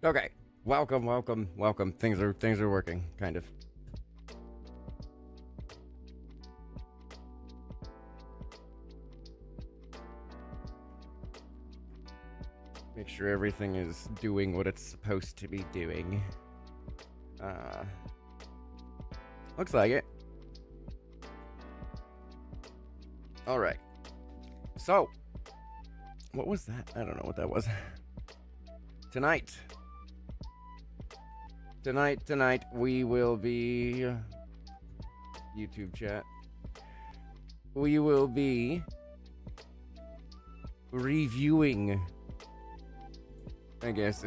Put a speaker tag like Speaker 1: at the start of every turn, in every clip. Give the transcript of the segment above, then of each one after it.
Speaker 1: Okay. Welcome, welcome, welcome. Things are working, kind of. Make sure everything is doing what it's supposed to be doing. Looks like it. Alright. So, what was that? I don't know what that was. Tonight, we will be... YouTube chat. We will be reviewing, I guess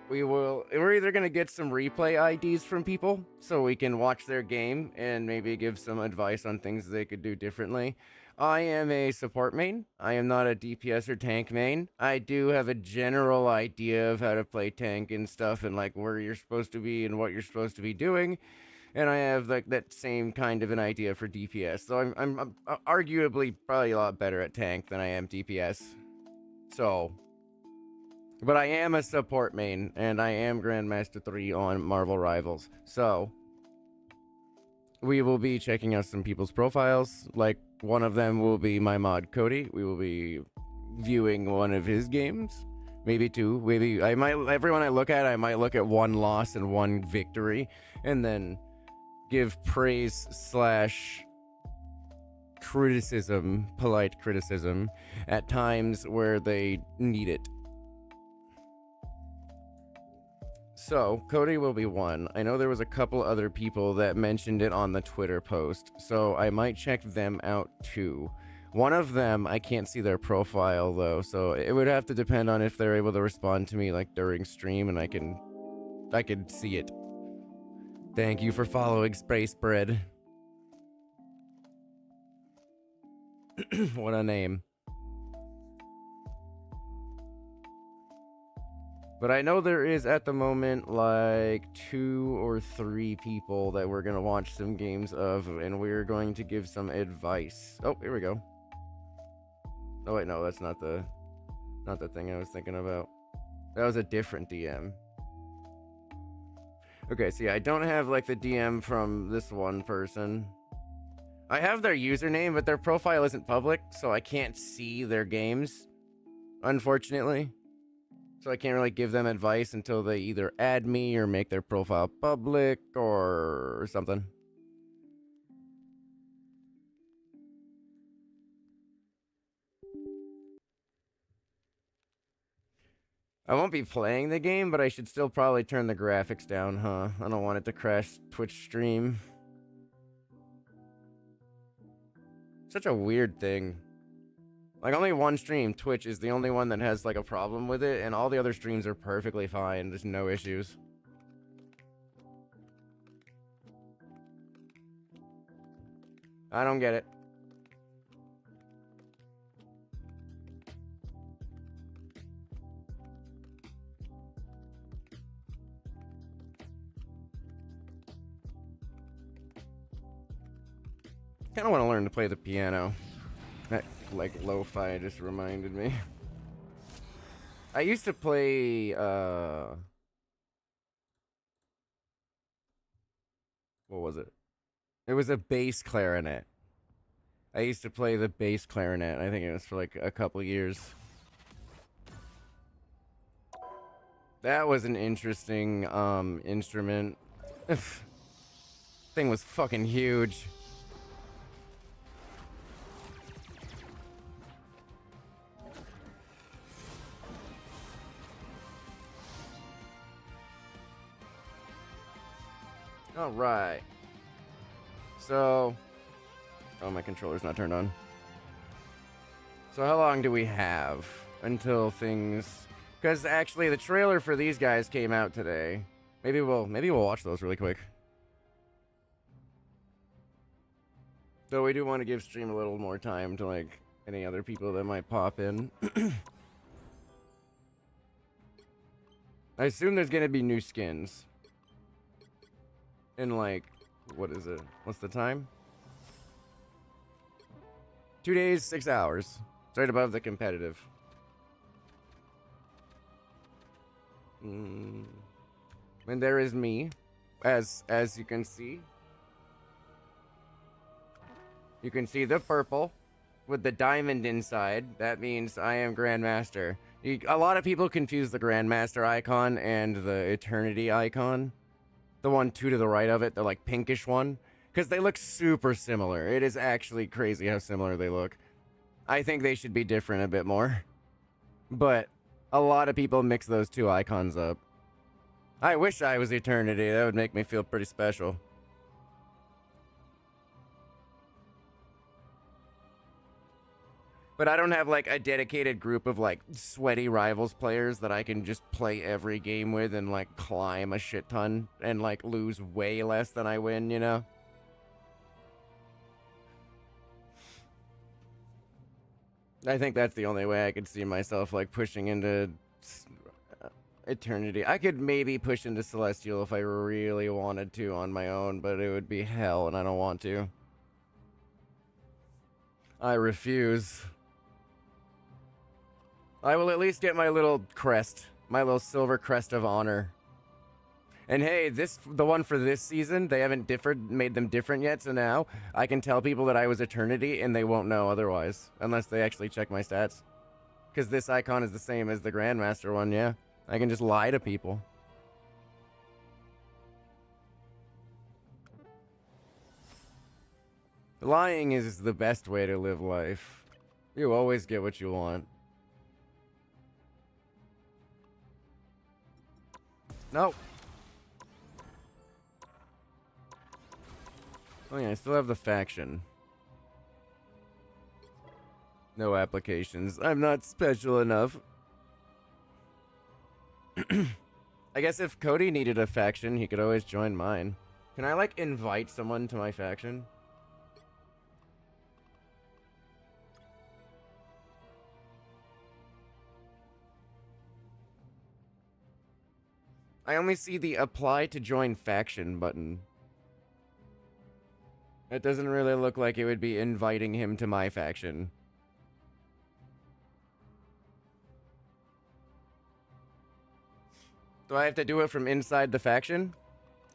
Speaker 1: we're either gonna get some replay IDs from people so we can watch their game and maybe give some advice on things they could do differently. I am a support main. I am not a DPS or tank main. I do have a general idea of how to play tank and stuff and like where you're supposed to be and what you're supposed to be doing. And I have like that same kind of an idea for DPS. So I'm arguably probably a lot better at tank than I am DPS. So, but I am a support main, and I am Grandmaster 3 on Marvel Rivals. So, we will be checking out some people's profiles. Like, one of them will be my mod Cody. We will be viewing one of his games. Maybe two. Maybe everyone I look at, I might look at one loss and one victory. And then give praise / criticism, polite criticism, at times where they need it. So, Cody will be one. I know there was a couple other people that mentioned it on the Twitter post, so I might check them out too. One of them, I can't see their profile though, so it would have to depend on if they're able to respond to me like during stream and I can see it. Thank you for following Space Bread. What a name. But I know there is at the moment like 2 or 3 people that we're going to watch some games of, and we're going to give some advice. Oh, here we go. Oh wait, no, that's not the thing I was thinking about. That was a different DM. Okay, so yeah, I don't have like the DM from this one person. I have their username, but their profile isn't public, so I can't see their games, unfortunately. So I can't really give them advice until they either add me or make their profile public or something. I won't be playing the game, but I should still probably turn the graphics down, huh? I don't want it to crash Twitch stream. Such a weird thing. Like, only one stream, Twitch, is the only one that has, like, a problem with it, and all the other streams are perfectly fine. There's no issues. I don't get it. Kinda wanna learn to play the piano. That, like, lo-fi just reminded me. I used to play, what was it? It was a bass clarinet. I used to play the bass clarinet. I think it was for, like, a couple years. That was an interesting, instrument. Thing was fucking huge. Alright. So... Oh, my controller's not turned on. So how long do we have until things... Because actually the trailer for these guys came out today. Maybe we'll watch those really quick. Though we do want to give stream a little more time to like any other people that might pop in. I assume there's gonna be new skins. In like, what is it? What's the time? 2 days, 6 hours. It's right above the competitive. Mm. And there is me, as you can see. You can see the purple with the diamond inside. That means I am Grandmaster. A lot of people confuse the Grandmaster icon and the Eternity icon. The one two to the right of it, the like pinkish one. Because they look super similar. It is actually crazy how similar they look. I think they should be different a bit more. But a lot of people mix those two icons up. I wish I was Eternity. That would make me feel pretty special. But I don't have like a dedicated group of like sweaty rivals players that I can just play every game with and like climb a shit ton and like lose way less than I win, you know? I think that's the only way I could see myself like pushing into Eternity. I could maybe push into Celestial if I really wanted to on my own, but it would be hell and I don't want to. I refuse. I will at least get my little crest, my little silver crest of honor. And hey, the one for this season, they haven't made them different yet, so now I can tell people that I was Eternity and they won't know otherwise, unless they actually check my stats. Because this icon is the same as the Grandmaster one, yeah. I can just lie to people. Lying is the best way to live life. You always get what you want. Nope. Oh yeah, I still have the faction. No applications. I'm not special enough. I guess if Cody needed a faction, he could always join mine. Can I, like, invite someone to my faction? I only see the apply to join faction button. It doesn't really look like it would be inviting him to my faction. Do I have to do it from inside the faction?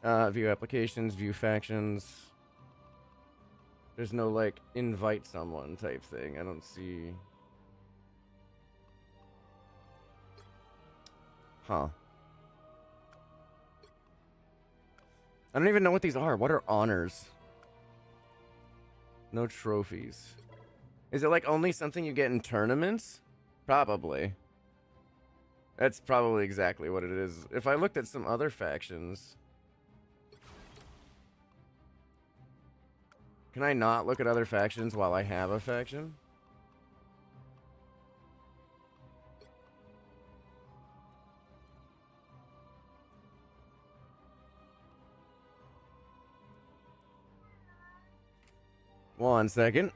Speaker 1: View applications, view factions. There's no, like, invite someone type thing. I don't see... Huh. I don't even know what these are. What are honors? No trophies. Is it, like, only something you get in tournaments? Probably. That's probably exactly what it is. If I looked at some other factions... Can I not look at other factions while I have a faction? One second.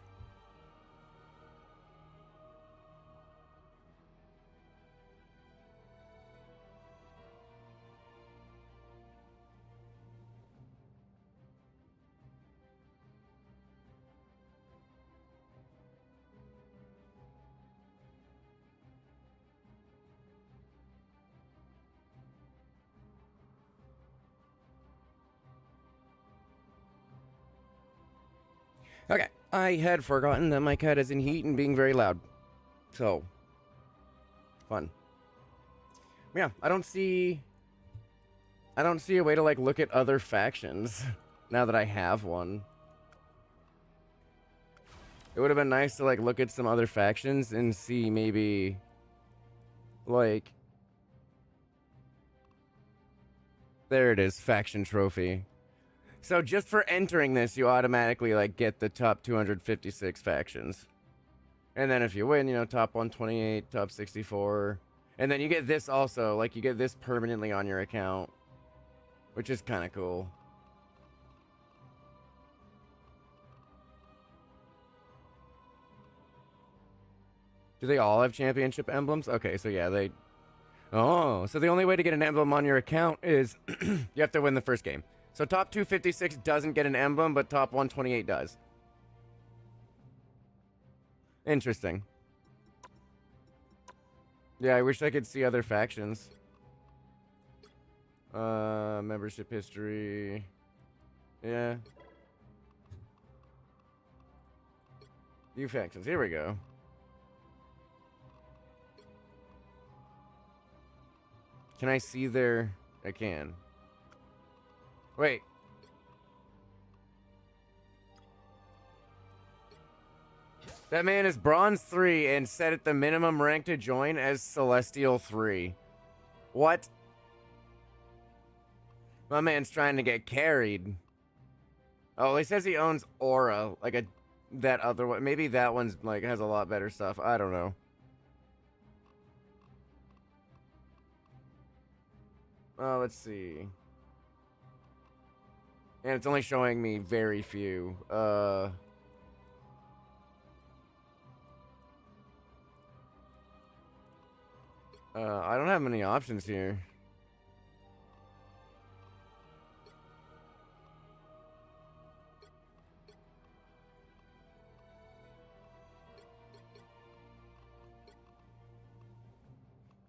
Speaker 1: Okay, I had forgotten that my cat is in heat and being very loud. So, fun. Yeah, I don't see a way to, like, look at other factions now that I have one. It would have been nice to, like, look at some other factions and see maybe, like... There it is, faction trophy. So just for entering this, you automatically, like, get the top 256 factions. And then if you win, you know, top 128, top 64. And then you get this also, like, you get this permanently on your account. Which is kind of cool. Do they all have championship emblems? Okay, so yeah, they... Oh, so the only way to get an emblem on your account is you have to win the first game. So top 256 doesn't get an emblem, but top 128 does. Interesting. Yeah, I wish I could see other factions. Membership history. Yeah. View factions. Here we go. Can I see their... I can. Wait. That man is Bronze 3 and set at the minimum rank to join as Celestial 3. What? My man's trying to get carried. Oh, he says he owns Aura, like that other one. Maybe that one's like has a lot better stuff. I don't know. Oh, let's see. And it's only showing me very few. I don't have many options here.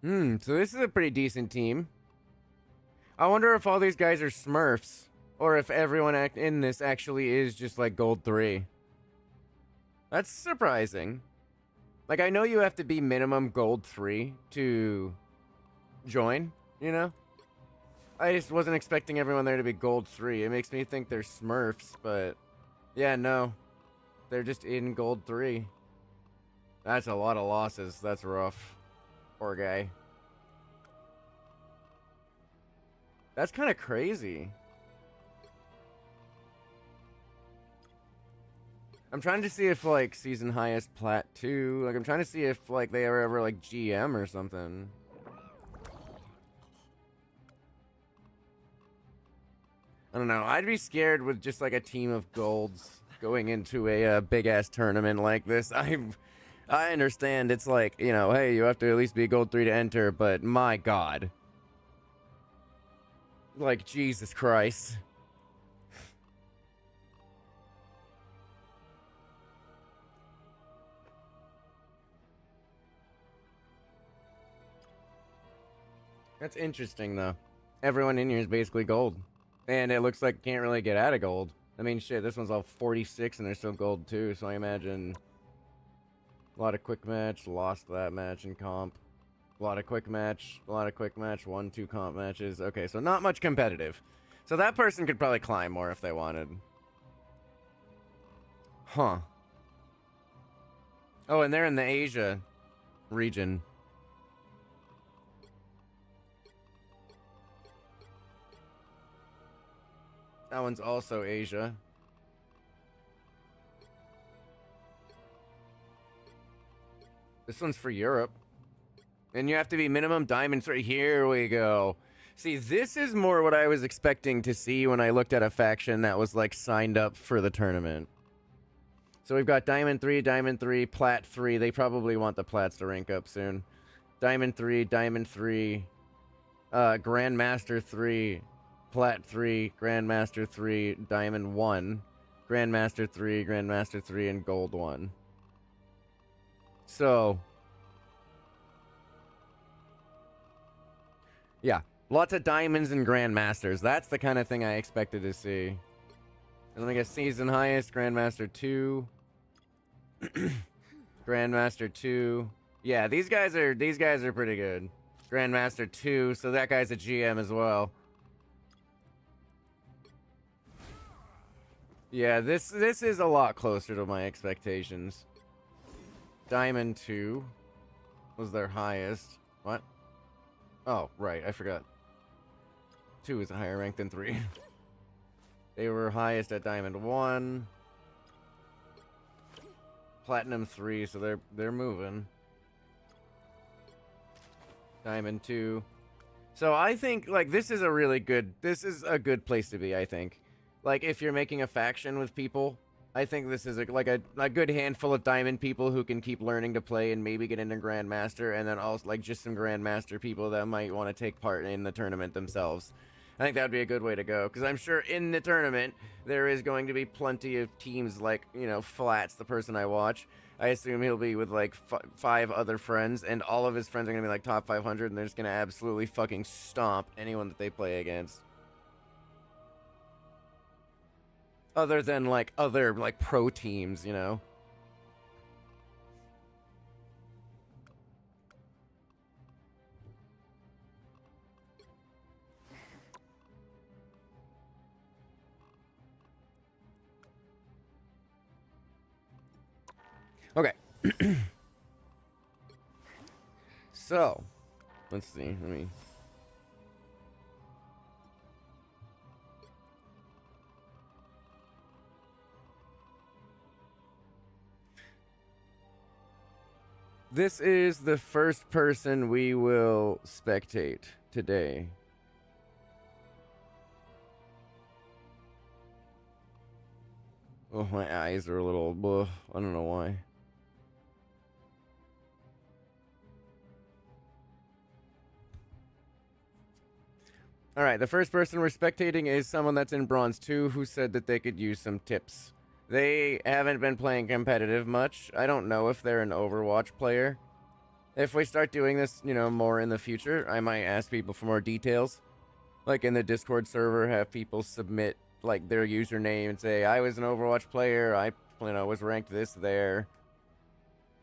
Speaker 1: So this is a pretty decent team. I wonder if all these guys are Smurfs, or if everyone in this actually is just like Gold 3. That's surprising. Like, I know you have to be minimum Gold 3 to join, you know? I just wasn't expecting everyone there to be Gold 3. It makes me think they're Smurfs, but... yeah, no. They're just in Gold 3. That's a lot of losses. That's rough. Poor guy. That's kind of crazy. I'm trying to see if, like, season highest plat 2. Like, I'm trying to see if, like, they are ever, like, GM or something. I don't know. I'd be scared with just, like, a team of golds going into a big-ass tournament like this. I understand it's like, you know, hey, you have to at least be Gold 3 to enter, but my God. Like, Jesus Christ. That's interesting, though. Everyone in here is basically gold. And it looks like can't really get out of gold. I mean, shit, this one's all 46 and they're still gold, too. So I imagine a lot of quick match, lost that match in comp. A lot of quick match, 1-2 comp matches. Okay, so not much competitive. So that person could probably climb more if they wanted. Huh. Oh, and they're in the Asia region. That one's also Asia. This one's for Europe. And you have to be minimum Diamond 3. Here we go. See, this is more what I was expecting to see when I looked at a faction that was, like, signed up for the tournament. So we've got Diamond 3, Plat 3. They probably want the Plats to rank up soon. Diamond 3, Grandmaster 3, Plat 3, Grandmaster 3, Diamond 1, Grandmaster 3, and Gold 1. So... yeah, lots of diamonds and Grandmasters. That's the kind of thing I expected to see. And then I guess season highest, Grandmaster 2. Grandmaster 2. Yeah, these guys are pretty good. Grandmaster 2, so that guy's a GM as well. Yeah, this is a lot closer to my expectations. Diamond 2 was their highest. What? Oh, right, I forgot. 2 is a higher rank than 3. They were highest at Diamond 1. Platinum 3, so they're moving. Diamond 2. So I think, like, this is a good place to be, I think. Like, if you're making a faction with people, I think this is a good handful of Diamond people who can keep learning to play and maybe get into Grandmaster, and then also, like, just some Grandmaster people that might want to take part in the tournament themselves. I think that would be a good way to go, because I'm sure in the tournament there is going to be plenty of teams like, you know, Flats, the person I watch. I assume he'll be with like 5 other friends, and all of his friends are going to be like top 500, and they're just going to absolutely fucking stomp anyone that they play against. Other than like other like pro teams, you know. Okay. So, let's see. Let me. This is the first person we will spectate today. Oh, my eyes are a little. Ugh, I don't know why. Alright, the first person we're spectating is someone that's in Bronze 2 who said that they could use some tips. They haven't been playing competitive much. I don't know if they're an Overwatch player. If we start doing this, you know, more in the future, I might ask people for more details. Like in the Discord server, have people submit like their username and say, I was an Overwatch player, I, you know, was ranked this there.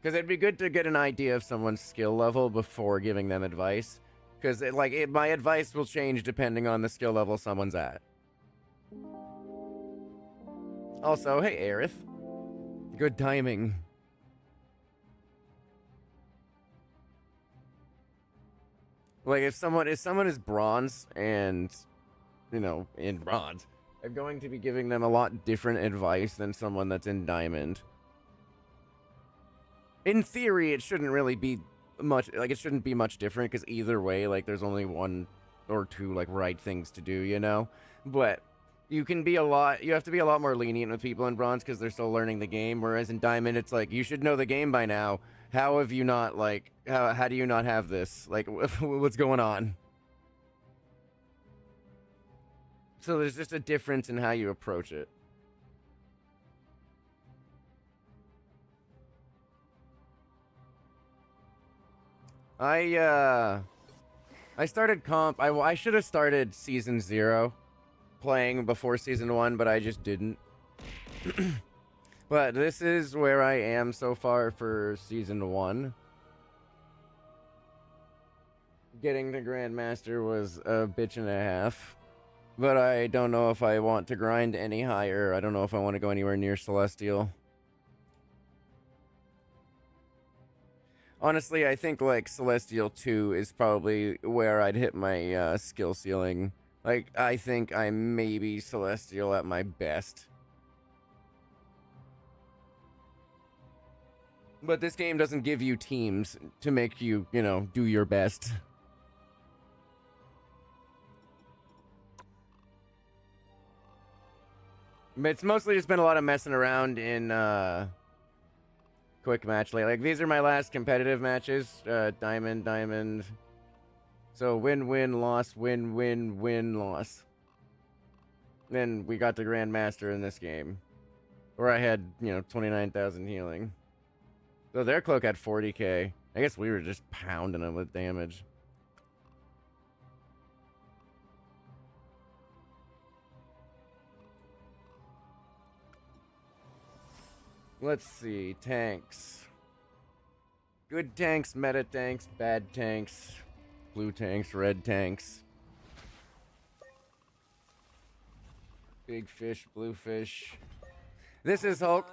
Speaker 1: Because it'd be good to get an idea of someone's skill level before giving them advice. Because my advice will change depending on the skill level someone's at. Also, hey Aerith. Good timing. Like if someone is bronze and, you know, in bronze, I'm going to be giving them a lot different advice than someone that's in diamond. In theory, it shouldn't really be much, like, it shouldn't be much different, because either way, like, there's only one or two, like, right things to do, you know? But you have to be a lot more lenient with people in bronze, because they're still learning the game, whereas in diamond, it's like, you should know the game by now. How have you not, like, how do you not have this? Like, what's going on? So there's just a difference in how you approach it. I started comp. I should have started season 0 playing before season 1, but I just didn't. But this is where I am so far for season 1. Getting to Grandmaster was a bitch and a half. But I don't know if I want to grind any higher. I don't know if I want to go anywhere near Celestial. Honestly, I think, like, Celestial 2 is probably where I'd hit my skill ceiling. Like, I think I'm maybe Celestial at my best. But this game doesn't give you teams to make you, you know, do your best. But it's mostly just been a lot of messing around in, quick match lately. Like, these are my last competitive matches. Diamond. So, win, loss, win, loss. Then we got the Grandmaster in this game. Where I had, you know, 29,000 healing. So their cloak had 40k. I guess we were just pounding them with damage. Let's see, tanks. Good tanks, meta tanks, bad tanks, blue tanks, red tanks. Big fish, blue fish. This is Hulk.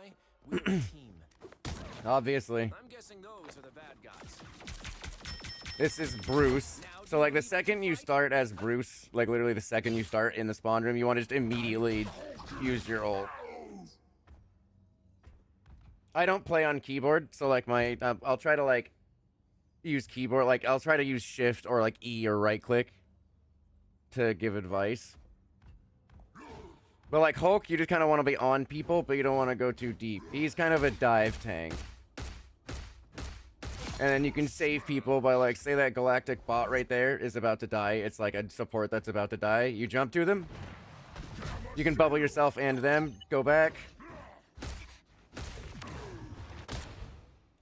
Speaker 1: Obviously. I'm guessing those are the bad guys. This is Bruce. So, like, the second you start as Bruce, like, literally the second you start in the spawn room, you want to just immediately use your ult. I don't play on keyboard, so, like, I'll try to, like, use keyboard. Like, I'll try to use shift or, like, E or right-click to give advice. But, like, Hulk, you just kind of want to be on people, but you don't want to go too deep. He's kind of a dive tank. And then you can save people by, like, say that galactic bot right there is about to die. It's like a support that's about to die. You jump to them. You can bubble yourself and them. Go back.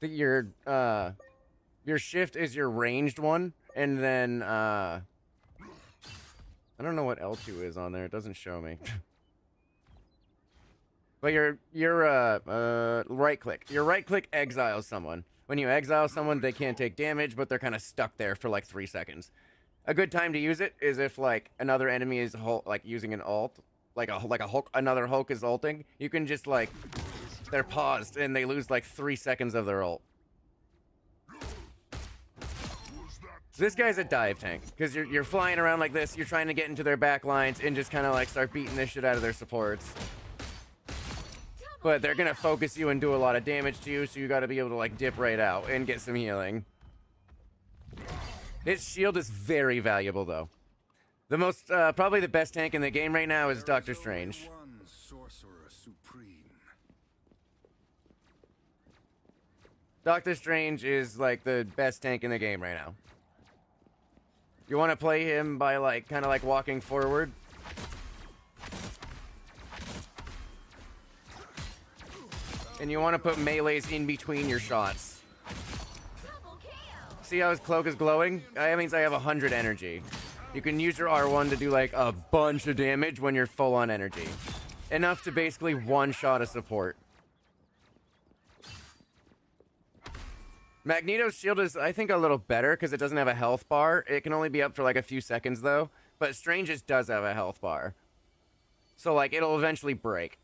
Speaker 1: Your shift is your ranged one. And then, I don't know what L2 is on there. It doesn't show me. But your right click. Your right click exiles someone. When you exile someone, they can't take damage, but they're kind of stuck there for like 3 seconds. A good time to use it is if like another enemy is like using an ult, like a Hulk, another Hulk is ulting. You can just like, they're paused and they lose like 3 seconds of their ult. This guy's a dive tank because you're flying around like this. You're trying to get into their back lines and just kind of like start beating this shit out of their supports. But they're gonna focus you and do a lot of damage to you, so you gotta be able to like dip right out and get some healing. His shield is very valuable though. The most, probably the best tank in the game right now is Doctor Strange. Doctor Strange is like the best tank in the game right now. You want to play him by like, kind of like walking forward. And you want to put melees in between your shots. See how his cloak is glowing? That means I have 100 energy. You can use your R1 to do like a bunch of damage when you're full on energy. Enough to basically one-shot a support. Magneto's shield is, I think, a little better because it doesn't have a health bar. It can only be up for like a few seconds though. But Strange's does have a health bar. So like, it'll eventually break.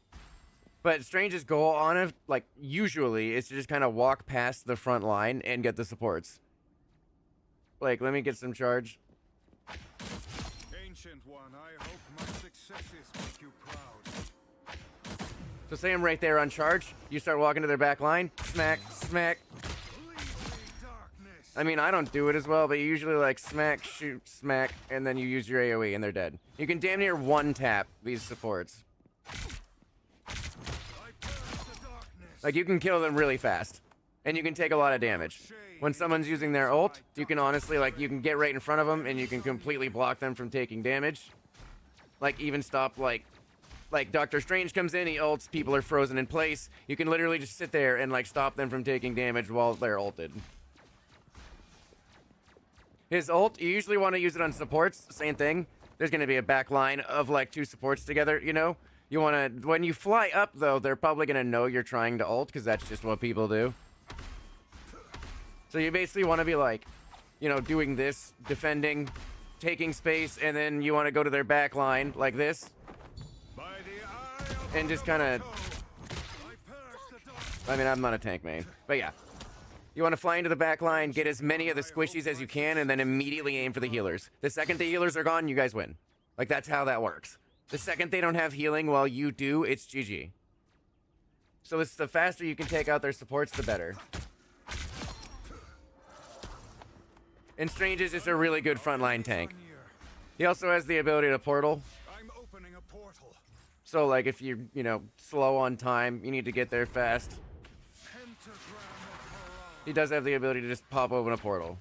Speaker 1: But Strange's goal on it, like, usually, is to just kind of walk past the front line and get the supports. Like, let me get some charge.
Speaker 2: Ancient One, I hope my successes make you proud.
Speaker 1: So say I'm right there on charge. You start walking to their back line. Smack, smack. I mean, I don't do it as well, but you usually, like, smack, shoot, smack, and then you use your AoE and they're dead. You can damn near one-tap these supports. Like, you can kill them really fast. And you can take a lot of damage. When someone's using their ult, you can honestly, like, you can get right in front of them and you can completely block them from taking damage. Like, even stop, like Doctor Strange comes in, he ults, people are frozen in place. You can literally just sit there and, like, stop them from taking damage while they're ulted. His ult, you usually want to use it on supports, same thing. There's going to be a back line of, like, 2 supports together, you know? You want to, when you fly up, though, they're probably going to know you're trying to ult, because that's just what people do. So you basically want to be, like, you know, doing this, defending, taking space, and then you want to go to their back line, like this. And just kind of... I mean, I'm not a tank main, but yeah. You want to fly into the back line, get as many of the squishies as you can, and then immediately aim for the healers. The second the healers are gone, you guys win. Like, that's how that works. The second they don't have healing while you do, it's GG. So it's the faster you can take out their supports, the better. And Strange is just a really good frontline tank. He also has the ability to portal. So, like, if you're, you know, slow on time, you need to get there fast. He does have the ability to just pop open a portal.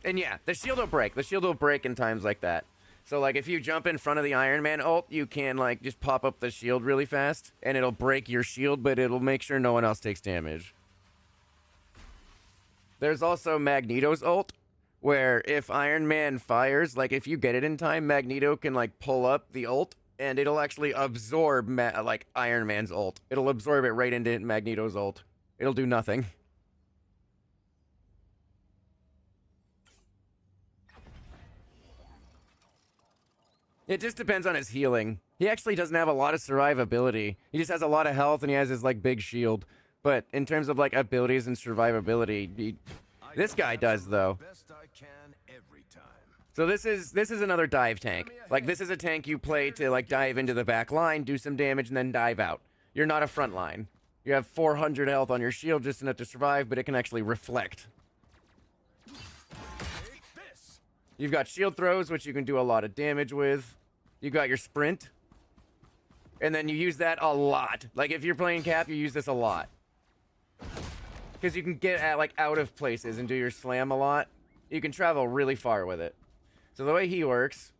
Speaker 1: And yeah, the shield will break. The shield will break in times like that. So, like, if you jump in front of the Iron Man ult, you can, like, just pop up the shield really fast, and it'll break your shield, but it'll make sure no one else takes damage. There's also Magneto's ult, where if Iron Man fires, like, if you get it in time, Magneto can, like, pull up the ult, and it'll actually absorb, like, Iron Man's ult. It'll absorb it right into Magneto's ult. It'll do nothing. It just depends on his healing. He actually doesn't have a lot of survivability. He just has a lot of health and he has his, like, big shield. But in terms of, like, abilities and survivability, this guy does, though. So this is another dive tank. Like, this is a tank you play to, like, dive into the back line, do some damage, and then dive out. You're not a front line. You have 400 health on your shield, just enough to survive, but it can actually reflect. You've got shield throws, which you can do a lot of damage with. You got your sprint. And then you use that a lot. Like, if you're playing Cap, you use this a lot. because you can get at like out of places and do your slam a lot. You can travel really far with it. So the way he works.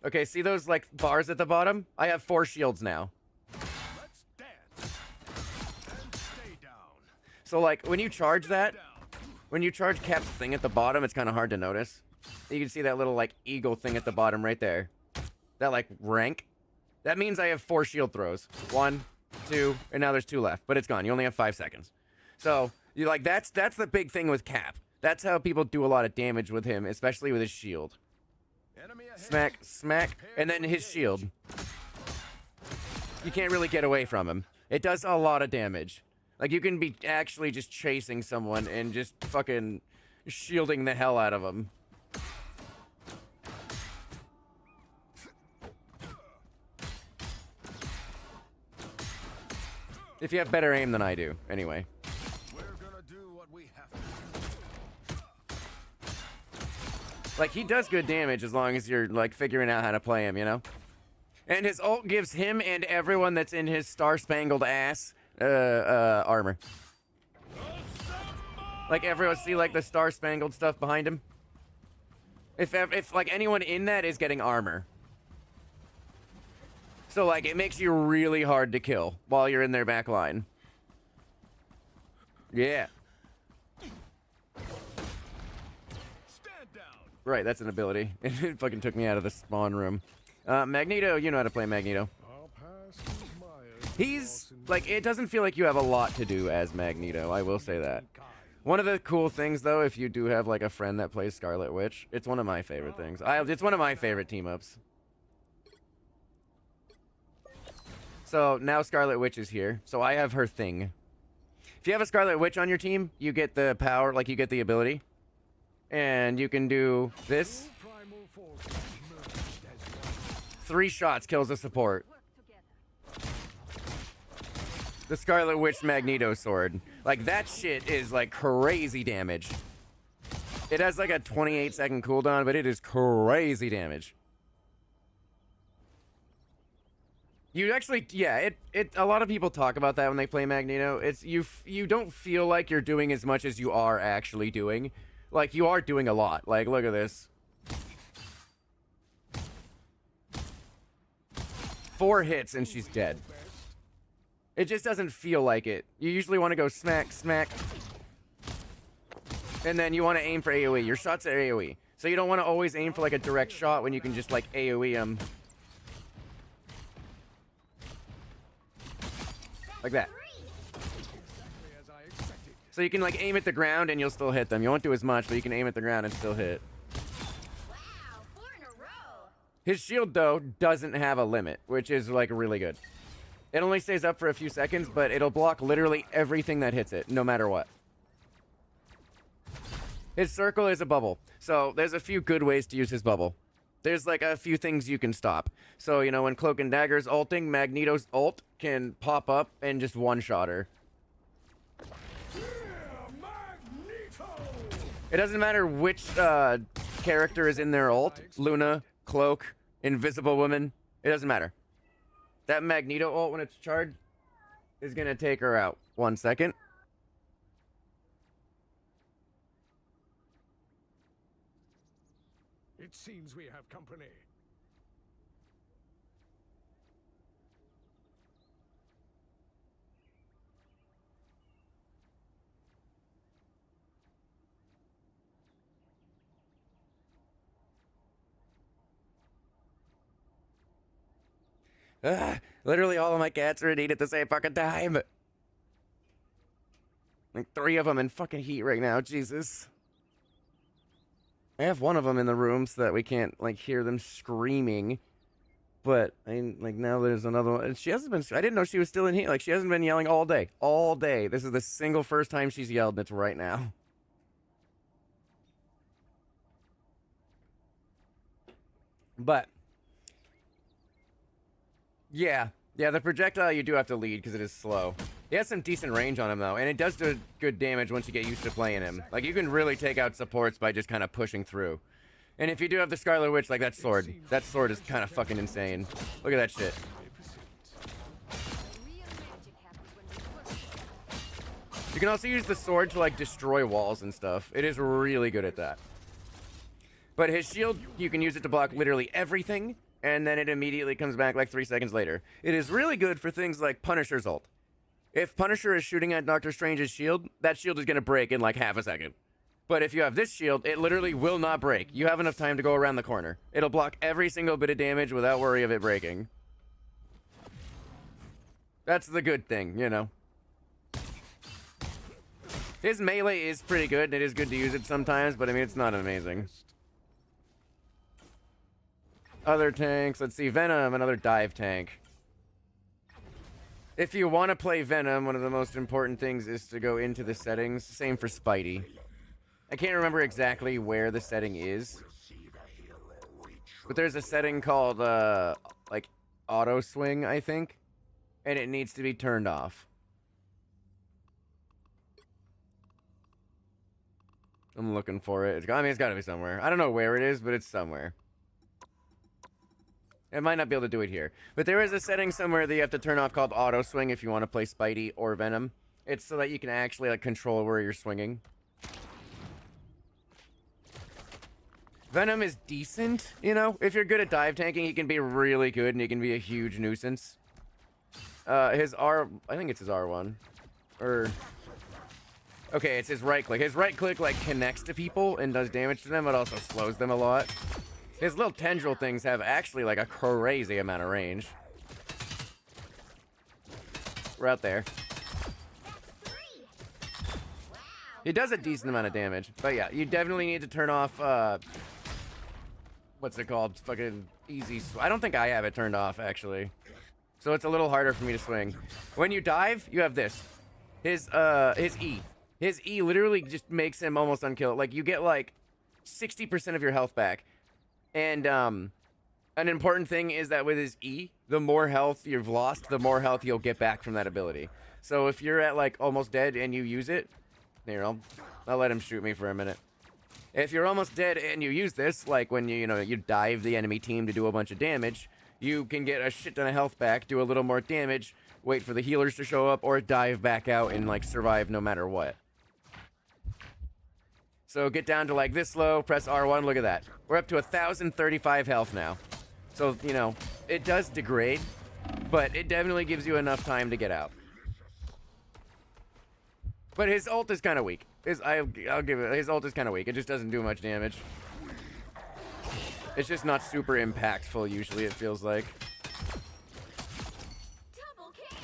Speaker 1: Okay, see those like bars at the bottom? I have 4 shields now.
Speaker 2: Let's dance. And stay down.
Speaker 1: So like when you charge that, when you charge Cap's thing at the bottom, it's kind of hard to notice. You can see that little like eagle thing at the bottom right there. That like rank. That means I have 4 shield throws. 1, 2, and now there's 2 left, but it's gone. You only have 5 seconds. So you like that's the big thing with Cap. That's how people do a lot of damage with him, especially with his shield.
Speaker 2: Enemy ahead.
Speaker 1: Smack, smack, and then his shield. You can't really get away from him. It does a lot of damage. Like, you can be actually just chasing someone and just fucking shielding the hell out of them. If you have better aim than I do, anyway.
Speaker 2: We're gonna do what we have to.
Speaker 1: Like, he does good damage as long as you're, like, figuring out how to play him, you know? And his ult gives him and everyone that's in his star-spangled ass, armor. Like, everyone see, like, the star-spangled stuff behind him? If, like, anyone in that is getting armor. So, like, it makes you really hard to kill while you're in their back line. Yeah.
Speaker 2: Stand down.
Speaker 1: Right, that's an ability. It fucking took me out of the spawn room. Magneto, you know how to play Magneto.
Speaker 2: I'll pass these mires.
Speaker 1: He's, like, it doesn't feel like you have a lot to do as Magneto, I will say that. One of the cool things, though, if you do have, like, a friend that plays Scarlet Witch, it's one of my favorite things. It's one of my favorite team-ups. So, now Scarlet Witch is here, so I have her thing. If you have a Scarlet Witch on your team, you get the power, like, you get the ability. And you can do this. 3 shots kills a support. The Scarlet Witch Magneto sword. Like, that shit is, like, crazy damage. It has, like, a 28-second cooldown, but it is crazy damage. You actually, yeah, a lot of people talk about that when they play Magneto. It's, you don't feel like you're doing as much as you are actually doing. Like, you are doing a lot. Like, look at this. 4 hits and she's dead. It just doesn't feel like it. You usually want to go smack, smack. And then you want to aim for AoE. Your shots are AoE. So you don't want to always aim for like a direct shot when you can just like AoE them. Like that. So you can like aim at the ground and you'll still hit them. You won't do as much, but you can aim at the ground and still hit.
Speaker 3: Wow, 4 in a row.
Speaker 1: His shield, though, doesn't have a limit, which is like really good. It only stays up for a few seconds, but it'll block literally everything that hits it, no matter what. His circle is a bubble. So there's a few good ways to use his bubble. There's like a few things you can stop. So, you know, when Cloak and Dagger's ulting, Magneto's ult can pop up and just one-shot her. It doesn't matter which character is in their ult. Luna, Cloak, Invisible Woman. It doesn't matter. That Magneto ult, when it's charged, is going to take her out. 1 second.
Speaker 2: It seems we have company.
Speaker 1: Literally all of my cats are in heat at the same fucking time. Like 3 of them in fucking heat right now. Jesus. I have one of them in the room so that we can't, like, hear them screaming. But, like, now there's another one. And she hasn't been... I didn't know she was still in heat. Like, she hasn't been yelling all day. All day. This is the single first time she's yelled, and it's right now. But... Yeah, the projectile you do have to lead because it is slow. He has some decent range on him, though, and it does do good damage once you get used to playing him. Like, you can really take out supports by just kind of pushing through. And if you do have the Scarlet Witch, like that sword is kind of fucking insane. Look at that shit.
Speaker 3: Real magic happens when we push.
Speaker 1: You can also use the sword to like destroy walls and stuff. It is really good at that. But his shield, you can use it to block literally everything, and then it immediately comes back like 3 seconds later. It is really good for things like Punisher's ult. If Punisher is shooting at Doctor Strange's shield, that shield is going to break in like half a second. But if you have this shield, it literally will not break. You have enough time to go around the corner. It'll block every single bit of damage without worry of it breaking. That's the good thing, you know. His melee is pretty good. It is good to use it sometimes, but I mean, it's not amazing. Other tanks. Let's see. Venom, another dive tank. If you want to play Venom, one of the most important things is to go into the settings. Same for Spidey. I can't remember exactly where the setting is. But there's a setting called, like, auto swing, I think. And it needs to be turned off. I'm looking for it. I mean, it's gotta be somewhere. I don't know where it is, but it's somewhere. It might not be able to do it here. But there is a setting somewhere that you have to turn off called auto swing if you want to play Spidey or Venom. It's so that you can actually, like, control where you're swinging. Venom is decent, you know? If you're good at dive tanking, he can be really good and he can be a huge nuisance. His R... I think it's his R1. Or... Okay, it's his right click. His right click, like, connects to people and does damage to them, but also slows them a lot. His little tendril things have actually, like, a crazy amount of range. We're out there. He does a decent amount of damage. But yeah, you definitely need to turn off, what's it called? Fucking easy... I don't think I have it turned off, actually. So it's a little harder for me to swing. When you dive, you have this. His E. His E literally just makes him almost unkillable. Like, you get, like, 60% of your health back. And, an important thing is that with his E, the more health you've lost, the more health you'll get back from that ability. So if you're at, like, almost dead and you use it... Here, I'll let him shoot me for a minute. If you're almost dead and you use this, like when you dive the enemy team to do a bunch of damage, you can get a shit ton of health back, do a little more damage, wait for the healers to show up, or dive back out and, like, survive no matter what. So get down to, like, this low, press R1, look at that. We're up to 1,035 health now. So, you know, it does degrade, but it definitely gives you enough time to get out. But his ult is kind of weak. I'll give it, his ult is kind of weak. It just doesn't do much damage. It's just not super impactful, usually, it feels like.
Speaker 3: Double kill.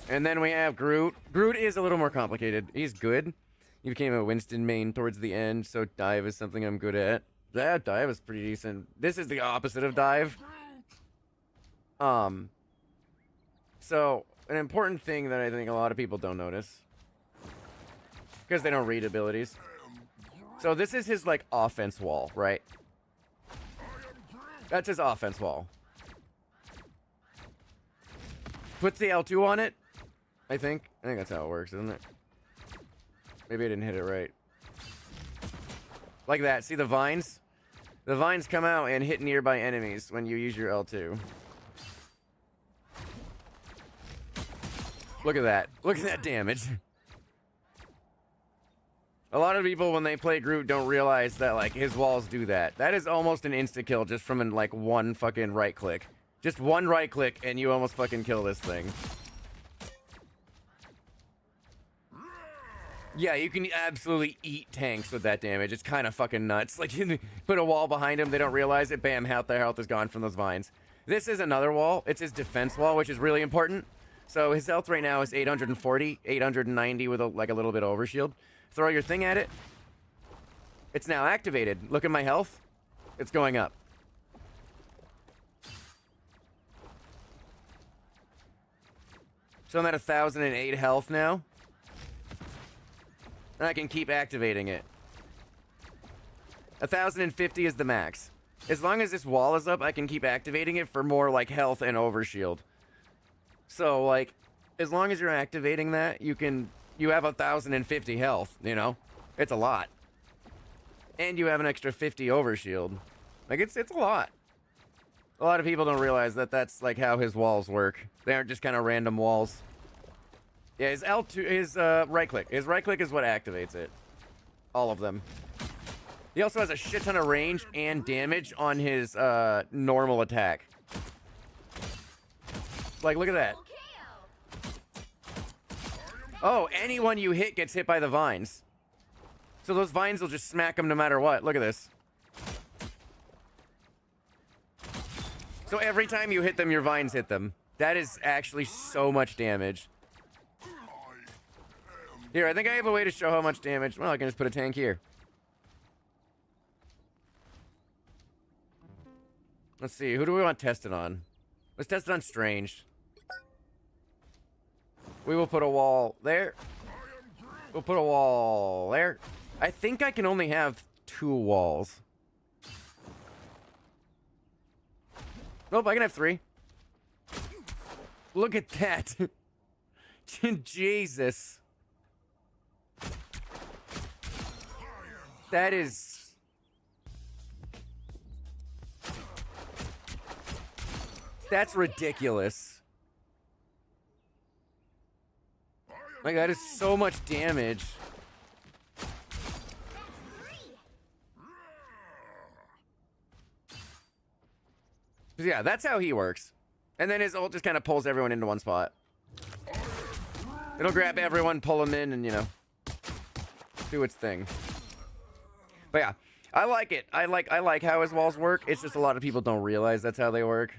Speaker 1: And then we have Groot. Groot is a little more complicated. He's good. He became a Winston main towards the end, so dive is something I'm good at. That dive is pretty decent. This is the opposite of dive. So, an important thing that I think a lot of people don't notice, because they don't read abilities. So this is his, like, offense wall, right? That's his offense wall. Puts the L2 on it, I think. I think that's how it works, isn't it? Maybe I didn't hit it right. Like that. See the vines? The vines come out and hit nearby enemies when you use your L2. Look at that. Look at that damage. A lot of people, when they play Groot, don't realize that, like, his walls do that. That is almost an insta-kill just from, like, one fucking right-click. Just one right-click, and you almost fucking kill this thing. Yeah, you can absolutely eat tanks with that damage. It's kind of fucking nuts. Like, you put a wall behind him, they don't realize it, bam, their health is gone from those vines. This is another wall. It's his defense wall, which is really important. So his health right now is 840, 890 with, a little bit of overshield. Throw your thing at it. It's now activated. Look at my health. It's going up. So I'm at 1,008 health now. And I can keep activating it. 1,050 is the max. As long as this wall is up, I can keep activating it for more, like, health and overshield. So, like, as long as you're activating that, you have 1,050 health, you know? It's a lot. And you have an extra 50 overshield. Like, it's a lot. A lot of people don't realize that that's like how his walls work. They aren't just kind of random walls. Yeah, his L2, his right click. His right click is what activates it. All of them. He also has a shit ton of range and damage on his normal attack. Like, look at that. Oh, anyone you hit gets hit by the vines. So those vines will just smack them no matter what. Look at this. So every time you hit them, your vines hit them. That is actually so much damage. Here, I think I have a way to show how much damage. Well, I can just put a tank here. Let's see, who do we want tested on? Let's test it on Strange. We will put a wall there. We'll put a wall there. I think I can only have 2 walls. Nope, I can have 3. Look at that. Jesus. That is... That's ridiculous. Like, that is so much damage. Yeah, that's how he works. And then his ult just kind of pulls everyone into one spot. It'll grab everyone, pull them in, and, you know, do its thing. But yeah, I like it. I like how his walls work. It's just a lot of people don't realize that's how they work.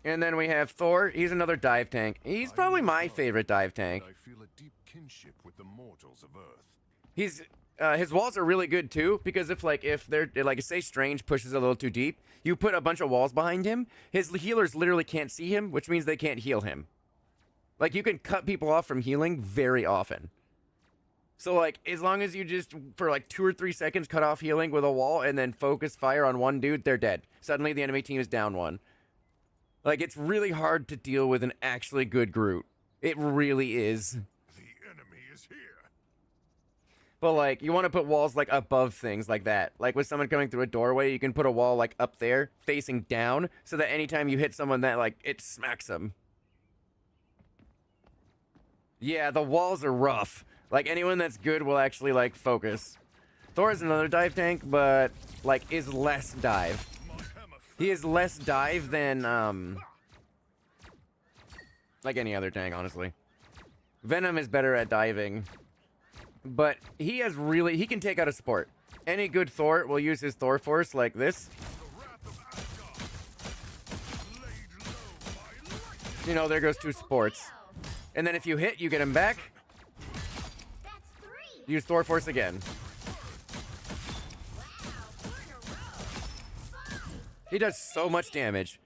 Speaker 1: And then we have Thor. He's another dive tank. He's probably my favorite dive tank.
Speaker 2: I feel a deep kinship with the mortals of Earth.
Speaker 1: He's his walls are really good too, because if they're like, say Strange pushes a little too deep, you put a bunch of walls behind him, his healers literally can't see him, which means they can't heal him. Like, you can cut people off from healing very often. So like, as long as you just for like 2 or 3 seconds cut off healing with a wall and then focus fire on one dude, they're dead. Suddenly the enemy team is down 1. Like, it's really hard to deal with an actually good Groot. It really is.
Speaker 2: The enemy is here.
Speaker 1: But, like, you want to put walls, like, above things like that. Like, with someone coming through a doorway, you can put a wall, like, up there, facing down, so that anytime you hit someone that, like, it smacks them. Yeah, the walls are rough. Like, anyone that's good will actually, like, focus. Thor is another dive tank, but, like, is less dive. He is less dive than, like any other tank, honestly. Venom is better at diving. But he can take out a support. Any good Thor will use his Thor force like this. You know, there goes 2 supports. And then if you hit, you get him back. Use Thor force again. He does so much damage.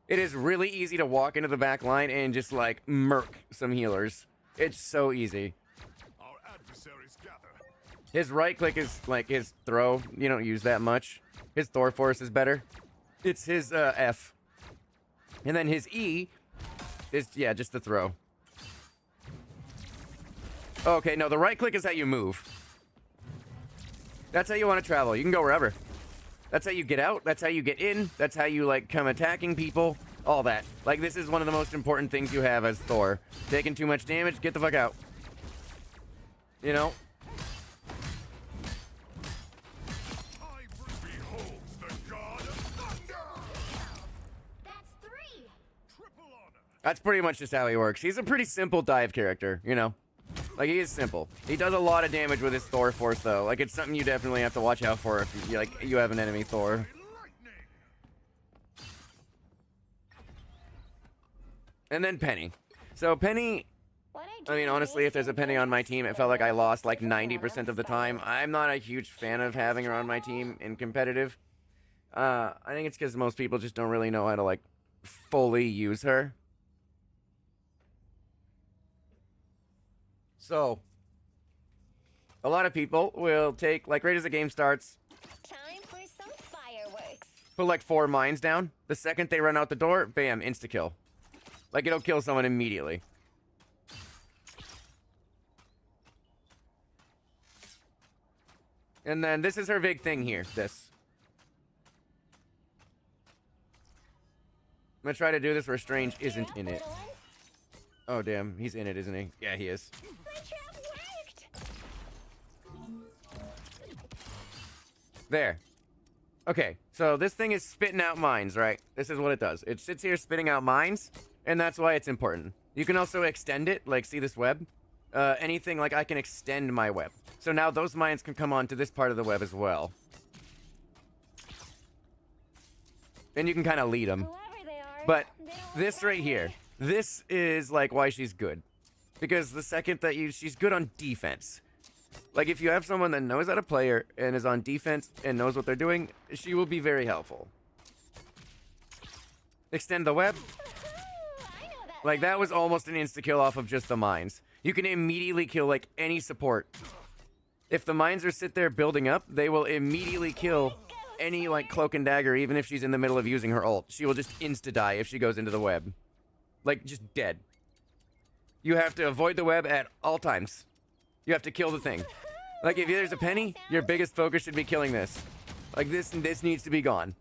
Speaker 1: It is really easy to walk into the back line and just, like, murk some healers. It's so easy.
Speaker 2: Our adversaries gather.
Speaker 1: His right click is, like, his throw. You don't use that much. His Thor force is better. It's his, F. And then his E is, yeah, just the throw. Okay, no, the right click is how you move. That's how you want to travel. You can go wherever. That's how you get out. That's how you get in. That's how you, like, come attacking people. All that. Like, this is one of the most important things you have as Thor. Taking too much damage, get the fuck out. You know?
Speaker 2: Behold the god of thunder.
Speaker 3: That's 3.
Speaker 2: Triple honor.
Speaker 1: That's pretty much just how he works. He's a pretty simple dive character, you know? Like, he is simple. He does a lot of damage with his Thor force, though. Like, it's something you definitely have to watch out for if you, like, you have an enemy Thor.
Speaker 2: Lightning.
Speaker 1: And then Penny. So, Penny... I mean, honestly, if there's a Penny on my team, it felt like I lost, like, 90% of the time. I'm not a huge fan of having her on my team in competitive. I think it's because most people just don't really know how to, like, fully use her. So, a lot of people will take, like, right as the game starts,
Speaker 3: Time for some fireworks.
Speaker 1: put, like, 4 mines down. The second they run out the door, bam, insta-kill. Like, it'll kill someone immediately. And then this is her big thing here, this. gonna try to do this where Strange isn't in it.
Speaker 3: Little one.
Speaker 1: Oh, damn. He's in it, isn't he? Yeah, he is.
Speaker 3: My trap worked.
Speaker 1: There. Okay, so this thing is spitting out mines, right? This is what it does. It sits here spitting out mines, and that's why it's important. You can also extend it, like, see this web? Anything, like, I can extend my web. So now those mines can come onto this part of the web as well. And you can kind of lead them.
Speaker 3: Whoever they are,
Speaker 1: But
Speaker 3: they don't
Speaker 1: this
Speaker 3: look
Speaker 1: right here, this is, like, why she's good. Because the second that she's good on defense. Like, if you have someone that knows how to play her and is on defense and knows what they're doing, she will be very helpful. Extend the web.
Speaker 3: I know that.
Speaker 1: Like, that was almost an insta-kill off of just the mines. You can immediately kill, like, any support. If the mines are sit there building up, they will immediately kill any, like, cloak and dagger, even if she's in the middle of using her ult. She will just insta-die if she goes into the web. Like, just dead. You have to avoid the web at all times. You have to kill the thing. Like, if there's a penny, your biggest focus should be killing this. Like, this needs to be gone.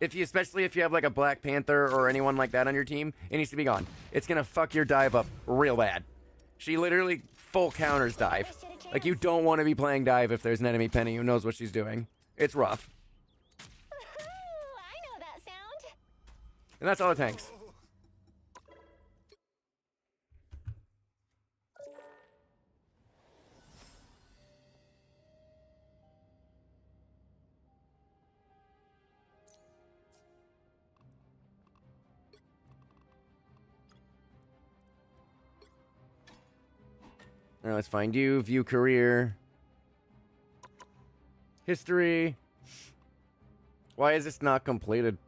Speaker 1: Especially if you have, like, a Black Panther or anyone like that on your team, it needs to be gone. It's gonna fuck your dive up real bad. She literally full counters dive. Like, you don't want to be playing dive if there's an enemy penny who knows what she's doing. It's rough.
Speaker 3: I know that sound.
Speaker 1: And that's all it takes. All right, let's find you. View career. History. Why is this not completed?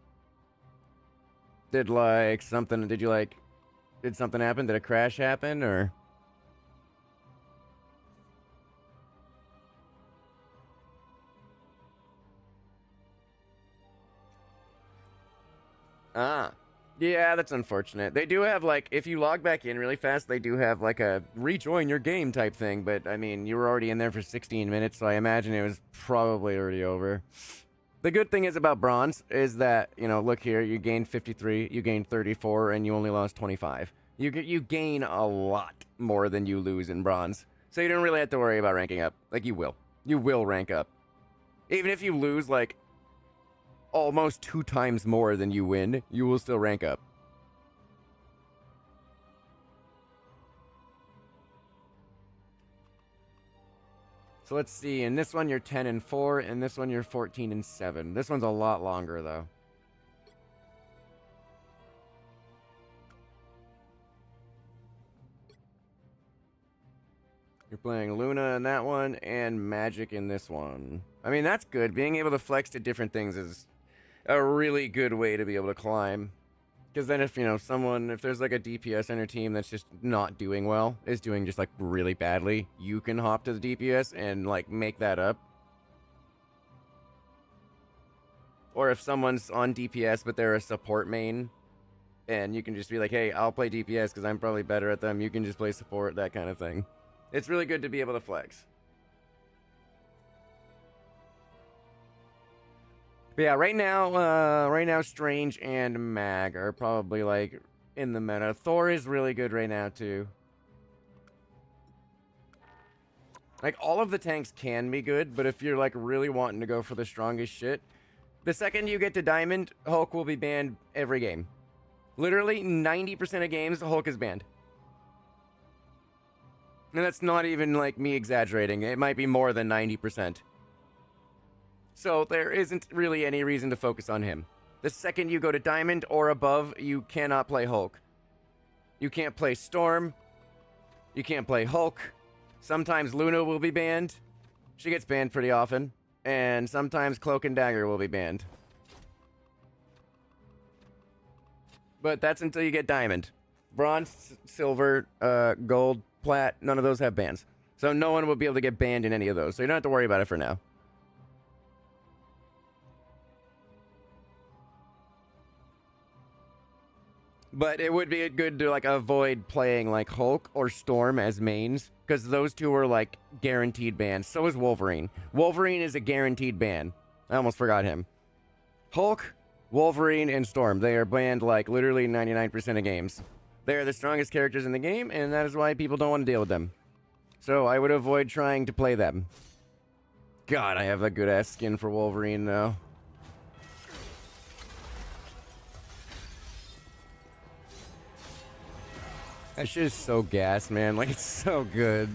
Speaker 1: Did something happen? Did a crash happen or? Ah. Yeah, that's unfortunate. They do have, like, if you log back in really fast, they do have, like, a rejoin your game type thing. But, I mean, you were already in there for 16 minutes, so I imagine it was probably already over. The good thing is about bronze is that, you know, look here, you gained 53, you gained 34, and you only lost 25. You gain a lot more than you lose in bronze. So you don't really have to worry about ranking up. Like, you will. You will rank up. Even if you lose, like, almost 2 times more than you win, you will still rank up. So let's see, in this one you're 10 and 4, and this one you're 14 and 7. This one's a lot longer though. You're playing Luna in that one, and Magic in this one. I mean, that's good. Being able to flex to different things is a really good way to be able to climb. Because then if, you know, if there's like a DPS on your team that's just not doing well, is doing just like really badly, you can hop to the DPS and like make that up. Or if someone's on DPS but they're a support main, and you can just be like, hey, I'll play DPS because I'm probably better at them, you can just play support, that kind of thing. It's really good to be able to flex. But yeah, right now, Strange and Mag are probably, like, in the meta. Thor is really good right now, too. Like, all of the tanks can be good, but if you're, like, really wanting to go for the strongest shit, the second you get to Diamond, Hulk will be banned every game. Literally, 90% of games, Hulk is banned. And that's not even, like, me exaggerating. It might be more than 90%. So there isn't really any reason to focus on him. The second you go to Diamond or above, you cannot play Hulk. You can't play Storm. You can't play Hulk. Sometimes Luna will be banned. She gets banned pretty often. And sometimes Cloak and Dagger will be banned. But that's until you get Diamond. Bronze, Silver, Gold, Plat, none of those have bans. So no one will be able to get banned in any of those. So you don't have to worry about it for now. But it would be good to, like, avoid playing, like, Hulk or Storm as mains, because those two are, like, guaranteed bans. So is Wolverine. Wolverine is a guaranteed ban. I almost forgot him. Hulk, Wolverine and Storm. They are banned like literally 99% of games. They are the strongest characters in the game, and that is why people don't want to deal with them. So I would avoid trying to play them. God, I have a good ass skin for Wolverine though. That shit is so gas, man. Like, it's so good.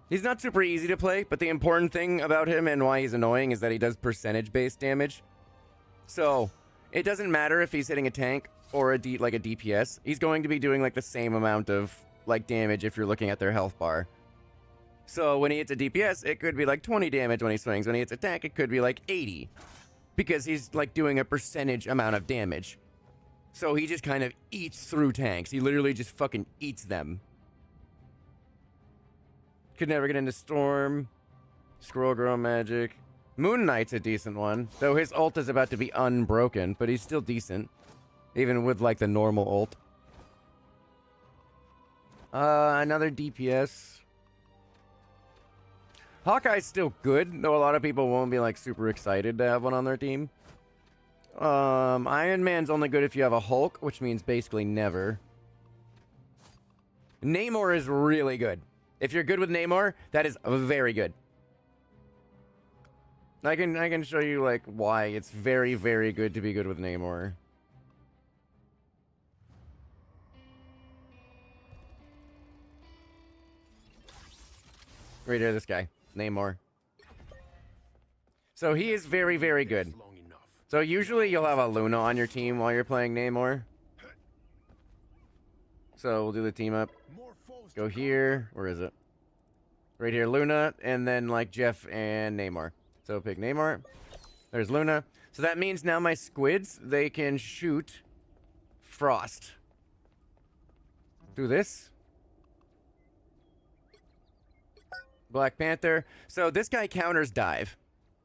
Speaker 1: He's not super easy to play, but the important thing about him and why he's annoying is that he does percentage-based damage. So, it doesn't matter if he's hitting a tank or like a DPS. He's going to be doing like the same amount of like damage if you're looking at their health bar. So, when he hits a DPS, it could be like 20 damage when he swings. When he hits a tank, it could be like 80. Because he's like doing a percentage amount of damage. So he just kind of eats through tanks. He literally just fucking eats them. Could never get into Storm. Scroll Girl Magic. Moon Knight's a decent one. Though his ult is about to be unbroken. But he's still decent. Even with like the normal ult. Another DPS. Hawkeye's still good, though a lot of people won't be like super excited to have one on their team. Iron Man's only good if you have a Hulk, which means basically never. Namor is really good. If you're good with Namor, that is very good. I can show you like why it's very, very good to be good with Namor. Right here, this guy. Namor. So he is very, very good. So usually you'll have a Luna on your team while you're playing Namor. So we'll do the team up. Go here. Where is it? Right here, Luna, and then like Jeff and Namor. So pick Namor. There's Luna. So that means now my squids, they can shoot Frost. Do this. Black Panther. So this guy counters dive.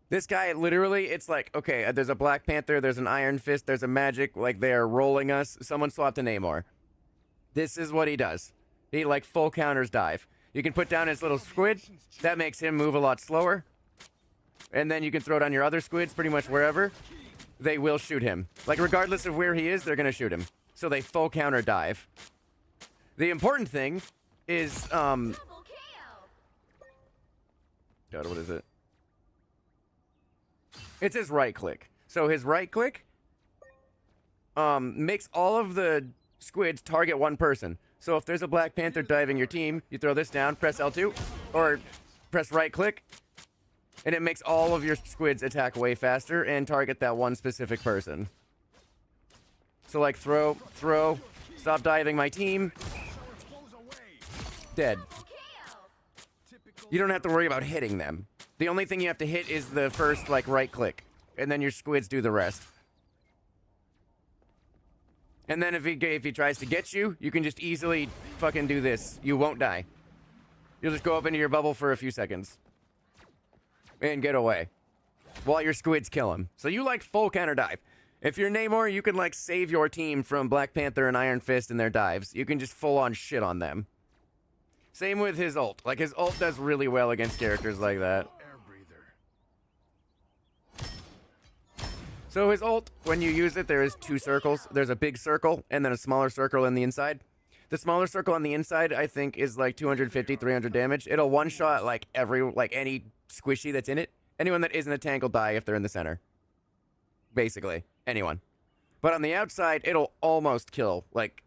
Speaker 1: This guy, literally, it's like, okay, there's a Black Panther, there's an Iron Fist, there's a magic, like they're rolling us. Someone swapped a Namor. This is what he does. He, like, full counters dive. You can put down his little squid. That makes him move a lot slower. And then you can throw down your other squids pretty much wherever. They will shoot him. Like, regardless of where he is, they're going to shoot him. So they full counter dive. The important thing is, God, what is it? It's his right click. So his right click makes all of the squids target one person. So if there's a Black Panther diving your team, you throw this down, press L2, or press right click, and it makes all of your squids attack way faster and target that one specific person. So like throw, stop diving my team, dead. You don't have to worry about hitting them. The only thing you have to hit is the first, like, right click. And then your squids do the rest. And then if he tries to get you, you can just easily fucking do this. You won't die. You'll just go up into your bubble for a few seconds. And get away. While your squids kill him. So you, like, full counter dive. If you're Namor, you can, like, save your team from Black Panther and Iron Fist and their dives. You can just full-on shit on them. Same with his ult. Like, his ult does really well against characters like that. So his ult, when you use it, there is two circles. There's a big circle, and then a smaller circle in the inside. The smaller circle on the inside, I think, is like 250, 300 damage. It'll one-shot, like, any squishy that's in it. Anyone that isn't a tank will die if they're in the center. Basically. Anyone. But on the outside, it'll almost kill, like,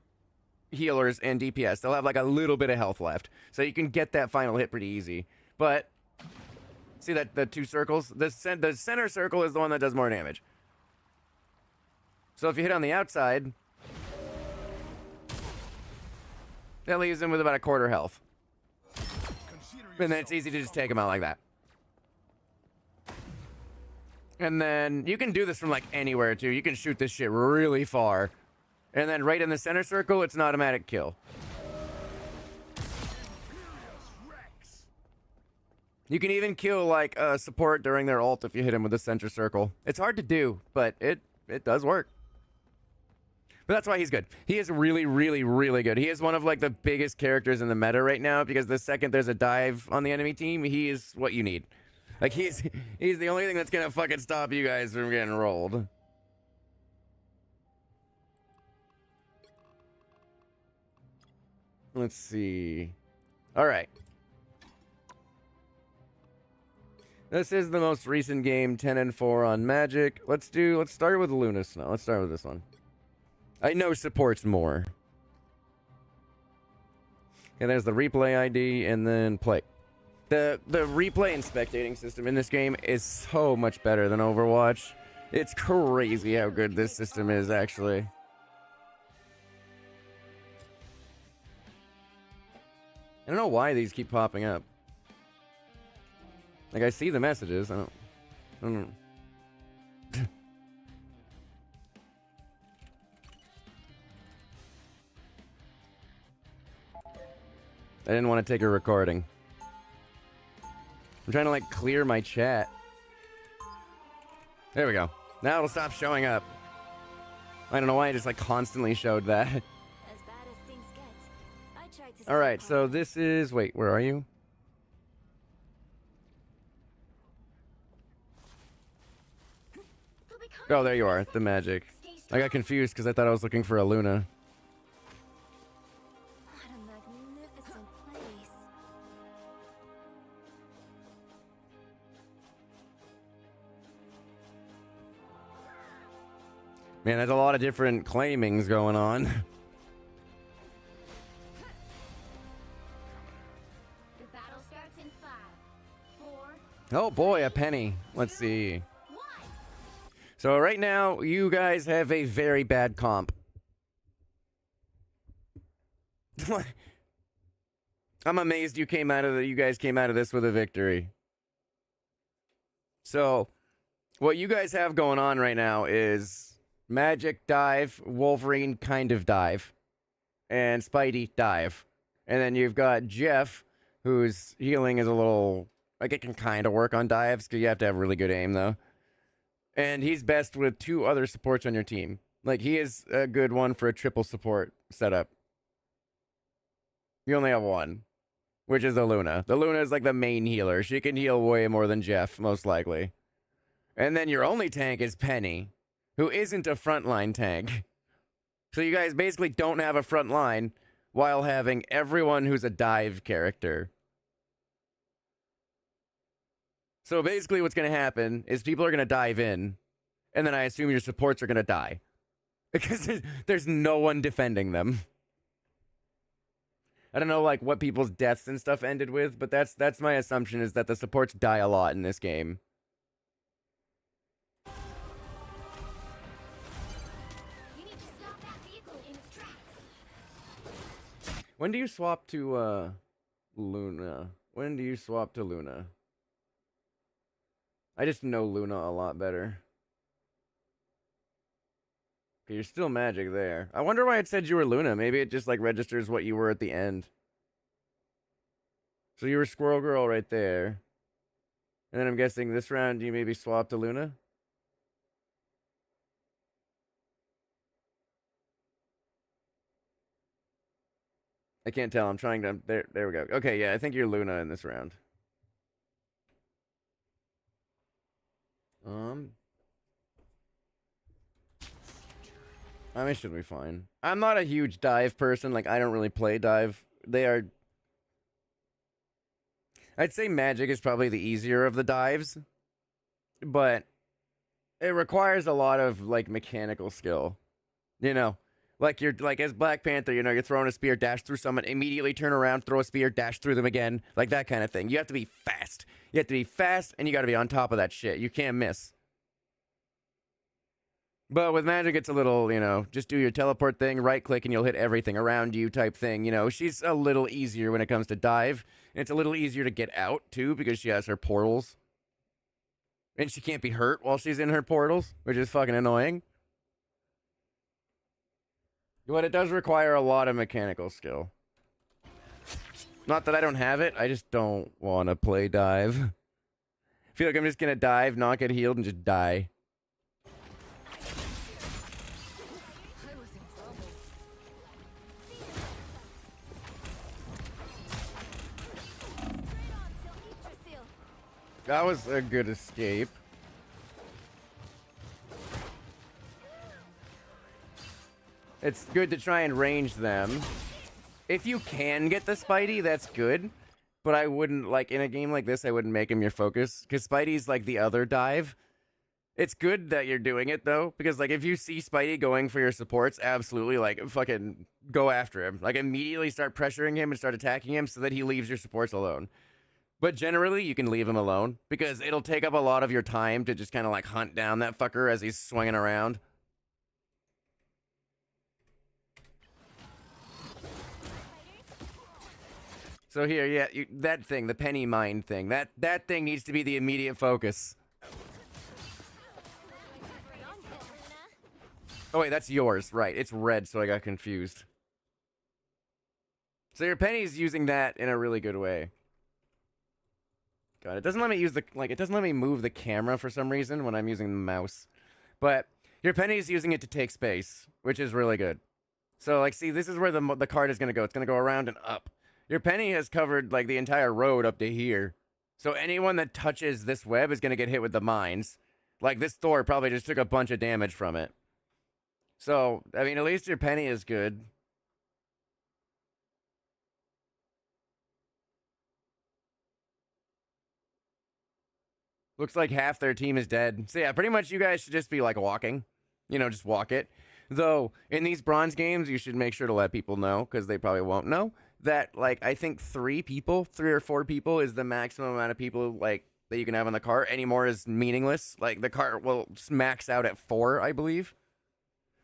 Speaker 1: healers and DPS. They'll have like a little bit of health left, so you can get that final hit pretty easy. But see that the two circles, the center circle is the one that does more damage. So if you hit on the outside, that leaves him with about a quarter health, and then it's easy to just take him out like that. And then you can do this from like anywhere too. You can shoot this shit really far. And then right in the center circle, it's an automatic kill. You can even kill, like, support during their ult if you hit him with the center circle. It's hard to do, but it does work. But that's why he's good. He is really, really, really good. He is one of, like, the biggest characters in the meta right now, because the second there's a dive on the enemy team, he is what you need. Like he's the only thing that's gonna fucking stop you guys from getting rolled. Let's see. All right. This is the most recent game, 10-4 on Magic. Let's start with Luna Snow. Let's start with this one. I know supports more. And there's the replay ID and then play. The replay and spectating system in this game is so much better than Overwatch. It's crazy how good this system is, actually. I don't know why these keep popping up. Like, I see the messages. I don't know. I didn't want to take a recording. I'm trying to, like, clear my chat. There we go. Now it'll stop showing up. I don't know why I just, like, constantly showed that.
Speaker 4: As bad as things get, I tried to
Speaker 1: Alright, so this is... Wait, where are you? Oh, there you are. The magic. I got confused because I thought I was looking for a Luna.
Speaker 4: What a magnificent place.
Speaker 1: Man, there's a lot of different claimings going on.
Speaker 3: The battle starts in 5, 4.
Speaker 1: Oh boy, a penny. Let's see.
Speaker 3: 1.
Speaker 1: So right now, you guys have a very bad comp. I'm amazed you guys came out of this with a victory. So, what you guys have going on right now is Magic dive, Wolverine kind of dive, and Spidey dive. And then you've got Jeff, whose healing is a little... Like, it can kind of work on dives, because you have to have really good aim, though. And he's best with 2 other supports on your team. Like, he is a good one for a triple support setup. You only have 1, which is the Luna. The Luna is like the main healer. She can heal way more than Jeff, most likely. And then your only tank is Penny, who isn't a frontline tank. So you guys basically don't have a front line while having everyone who's a dive character. So basically what's going to happen is people are going to dive in, and then I assume your supports are going to die. Because there's no one defending them. I don't know, like, what people's deaths and stuff ended with, but that's my assumption, is that the supports die a lot in this game.
Speaker 3: You need to stop that vehicle in its tracks.
Speaker 1: When do you swap to, Luna? When do you swap to Luna? I just know Luna a lot better. Okay, you're still magic there. I wonder why it said you were Luna. Maybe it just, like, registers what you were at the end. So you were Squirrel Girl right there. And then I'm guessing this round you maybe swap to Luna? I can't tell. I'm trying to... There we go. Okay, yeah, I think you're Luna in this round. I mean, should be fine. I'm not a huge dive person. Like, I don't really play dive. They are... I'd say magic is probably the easier of the dives. But it requires a lot of, like, mechanical skill. You know? Like, you're, like, as Black Panther, you know, you're throwing a spear, dash through someone, immediately turn around, throw a spear, dash through them again. Like, that kind of thing. You have to be fast. You have to be fast, and you gotta be on top of that shit. You can't miss. But with magic, it's a little, you know, just do your teleport thing, right-click, and you'll hit everything around you type thing. You know, she's a little easier when it comes to dive. And it's a little easier to get out, too, because she has her portals. And she can't be hurt while she's in her portals, which is fucking annoying. But it does require a lot of mechanical skill. Not that I don't have it, I just don't want to play dive. I feel like I'm just gonna dive, not get healed, and just die. That was a good escape. It's good to try and range them. If you can get the Spidey, that's good. But I wouldn't, like, in a game like this, I wouldn't make him your focus. Because Spidey's like the other dive. It's good that you're doing it, though. Because, like, if you see Spidey going for your supports, absolutely, like, fucking go after him. Like, immediately start pressuring him and start attacking him so that he leaves your supports alone. But generally, you can leave him alone. Because it'll take up a lot of your time to just kind of, like, hunt down that fucker as he's swinging around. So here, yeah, that thing, the penny mine thing, that thing needs to be the immediate focus. Oh wait, that's yours, right? It's red, so I got confused. So your penny's using that in a really good way. God, it doesn't let me use the it doesn't let me move the camera for some reason when I'm using the mouse. But your penny's using it to take space, which is really good. So like, see, this is where the card is gonna go. It's gonna go around and up. Your penny has covered, like, the entire road up to here. So anyone that touches this web is going to get hit with the mines. Like, this Thor probably just took a bunch of damage from it. So, I mean, at least your penny is good. Looks like half their team is dead. So yeah, pretty much you guys should just be, like, walking. You know, just walk it. Though, in these bronze games, you should make sure to let people know, because they probably won't know, that, like, I think 3 or 4 people is the maximum amount of people, like, that you can have on the cart. Any more is meaningless. Like, the cart will max out at 4, I believe.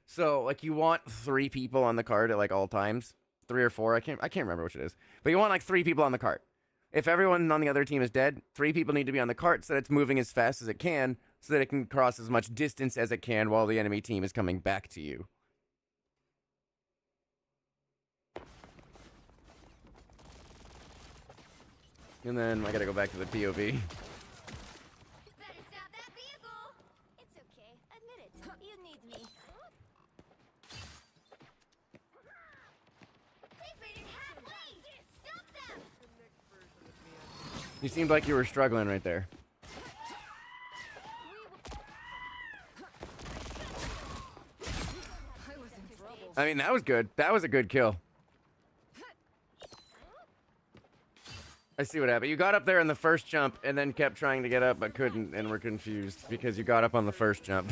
Speaker 1: So, like, you want 3 people on the cart at, like, all times. 3 or 4, I can't remember which it is. But you want, like, 3 people on the cart. If everyone on the other team is dead, 3 people need to be on the cart so that it's moving as fast as it can, so that it can cross as much distance as it can while the enemy team is coming back to you. And then I gotta go back to the POV.
Speaker 3: Better stop that vehicle!
Speaker 4: It's okay. Admit it. You need me.
Speaker 3: They've made it halfway! Stop them!
Speaker 1: You seemed like you were struggling right there. I mean, that was good. That was a good kill. I see what happened. You got up there in the first jump and then kept trying to get up but couldn't and were confused because you got up on the first jump.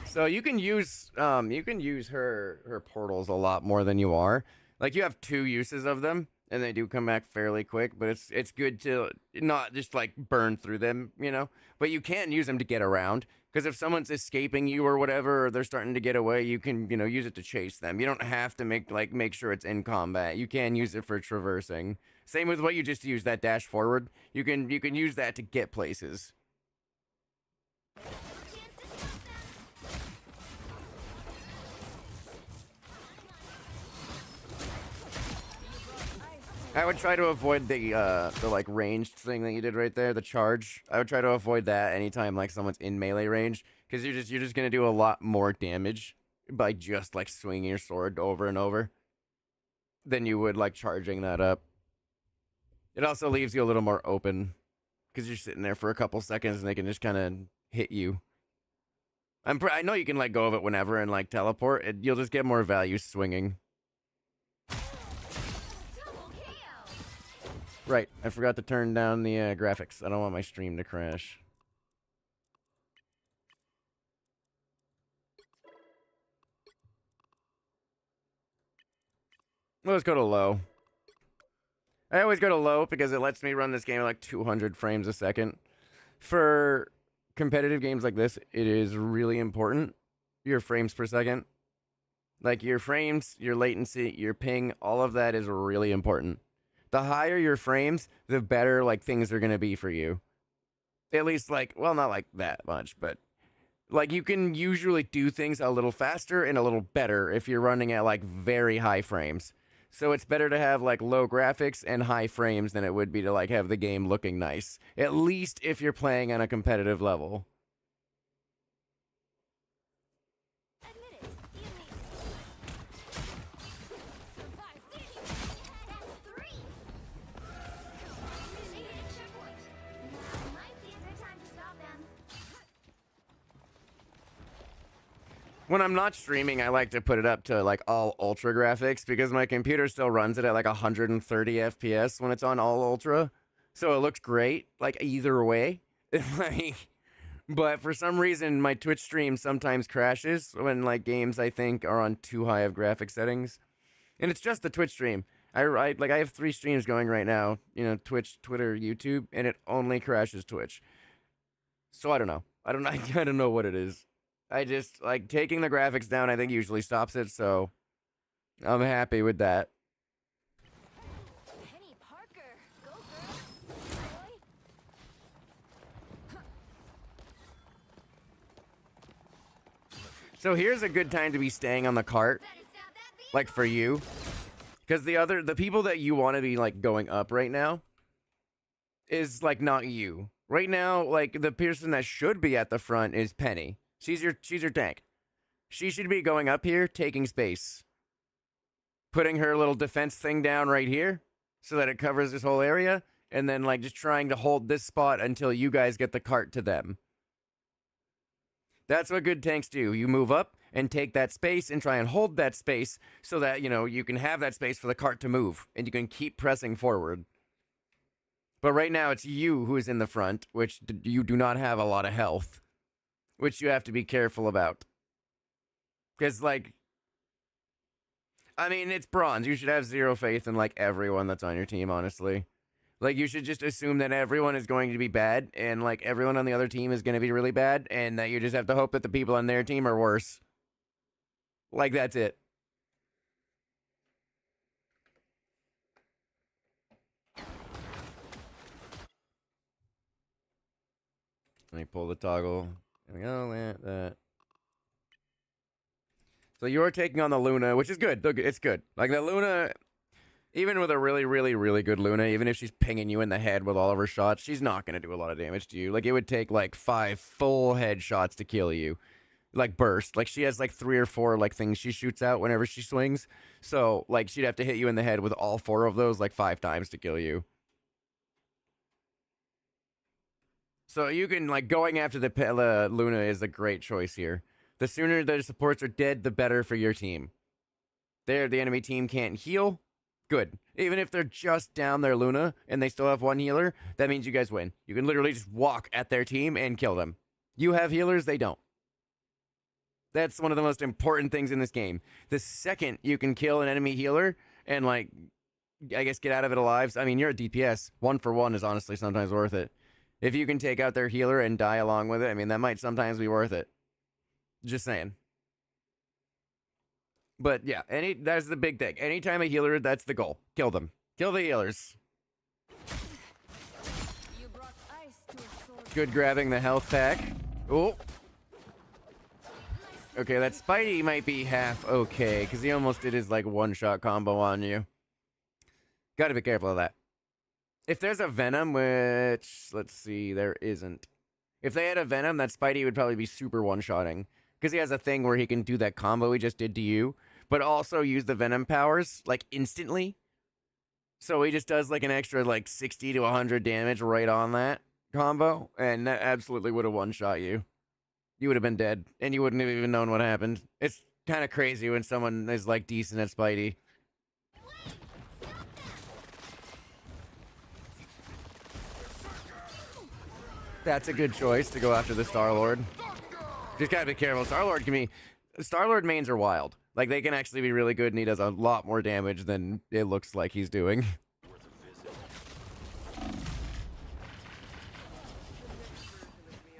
Speaker 1: So you can use her portals a lot more than you are. Like, you have 2 uses of them and they do come back fairly quick, but it's good to not just, like, burn through them, you know? But you can use them to get around, because if someone's escaping you or whatever, or they're starting to get away, you can, you know, use it to chase them. You don't have to make sure it's in combat. You can use it for traversing. Same with what you just used, that dash forward. You can use that to get places. I would try to avoid the like ranged thing that you did right there, the charge. I would try to avoid that anytime like someone's in melee range, because you're just gonna do a lot more damage by just like swinging your sword over and over than you would like charging that up. It also leaves you a little more open because you're sitting there for a couple seconds and they can just kind of hit you. I know you can let go of it whenever and like teleport. You'll just get more value swinging. Right, I forgot to turn down the graphics. I don't want my stream to crash. Let's go to low. I always go to low because it lets me run this game at like 200 frames a second. For competitive games like this, it is really important, your frames per second. Like, your frames, your latency, your ping, all of that is really important. The higher your frames, the better, like, things are going to be for you. At least, like, well, not like that much, but, like, you can usually do things a little faster and a little better if you're running at, like, very high frames. So it's better to have, like, low graphics and high frames than it would be to, like, have the game looking nice. At least if you're playing on a competitive level. When I'm not streaming, I like to put it up to like all ultra graphics because my computer still runs it at like 130 FPS when it's on all ultra. So it looks great, like either way. Like, but for some reason, my Twitch stream sometimes crashes when like games I think are on too high of graphic settings, and it's just the Twitch stream. I have 3 streams going right now. You know, Twitch, Twitter, YouTube, and it only crashes Twitch. So I don't know. I don't know what it is. I just like taking the graphics down. I think usually stops it. So I'm happy with that.
Speaker 4: Penny Parker, go girl. Boy.
Speaker 1: So here's a good time to be staying on the cart,
Speaker 3: Better stop that vehicle.
Speaker 1: like for you, because the people that you want to be like going up right now is like not you. Right now, like the person that should be at the front is Penny. She's your tank. She should be going up here, taking space, putting her little defense thing down right here so that it covers this whole area, and then like just trying to hold this spot until you guys get the cart to them. That's what good tanks do. You move up and take that space and try and hold that space so that, you know, you can have that space for the cart to move and you can keep pressing forward. But right now it's you who is in the front, which you do not have a lot of health, which you have to be careful about. Because, like, I mean, it's bronze. You should have zero faith in, like, everyone that's on your team, honestly. Like, you should just assume that everyone is going to be bad, and, like, everyone on the other team is going to be really bad, and that you just have to hope that the people on their team are worse. Like, that's it. Let me pull the toggle. There we go, that. So you're taking on the Luna, which is good. It's good. Like, the Luna, even with a really, really, really good Luna, even if she's pinging you in the head with all of her shots, she's not going to do a lot of damage to you. Like, it would take, like, 5 full headshots to kill you. Like, burst. Like, she has, like, 3 or 4, like, things she shoots out whenever she swings. So, like, she'd have to hit you in the head with all 4 of those, like, 5 times to kill you. So you can, like, going after the Luna is a great choice here. The sooner the supports are dead, the better for your team. The enemy team can't heal. Good. Even if they're just down their Luna and they still have 1 healer, that means you guys win. You can literally just walk at their team and kill them. You have healers, they don't. That's one of the most important things in this game. The second you can kill an enemy healer and, like, I guess get out of it alive. I mean, you're a DPS. 1 for 1 is honestly sometimes worth it. If you can take out their healer and die along with it, I mean, that might sometimes be worth it. Just saying. But yeah, that's the big thing. Anytime a healer, that's the goal. Kill them. Kill the healers.
Speaker 4: You brought ice to a sword.
Speaker 1: Good grabbing the health pack. Oh. Okay, that Spidey might be half okay, because he almost did his, like, one-shot combo on you. Gotta be careful of that. If there's a Venom, which, let's see, there isn't. If they had a Venom, that Spidey would probably be super one-shotting. Because he has a thing where he can do that combo he just did to you, but also use the Venom powers, like, instantly. So he just does, like, an extra, like, 60 to 100 damage right on that combo, and that absolutely would have one-shot you. You would have been dead, and you wouldn't have even known what happened. It's kind of crazy when someone is, like, decent at Spidey. That's a good choice to go after the Star-Lord. Just gotta be careful. Star-Lord mains are wild. Like, they can actually be really good, and he does a lot more damage than it looks like he's doing.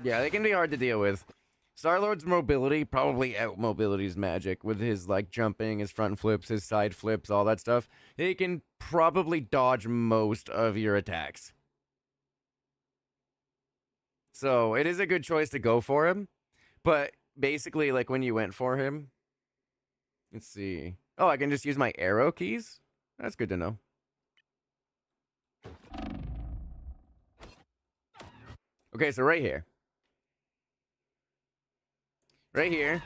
Speaker 1: Yeah, they can be hard to deal with. Star-Lord's mobility probably out-mobilities Magic with his, like, jumping, his front flips, his side flips, all that stuff. He can probably dodge most of your attacks. So, it is a good choice to go for him. But, basically, like, when you went for him... Let's see. Oh, I can just use my arrow keys? That's good to know. Okay, so right here. Right here.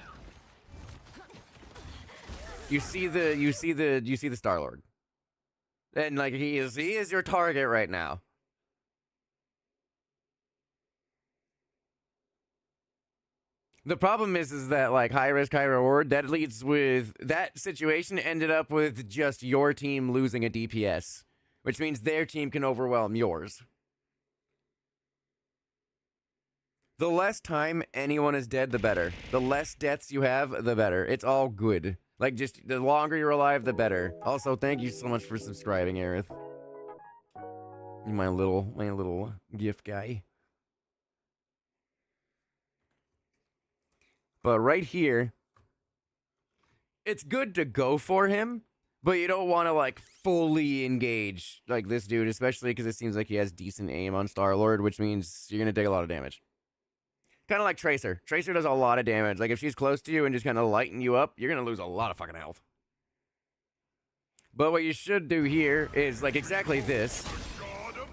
Speaker 1: You see the Star-Lord. And, like, he is your target right now. The problem is that like high risk, high reward, that leads with that situation ended up with just your team losing a DPS, which means their team can overwhelm yours. The less time anyone is dead, the better. The less deaths you have, the better. It's all good. Like, just the longer you're alive, the better. Also, thank you so much for subscribing, Aerith. My little gift guy. But right here, it's good to go for him, but you don't want to, like, fully engage, like, this dude, especially because it seems like he has decent aim on Star-Lord, which means you're going to take a lot of damage. Kind of like Tracer. Tracer does a lot of damage. Like, if she's close to you and just kind of lighten you up, you're going to lose a lot of fucking health. But what you should do here is, like, exactly this.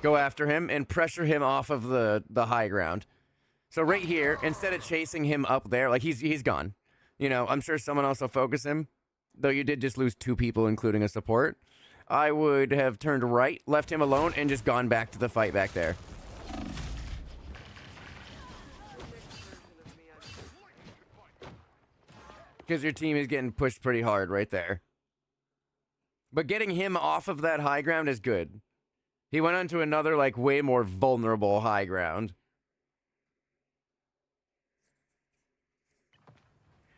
Speaker 1: Go after him and pressure him off of the high ground. So right here, instead of chasing him up there, like, he's gone. You know, I'm sure someone else will focus him. Though you did just lose 2 people, including a support. I would have turned right, left him alone, and just gone back to the fight back there. Because your team is getting pushed pretty hard right there. But getting him off of that high ground is good. He went onto another, like, way more vulnerable high ground.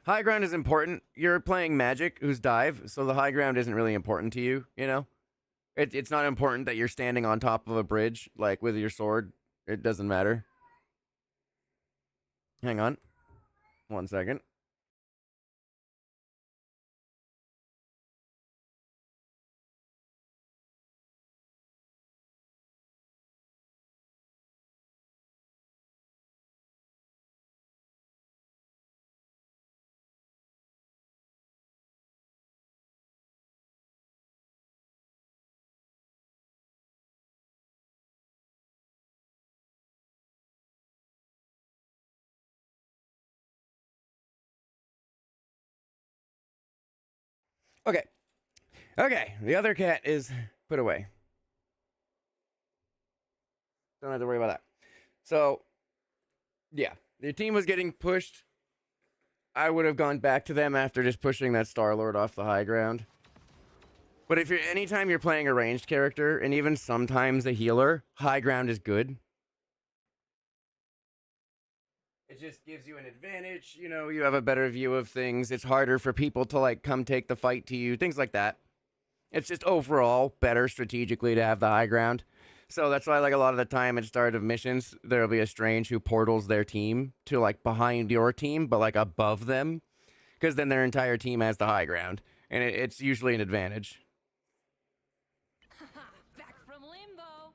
Speaker 1: High ground is important. You're playing Magic, who's dive, so the high ground isn't really important to you, you know? It's not important that you're standing on top of a bridge, like, with your sword. It doesn't matter. Hang on. 1 second. Okay. Okay, the other cat is put away. Don't have to worry about that. So, yeah, your team was getting pushed. I would have gone back to them after just pushing that Star-Lord off the high ground. But if you're anytime you're playing a ranged character, and even sometimes a healer, high ground is good. It just gives you an advantage, you know, you have a better view of things. It's harder for people to, like, come take the fight to you, things like that. It's just overall better strategically to have the high ground. So that's why, like, a lot of the time at start of missions, there'll be a strange who portals their team to, like, behind your team, but, like, above them. Because then their entire team has the high ground. And it's usually an advantage.
Speaker 4: Back from limbo.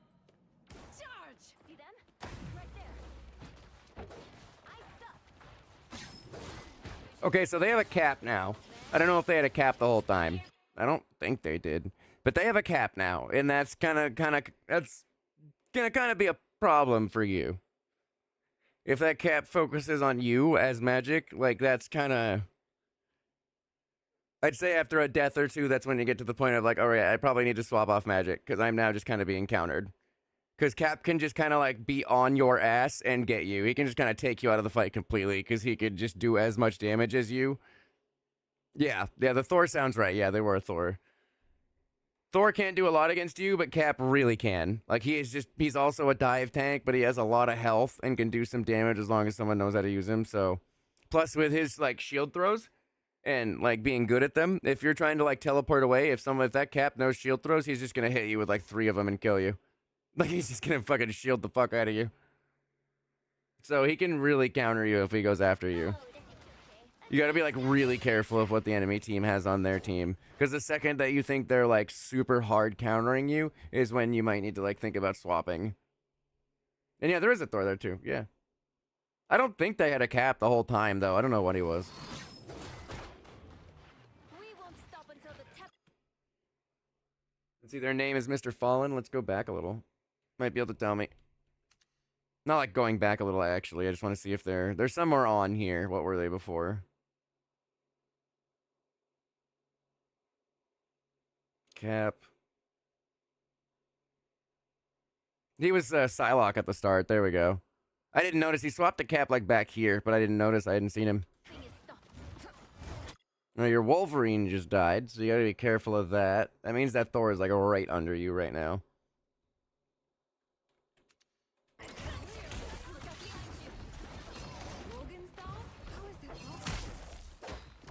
Speaker 4: Charge!
Speaker 3: See them? Right there. Ice up.
Speaker 1: Okay, so they have a cap now. I don't know if they had a cap the whole time. I don't think they did. But they have a cap now, and that's that's gonna be a problem for you. If that cap focuses on you as magic, like, that's kinda... I'd say after a death or 2, that's when you get to the point of, like, all right, I probably need to swap off magic, because I'm now just kind of being countered. Because Cap can just kind of, like, be on your ass and get you. He can just kind of take you out of the fight completely, because he could just do as much damage as you. Yeah, the Thor sounds right. Yeah, they were a Thor. Thor can't do a lot against you, but Cap really can. Like, he's also a dive tank, but he has a lot of health and can do some damage as long as someone knows how to use him, so... Plus, with his, like, shield throws, and, like, being good at them, if you're trying to, like, teleport away, if that Cap knows shield throws, he's just gonna hit you with, like, 3 of them and kill you. Like, he's just gonna fucking shield the fuck out of you. So he can really counter you if he goes after you. You gotta be, like, really careful of what the enemy team has on their team. Because the second that you think they're, like, super hard countering you is when you might need to, like, think about swapping. And yeah, there is a Thor there, too. Yeah. I don't think they had a cap the whole time, though. I don't know what he was.
Speaker 4: We won't stop until the tap.
Speaker 1: Let's see, their name is Mr. Fallen. Let's go back a little. Might be able to tell me. Not like going back a little, actually. I just want to see if they're somewhere on here. What were they before? Cap. He was Psylocke at the start. There we go. I didn't notice. He swapped the cap like back here, but I didn't notice. I hadn't seen him.
Speaker 4: Thing is stopped.
Speaker 1: Now, your Wolverine just died, so you gotta be careful of that. That means that Thor is like right under you right now.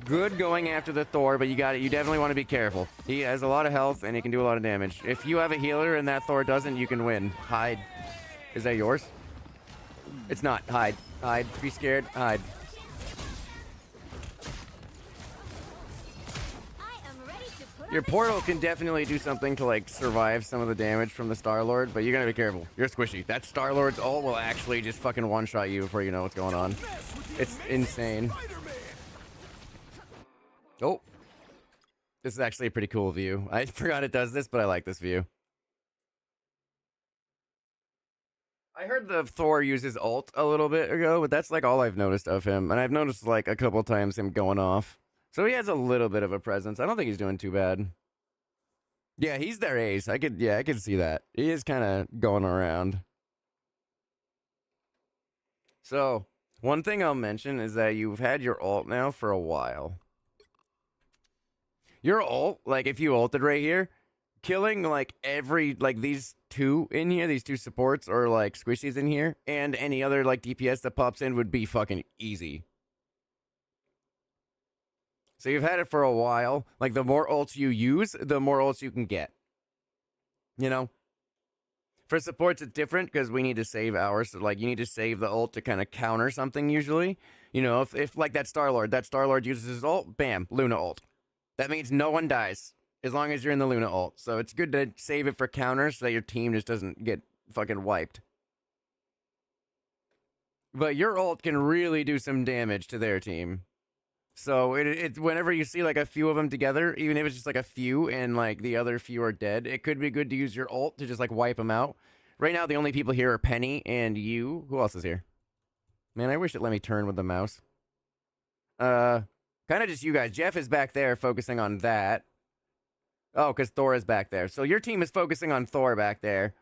Speaker 1: Good going after the Thor, but you got it. You definitely want to be careful. He has a lot of health and he can do a lot of damage. If you have a healer and that Thor doesn't, you can win. Hide. Is that yours? It's not. Hide. Hide. Be scared. Hide. Your portal can definitely do something to like survive some of the damage from the Star-Lord, but you gotta be careful. You're squishy. That Star-Lord's ult will actually just fucking one-shot you before you know what's going on. It's insane. Oh. This is actually a pretty cool view. I forgot it does this, but I like this view. I heard the Thor use his ult a little bit ago, but that's like all I've noticed of him. And I've noticed like a couple times him going off. So he has a little bit of a presence. I don't think he's doing too bad. Yeah, he's their ace. I could see that. He is kind of going around. So, one thing I'll mention is that you've had your ult now for a while. Your ult, like if you ulted right here, killing like every, like these two in here, these two supports or like squishies in here, and any other like DPS that pops in would be fucking easy. So you've had it for a while. Like, the more ults you use, the more ults you can get. You know? For supports, it's different because we need to save ours. So, like, you need to save the ult to kind of counter something usually. You know, if like that Star-Lord uses his ult, bam, Luna ult. That means no one dies as long as you're in the Luna ult. So it's good to save it for counters so that your team just doesn't get fucking wiped. But your ult can really do some damage to their team. So it whenever you see like a few of them together, even if it's just like a few and like the other few are dead, it could be good to use your ult to just like wipe them out. Right now, the only people here are Penny and you. Who else is here? Man, I wish it let me turn with the mouse. Kind of just you guys. Jeff is back there focusing on that. Oh, because Thor is back there. So your team is focusing on Thor back there.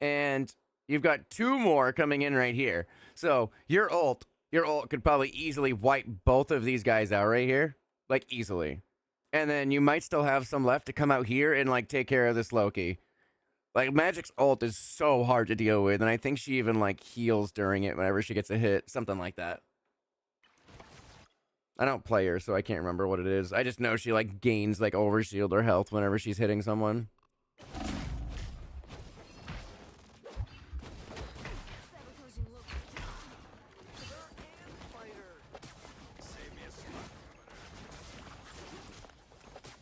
Speaker 1: And you've got two more coming in right here. So your ult could probably easily wipe both of these guys out right here. Like, easily. And then you might still have some left to come out here and, like, take care of this Loki. Like, Magic's ult is so hard to deal with, and I think she even, like, heals during it whenever she gets a hit. Something like that. I don't play her, so I can't remember what it is. I just know she, like, gains, like, overshield or health whenever she's hitting someone.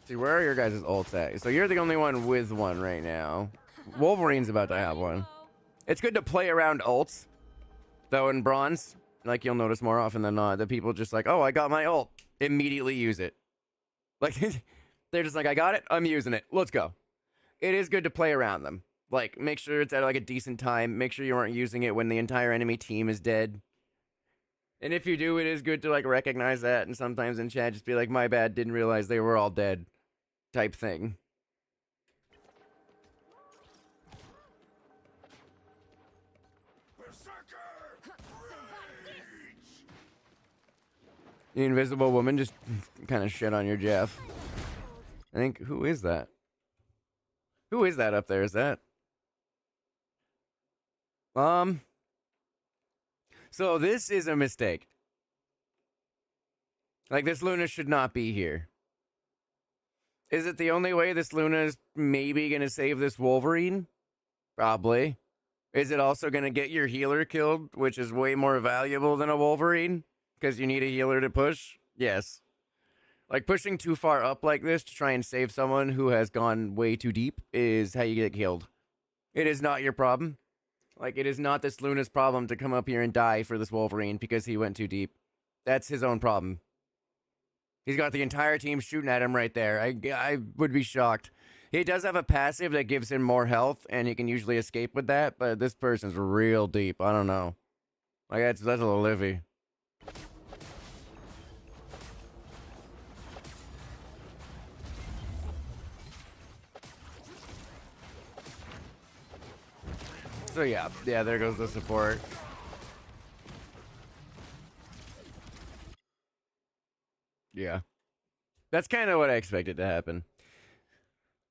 Speaker 1: See, where are your guys' ults at? So you're the only one with one right now. Wolverine's about to have one. It's good to play around ults, though, in Bronze. Like, you'll notice more often than not that people just like, oh, I got my ult. Immediately use it. Like, they're just like, I got it. I'm using it. Let's go. It is good to play around them. Like, make sure it's at, like, a decent time. Make sure you aren't using it when the entire enemy team is dead. And if you do, it is good to, like, recognize that. And sometimes in chat, just be like, my bad, didn't realize they were all dead. Type thing. The invisible woman just kind of shit on your Jeff. I think, who is that? Who is that up there? Is that? So this is a mistake. Like, this Luna should not be here. Is it the only way this Luna is maybe going to save this Wolverine? Probably. Is it also going to get your healer killed, which is way more valuable than a Wolverine? Because you need a healer to push? Yes. Like, pushing too far up like this to try and save someone who has gone way too deep is how you get killed. It is not your problem. Like, it is not this Luna's problem to come up here and die for this Wolverine because he went too deep. That's his own problem. He's got the entire team shooting at him right there. I would be shocked. He does have a passive that gives him more health, and he can usually escape with that, but this person's real deep. I don't know. Like, that's a little livy. So yeah, there goes the support. Yeah. That's kind of what I expected to happen.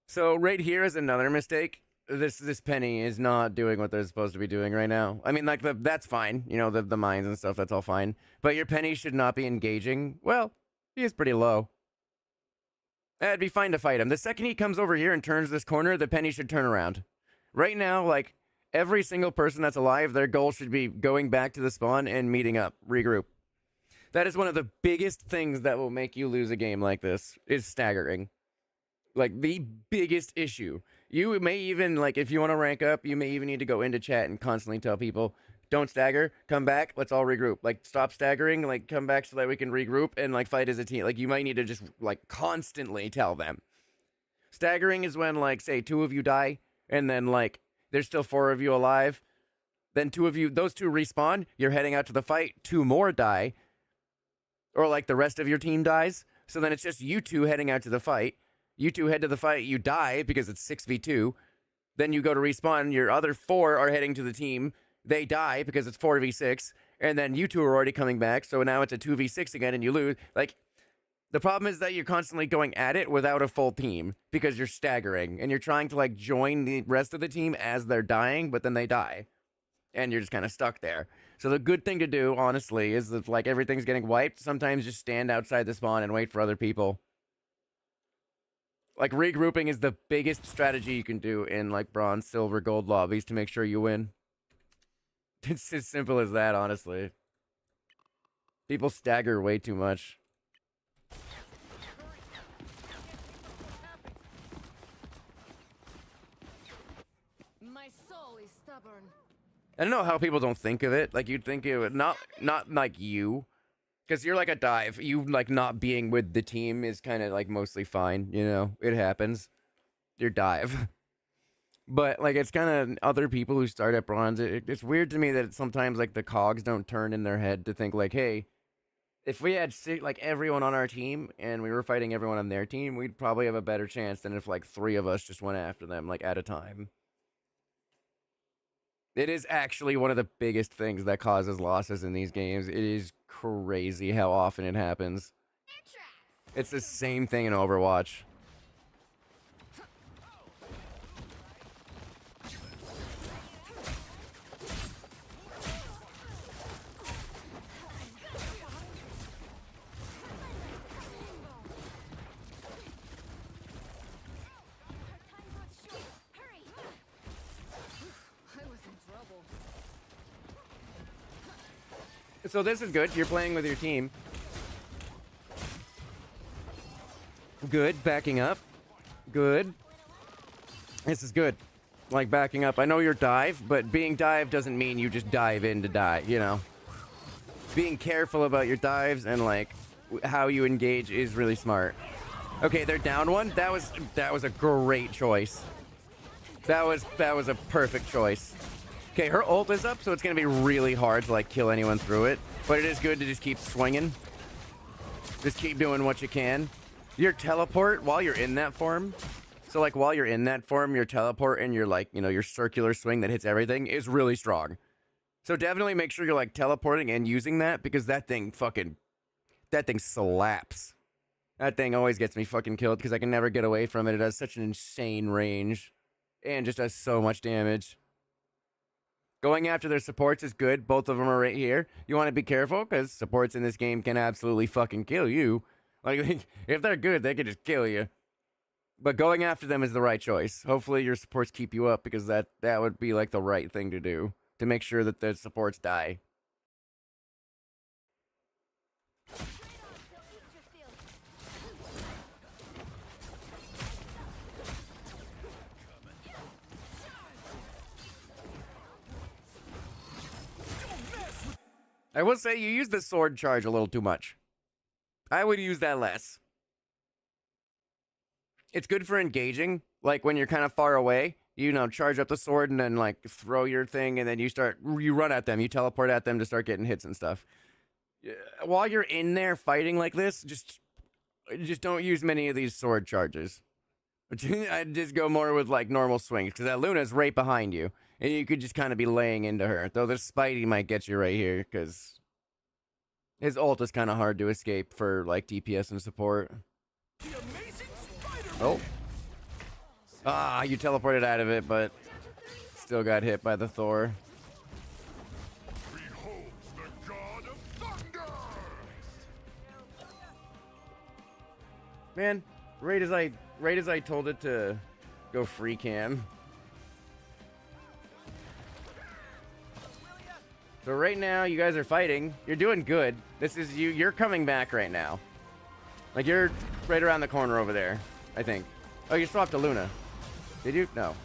Speaker 1: So right here is another mistake. This penny is not doing what they're supposed to be doing right now. I mean, like that's fine, you know, the mines and stuff. That's all fine. But your penny should not be engaging. Well, he is pretty low. It'd be fine to fight him. The second he comes over here and turns this corner, the penny should turn around. Right now, like every single person that's alive, their goal should be going back to the spawn and meeting up, regroup. That is one of the biggest things that will make you lose a game like this. Is staggering. Like the biggest issue. You may even, like, if you want to rank up, you may even need to go into chat and constantly tell people, don't stagger, come back, let's all regroup. Like, stop staggering, like, come back so that we can regroup and, like, fight as a team. Like, you might need to just, like, constantly tell them. Staggering is when, like, say, 2 of you die, and then, like, there's still 4 of you alive. Then 2 of you, those 2 respawn, you're heading out to the fight, 2 more die. Or, like, the rest of your team dies. So then it's just you 2 heading out to the fight. You 2 head to the fight, you die because it's 6v2. Then you go to respawn, your other 4 are heading to the team. They die because it's 4v6. And then you 2 are already coming back, so now it's a 2v6 again and you lose. Like, the problem is that you're constantly going at it without a full team because you're staggering. And you're trying to, like, join the rest of the team as they're dying, but then they die. And you're just kind of stuck there. So the good thing to do, honestly, is if, like, everything's getting wiped, sometimes just stand outside the spawn and wait for other people. Like, regrouping is the biggest strategy you can do in, like, bronze, silver, gold lobbies to make sure you win. It's as simple as that, honestly. People stagger way too much.
Speaker 4: My soul is stubborn.
Speaker 1: I don't know how people don't think of it. Like, you'd think it would, not like you. Because you're like a dive. You, like, not being with the team is kind of, like, mostly fine, you know? It happens. You're dive. But, like, it's kind of other people who start at bronze. It's weird to me that sometimes, like, the cogs don't turn in their head to think, like, hey, if we had, like, everyone on our team and we were fighting everyone on their team, we'd probably have a better chance than if, like, 3 of us just went after them, like, at a time. It is actually one of the biggest things that causes losses in these games. It is crazy how often it happens. It's the same thing in Overwatch. So this is good. You're playing with your team. Good. Backing up. Good. This is good. Like, backing up. I know you're dive, but being dive doesn't mean you just dive in to die, you know? Being careful about your dives and, like, how you engage is really smart. Okay, they're down one. That was a great choice. That was a perfect choice. Okay, her ult is up, so it's going to be really hard to, like, kill anyone through it. But it is good to just keep swinging. Just keep doing what you can. Your teleport, while you're in that form, so, like, while you're in that form, your teleport and your, like, you know, your circular swing that hits everything is really strong. So definitely make sure you're, like, teleporting and using that, because that thing slaps. That thing always gets me fucking killed, because I can never get away from it. It has such an insane range. And just does so much damage. Going after their supports is good. Both of them are right here. You want to be careful, because supports in this game can absolutely fucking kill you. Like, if they're good, they can just kill you. But going after them is the right choice. Hopefully your supports keep you up, because that would be, like, the right thing to do. To make sure that the supports die. I will say you use the sword charge a little too much. I would use that less. It's good for engaging, like when you're kind of far away, you know, charge up the sword and then, like, throw your thing, and then you run at them, you teleport at them to start getting hits and stuff. While you're in there fighting like this, just don't use many of these sword charges. I'd just go more with, like, normal swings, because that Luna's right behind you. And you could just kind of be laying into her. Though this Spidey might get you right here, because His ult is kind of hard to escape for like DPS and support. Oh. Ah, you teleported out of it, but still got hit by the Thor.
Speaker 2: Beholds the god of thunder!
Speaker 1: Man, right as I told it to go free cam. So right now you guys are fighting. You're doing good. This is you're coming back right now. Like you're right around the corner over there, I think. Oh, you swapped to Luna. Did you? No.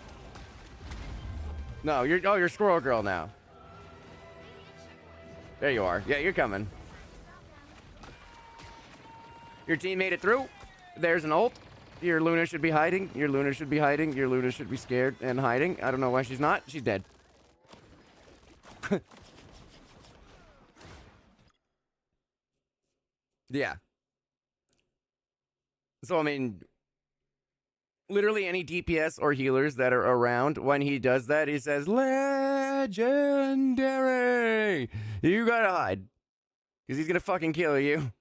Speaker 1: No, you're Squirrel Girl now. There you are. Yeah, you're coming. Your team made it through. There's an ult. Your Luna should be hiding. Your Luna should be hiding. Your Luna should be scared and hiding. I don't know why she's not. She's dead. Yeah. So, I mean, literally any DPS or healers that are around, when he does that, he says, legendary! You gotta hide. Because he's gonna fucking kill you.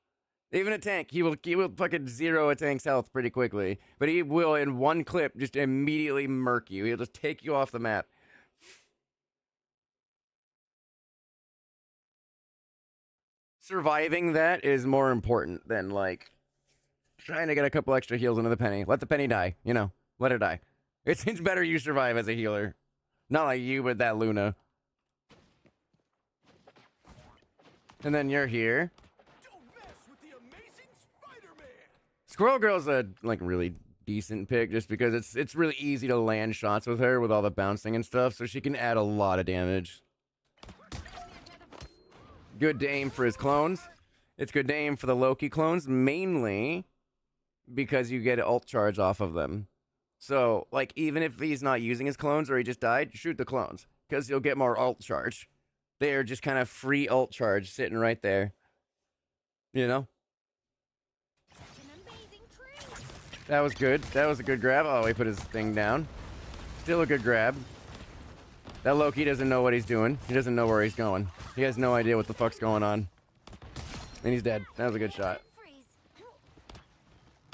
Speaker 1: Even a tank, he will fucking zero a tank's health pretty quickly. But he will, in one clip, just immediately murk you. He'll just take you off the map. Surviving that is more important than, like, trying to get a couple extra heals into the penny. Let the penny die, you know. Let her die. It's better you survive as a healer. Not like you with that Luna. And then you're here.
Speaker 2: Don't mess with the amazing Spider-Man!
Speaker 1: Squirrel Girl's a, like, really decent pick just because it's really easy to land shots with her with all the bouncing and stuff, so she can add a lot of damage. Good to aim for his clones. It's good to aim for the Loki clones, mainly because you get ult charge off of them. So, like, even if he's not using his clones or he just died, shoot the clones, because you'll get more ult charge. They are just kind of free ult charge sitting right there. You know? That was good. That was a good grab. Oh, he put his thing down. Still a good grab. That Loki doesn't know what he's doing. He doesn't know where he's going. He has no idea what the fuck's going on. And he's dead. That was a good shot.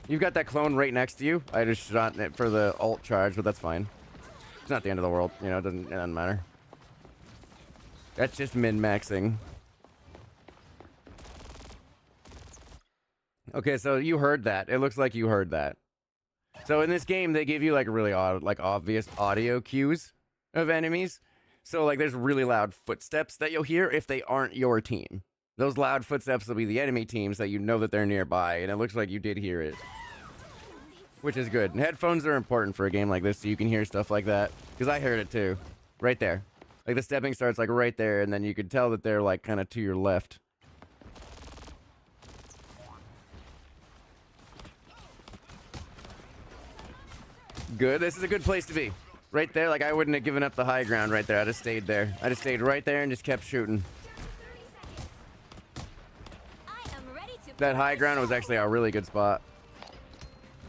Speaker 1: You've got that clone right next to you. I just shot it for the ult charge, but that's fine. It's not the end of the world. You know, it doesn't matter. That's just min-maxing. Okay, so you heard that. It looks like you heard that. So in this game, they give you like really odd, like obvious audio cues of enemies. So like there's really loud footsteps that you'll hear if they aren't your team. Those loud footsteps will be the enemy teams that you know that they're nearby, and it looks like you did hear it. Which is good. And headphones are important for a game like this so you can hear stuff like that. Because I heard it too. Right there. Like the stepping starts like right there, and then you could tell that they're like kind of to your left. Good. This is a good place to be. Right there, like I wouldn't have given up the high ground right there. I just stayed there. I just stayed right there and just kept shooting. That high ground was actually a really good spot.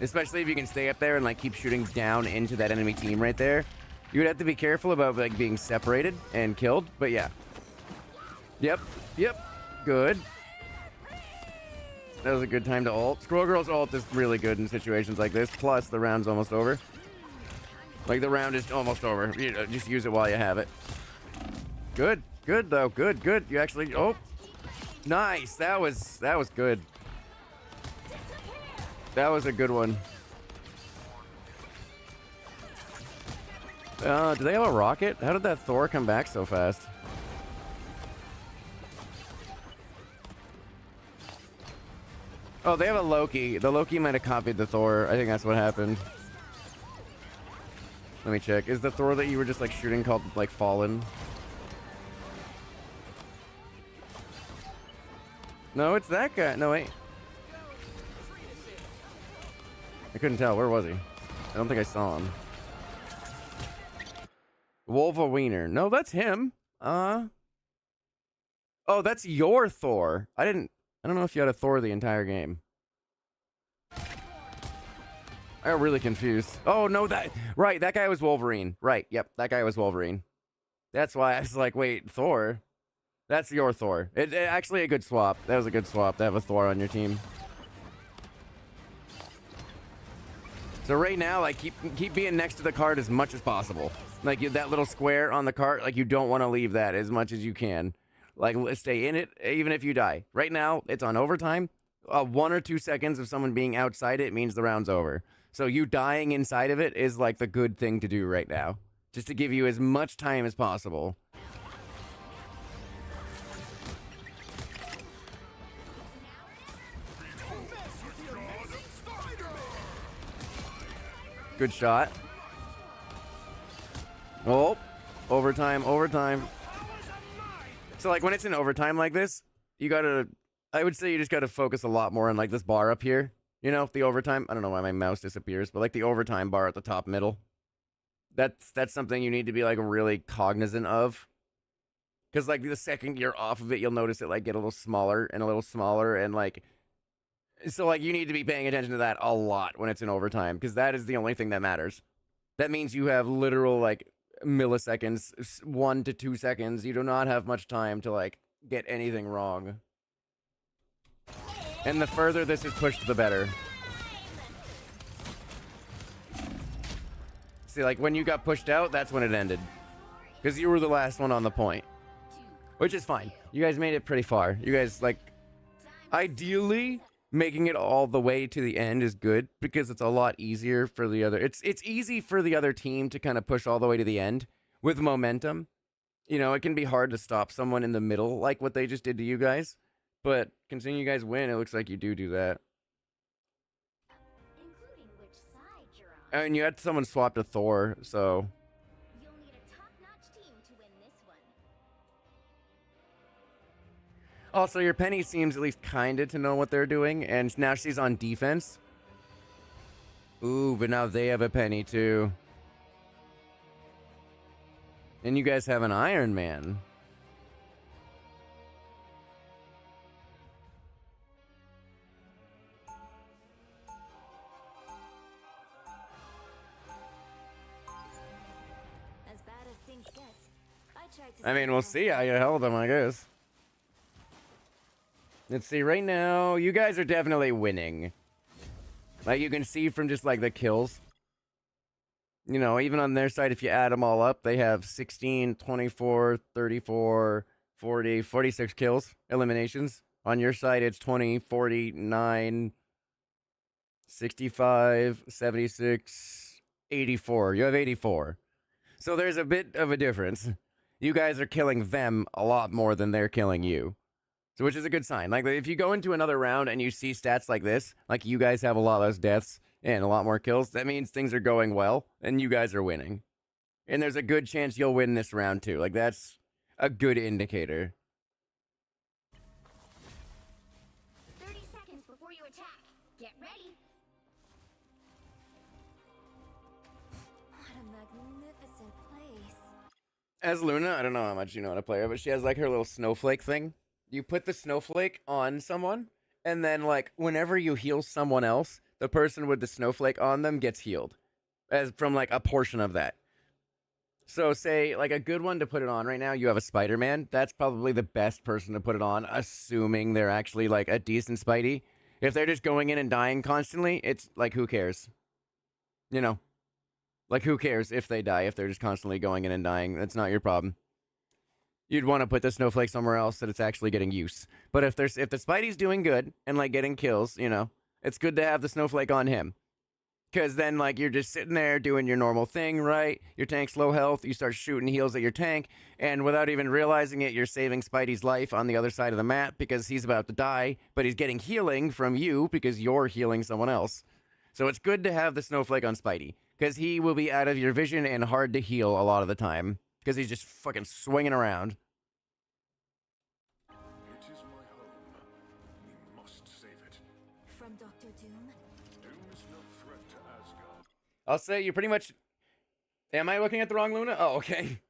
Speaker 1: Especially if you can stay up there and like keep shooting down into that enemy team right there. You would have to be careful about like being separated and killed, but yeah. Yep. Good. That was a good time to ult. Squirrel Girl's ult is really good in situations like this. Plus, the round's almost over. Like, the round is almost over. You know, just use it while you have it. Good. Good, though. Good. You actually... Oh. Nice. That was good. That was a good one. Do they have a rocket? How did that Thor come back so fast? Oh, they have a Loki. The Loki might have copied the Thor. I think that's what happened. Let me check. Is the Thor that you were just like shooting called like Fallen? No, it's that guy. No, wait. I couldn't tell. Where was he? I don't think I saw him. Wolveriner. No, that's him. Oh, that's your Thor. I don't know if you had a Thor the entire game. I got really confused. Oh, no, right, that guy was Wolverine. Right, yep, that guy was Wolverine. That's why I was like, wait, Thor? That's your Thor. Actually a good swap. That was a good swap to have a Thor on your team. So right now, like, keep being next to the cart as much as possible. Like, that little square on the cart, like, you don't want to leave that as much as you can. Like, stay in it, even if you die. Right now, it's on overtime. 1 or 2 seconds of someone being outside it means the round's over. So you dying inside of it is, like, the good thing to do right now. Just to give you as much time as possible. Good shot. Oh, overtime, overtime. So, like, when it's in overtime like this, you gotta, I would say you just gotta focus a lot more on, like, this bar up here. You know, the overtime. I don't know why my mouse disappears, but, like, the overtime bar at the top middle. That's something you need to be, like, really cognizant of. Because, like, the second you're off of it, you'll notice it, like, get a little smaller, and, like, so, like, you need to be paying attention to that a lot when it's in overtime, because that is the only thing that matters. That means you have literal, like, milliseconds, 1 to 2 seconds. You do not have much time to, like, get anything wrong. And the further this is pushed, the better. See, like, when you got pushed out, that's when it ended. Because you were the last one on the point. Which is fine. You guys made it pretty far. You guys, like, ideally, making it all the way to the end is good because it's a lot easier for the other. It's easy for the other team to kind of push all the way to the end with momentum. You know, it can be hard to stop someone in the middle, like what they just did to you guys. But considering you guys win, it looks like you do that.
Speaker 3: Including which side you're on.
Speaker 1: And you had someone swap to Thor, so
Speaker 3: You'll need a top-notch team to win this one.
Speaker 1: also, your Penny seems at least kinda to know what they're doing, and now she's on defense. Ooh, but now they have a Penny too. And you guys have an Iron Man.
Speaker 3: As bad as things get, I tried to
Speaker 1: I mean, we'll see how you held them, I guess. Let's see, right now, you guys are definitely winning. Like, you can see from just, like, the kills. You know, even on their side, if you add them all up, they have 16, 24, 34, 40, 46 kills, eliminations. On your side, it's 20, 49, 65, 76, 84. You have 84. So there's a bit of a difference. You guys are killing them a lot more than they're killing you. So, which is a good sign. Like, if you go into another round and you see stats like this, like you guys have a lot less deaths and a lot more kills, that means things are going well and you guys are winning. And there's a good chance you'll win this round too. Like, that's a good indicator.
Speaker 3: 30 seconds before you attack. Get ready. What a magnificent place.
Speaker 1: As Luna, I don't know how much you know how to play her, but she has like her little snowflake thing. You put the snowflake on someone, and then like whenever you heal someone else, the person with the snowflake on them gets healed, as from like a portion of that. So say like a good one to put it on right now, you have a Spider-Man. That's probably the best person to put it on, assuming they're actually like a decent Spidey. If they're just going in and dying constantly, it's like who cares? You know, like who cares if they die if they're just constantly going in and dying? That's not your problem. You'd want to put the snowflake somewhere else that it's actually getting use. But if the Spidey's doing good and like getting kills, you know, it's good to have the snowflake on him. Because then, like, you're just sitting there doing your normal thing, right? Your tank's low health, you start shooting heals at your tank, and without even realizing it, you're saving Spidey's life on the other side of the map because he's about to die, but he's getting healing from you because you're healing someone else. So it's good to have the snowflake on Spidey, because he will be out of your vision and hard to heal a lot of the time, because he's just fucking swinging around.
Speaker 2: It is my home. We must save it.
Speaker 3: From Dr. Doom?
Speaker 2: Doom is no threat to Asgard.
Speaker 1: I'll say you pretty much... Am I looking at the wrong Luna? Oh, okay.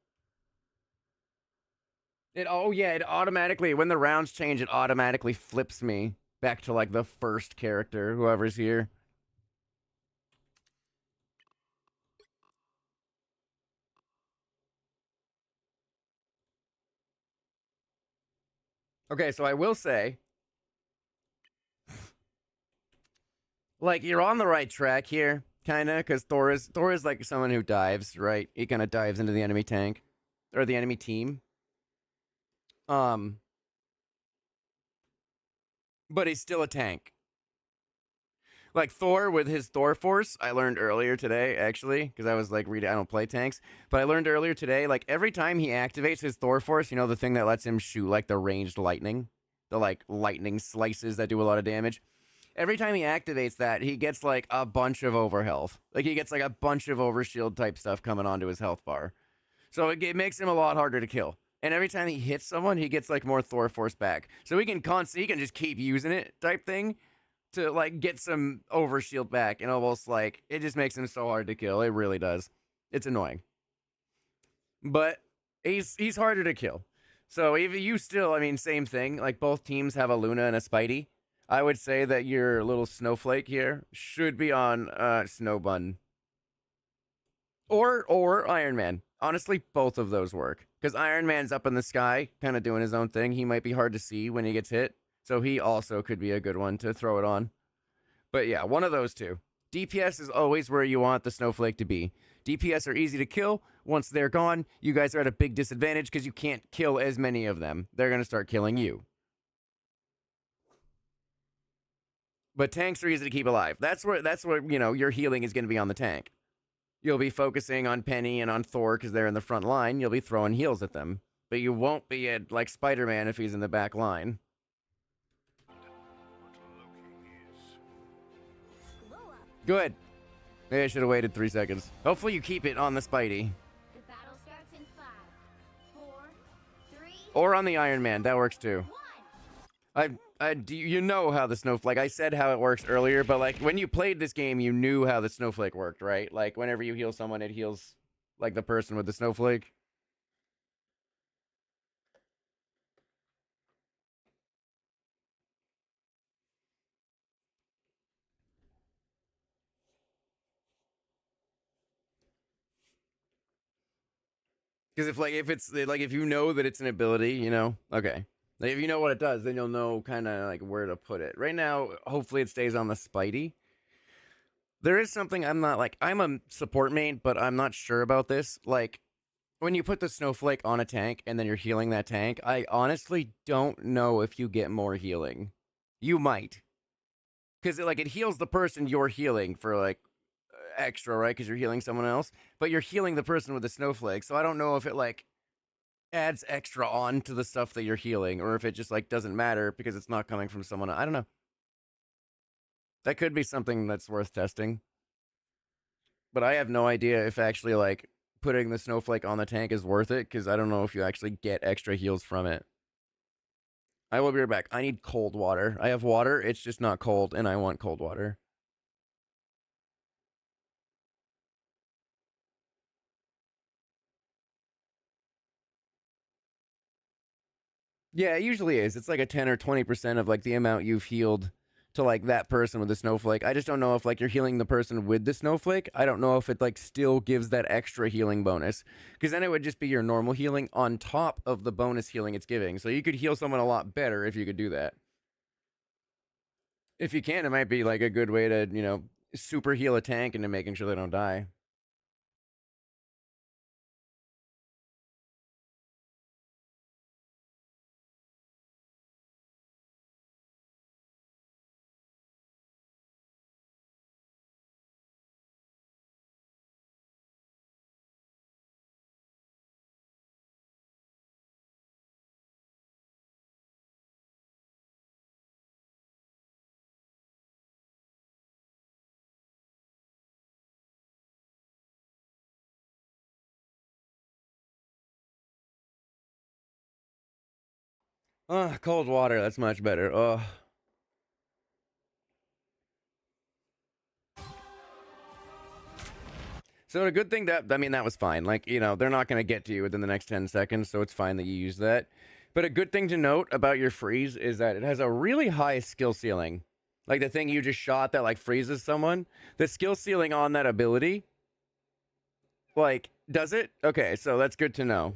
Speaker 1: It automatically, when the rounds change, it automatically flips me back to, like, the first character, whoever's here. Okay, so I will say, like, you're on the right track here, kind of, because Thor is like someone who dives, right? He kind of dives into the enemy tank or the enemy team. Um, but he's still a tank. Like Thor with his Thor Force, I learned earlier today, actually, because I was like reading, I don't play tanks, but I learned earlier today, like every time he activates his Thor Force, you know, the thing that lets him shoot like the ranged lightning, the like lightning slices that do a lot of damage. Every time he activates that, he gets like a bunch of overhealth. Like he gets like a bunch of overshield type stuff coming onto his health bar. So it makes him a lot harder to kill. And every time he hits someone, he gets like more Thor Force back. So he can just keep using it type thing to like get some overshield back, and almost like it just makes him so hard to kill. It really does. It's annoying. But he's harder to kill. So even you still, I mean, same thing. Like both teams have a Luna and a Spidey. I would say that your little snowflake here should be on Snowbun or Iron Man. Honestly, both of those work because Iron Man's up in the sky, kind of doing his own thing. He might be hard to see when he gets hit, so he also could be a good one to throw it on. But yeah, one of those two. DPS is always where you want the snowflake to be. DPS are easy to kill. Once they're gone, you guys are at a big disadvantage because you can't kill as many of them. They're going to start killing you. But tanks are easy to keep alive. That's where you know your healing is going to be on the tank. You'll be focusing on Penny and on Thor because they're in the front line. You'll be throwing heals at them. But you won't be at like Spider-Man if he's in the back line. Good. Maybe I should have waited 3 seconds. Hopefully you keep it on the Spidey.
Speaker 3: The battle starts in 5, 4, 3,
Speaker 1: Or on the Iron Man. That works too.
Speaker 3: 1.
Speaker 1: You know how the snowflake, I said how it works earlier, but like when you played this game, you knew how the snowflake worked, right? Like whenever you heal someone, it heals like the person with the snowflake. Because if you know that it's an ability, you know, okay. Like if you know what it does, then you'll know kind of like where to put it. Right now, hopefully it stays on the Spidey. There is something I'm not like, I'm a support main, but I'm not sure about this. Like when you put the snowflake on a tank and then you're healing that tank, I honestly don't know if you get more healing. You might. Because it heals the person you're healing for like extra, right? Because you're healing someone else, but you're healing the person with the snowflake. So I don't know if it like adds extra on to the stuff that you're healing, or if it just like doesn't matter because it's not coming from someone. I don't know. That could be something that's worth testing. But I have no idea if actually like putting the snowflake on the tank is worth it because I don't know if you actually get extra heals from it. I will be right back. I need cold water. I have water, it's just not cold, and I want cold water. Yeah, it usually is. It's like a 10 or 20% of like the amount you've healed to like that person with the snowflake. I just don't know if like you're healing the person with the snowflake. I don't know if it like still gives that extra healing bonus. Because then it would just be your normal healing on top of the bonus healing it's giving. So you could heal someone a lot better if you could do that. If you can, it might be like a good way to, you know, super heal a tank into making sure they don't die. Cold water. That's much better. Oh. So a good thing that I mean that was fine. Like, you know, they're not going to get to you within the next 10 seconds, so it's fine that you use that. But a good thing to note about your freeze is that it has a really high skill ceiling. Like the thing you just shot that like freezes someone, the skill ceiling on that ability like does it? Okay, so that's good to know.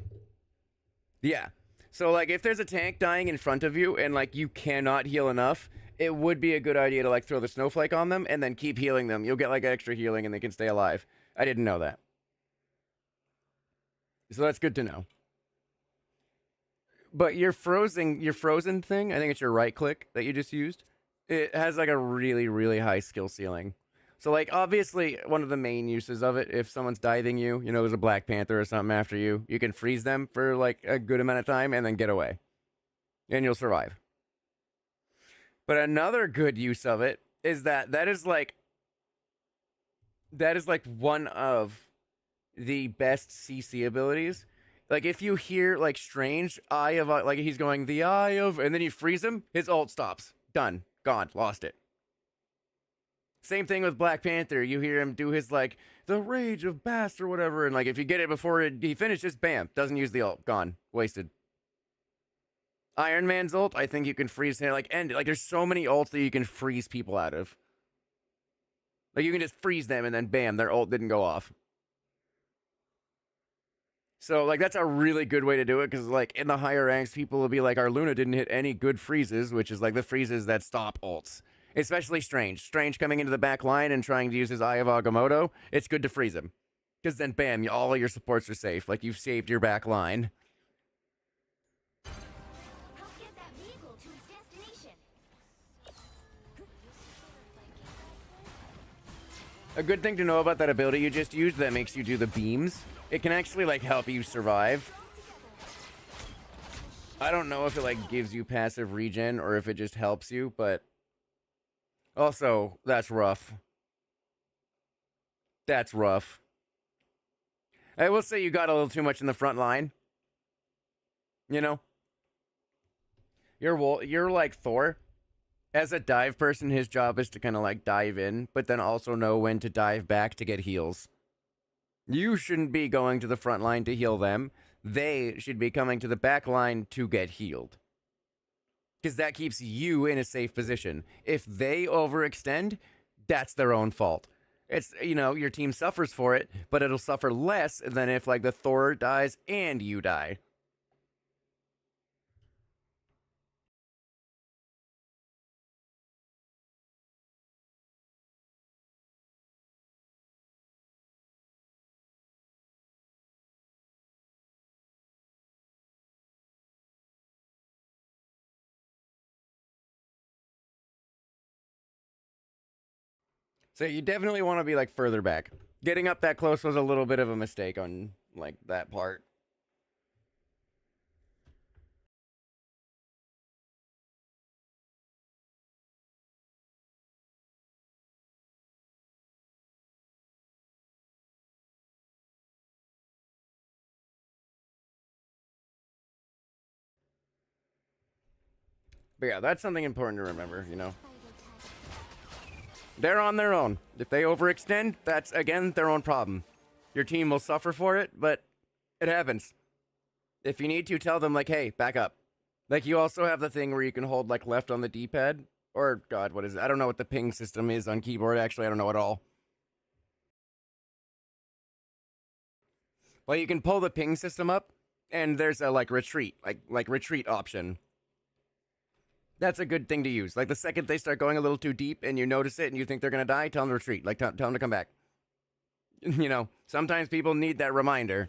Speaker 1: Yeah. So like if there's a tank dying in front of you and like you cannot heal enough, it would be a good idea to like throw the snowflake on them and then keep healing them. You'll get like extra healing and they can stay alive. I didn't know that. So that's good to know. But your frozen thing, I think it's your right click that you just used. It has like a really, really high skill ceiling. So like obviously one of the main uses of it, if someone's diving you, you know, there's a Black Panther or something after you can freeze them for like a good amount of time and then get away. And you'll survive. But another good use of it is that is like one of the best CC abilities. Like if you hear like strange eye of like he's going the eye of, and then you freeze him, his ult stops. Done. Gone. Lost it. Same thing with Black Panther. You hear him do his like the rage of Bast or whatever, and like if you get it before he finishes, bam, doesn't use the ult. Gone. Wasted. Iron Man's ult, I think you can freeze him, like end it. Like there's so many ults that you can freeze people out of. Like you can just freeze them and then bam, their ult didn't go off. So like that's a really good way to do it because like in the higher ranks, people will be like, our Luna didn't hit any good freezes, which is like the freezes that stop ults. Especially Strange. Strange coming into the back line and trying to use his Eye of Agamotto, it's good to freeze him. Because then bam, all of your supports are safe. Like you've saved your back line.
Speaker 3: Help get that vehicle to its destination.
Speaker 1: A good thing to know about that ability you just used that makes you do the beams, it can actually like help you survive. I don't know if it like gives you passive regen or if it just helps you, but also that's rough. That's rough. I will say you got a little too much in the front line. You know? You're like Thor. As a dive person, his job is to kind of like dive in, but then also know when to dive back to get heals. You shouldn't be going to the front line to heal them. They should be coming to the back line to get healed. Because that keeps you in a safe position. If they overextend, that's their own fault. It's, you know, your team suffers for it, but it'll suffer less than if, like, the Thor dies and you die. So you definitely want to be, like, further back. Getting up that close was a little bit of a mistake on, like, that part. But yeah, that's something important to remember, you know. They're on their own. If they overextend, that's, again, their own problem. Your team will suffer for it, but it happens. If you need to, tell them, like, hey, back up. Like, you also have the thing where you can hold, like, left on the D-pad. Or, God, what is it? I don't know what the ping system is on keyboard, actually. I don't know at all. Well, you can pull the ping system up, and there's a, like, retreat. Like retreat option. That's a good thing to use. Like, the second they start going a little too deep and you notice it and you think they're going to die, tell them to retreat. Like, tell them to come back. You know, sometimes people need that reminder.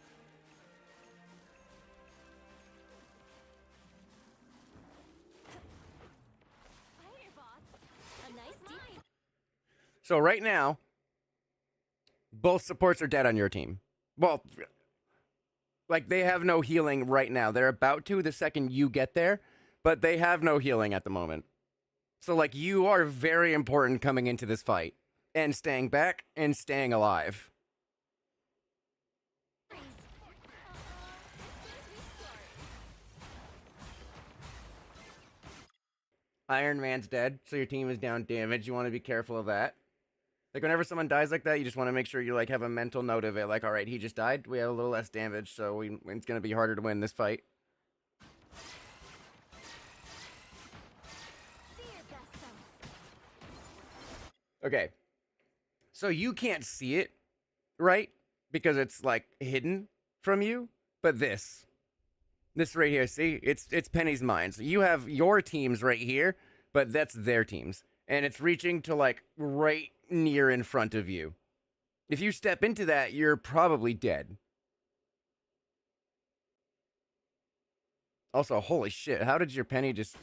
Speaker 1: So right now, both supports are dead on your team. Well, like, they have no healing right now. They're about to the second you get there, but they have no healing at the moment. So, like, you are very important coming into this fight. And staying back and staying alive. Iron Man's dead, so your team is down damage. You want to be careful of that. Like, whenever someone dies like that, you just want to make sure you, like, have a mental note of it. Like, all right, he just died. We have a little less damage, so it's going to be harder to win this fight. Okay. So you can't see it, right? Because it's, like, hidden from you. But this. This right here, see? It's Penny's mine. So you have your teams right here, but that's their teams. And it's reaching to like right near in front of you. If you step into that, you're probably dead. Also, holy shit, how did your Penny just...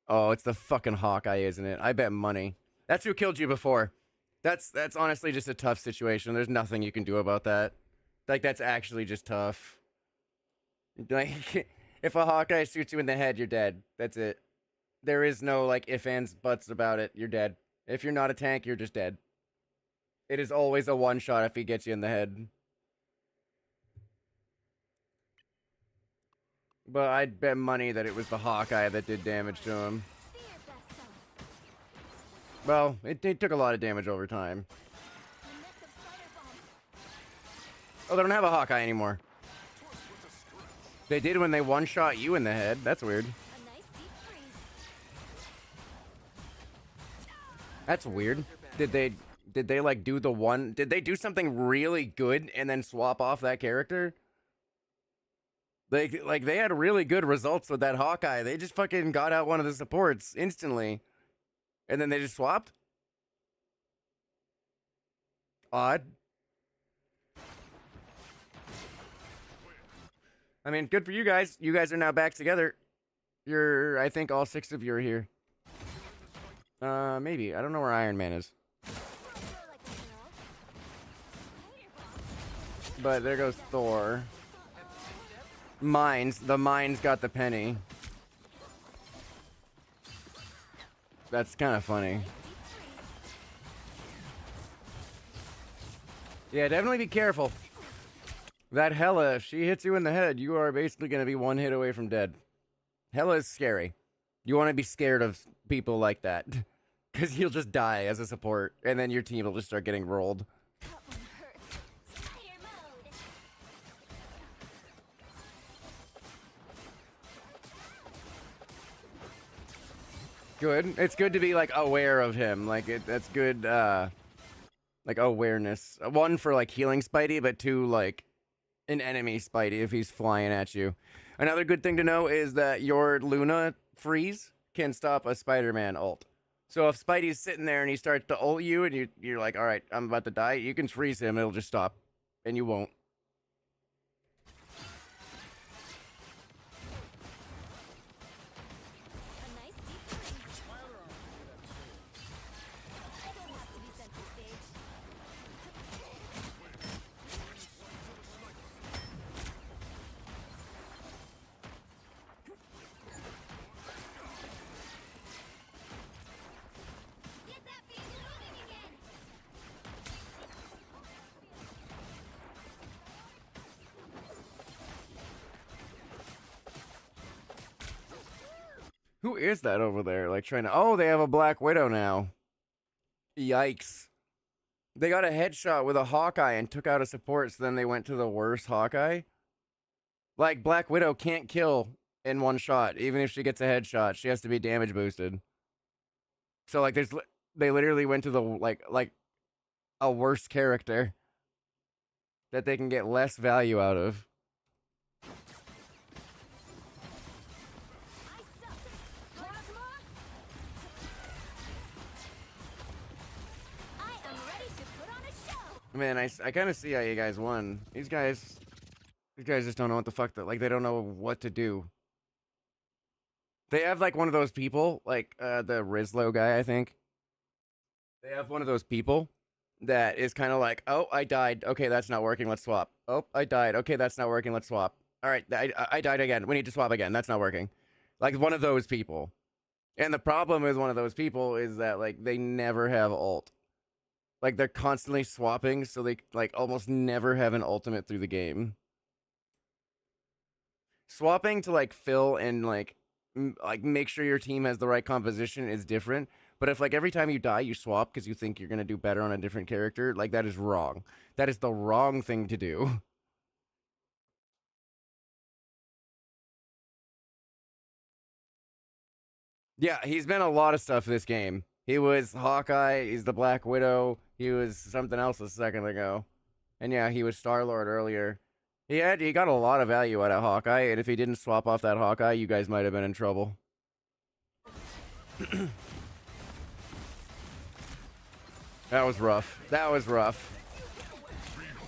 Speaker 1: Oh, it's the fucking Hawkeye, isn't it? I bet money. That's who killed you before. That's honestly just a tough situation. There's nothing you can do about that. Like, that's actually just tough. Like, if a Hawkeye shoots you in the head, you're dead. That's it. There is no, like, ifs, ands, buts about it. You're dead. If you're not a tank, you're just dead. It is always a one-shot if he gets you in the head. But I'd bet money that it was the Hawkeye that did damage to him.
Speaker 3: Be your best self.
Speaker 1: Well, it took a lot of damage over time.
Speaker 3: A nest of spider bombs.
Speaker 1: Oh, they don't have a Hawkeye anymore. They did when they one-shot you in the head. That's weird.
Speaker 3: A nice deep freeze.
Speaker 1: That's weird. Did they like do the one? Did they do something really good and then swap off that character? Like they had really good results with that Hawkeye. They just fucking got out one of the supports instantly. And then they just swapped? Odd. I mean, good for you guys. You guys are now back together. I think all 6 of you are here. Maybe. I don't know where Iron Man is.
Speaker 3: Like a girl. Spider bomb.
Speaker 1: But there goes Thor. Mines. The mines got the penny. That's kind of funny.
Speaker 3: Deep freeze.
Speaker 1: Yeah, definitely be careful. That Hela, if she hits you in the head, you are basically going to be one hit away from dead. Hela is scary. You want to be scared of people like that. Because you'll just die as a support, and then your team will just start getting rolled.
Speaker 3: That one hurts. Spider mode.
Speaker 1: Good. It's good to be, like, aware of him. Like, that's good, like, awareness. 1, for, like, healing Spidey, but 2, like, an enemy Spidey if he's flying at you. Another good thing to know is that your Luna freeze can stop a Spider-Man ult. So if Spidey's sitting there and he starts to ult you and you're like, all right, I'm about to die, you can freeze him, it'll just stop. And you won't.
Speaker 3: A nice deep freeze. I don't have to be center stage. Get that vehicle moving again.
Speaker 1: Who is that over there? Like trying to... Oh, they have a Black Widow now. Yikes. They got a headshot with a Hawkeye and took out a support, so then they went to the worst Hawkeye. Like, Black Widow can't kill in one shot. Even if she gets a headshot, she has to be damage boosted. So, like, they literally went to the, like a worse character that they can get less value out of.
Speaker 3: I suck. Plasma. I am ready to put on a show.
Speaker 1: Man, I kind of see how you guys won. These guys just don't know what the fuck that, like, they don't know what to do. They have, like, one of those people, like, the Rizlo guy, I think. They have one of those people that is kind of like, oh, I died. Okay, that's not working. Let's swap. Oh, I died. Okay, that's not working. Let's swap. All right, I died again. We need to swap again. That's not working. Like, one of those people. And the problem with one of those people is that, like, they never have ult. Like, they're constantly swapping, so they, like, almost never have an ultimate through the game. Swapping to, like, fill and, like, make sure your team has the right composition is different. But if, like, every time you die, you swap because you think you're going to do better on a different character, like, that is wrong. That is the wrong thing to do. Yeah, he's been a lot of stuff this game. He was Hawkeye, he's the Black Widow, he was something else a second ago. And yeah, he was Star-Lord earlier. He got a lot of value out of Hawkeye, and if he didn't swap off that Hawkeye, you guys might have been in trouble. That was rough. That was rough.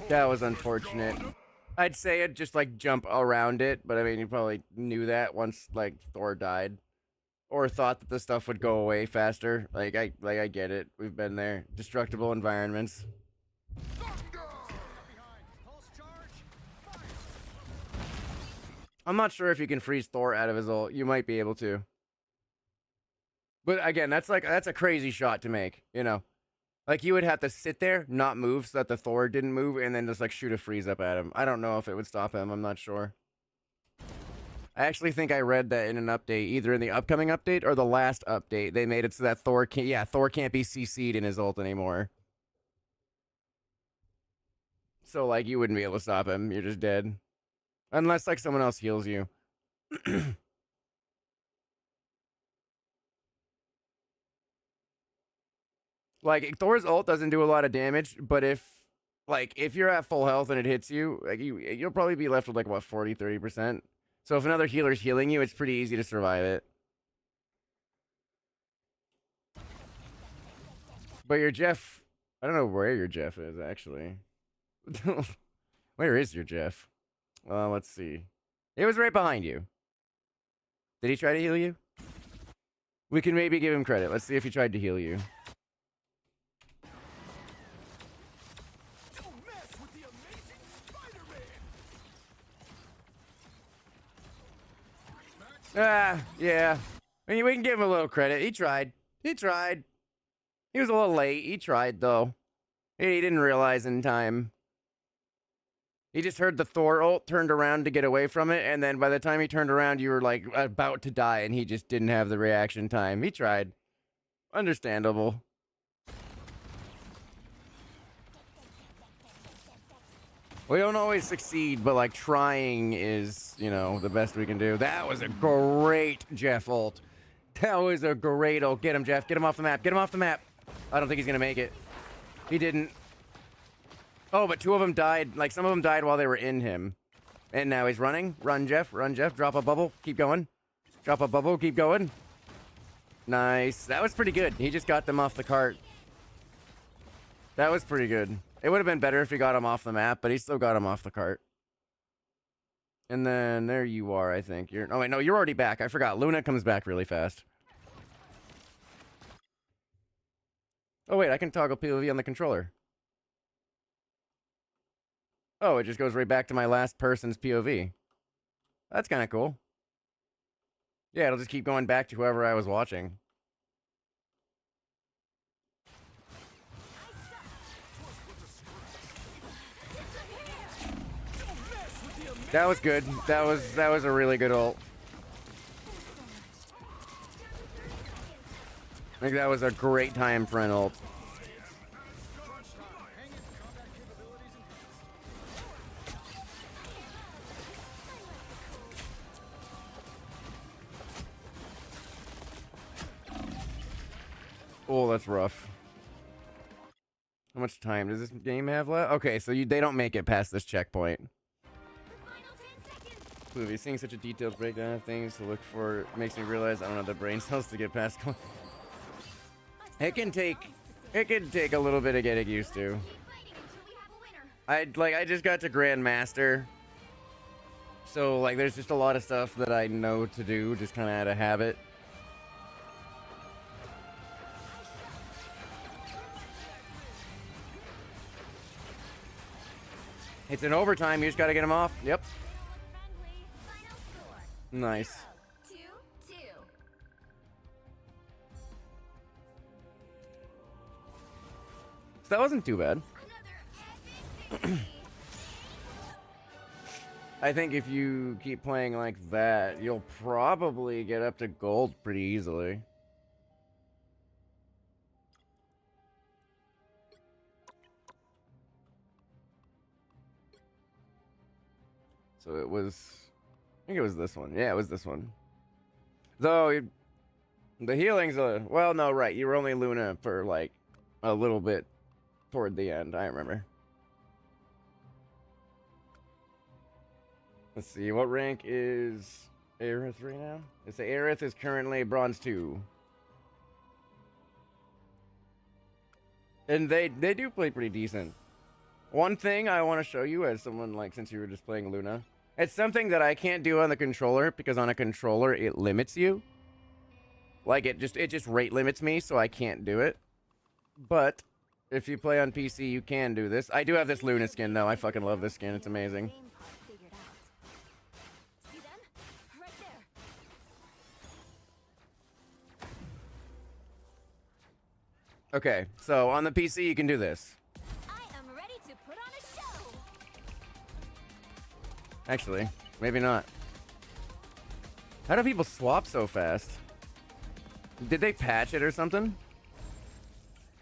Speaker 1: That was unfortunate. I'd say it just like jump around it, but I mean you probably knew that once like Thor died. Or thought that the stuff would go away faster. I get it. We've been there. Destructible environments. I'm not sure if you can freeze Thor out of his ult. You might be able to. But again, that's a crazy shot to make, you know. Like you would have to sit there, not move so that the Thor didn't move, and then just like shoot a freeze up at him. I don't know if it would stop him, I'm not sure. I actually think I read that in an update, either in the upcoming update or the last update. They made it so that Thor can't be CC'd in his ult anymore. So, like, you wouldn't be able to stop him. You're just dead. Unless, like, someone else heals you. Like, Thor's ult doesn't do a lot of damage, but if you're at full health and it hits you, like, you'll probably be left with, like, what, 40, 30%? So if another healer's healing you, it's pretty easy to survive it. But your Jeff... I don't know where your Jeff is, actually. Where is your Jeff? Let's see. It was right behind you. Did he try to heal you? We can maybe give him credit. Let's see if he tried to heal you. Yeah. I mean, we can give him a little credit. He tried. He tried. He was a little late. He tried, though. He didn't realize in time. He just heard the Thor ult, turned around to get away from it, and then by the time he turned around, you were, like, about to die, and he just didn't have the reaction time. He tried. Understandable. We don't always succeed, but, like, trying is, you know, the best we can do. That was a great Jeff ult. That was a great ult. Get him, Jeff. Get him off the map. Get him off the map. I don't think he's going to make it. He didn't. Oh, but two of them died. Like, some of them died while they were in him. And now he's running. Run, Jeff. Run, Jeff. Drop a bubble. Keep going. Drop a bubble. Keep going. Nice. That was pretty good. He just got them off the cart. That was pretty good. It would have been better if he got him off the map, but he still got him off the cart. And then there you are, I think. Oh, wait, no, you're already back. I forgot. Luna comes back really fast. Oh, wait, I can toggle POV on the controller. Oh, it just goes right back to my last person's POV. That's kind of cool. Yeah, it'll just keep going back to whoever I was watching. That was good. That was a really good ult. I think that was a great time for an ult. Oh, that's rough. How much time does this game have left? Okay, so they don't make it past this checkpoint. Movie, seeing such a detailed breakdown of things to look for makes me realize I don't have the brain cells to get past. It can take a little bit of getting used to. I just got to Grandmaster, so like there's just a lot of stuff that I know to do, just kind of out of habit. It's an overtime. You just got to get him off. Yep. Nice.
Speaker 3: 2-2.
Speaker 1: So that wasn't too bad. I think if you keep playing like that, you'll probably get up to gold pretty easily. So it was... I think it was this one. Yeah, it was this one. Though, the healing's well, no, right. You were only Luna for, like, a little bit toward the end. I remember. Let's see, what rank is Aerith right now? It's Aerith is currently bronze 2. And they do play pretty decent. One thing I want to show you as someone like since you were just playing Luna, it's something that I can't do on the controller because on a controller it limits you. Like it just rate limits me, so I can't do it. But if you play on PC, you can do this. I do have this Luna skin though. I fucking love this skin. It's amazing.
Speaker 4: See them? Right there.
Speaker 1: Okay, so on the PC you can do this.
Speaker 4: I am ready to put on a show.
Speaker 1: Actually, maybe not. How do people swap so fast? Did they patch it or something?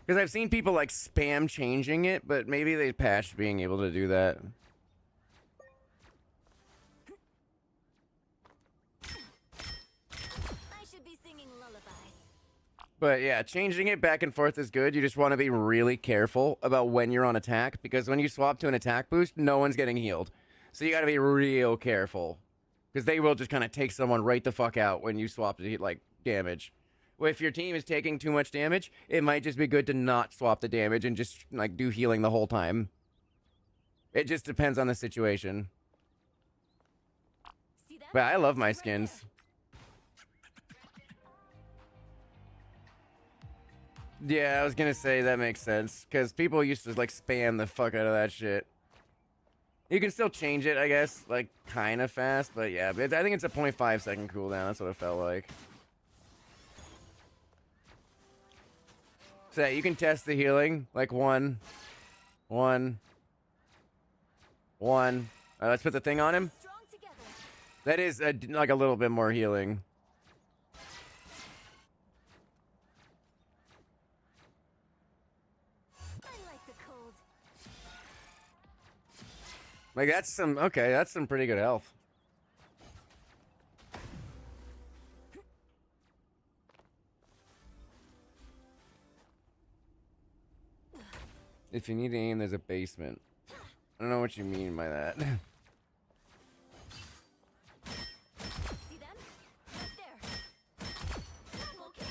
Speaker 1: Because I've seen people like spam changing it, but maybe they patched being able to do that.
Speaker 4: I should be singing lullabies.
Speaker 1: But yeah, changing it back and forth is good. You just want to be really careful about when you're on attack, because when you swap to an attack boost, no one's getting healed. So you got to be real careful, because they will just kind of take someone right the fuck out when you swap to like damage. If your team is taking too much damage, it might just be good to not swap the damage and just like do healing the whole time. It just depends on the situation.
Speaker 4: See them?
Speaker 1: But I love my
Speaker 4: Right
Speaker 1: skins. Yeah, I was gonna say that makes sense, because people used to like spam the fuck out of that shit. You can still change it, I guess, like kind of fast, but yeah, I think it's a 0.5 second cooldown. That's what it felt like. So yeah, you can test the healing, like one. Alright, let's put the thing on him.
Speaker 4: Strong together.
Speaker 1: That is like a little bit more healing.
Speaker 4: I like the cold.
Speaker 1: Like that's some, okay, that's some pretty good health. If you need to aim, there's a basement. I don't know what you mean by that.
Speaker 4: See them? Right there.
Speaker 3: Double KO.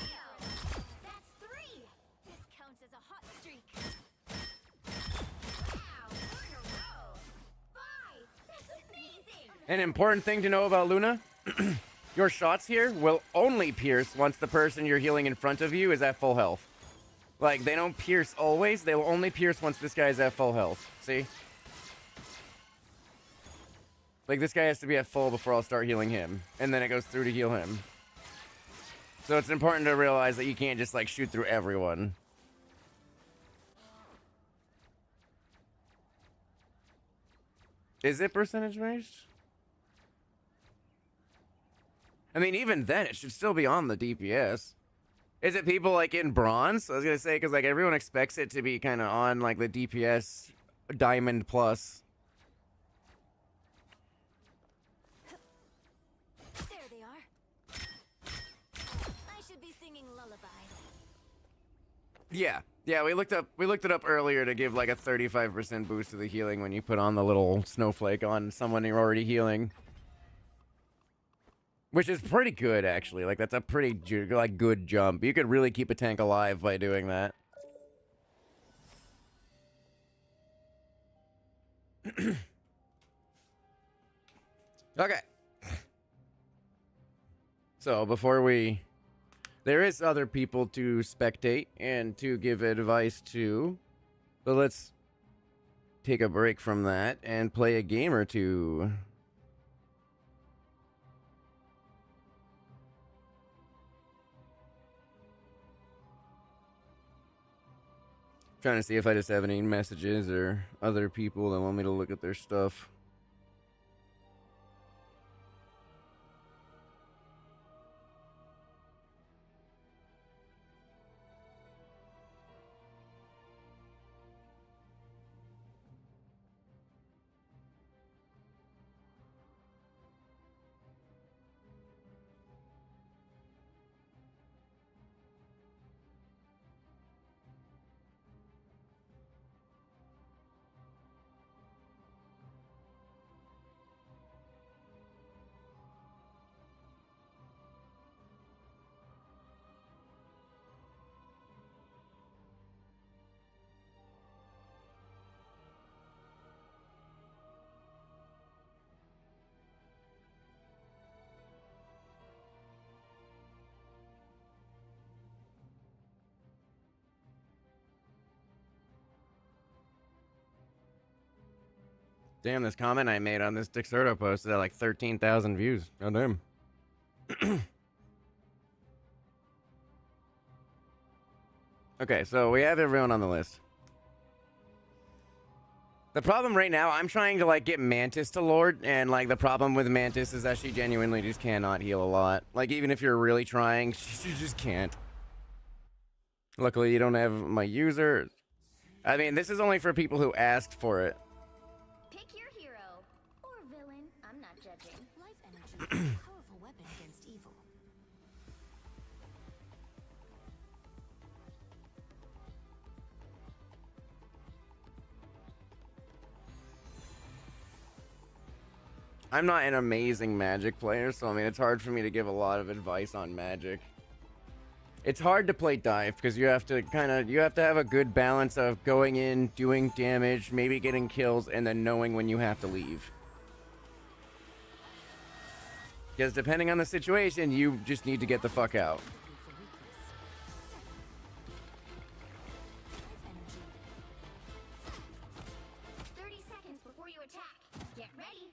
Speaker 3: That's 3.
Speaker 4: This counts as a hot streak.
Speaker 3: Wow, 4 in a row. 5. That's amazing.
Speaker 1: An important thing to know about Luna, your shots here will only pierce once the person you're healing in front of you is at full health. Like, they don't pierce always, they will only pierce once this guy's at full health. See? Like, this guy has to be at full before I'll start healing him, and then it goes through to heal him. So it's important to realize that you can't just, like, shoot through everyone. Is it percentage based? I mean, even then, it should still be on the DPS. Is it people like in bronze? I was gonna say, because like everyone expects it to be kind of on like the DPS diamond plus.
Speaker 4: There they are. I should be singing lullabies.
Speaker 1: Yeah, we looked it up earlier to give like a 35% boost to the healing when you put on the little snowflake on someone you're already healing. Which is pretty good, actually. Like, that's a pretty, like, good jump. You could really keep a tank alive by doing that. Okay. So, before we... There is other people to spectate and to give advice to. But let's take a break from that and play a game or two. Trying to see if I just have any messages or other people that want me to look at their stuff. Damn, this comment I made on this Dixerto post had like 13,000 views. Oh, damn. Okay, so we have everyone on the list. The problem right now, I'm trying to, like, get Mantis to Lord, and, like, the problem with Mantis is that she genuinely just cannot heal a lot. Like, even if you're really trying, she just can't. Luckily, you don't have my user. I mean, this is only for people who asked for it.
Speaker 3: Pick your hero. Or villain. I'm not judging.
Speaker 4: Life energy is a powerful weapon against evil.
Speaker 1: I'm not an amazing Magic player, so I mean, it's hard for me to give a lot of advice on Magic. It's hard to play dive because you have to have a good balance of going in, doing damage, maybe getting kills, and then knowing when you have to leave. Because depending on the situation, you just need to get the fuck out.
Speaker 4: Life energy.
Speaker 3: 30 seconds before you attack. Get ready.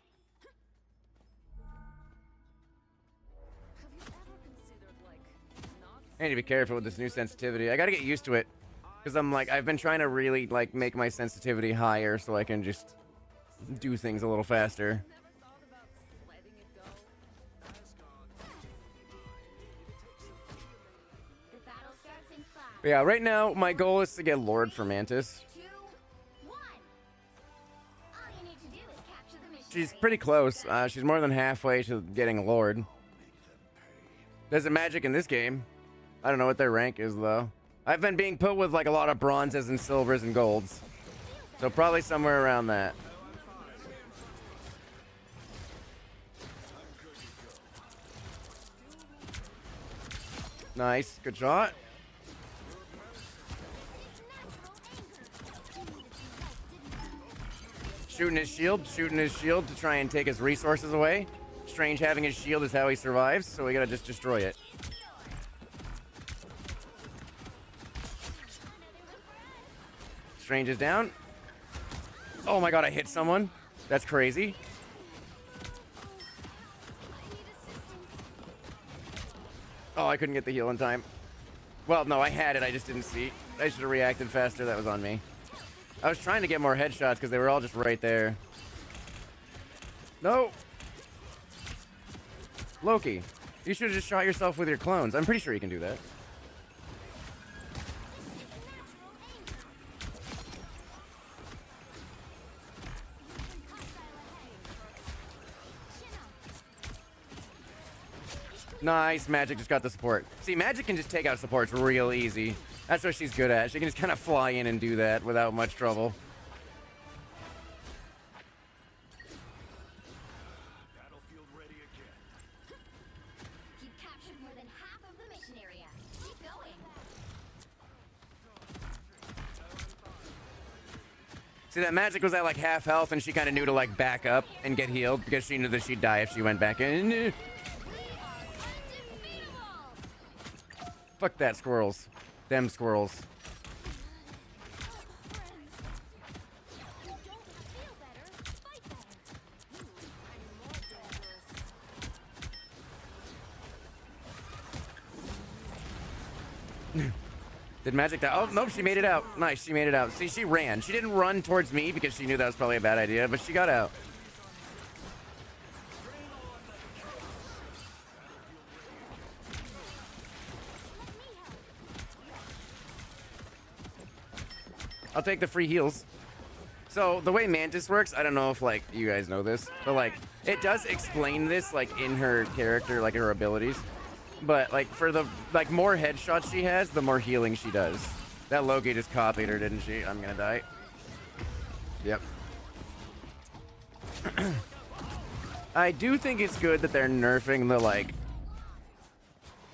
Speaker 4: Have you ever considered, like, not
Speaker 1: I need to be careful with this new sensitivity. I gotta get used to it. Because I've been trying to really, like, make my sensitivity higher so I can just do things a little faster.
Speaker 4: never thought about letting it go?
Speaker 3: The battle starts in 5,
Speaker 1: But yeah, right now, my goal is to get Lord for Mantis.
Speaker 3: 2, 1. All you need to do is capture the mission.
Speaker 1: She's pretty close. She's more than halfway to getting Lord. There's a Magic in this game. I don't know what their rank is, though. I've been being put with, like, a lot of bronzes and silvers and golds. So probably somewhere around that. Nice. Good shot. Shooting his shield to try and take his resources away. Strange having his shield is how he survives, so we gotta just destroy it. Strange is down. Oh my god, I hit someone. That's crazy. Oh, I couldn't get the heal in time. Well, no, I had it. I just didn't see. I should have reacted faster. That was on me. I was trying to get more headshots because they were all just right there. No. Loki, you should have just shot yourself with your clones. I'm pretty sure you can do that. Nice, Magic just got the support. See, Magic can just take out supports real easy. That's what she's good at. She can just kind of fly in and do that without much trouble.
Speaker 2: Battlefield ready again.
Speaker 3: You've captured more than half of the mission area. Keep going.
Speaker 1: See, that Magic was at like half health and she kind of knew to like back up and get healed because she knew that she'd die if she went back in. Fuck that, squirrels. Them squirrels. Did Magic die? Oh, nope, she made it out. Nice, she made it out. See, she ran. She didn't run towards me because she knew that was probably a bad idea, but she got out. I'll take the free heals. So the way Mantis works, I don't know if like you guys know this, but like it does explain this like in her character, like her abilities. But like for the like more headshots she has, the more healing she does. That Loki just copied her, didn't she? I'm gonna die. Yep. I do think it's good that they're nerfing the like.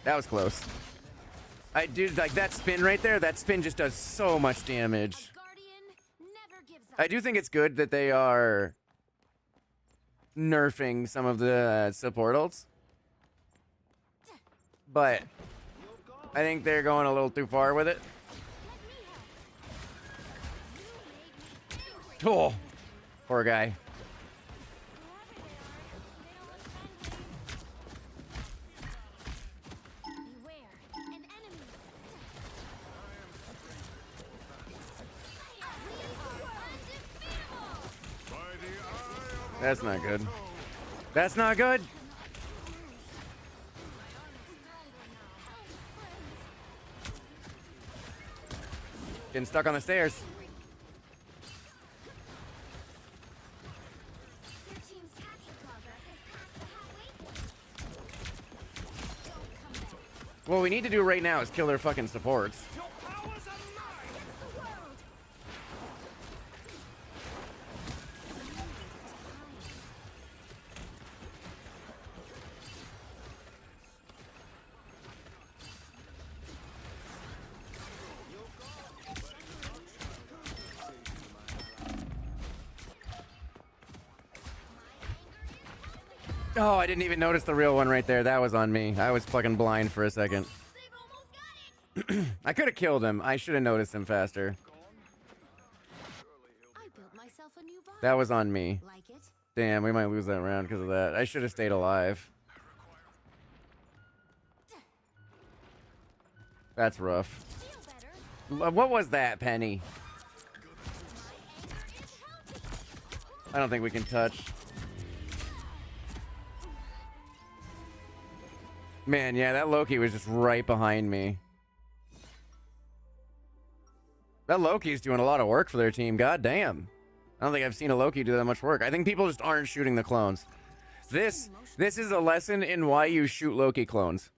Speaker 1: That was close. I do like that spin right there. That spin just does so much damage. I do think it's good that they are nerfing some of the support ults. But I think they're going a little too far with it. Oh, poor guy. That's not good. That's not good. Getting stuck on the stairs.
Speaker 3: Your team's capture progress has passed the halfway point. Don't come back.
Speaker 1: What we need to do right now is kill their fucking supports.
Speaker 2: Your powers are mine!
Speaker 3: Against the world.
Speaker 1: Oh, I didn't even notice the real one right there. That was on me. I was fucking blind for a second.
Speaker 3: They've almost got it.
Speaker 1: I could have killed him. I should have noticed him faster.
Speaker 4: I built myself a new body.
Speaker 1: That was on me.
Speaker 4: Like it?
Speaker 1: Damn, we might lose that round because of that. I should have stayed alive. That's rough.
Speaker 3: Feel better.
Speaker 1: What was that, Penny?
Speaker 3: My anger is healthy.
Speaker 1: I don't think we can touch. Man, yeah, that Loki was just right behind me. That Loki's doing a lot of work for their team. God damn. I don't think I've seen a Loki do that much work. I think people just aren't shooting the clones. This is a lesson in why you shoot Loki clones.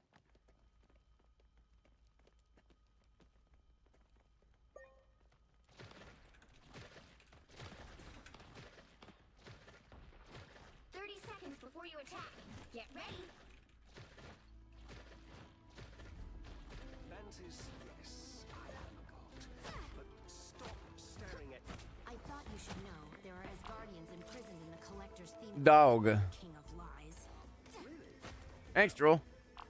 Speaker 3: Seconds before you attack. Get ready.
Speaker 5: Mantis, yes, I am a god. But stop staring at me.
Speaker 4: I thought you should know there are Asgardians imprisoned in the Collector's theme.
Speaker 1: Dog.
Speaker 4: King of Lies.
Speaker 1: Thanks, Drool.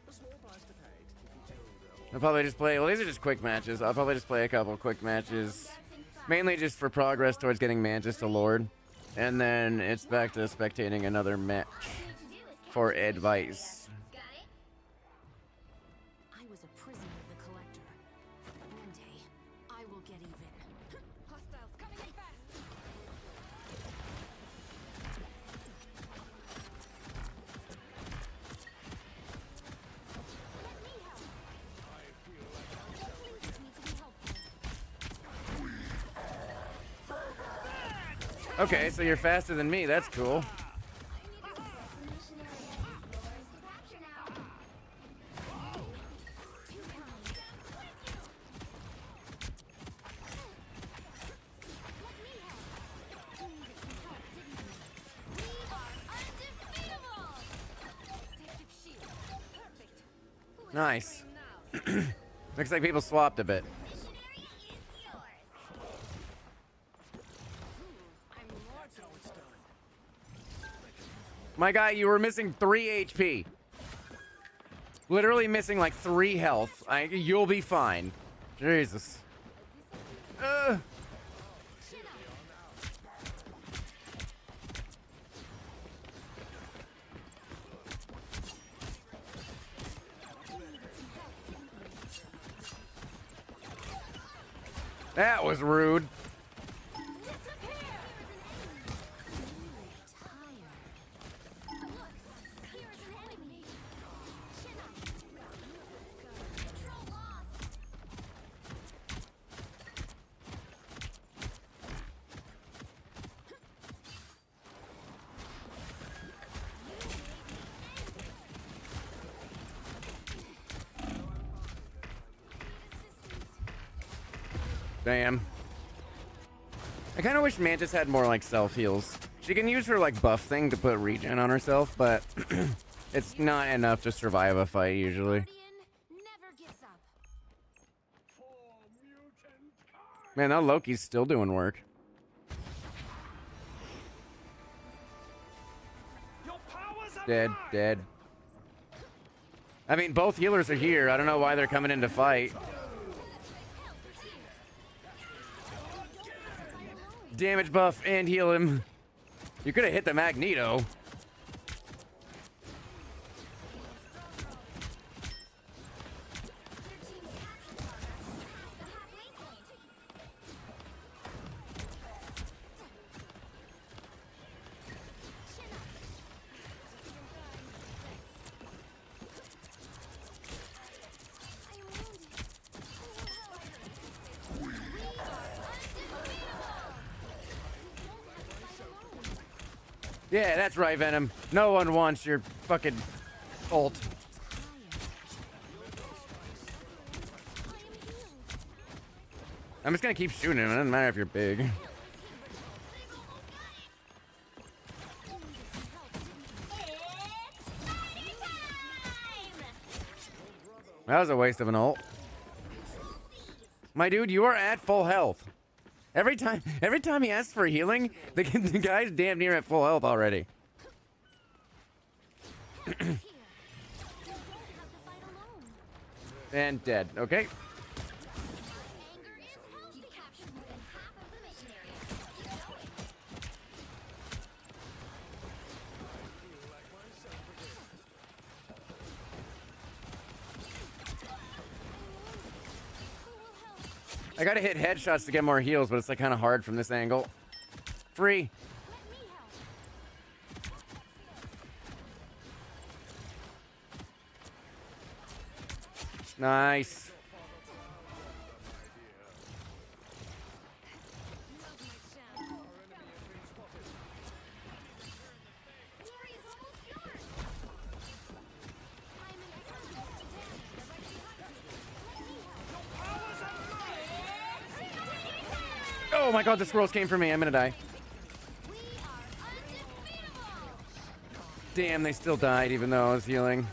Speaker 5: A small price to pay to keep each other.
Speaker 1: I'll probably just play. Well, these are just quick matches. I'll probably just play a couple quick matches. Mainly just for progress towards getting Mantis to Lord. And then it's back to spectating another match for advice.
Speaker 3: Got it?
Speaker 4: I was a prisoner of the Collector. One day, I will get even. Hostiles coming in fast. Let me help. Just need to be helpful.
Speaker 1: Okay, so you're faster than me. That's cool. Nice. Looks like people swapped a bit. My guy, you were missing 3 HP. Literally missing like 3 health. You'll be fine. Jesus. That was rude. Damn. I kind of wish Mantis had more like self heals. She can use her like buff thing to put regen on herself, but it's not enough to survive a fight usually.
Speaker 4: Never gives up.
Speaker 1: Man, that Loki's still doing work.
Speaker 2: Your powers are
Speaker 1: Dead,
Speaker 2: mine!
Speaker 1: dead. I mean, both healers are here. I don't know why they're coming in to fight. Damage buff and heal him. You could have hit the Magneto. Yeah, that's right, Venom. No one wants your fucking ult. I'm just gonna keep shooting him. It doesn't matter if you're big. That was a waste of an ult. My dude, you are at full health. Every time he asks for healing, the guy's damn near at full health already. And dead. Okay. I gotta hit headshots to get more heals, but it's like kind of hard from this angle. Free. Nice. Oh my god, the squirrels came for me. I'm gonna die. Damn, they still died even though I was healing.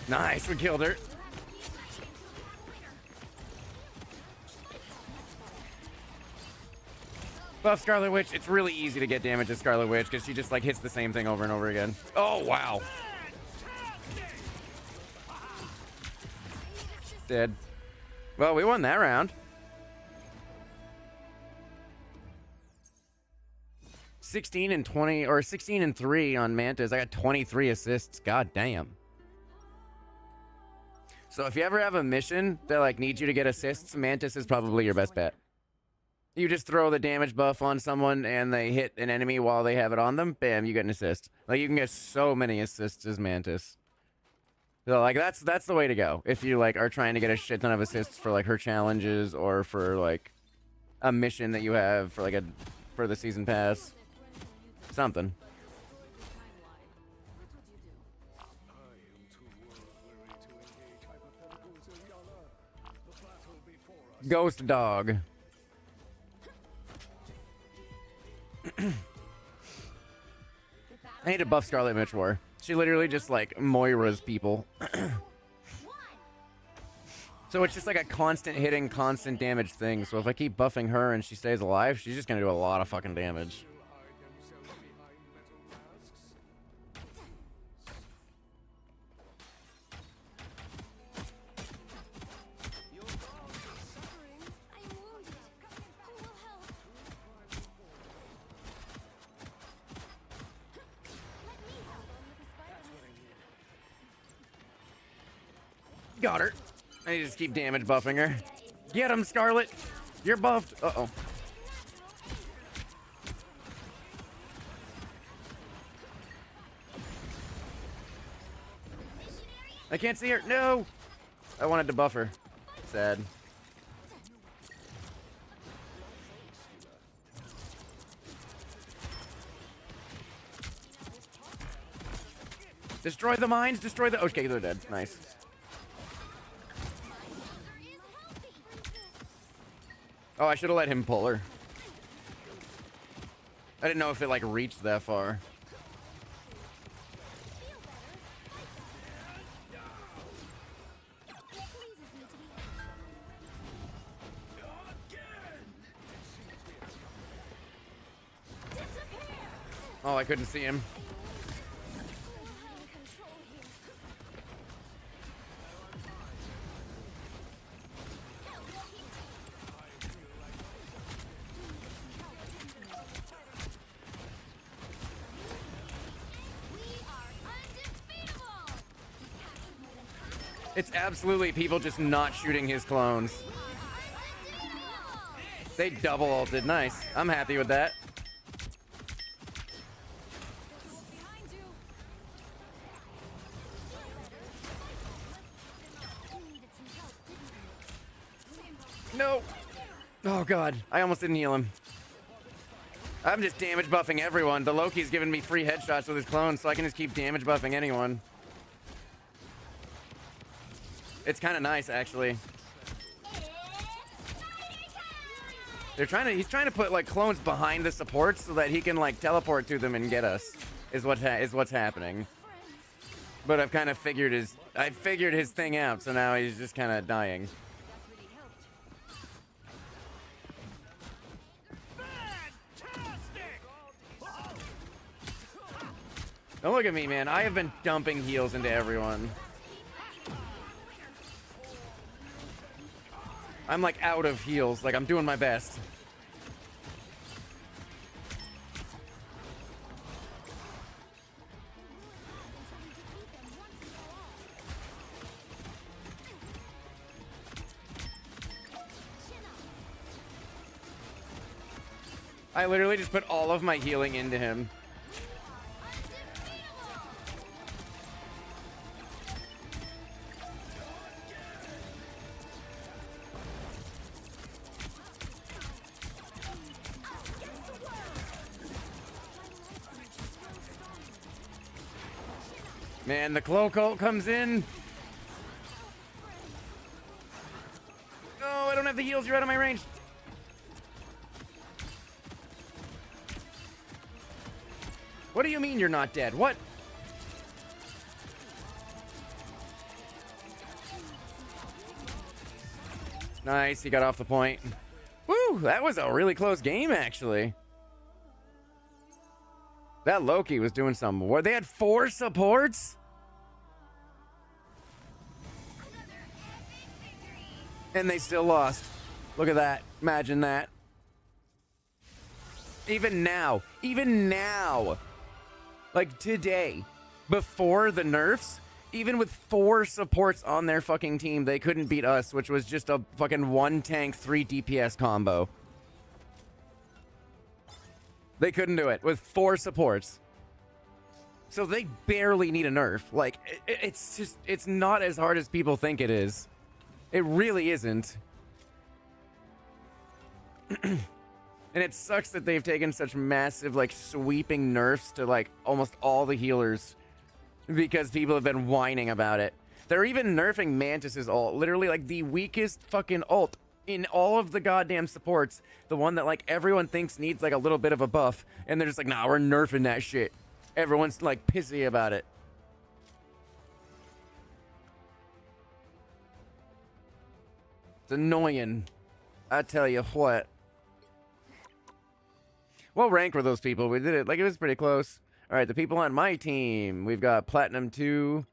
Speaker 1: Nice, we killed her. Buff Scarlet Witch. It's really easy to get damage to Scarlet Witch because she just like hits the same thing over and over again. Oh, wow. Dead. Well, we won that round. 16 and 20, or 16 and 3 on Mantis. I got 23 assists. God damn. So if you ever have a mission that like needs you to get assists, Mantis is probably your best bet. You just throw the damage buff on someone and they hit an enemy while they have it on them. Bam, you get an assist. Like you can get so many assists as Mantis. So like that's the way to go if you like are trying to get a shit ton of assists for like her challenges or for like a mission that you have for like for the season pass. Something. Ghost dog. I need to buff Scarlet Witch more. She literally just like Moira's people. So it's just like a constant hitting, constant damage thing. So if I keep buffing her and she stays alive, she's just gonna do a lot of fucking damage. Got her. I need to just keep damage buffing her. Get him, Scarlet. You're buffed. Uh-oh. I can't see her. No. I wanted to buff her. Sad. Destroy the mines. Destroy the... Okay, they're dead. Nice. Oh, I should have let him pull her. I didn't know if it, like, reached that far. Oh, I couldn't see him. It's absolutely people just not shooting his clones. They double ulted. Nice. I'm happy with that. No. Oh god, I almost didn't heal him. I'm just damage buffing everyone. The Loki's giving me free headshots with his clones, so I can just keep damage buffing anyone. It's kind of nice, actually. He's trying to put like clones behind the supports so that he can like teleport to them and get us. Is what's happening. But I've kind of figured his thing out, so now he's just kind of dying. Don't look at me, man. I have been dumping heals into everyone. I'm like out of heals. Like I'm doing my best. I literally just put all of my healing into him. Man, the cloak ult comes in. Oh, I don't have the heals. You're out of my range. What do you mean you're not dead? What? Nice, he got off the point. Woo, that was a really close game, actually. That Loki was doing some more. They had 4 supports? And they still lost. Look at that. Imagine that. Even now, like today, before the nerfs, even with 4 supports on their fucking team, they couldn't beat us, which was just a fucking 1 tank, 3 DPS combo. They couldn't do it with 4 supports. So they barely need a nerf. Like, it's not as hard as people think it is. It really isn't. And it sucks that they've taken such massive, like, sweeping nerfs to, like, almost all the healers because people have been whining about it. They're even nerfing Mantis's ult. Literally, like, the weakest fucking ult in all of the goddamn supports. The one that, like, everyone thinks needs, like, a little bit of a buff. And they're just like, nah, we're nerfing that shit. Everyone's, like, pissy about it. It's annoying. I tell you what. What rank were those people? We did it. Like, it was pretty close. All right, the people on my team. We've got Platinum 2.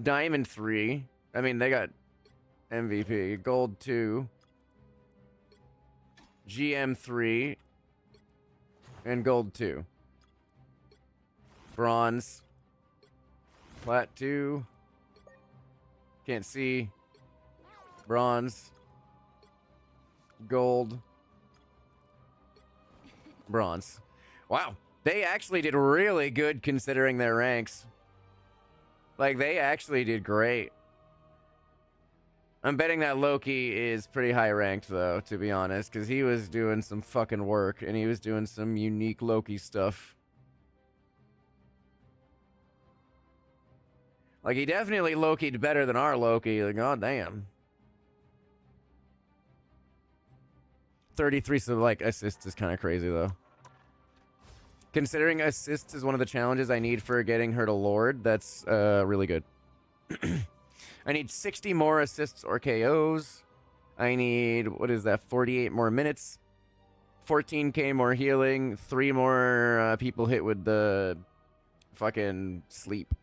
Speaker 1: Diamond 3. I mean, they got MVP. Gold 2. GM 3. And Gold 2. Bronze. Plat 2. Can't see. Bronze. Gold. Bronze. Wow. They actually did really good considering their ranks. Like, they actually did great. I'm betting that Loki is pretty high ranked, though, to be honest, because he was doing some fucking work, and he was doing some unique Loki stuff. Like, he definitely Loki'd better than our Loki. Like, god damn. 33 like assists is kind of crazy though. Considering assists is one of the challenges I need for getting her to Lord, that's really good. I need 60 more assists or KOs. I need, what is that, 48 more minutes, 14k more healing, 3 more people hit with the fucking sleep.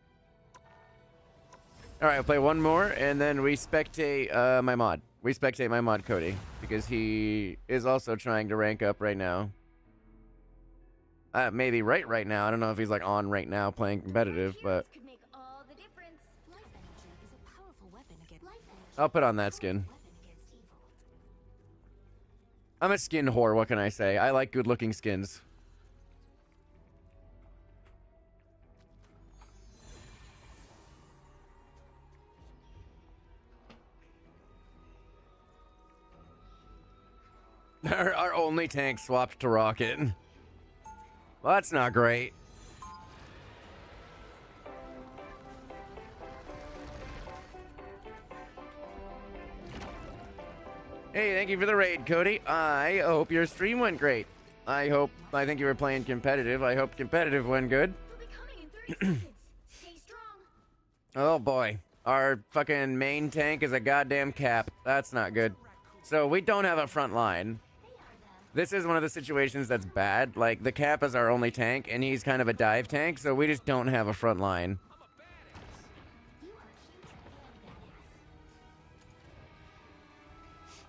Speaker 1: Alright, I'll play one more, and then we spectate my mod. We spectate my mod, Cody, because he is also trying to rank up right now. Maybe right now. I don't know if he's like on right now playing competitive, but
Speaker 3: Could make all the difference. Life energy is a powerful weapon against life energy.
Speaker 1: I'll put on that skin.
Speaker 3: Weapon against evil.
Speaker 1: I'm a skin whore, what can I say? I like good looking skins. Our only tank swapped to rocket. Well, that's not great. Hey, thank you for the raid, Cody. I hope your stream went great. I think you were playing competitive. I hope competitive went good.
Speaker 3: They'll be coming in 30 seconds. Stay strong.
Speaker 1: Oh boy. Our fucking main tank is a goddamn cap. That's not good. So we don't have a front line. This is one of the situations that's bad. Like, the cap is our only tank, and he's kind of a dive tank, so we just don't have a front line.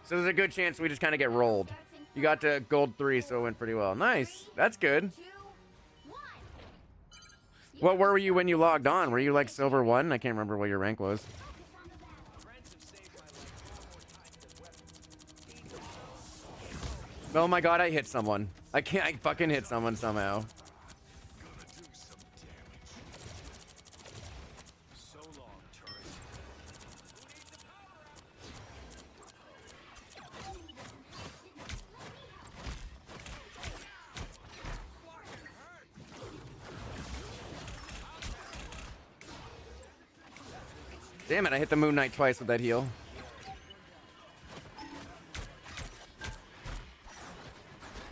Speaker 1: So there's a good chance we just kind of get rolled. You got to gold 3, so it went pretty well. Nice. That's good.
Speaker 3: 2, 1.
Speaker 1: What were you when you logged on? Were you like silver 1? I can't remember what your rank was. Oh my god, I hit someone. I fucking hit someone somehow.
Speaker 5: Gonna do some damage. So long, turret.
Speaker 1: Damn it, I hit the Moon Knight twice with that heal.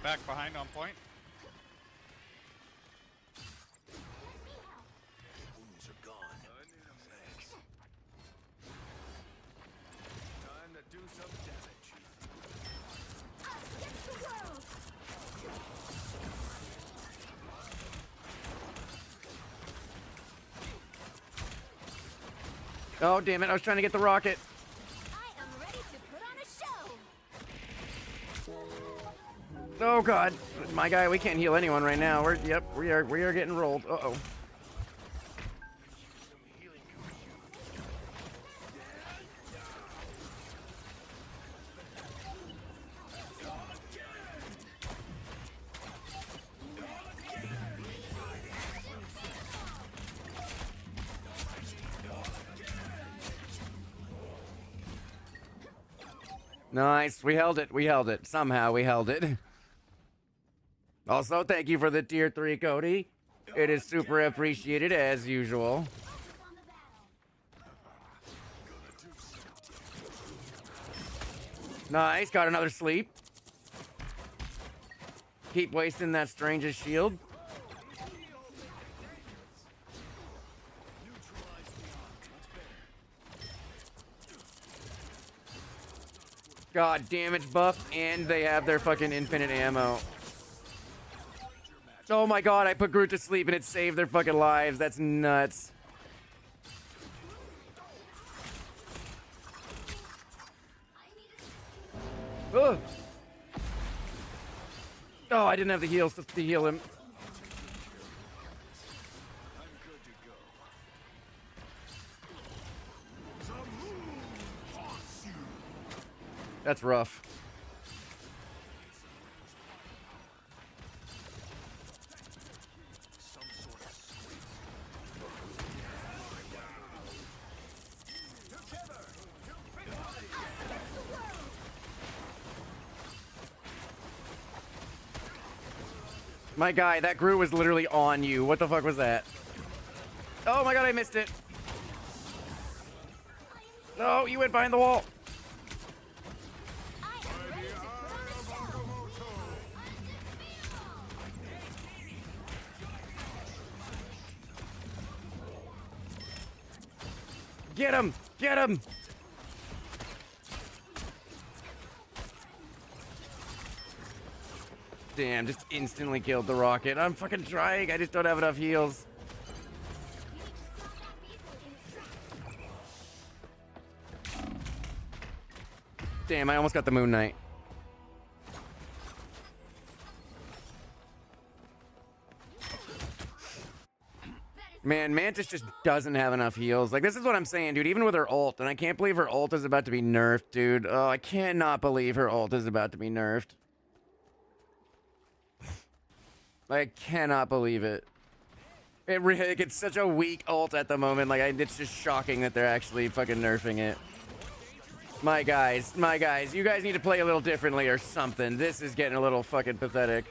Speaker 6: Back behind on point.
Speaker 5: Wounds are gone. Thanks. Time to do some damage.
Speaker 3: Us against the world.
Speaker 1: Oh, damn it, I was trying to get the rocket.
Speaker 3: I am ready to put on a show.
Speaker 1: Oh god, my guy, we can't heal anyone right now. We are getting rolled. Uh-oh. Nice, we held it. We held it. Somehow we held it. Also, thank you for the tier 3, Cody. It is super appreciated as usual. Nice, got another sleep. Keep wasting that stranger's shield. God, damage buff, and they have their fucking infinite ammo. Oh my god, I put Groot to sleep and it saved their fucking lives. That's nuts. Ugh. Oh, I didn't have the heals to heal him. That's rough. My guy, that Groot was literally on you. What the fuck was that? Oh my god, I missed it. No, you went behind the wall. Get him! Get him! Damn, just instantly killed the rocket. I'm fucking trying. I just don't have enough heals. Damn, I almost got the Moon Knight. Man, Mantis just doesn't have enough heals. Like, this is what I'm saying, dude. Even with her ult, and I can't believe her ult is about to be nerfed, dude. Oh, I cannot believe her ult is about to be nerfed. I cannot believe it. It's such a weak ult at the moment. Like, it's just shocking that they're actually fucking nerfing it. My guys, you guys need to play a little differently or something. This is getting a little fucking pathetic.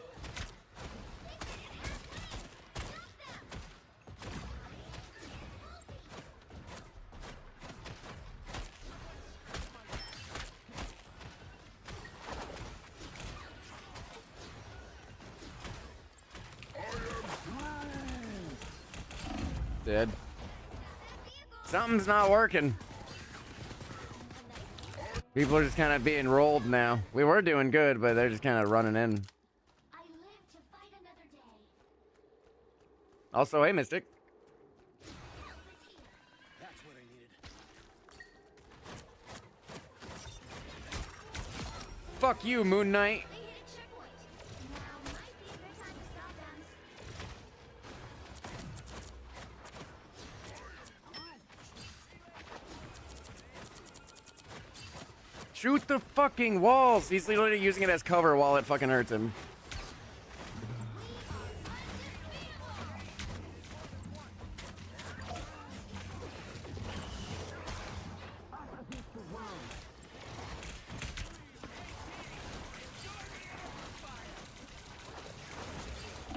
Speaker 1: Dead. Something's not working. People are just kind of being rolled now. We were doing good, but they're just kind of running in.
Speaker 3: I live to fight another day.
Speaker 1: Also, hey, Mystic.
Speaker 3: Help is here.
Speaker 5: That's what I needed.
Speaker 1: Fuck you, Moon Knight.
Speaker 3: They hit a checkpoint. Now might be a good time to stop them.
Speaker 1: Shoot the fucking walls. He's literally using it as cover while it fucking hurts him.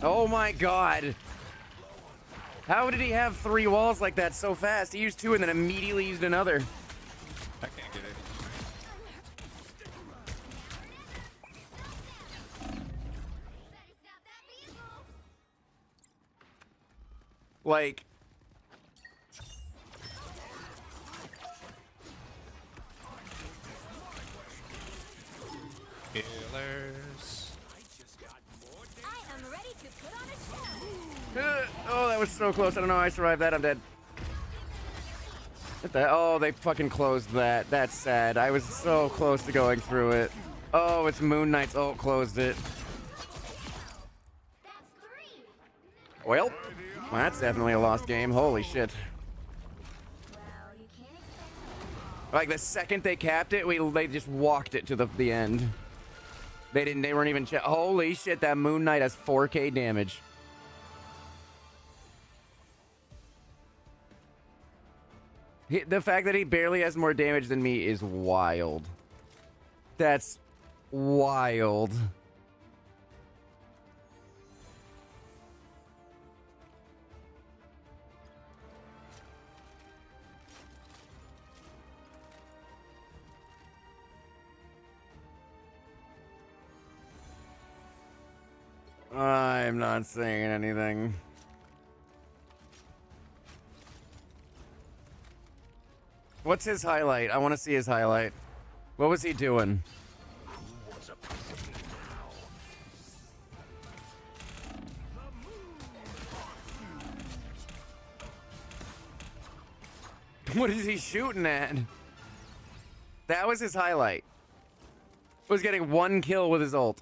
Speaker 1: Oh my god. How did he have 3 walls like that so fast? He used 2 and then immediately used another.
Speaker 6: I can't get it.
Speaker 3: Better stop that vehicle.
Speaker 1: Like,
Speaker 6: Killers.
Speaker 3: I am ready to put on a show.
Speaker 1: oh, that was so close. I don't know how I survived that. I'm dead. What the? Oh, they fucking closed that. That's sad. I was so close to going through it. Oh, it's Moon Knight's ult closed it.
Speaker 3: That's 3.
Speaker 1: Well, that's definitely a lost game. Holy shit.
Speaker 3: Well, you can't expect
Speaker 1: Like the second they capped it, they just walked it to the end. They weren't even holy shit, that Moon Knight has 4K damage. The fact that he barely has more damage than me is wild. That's wild. I'm not saying anything. What's his highlight? I want to see his highlight. What was he doing? What is he shooting at? That was his highlight. Was getting 1 kill with his ult.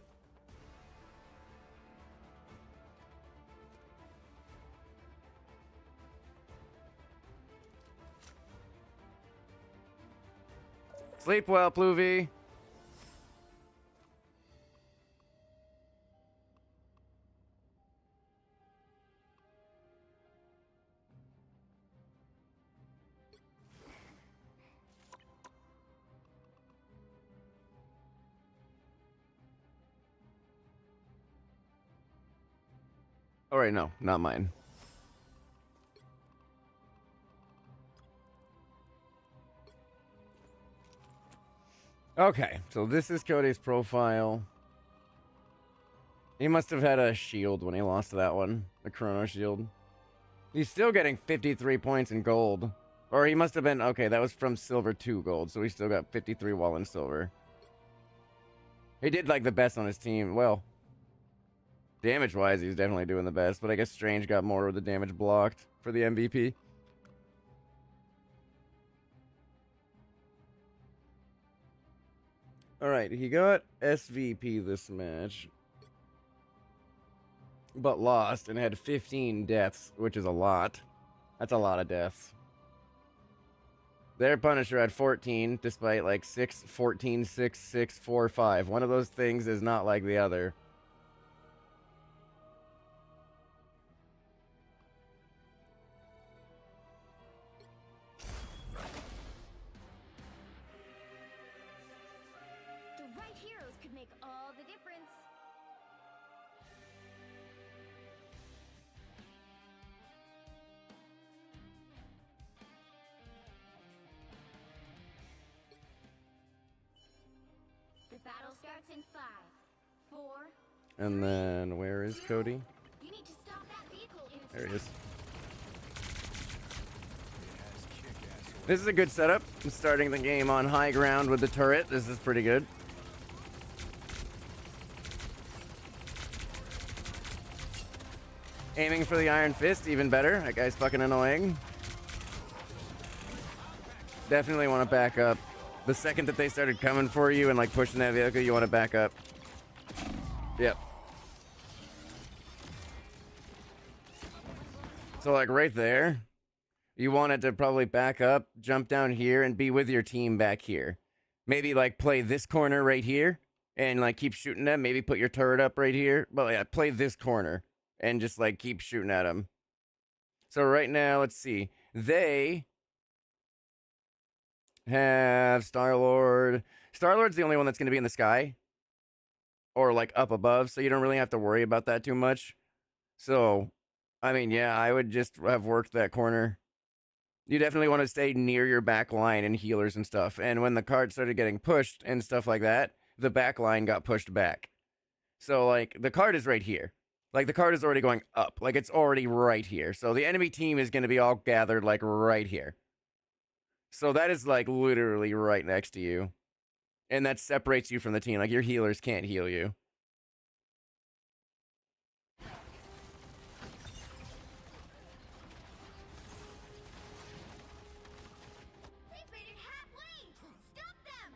Speaker 1: Sleep well, Pluvy. All right, no, not mine. Okay, so this is Cody's profile. He must have had a shield when he lost that one, the Chrono Shield. He's still getting 53 points in gold. Or he must have been, okay, that was from silver to gold, so he still got 53 while in silver. He did like the best on his team. Well, damage-wise, he's definitely doing the best, but I guess Strange got more of the damage blocked for the MVP. Alright, he got SVP this match, but lost and had 15 deaths, which is a lot. That's a lot of deaths. Their Punisher had 14, despite like 6, 14, 6, 6, 4, 5. One of those things is not like the other.
Speaker 3: all the difference. The battle starts in 5, 4.
Speaker 1: And then where is Cody?
Speaker 3: You need to stop that vehicle in its
Speaker 1: There he is.
Speaker 2: It has kick-ass
Speaker 1: This is a good setup. I'm starting the game on high ground with the turret. This is pretty good. Aiming for the Iron Fist, even better. That guy's fucking annoying. Definitely want to back up. The second that they started coming for you and like pushing that vehicle, you want to back up. Yep. So like right there, you wanted to probably back up, jump down here, and be with your team back here. Maybe like play this corner right here and like keep shooting them. Maybe put your turret up right here. But yeah, play this corner and just like keep shooting at them. So right now, let's see. They have Star-Lord. Star-Lord's the only one that's going to be in the sky or like up above, so you don't really have to worry about that too much. So, I mean, yeah, I would just have worked that corner. You definitely want to stay near your back line and healers and stuff. And when the card started getting pushed and stuff like that, the back line got pushed back. So, like, the card is right here. Like, the card is already going up. Like, it's already right here. So the enemy team is going to be all gathered, like, right here. So that is, like, literally right next to you. And that separates you from the team. Like, your healers can't heal you.
Speaker 3: They've made it halfway! Stop them!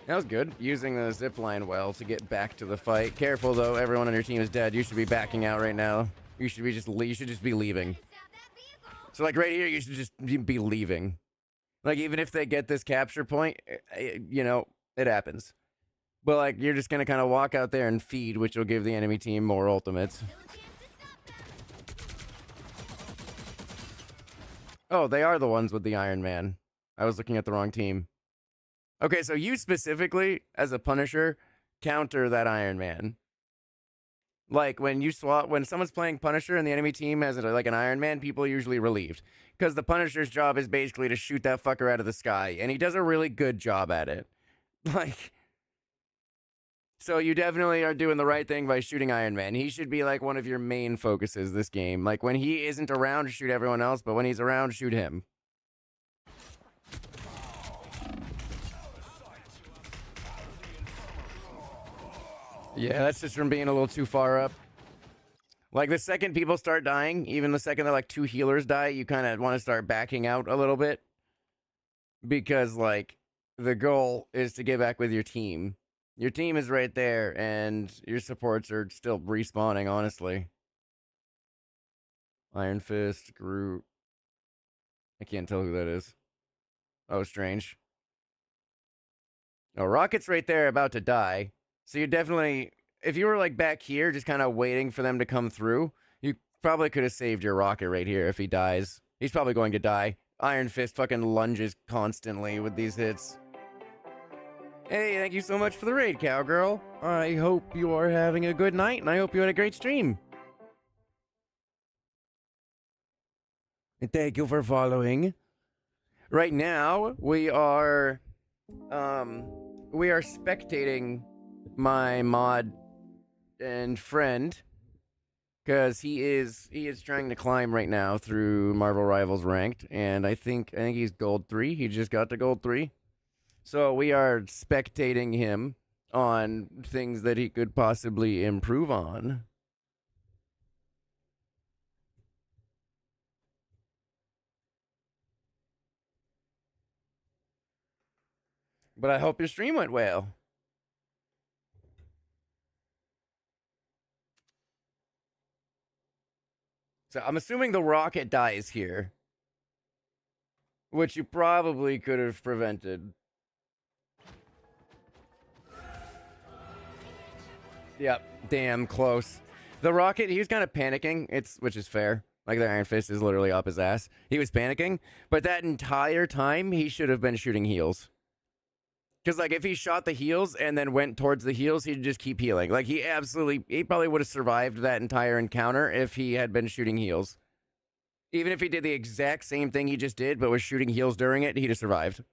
Speaker 1: That was good. Using the zip line well to get back to the fight. Careful, though. Everyone on your team is dead. You should be backing out right now. You should just be leaving.
Speaker 3: Stop that vehicle!
Speaker 1: So, like, right here, you should just be leaving. Like, even if they get this capture point, you know, it happens. But, like, you're just going to kind of walk out there and feed, which will give the enemy team more ultimates.
Speaker 3: Still a chance to stop them!
Speaker 1: Oh, they are the ones with the Iron Man. I was looking at the wrong team. Okay, so you specifically, as a Punisher, counter that Iron Man. Like, when someone's playing Punisher and the enemy team has like an Iron Man, people are usually relieved. Because the Punisher's job is basically to shoot that fucker out of the sky. And he does a really good job at it. Like, so you definitely are doing the right thing by shooting Iron Man. He should be like one of your main focuses this game. Like, when he isn't around, shoot everyone else. But when he's around, shoot him. Yeah, that's just from being a little too far up. Like, the second people start dying, even the second that, like, 2 healers die, you kind of want to start backing out a little bit. Because, like, the goal is to get back with your team. Your team is right there, and your supports are still respawning, honestly. Iron Fist, Groot. I can't tell who that is. Oh, Strange. Oh, Rocket's right there about to die. So you definitely, if you were like back here, just kind of waiting for them to come through, you probably could have saved your Rocket right here if he dies. He's probably going to die. Iron Fist fucking lunges constantly with these hits. Hey, thank you so much for the raid, Cowgirl. I hope you are having a good night, and I hope you had a great stream. And thank you for following. Right now, we are spectating my mod and friend, because he is trying to climb right now through Marvel Rivals ranked, and I think he's gold 3. He just got to gold 3. So we are spectating him on things that he could possibly improve on. But I hope your stream went well. So I'm assuming the Rocket dies here, which you probably could have prevented. Yep, damn close. The Rocket, he was kind of panicking, which is fair. Like the Iron Fist is literally up his ass. He was panicking, but that entire time he should have been shooting heals. Because like if he shot the heals and then went towards the heals, he'd just keep healing. Like he probably would have survived that entire encounter if he had been shooting heals. Even if he did the exact same thing he just did, but was shooting heals during it, he'd have survived.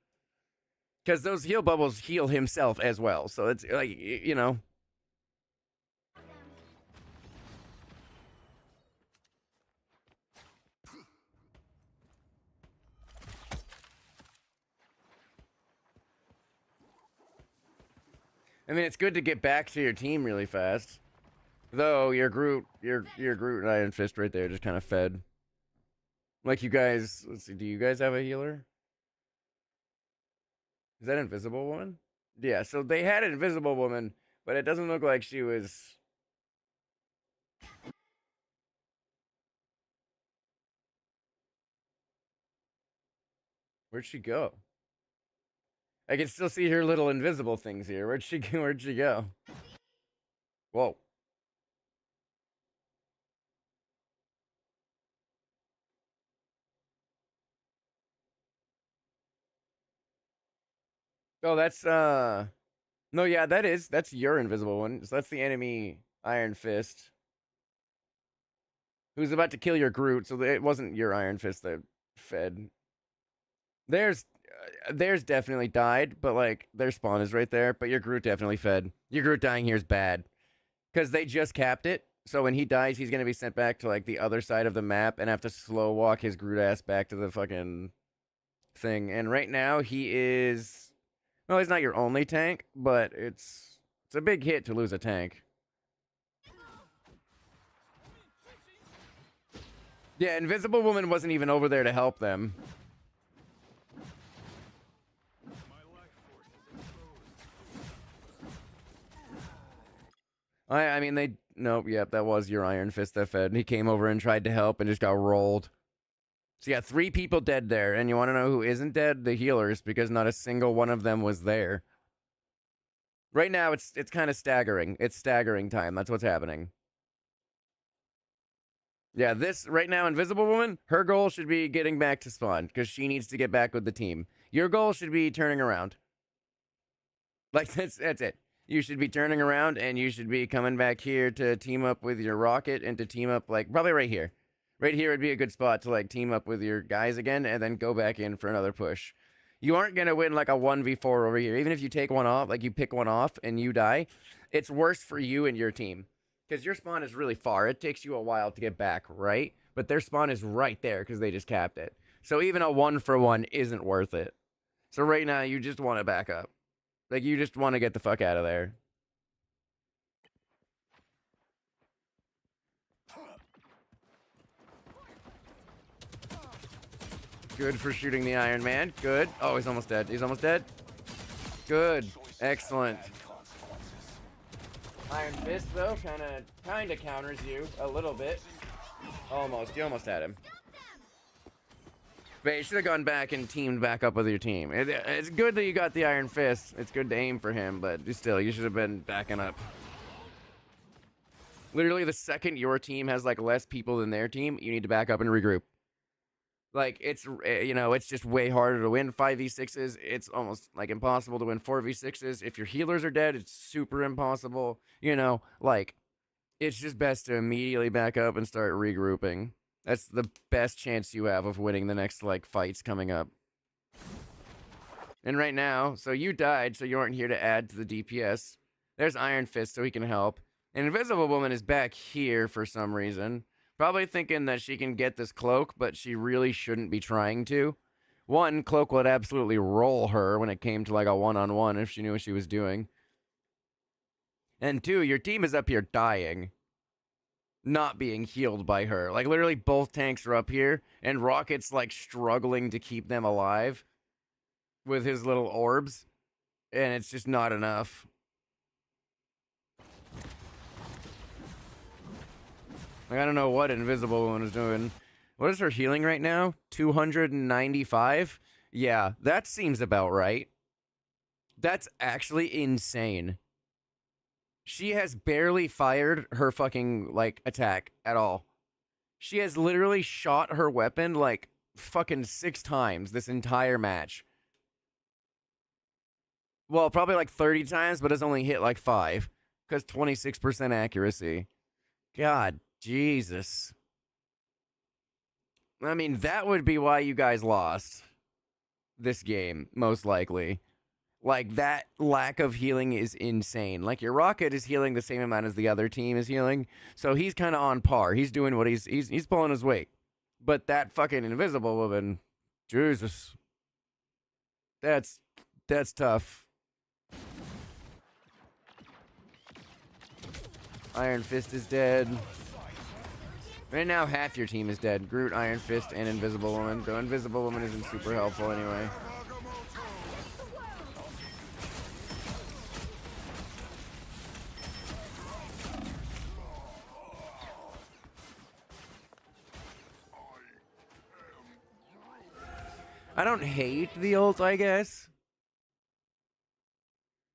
Speaker 1: Because those heal bubbles heal himself as well. So it's like, you know. I mean, it's good to get back to your team really fast. Though your Groot and Iron Fist right there just kind of fed. Like you guys, let's see, do you guys have a healer? Is that Invisible Woman? Yeah, so they had an Invisible Woman, but it doesn't look like she was... Where'd she go? I can still see her little invisible things here. Where'd she go? Whoa. Oh, that's no, yeah, that's your invisible one. So that's the enemy Iron Fist. Who's about to kill your Groot, so it wasn't your Iron Fist that fed. Theirs definitely died, but like their spawn is right there, but your Groot definitely fed. Your Groot dying here is bad. Because they just capped it. So when he dies, he's gonna be sent back to like the other side of the map and have to slow walk his Groot ass back to the fucking thing. And right now he is, well, he's not your only tank, but it's a big hit to lose a tank. Yeah, Invisible Woman wasn't even over there to help them. I mean, nope, yep, that was your Iron Fist that fed. He came over and tried to help and just got rolled. So yeah, 3 people dead there. And you want to know who isn't dead? The healers, because not a single one of them was there. Right now, it's kind of staggering. It's staggering time. That's what's happening. Yeah, right now, Invisible Woman, her goal should be getting back to spawn, because she needs to get back with the team. Your goal should be turning around. Like, that's it. You should be turning around, and you should be coming back here to team up with your Rocket, and to team up, like, probably right here. Right here would be a good spot to, like, team up with your guys again, and then go back in for another push. You aren't going to win, like, a 1v4 over here. Even if you take one off, like, you pick one off and you die, it's worse for you and your team. Because your spawn is really far. It takes you a while to get back, right? But their spawn is right there because they just capped it. So even a 1-for-1 isn't worth it. So right now, you just want to back up. Like, you just want to get the fuck out of there. Good for shooting the Iron Man. Good. Oh, he's almost dead. He's almost dead. Good. Excellent. Iron Fist, though, kind of counters you a little bit. Almost. You almost had him. But you should have gone back and teamed back up with your team. It's good that you got the Iron Fist. It's good to aim for him, but still, you should have been backing up. Literally, the second your team has, like, less people than their team, you need to back up and regroup. Like, it's, you know, it's just way harder to win 5v6s. It's almost, like, impossible to win 4v6s. If your healers are dead, it's super impossible. You know, like, it's just best to immediately back up and start regrouping. That's the best chance you have of winning the next, like, fights coming up. And right now, so you died, so you aren't here to add to the DPS. There's Iron Fist, so he can help. And Invisible Woman is back here for some reason. Probably thinking that she can get this cloak, but she really shouldn't be trying to. One, cloak would absolutely roll her when it came to, like, a one-on-one if she knew what she was doing. And 2, your team is up here dying. Not being healed by her. Like, literally both tanks are up here, and Rocket's, like, struggling to keep them alive with his little orbs, and it's just not enough. Like, I don't know what Invisible Woman is doing. What is her healing right now? 295? Yeah, that seems about right. That's actually insane. She has barely fired her fucking, like, attack at all. She has literally shot her weapon like fucking 6 times this entire match. Well, probably like 30 times, but has only hit like 5 because 26% accuracy. God, Jesus. I mean, that would be why you guys lost this game, most likely. Like, that lack of healing is insane. Like, your Rocket is healing the same amount as the other team is healing, so he's kind of on par. He's doing what he's pulling his weight. But that fucking Invisible Woman, Jesus, that's tough. Iron Fist is dead. Right now, half your team is dead. Groot, Iron Fist, and Invisible Woman. Though Invisible Woman isn't super helpful anyway. I don't hate the ult, I guess.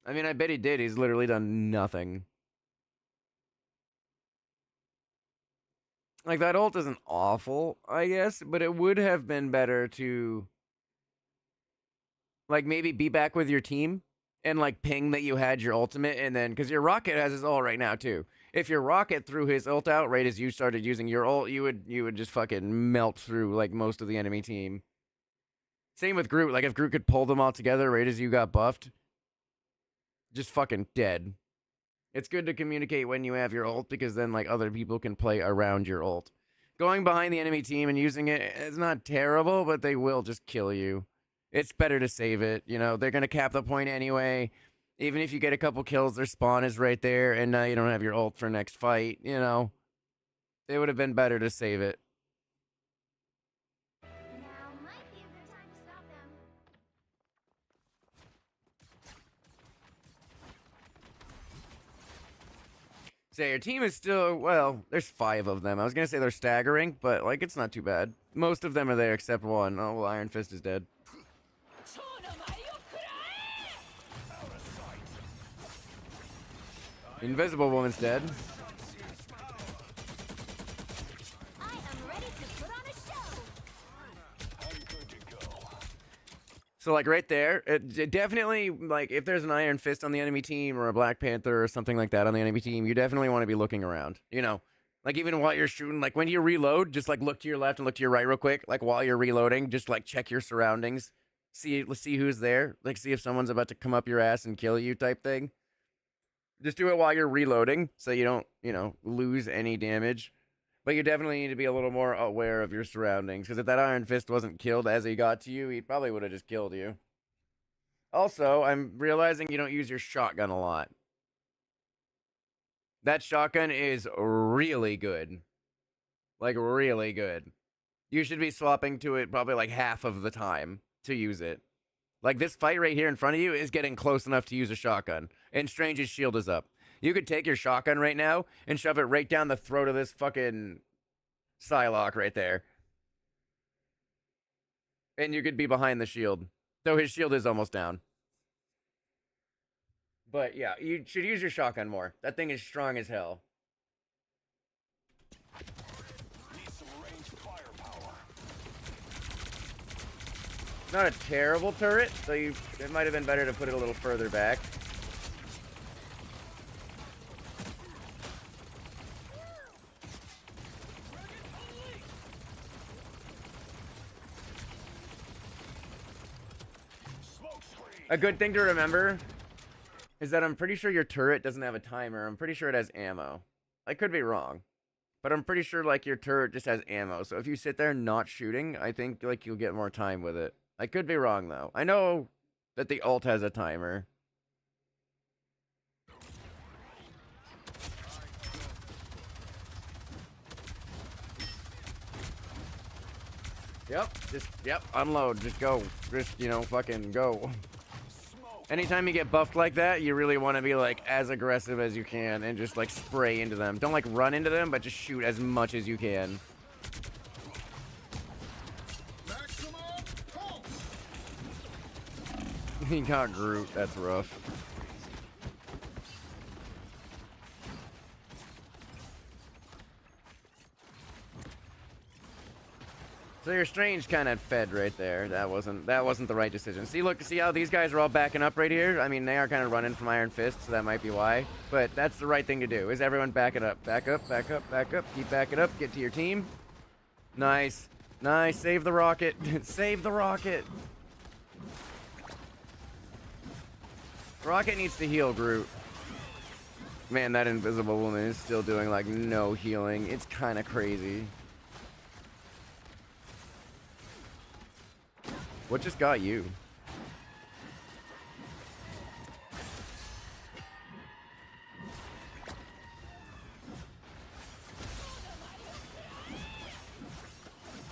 Speaker 1: I mean, I bet he did. He's literally done nothing. Like, that ult isn't awful, I guess, but it would have been better to, like, maybe be back with your team and, like, ping that you had your ultimate, and then, because your Rocket has his ult right now, too. If your Rocket threw his ult out right as you started using your ult, you would just fucking melt through, like, most of the enemy team. Same with Groot. Like, if Groot could pull them all together right as you got buffed, just fucking dead. It's good to communicate when you have your ult because then, like, other people can play around your ult. Going behind the enemy team and using it is not terrible, but they will just kill you. It's better to save it. You know, they're going to cap the point anyway. Even if you get a couple kills, their spawn is right there, and now you don't have your ult for next fight, you know. It would have been better to save it.
Speaker 3: Now might be a good time to stop them.
Speaker 1: So your team is still, well, there's 5 of them. I was going to say they're staggering, but, like, it's not too bad. Most of them are there except one. Oh, well, Iron Fist is dead. Invisible Woman's dead.
Speaker 3: I am ready to put on a show.
Speaker 1: So, like, right there, it definitely, like, if there's an Iron Fist on the enemy team or a Black Panther or something like that on the enemy team, you definitely want to be looking around, you know? Like, even while you're shooting, like, when you reload, just, like, look to your left and look to your right real quick. Like, while you're reloading, just, like, check your surroundings. See who's there. Like, see if someone's about to come up your ass and kill you type thing. Just do it while you're reloading so you don't, you know, lose any damage. But you definitely need to be a little more aware of your surroundings, because if that Iron Fist wasn't killed as he got to you, he probably would have just killed you. Also, I'm realizing you don't use your shotgun a lot. That shotgun is really good. Like, really good. You should be swapping to it probably like half of the time to use it. Like, this fight right here in front of you is getting close enough to use a shotgun. And Strange's shield is up. You could take your shotgun right now and shove it right down the throat of this fucking Psylocke right there. And you could be behind the shield. Though his shield is almost down. But yeah, you should use your shotgun more. That thing is strong as hell. Not a terrible turret, so it might have been better to put it a little further back. A good thing to remember is that I'm pretty sure your turret doesn't have a timer. I'm pretty sure it has ammo. I could be wrong, but I'm pretty sure, like, your turret just has ammo. So if you sit there not shooting, I think, like, you'll get more time with it. I could be wrong, though. I know that the ult has a timer. Yep, unload. Just go. Just, you know, fucking go. Anytime you get buffed like that, you really want to be, like, as aggressive as you can and just, like, spray into them. Don't, like, run into them, but just shoot as much as you can. He got Groot. That's rough. So you're strange kind of fed right there. That wasn't the right decision. See how these guys are all backing up right here? I mean, they are kind of running from Iron Fist, so that might be why. But that's the right thing to do, is everyone back it up. Back up, back up, back up. Keep backing up. Get to your team. Nice. Nice. Save the rocket. Save the rocket. Rocket needs to heal Groot. Man, that invisible woman is still doing, like, no healing. It's kind of crazy. What just got you?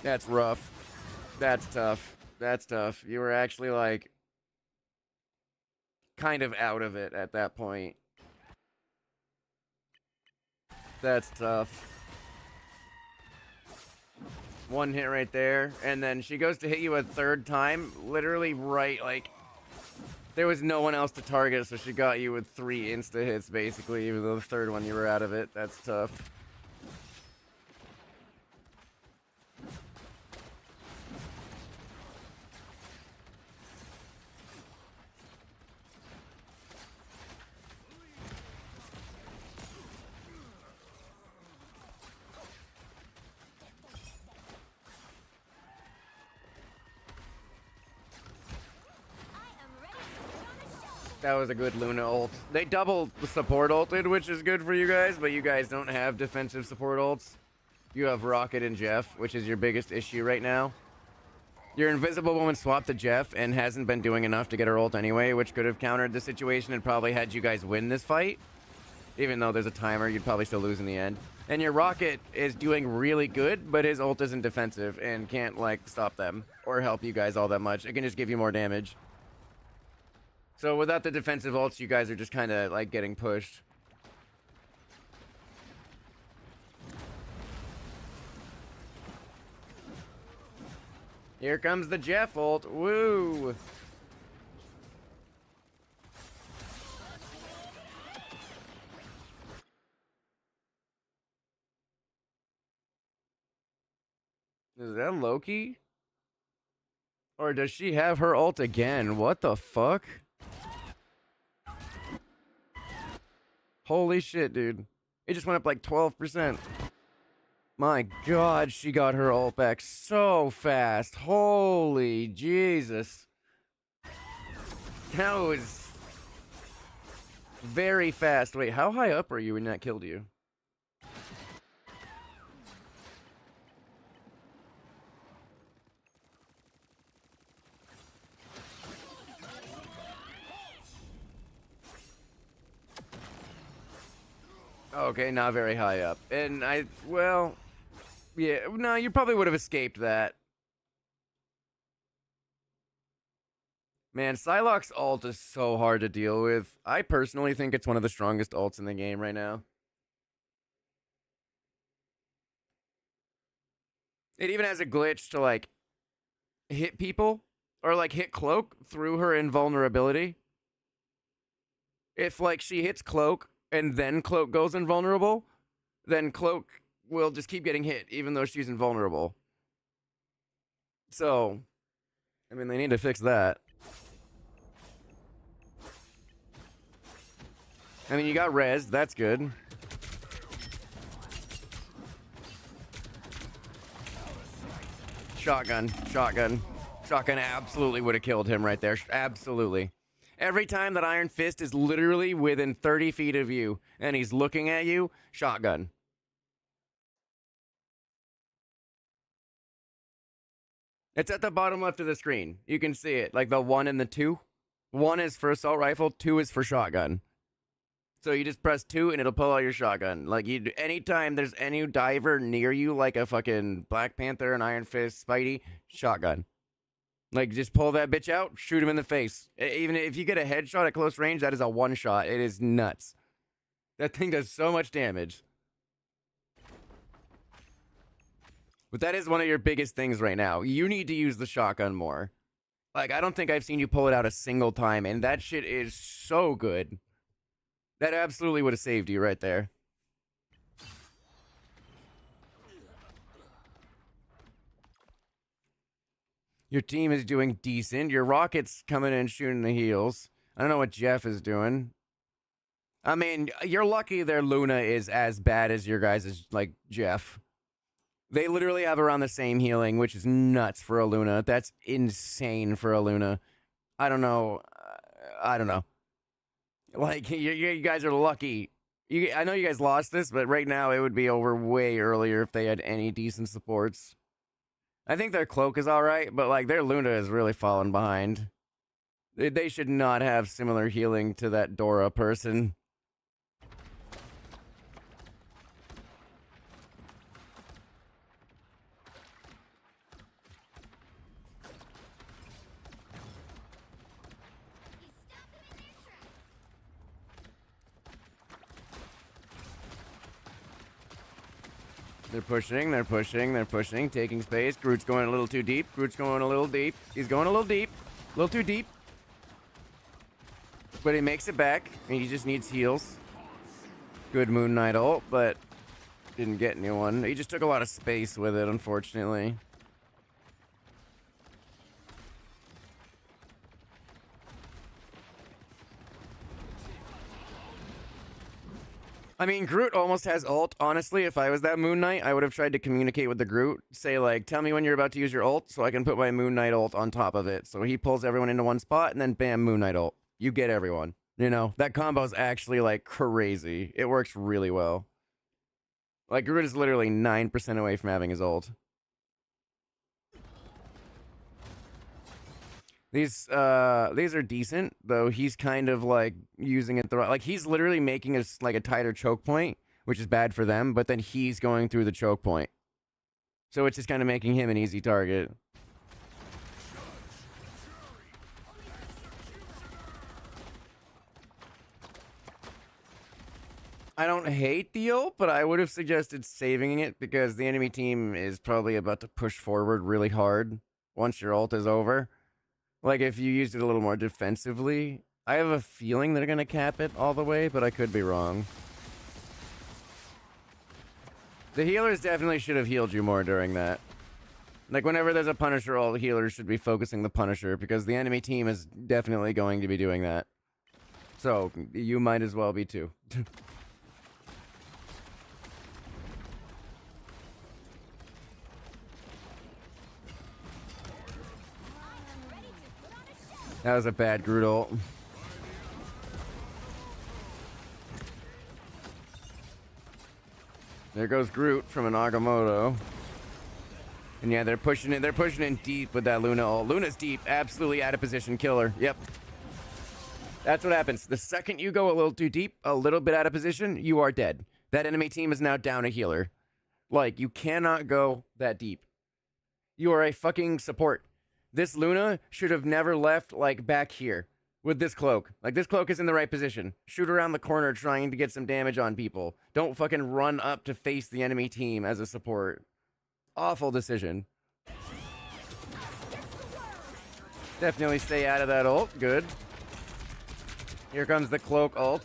Speaker 1: That's rough. That's tough. That's tough. You were actually, like, kind of out of it at that point. That's tough. One hit right there, and then she goes to hit you a third time, literally right, like, there was no one else to target, so she got you with 3 insta hits, basically, even though the third one you were out of it. That's tough. That was a good Luna ult. They double support ulted, which is good for you guys, but you guys don't have defensive support ults. You have Rocket and Jeff, which is your biggest issue right now. Your invisible woman swapped to Jeff and hasn't been doing enough to get her ult anyway, which could have countered the situation and probably had you guys win this fight. Even though there's a timer, you'd probably still lose in the end. And your Rocket is doing really good, but his ult isn't defensive and can't, like, stop them or help you guys all that much. It can just give you more damage. So without the defensive ults, you guys are just kind of, like, getting pushed. Here comes the Jeff ult. Woo! Is that Loki? Or does she have her ult again? What the fuck? Holy shit, dude. It just went up like 12%. My god, she got her ult back so fast. Holy Jesus. That was very fast. Wait, how high up are you when that killed you? Okay, not very high up. And well, yeah, no, you probably would have escaped that. Man, Psylocke's ult is so hard to deal with. I personally think it's one of the strongest ults in the game right now. It even has a glitch to, like, hit people or, like, hit Cloak through her invulnerability. If, like, she hits Cloak and then Cloak goes invulnerable, then Cloak will just keep getting hit, even though she's invulnerable. So, I mean, they need to fix that. I mean, you got res, that's good. Shotgun, shotgun. Shotgun absolutely would have killed him right there. Absolutely. Every time that Iron Fist is literally within 30 feet of you and he's looking at you, shotgun. It's at the bottom left of the screen. You can see it, like the 1 and the 2. 1 is for assault rifle, 2 is for shotgun. So you just press 2 and it'll pull out your shotgun. Like, anytime there's any diver near you, like a fucking Black Panther, an Iron Fist, Spidey, shotgun. Like, just pull that bitch out, shoot him in the face. Even if you get a headshot at close range, that is a one shot. It is nuts. That thing does so much damage. But that is one of your biggest things right now. You need to use the shotgun more. Like, I don't think I've seen you pull it out a single time, and that shit is so good. That absolutely would have saved you right there. Your team is doing decent. Your rocket's coming in shooting the heels. I don't know what Jeff is doing. I mean, you're lucky their Luna is as bad as your guys' like Jeff. They literally have around the same healing, which is nuts for a Luna. That's insane for a Luna. I don't know. I don't know. Like, you guys are lucky. I know you guys lost this, but right now it would be over way earlier if they had any decent supports. I think their cloak is alright, but like their Luna is really falling behind. They should not have similar healing to that Dora person. They're pushing, taking space. Groot's going a little too deep. He's going a little too deep. But he makes it back, and he just needs heals. Good Moon Knight ult, but didn't get anyone. He just took a lot of space with it, unfortunately. I mean, Groot almost has ult. Honestly, if I was that Moon Knight, I would have tried to communicate with the Groot. Say, like, tell me when you're about to use your ult so I can put my Moon Knight ult on top of it. So he pulls everyone into one spot, and then bam, Moon Knight ult. You get everyone. You know, that combo's actually, like, crazy. It works really well. Like, Groot is literally 9% away from having his ult. These are decent, though he's kind of like using it the right, like he's literally making us like a tighter choke point, which is bad for them, but then he's going through the choke point. So it's just kind of making him an easy target. I don't hate the ult, but I would have suggested saving it because the enemy team is probably about to push forward really hard once your ult is over. Like, if you used it a little more defensively, I have a feeling they're going to cap it all the way, but I could be wrong. The healers definitely should have healed you more during that. Like, whenever there's a Punisher ult, the healers should be focusing the Punisher, because the enemy team is definitely going to be doing that. So, you might as well be too. That was a bad Groot ult. There goes Groot from an Agamotto. And yeah, they're pushing in deep with that Luna ult. Luna's deep, absolutely out of position killer. Yep. That's what happens. The second you go a little too deep, a little bit out of position, you are dead. That enemy team is now down a healer. Like, you cannot go that deep. You are a fucking support. This Luna should have never left, like, back here with this cloak. Like, this cloak is in the right position. Shoot around the corner trying to get some damage on people. Don't fucking run up to face the enemy team as a support. Awful decision. Definitely stay out of that ult. Good. Here comes the cloak ult.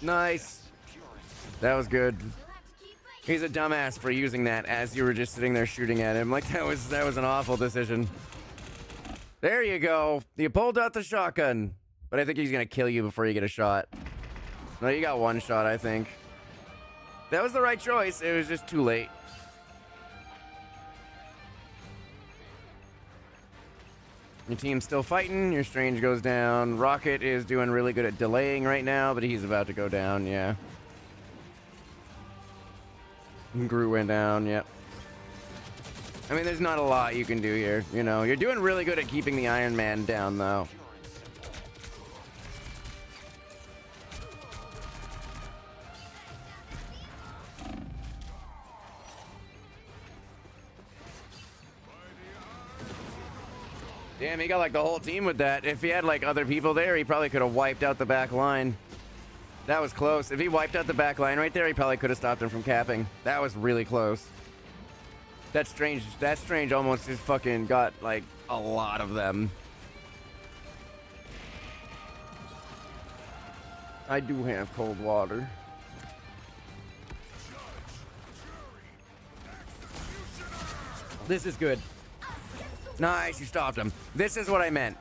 Speaker 1: Nice. That was good. He's a dumbass for using that as you were just sitting there shooting at him. Like, that was an awful decision. There you go. You pulled out the shotgun. But I think he's gonna kill you before you get a shot. No, you got one shot, I think. That was the right choice. It was just too late. Your team's still fighting. Your Strange goes down. Rocket is doing really good at delaying right now, but he's about to go down, yeah. Groot went down, yep. I mean, there's not a lot you can do here, you know. You're doing really good at keeping the Iron Man down, though. Damn, he got like the whole team with that. If he had like other people there, he probably could have wiped out the back line. That was close. If he wiped out the back line right there, he probably could have stopped him from capping. That was really close. That's strange. That Strange almost just fucking got like a lot of them. I do have cold water. This is good. Nice, you stopped him. This is what I meant.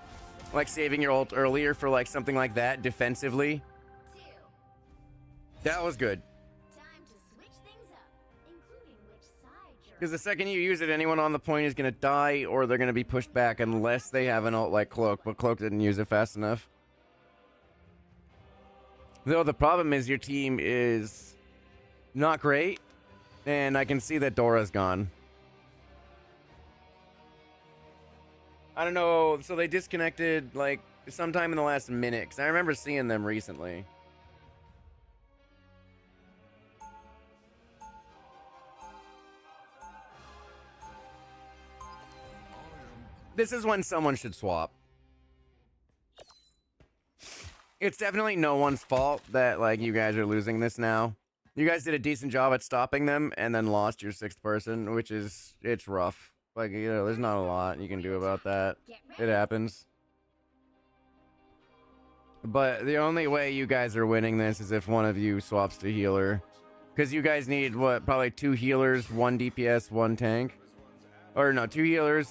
Speaker 1: Like saving your ult earlier for like something like that defensively.
Speaker 3: 2.
Speaker 1: That was good.
Speaker 3: Time to switch things up, including which side you're
Speaker 1: Because the second you use it, anyone on the point is going to die or they're going to be pushed back unless they have an ult like Cloak. But Cloak didn't use it fast enough. Though the problem is your team is not great. And I can see that Dora's gone. I don't know. So they disconnected like sometime in the last minute. Because I remember seeing them recently. This is when someone should swap. It's definitely no one's fault that like you guys are losing this now. You guys did a decent job at stopping them and then lost your 6th person, which is, it's rough. Like, you know, there's not a lot you can do about that. It happens. But the only way you guys are winning this is if one of you swaps to healer. Because you guys need, what, probably 2 healers, 1 DPS, 1 tank? Or no, 2 healers.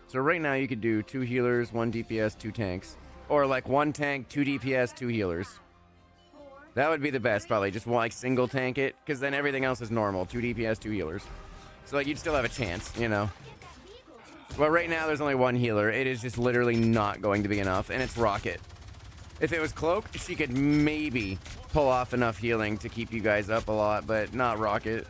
Speaker 1: So right now you could do 2 healers, 1 DPS, 2 tanks. Or like 1 tank, 2 DPS, 2 healers. That would be the best, probably. Just like single tank it, because then everything else is normal. 2 DPS, 2 healers. So like you'd still have a chance, you know. But right now there's only 1 healer. It is just literally not going to be enough, and it's Rocket. If it was Cloak, she could maybe pull off enough healing to keep you guys up a lot, but not Rocket.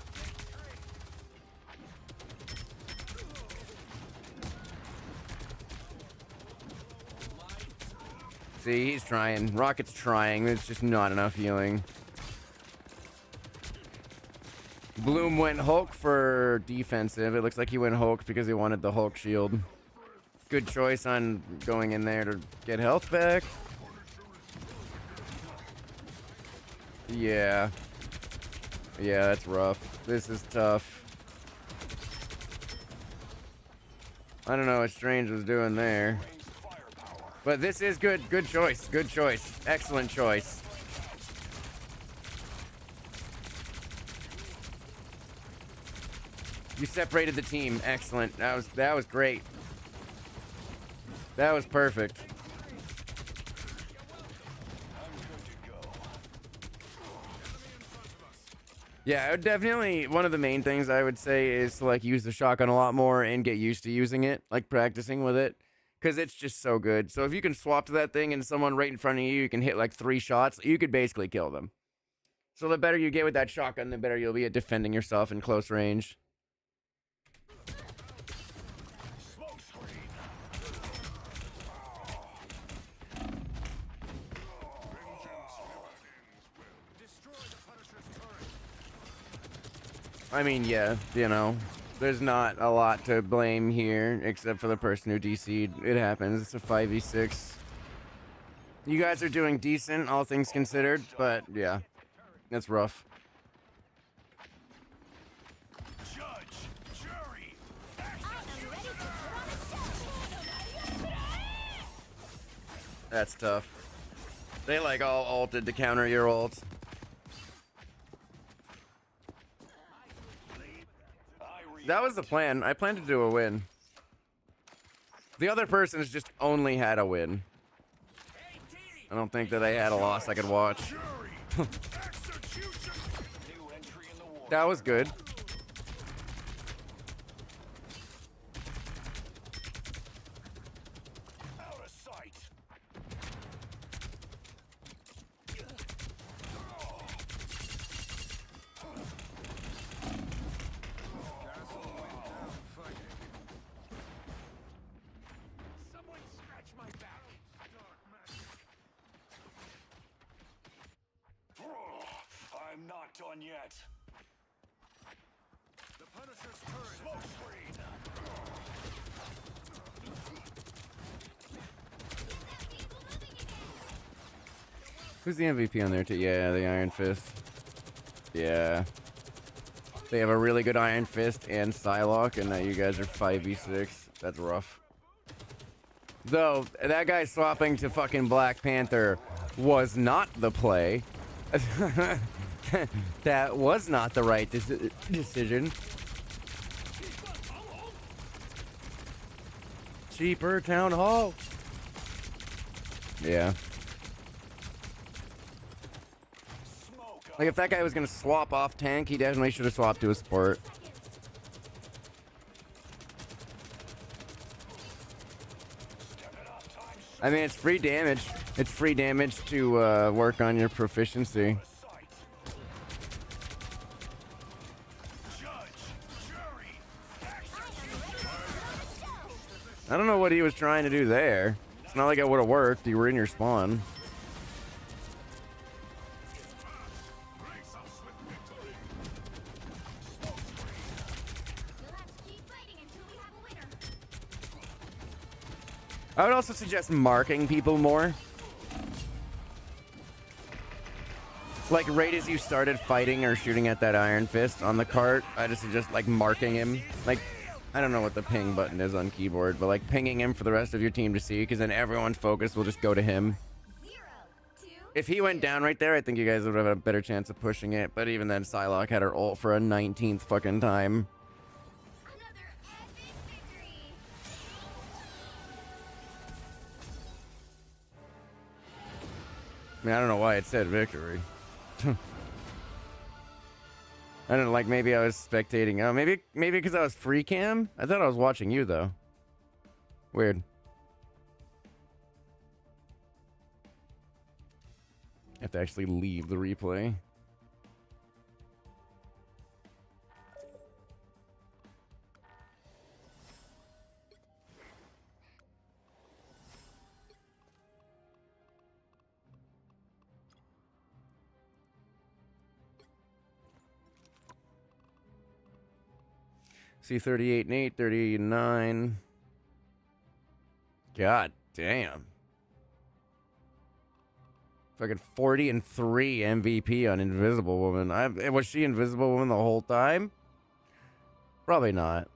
Speaker 1: See, he's trying. Rocket's trying. There's just not enough healing. Bloom went Hulk for defensive. It looks like he went Hulk because he wanted the Hulk shield. Good choice on going in there to get health back. Yeah. Yeah, that's rough. This is tough. I don't know what Strange was doing there. But this is good. Good choice. Good choice. Excellent choice. You separated the team. Excellent. That was great. That was perfect. Yeah, I would definitely, one of the main things I would say is to like use the shotgun a lot more and get used to using it, like practicing with it. Because it's just so good. So if you can swap to that thing and someone right in front of you, you can hit like 3 shots, you could basically kill them. So the better you get with that shotgun, the better you'll be at defending yourself in close range. I mean, yeah, you know. There's not a lot to blame here, except for the person who DC'd. It happens. It's a 5v6. You guys are doing decent, all things considered, but yeah, it's rough. That's tough. They like all ulted to counter your ult. That was the plan. I planned to do a win. The other person's just only had a win. I don't think that I had a loss I could watch. That was good.
Speaker 5: I'm not done yet.
Speaker 2: The Punisher's turret.
Speaker 5: Smoke screen.
Speaker 1: Who's the MVP on there too? Yeah, the Iron Fist. Yeah. They have a really good Iron Fist and Psylocke, and now you guys are 5v6. That's rough. Though, that guy swapping to fucking Black Panther was not the play. That was not the right decision. Cheaper town hall. Yeah. Like, if that guy was gonna swap off tank, he definitely should have swapped to a support. I mean, it's free damage. It's free damage to work on your proficiency. I don't know what he was trying to do there. It's not like it would have worked. You were in your spawn. I would also suggest marking people more. Like, right as you started fighting or shooting at that Iron Fist on the cart, I just suggest, like, marking him. Like, I don't know what the ping button is on keyboard, but, like, pinging him for the rest of your team to see, because then everyone's focus will just go to him. If he went down right there, I think you guys would have a better chance of pushing it, but even then, Psylocke had her ult for a 19th fucking time. I mean, I don't know why it said victory. I don't know, like, maybe I was spectating. Oh, maybe because I was free cam? I thought I was watching you, though. Weird. I have to actually leave the replay. See 38 and 8, 38 and 9. God damn. Fucking 40 and 3 MVP on Invisible Woman. Was she Invisible Woman the whole time? Probably not.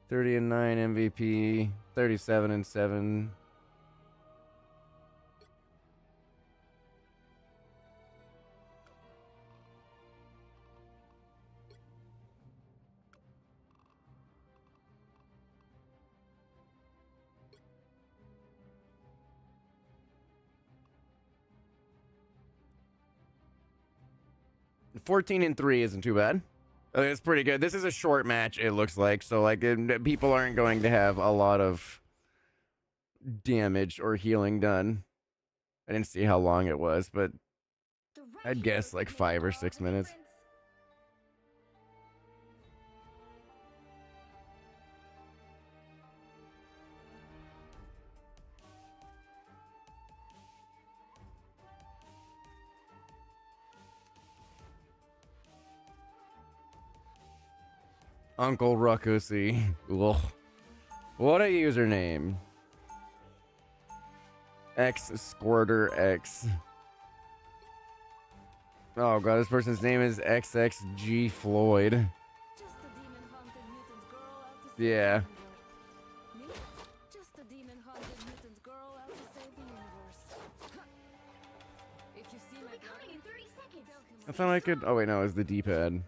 Speaker 1: 30 and 9 MVP, 37 and 7. And 14 and 3 isn't too bad. It's pretty good. This is a short match, it looks like. So, like, people aren't going to have a lot of damage or healing done. I didn't see how long it was, but I'd guess like 5 or 6 minutes. Uncle Ruckusy. Ugh. What a username. X Squirter X. Oh god, this person's name is XXG Floyd. Yeah. I thought I could. Oh wait, no, it was the D-pad.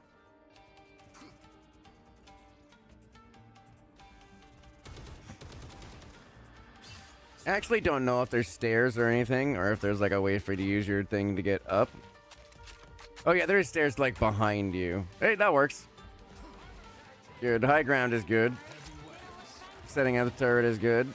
Speaker 1: I actually don't know if there's stairs or anything, or if there's like a way for you to use your thing to get up. Oh yeah, there's stairs like behind you. Hey, that works. Good. High ground is good. Setting out the turret is good.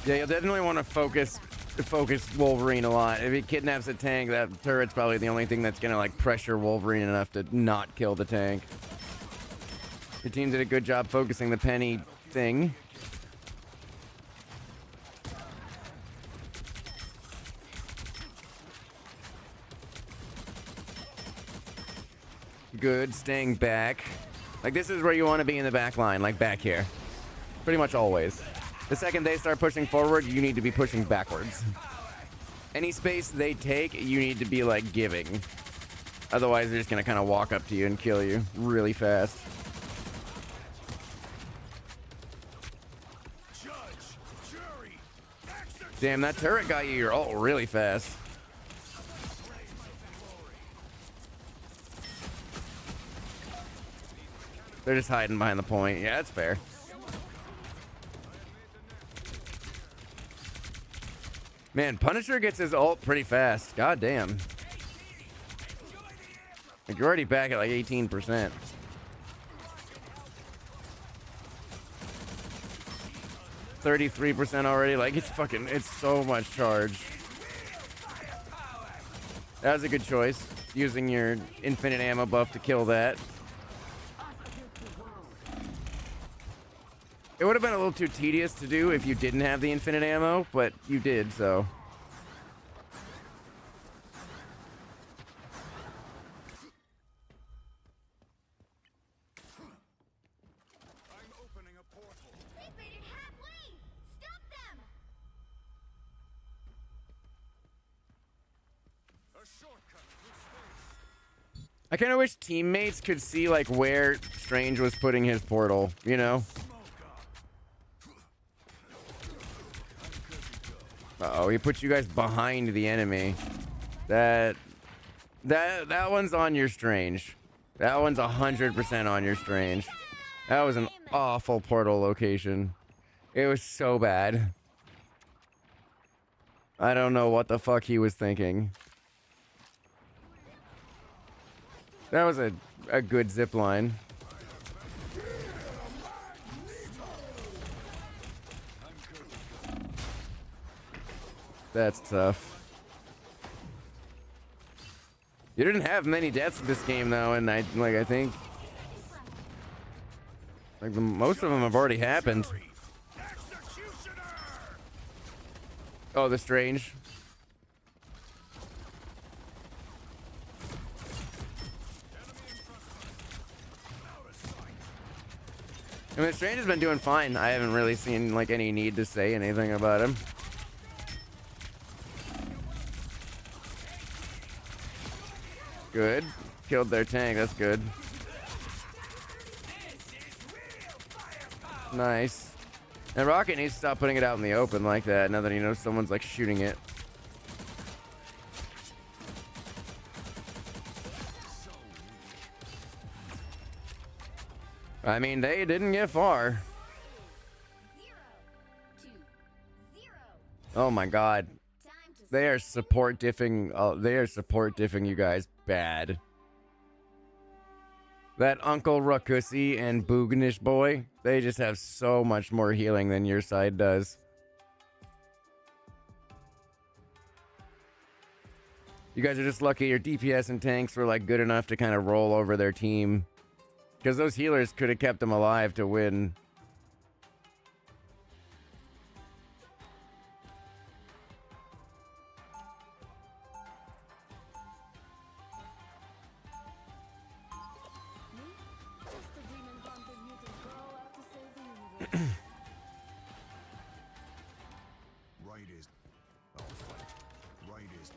Speaker 1: Yeah, you'll definitely want to focus Wolverine a lot. If he kidnaps a tank, that turret's probably the only thing that's gonna like pressure Wolverine enough to not kill the tank. Your team did a good job focusing the penny thing. Good, staying back. Like, this is where you want to be in the back line, like back here. Pretty much always. The second they start pushing forward, you need to be pushing backwards. Any space they take, you need to be, like, giving. Otherwise, they're just going to kind of walk up to you and kill you really fast.
Speaker 2: Judge, jury,
Speaker 1: Damn, that turret got you your ult really fast. They're just hiding behind the point. Yeah, that's fair. Man, Punisher gets his ult pretty fast. God damn. Like, you're already back at like 18%. $33% already. Like, it's so much charge. That was a good choice. Using your infinite ammo buff to kill that. It would have been a little too tedious to do if you didn't have the infinite ammo, but you did, so.
Speaker 2: I'm opening a portal.
Speaker 3: They've made it halfway! Stop them!
Speaker 2: A shortcut through space.
Speaker 1: I kind of wish teammates could see, like, where Strange was putting his portal, you know? Uh-oh, he put you guys behind the enemy. That one's on your Strange. That one's 100% on your Strange. That was an awful portal location. It was so bad. I don't know what the fuck he was thinking. That was a good zip line. That's tough. You didn't have many deaths in this game though, and I think like most of them have already happened. Oh, the Strange. I mean, Strange has been doing fine. I haven't really seen like any need to say anything about him. Good. Killed their tank. That's good. Nice. And Rocket needs to stop putting it out in the open like that now that he knows someone's like shooting it. I mean, they didn't get far.
Speaker 3: 0, 2, 0.
Speaker 1: Oh my god.
Speaker 3: Time to
Speaker 1: They are support diffing. They are support diffing you guys bad. That Uncle Rakusi and Boognish boy, they just have so much more healing than your side does. You guys are just lucky your DPS and tanks were like good enough to kind of roll over their team. Because those healers could have kept them alive to win.
Speaker 4: Just a demon-haunted mutant girl out to save the universe.
Speaker 2: Right is. I'll fight. Right is.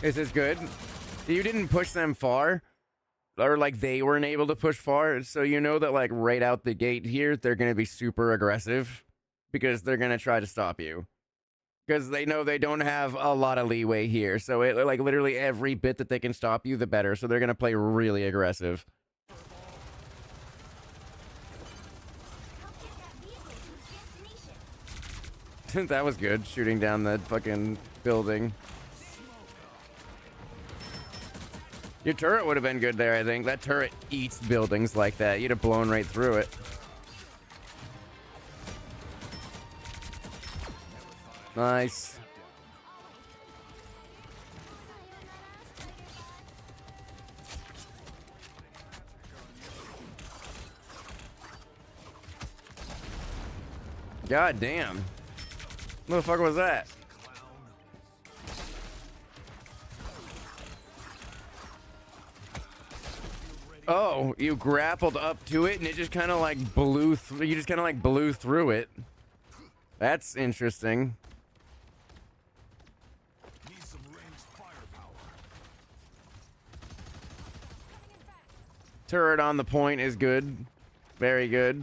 Speaker 1: This is good. You didn't push them far. Or like they weren't able to push far. So you know that like right out the gate here, they're going to be super aggressive. Because they're going to try to stop you. Because they know they don't have a lot of leeway here. So it, like literally every bit that they can stop you, the better. So they're going to play really aggressive.
Speaker 3: help get that vehicle to its destination.
Speaker 1: That was good, shooting down the fucking building. Your turret would have been good there, I think. That turret eats buildings like that. You'd have blown right through it. Nice. God damn. What the fuck was that? Oh, you grappled up to it and it just kind of like blew through. You just kind of like blew through it. That's interesting.
Speaker 2: Need some ranged firepower.
Speaker 1: Turret on the point is good. Very good.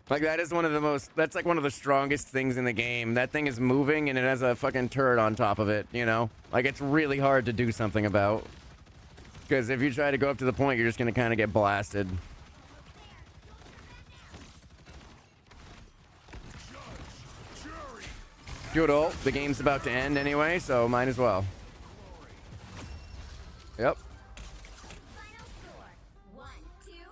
Speaker 1: Like that is one of the most, that's like one of the strongest things in the game. That thing is moving and it has a fucking turret on top of it, you know? Like it's really hard to do something about. Because if you try to go up to the point, you're just gonna kind of get blasted. Good ult. The game's about to end anyway, so might as well. Yep.
Speaker 3: Final score 1-2-0.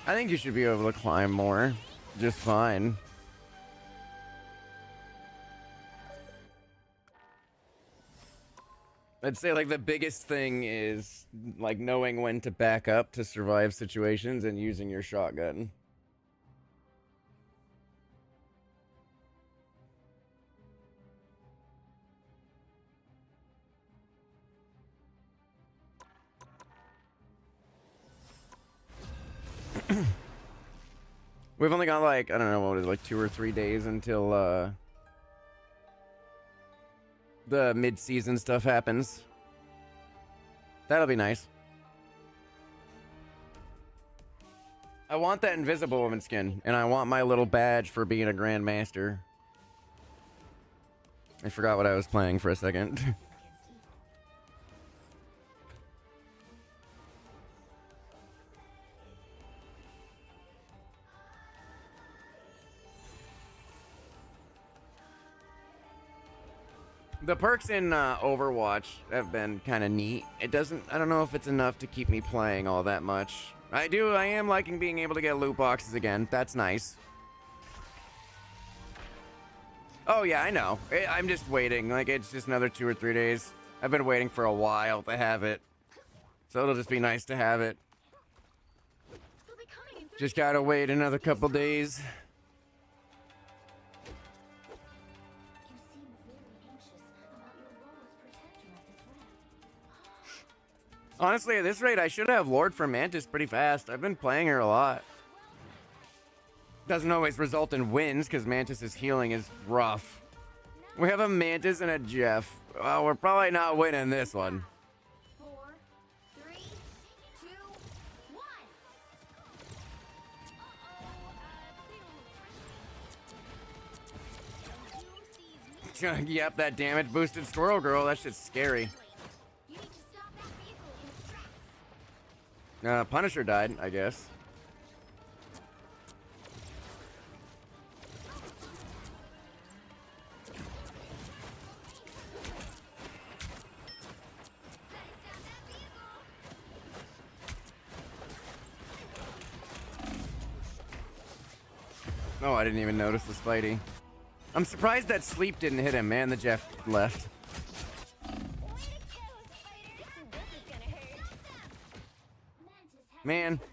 Speaker 1: I think you should be able to climb more. Just fine. I'd say like the biggest thing is like knowing when to back up to survive situations and using your shotgun. We've only got like, I don't know, what is it, like 2 or 3 days until the mid-season stuff happens. That'll be nice. I want that Invisible Woman skin, and I want my little badge for being a Grandmaster. I forgot what I was playing for a second. The perks in Overwatch have been kind of neat. It doesn't, I don't know if it's enough to keep me playing all that much. I am liking being able to get loot boxes again. That's nice. Oh yeah, I know. I'm just waiting. Like, it's just another 2 or 3 days. I've been waiting for a while to have it. So it'll just be nice to have it.
Speaker 3: They'll be coming in 30
Speaker 1: Just gotta wait another couple days.
Speaker 3: You seem very anxious about your role as protector of this realm.
Speaker 1: Honestly, at this rate, I should have Lord for Mantis pretty fast. I've been playing her a lot. Doesn't always result in wins, because Mantis's healing is rough. We have a Mantis and a Jeff. Well, we're probably not winning this one.
Speaker 3: 4, 3, 2, 1.
Speaker 1: Yep, that damage boosted Squirrel Girl. That shit's scary.
Speaker 3: You need to stop that vehicle in its tracks.
Speaker 1: Punisher died, I guess. Oh, I didn't even notice the Spidey. I'm surprised that sleep didn't hit him, man. The Jeff left.
Speaker 3: Way to kill, Spider! This is gonna hurt. Mantis has
Speaker 1: Man.
Speaker 3: returned.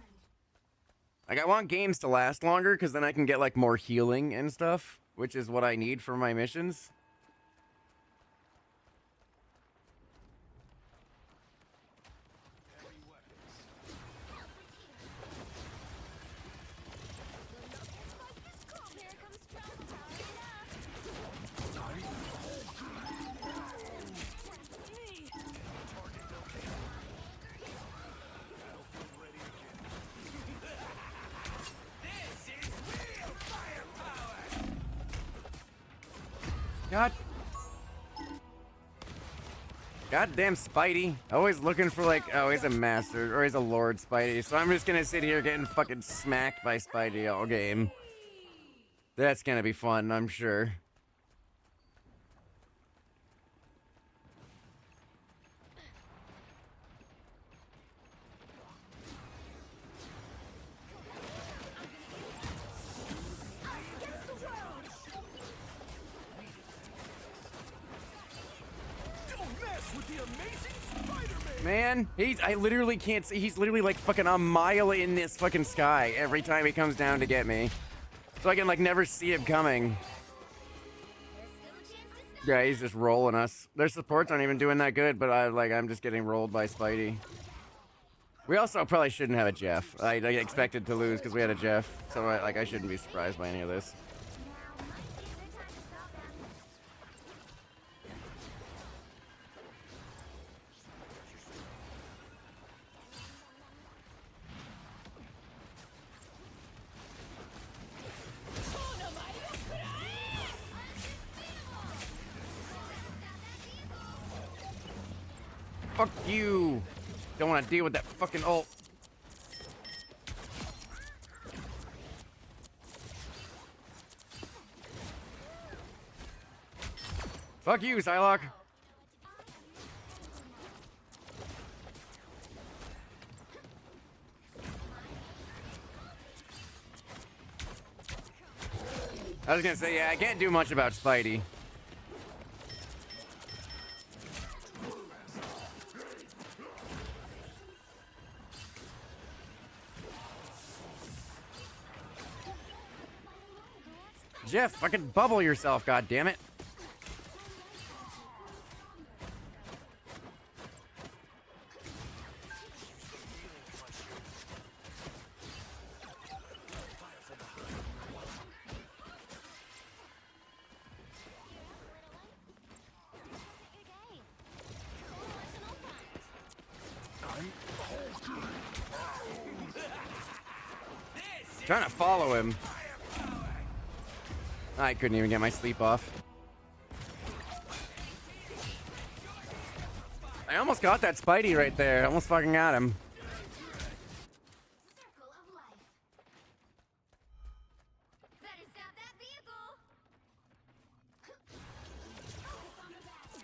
Speaker 1: Like, I want games to last longer, because then I can get, like, more healing and stuff, which is what I need for my missions.
Speaker 3: Here comes trouble, powering up.
Speaker 1: God. Goddamn Spidey. Always looking for, like, oh, he's a master, or he's a Lord Spidey. So I'm just gonna sit here getting fucking smacked by Spidey all game. That's gonna be fun, I'm sure.
Speaker 2: Don't mess with the amazing Spider-Man!
Speaker 1: Man, I literally can't see. He's literally like fucking a mile in this fucking sky every time he comes down to get me. So I can like never see him coming. Yeah, he's just rolling us. Their supports aren't even doing that good, but I'm just getting rolled by Spidey. We also probably shouldn't have a Jeff. I expected to lose because we had a Jeff, so I shouldn't be surprised by any of this. Fuck you! Don't want to deal with that fucking ult. Fuck you, Psylocke. I was gonna say, yeah, I can't do much about Spidey. Jeff, fucking bubble yourself, goddammit. Trying to follow him. I couldn't even get my sleep off. I almost got that Spidey right there. I almost fucking got him.
Speaker 3: Circle of life. Better stop that vehicle. Focus on the battle.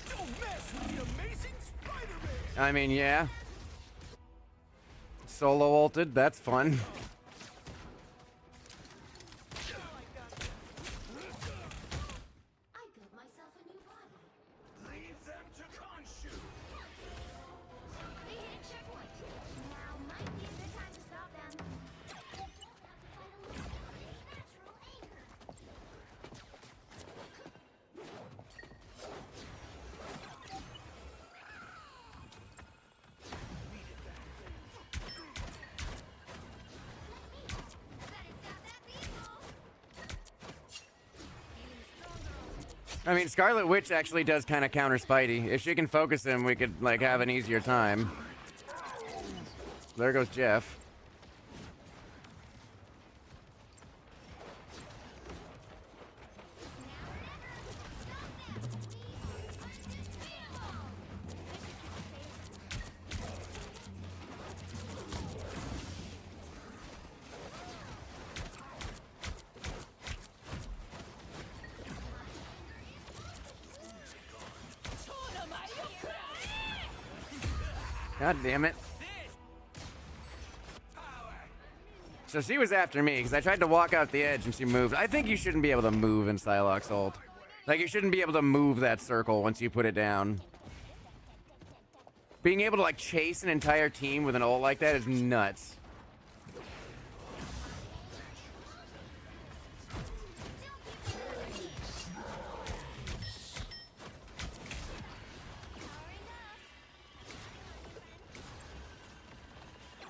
Speaker 5: Don't mess with the amazing Spider-Man!
Speaker 1: I mean, yeah. Solo ulted, that's fun.
Speaker 3: I built myself a new body.
Speaker 5: Leave them to Khonshu!
Speaker 3: They hit a checkpoint. Now might be a good time to stop them. They don't have to fight alone. Natural anger.
Speaker 1: I mean, Scarlet Witch actually does kind of counter Spidey. If she can focus him, we could, like, have an easier time. There goes Jeff. God damn it. So she was after me because I tried to walk out the edge and she moved. I think you shouldn't be able to move in Psylocke's ult. Like, you shouldn't be able to move that circle once you put it down. Being able to, like, chase an entire team with an ult like that is nuts.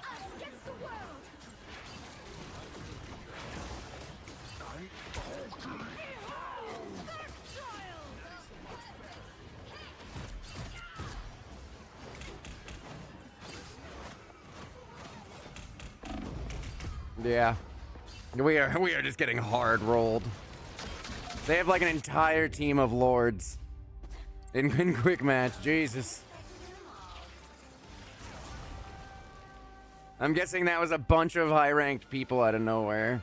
Speaker 3: Us against the world.
Speaker 1: Yeah. We are just getting hard rolled. They have like an entire team of lords in quick match. Jesus. I'm guessing that was a bunch of high-ranked people out of nowhere.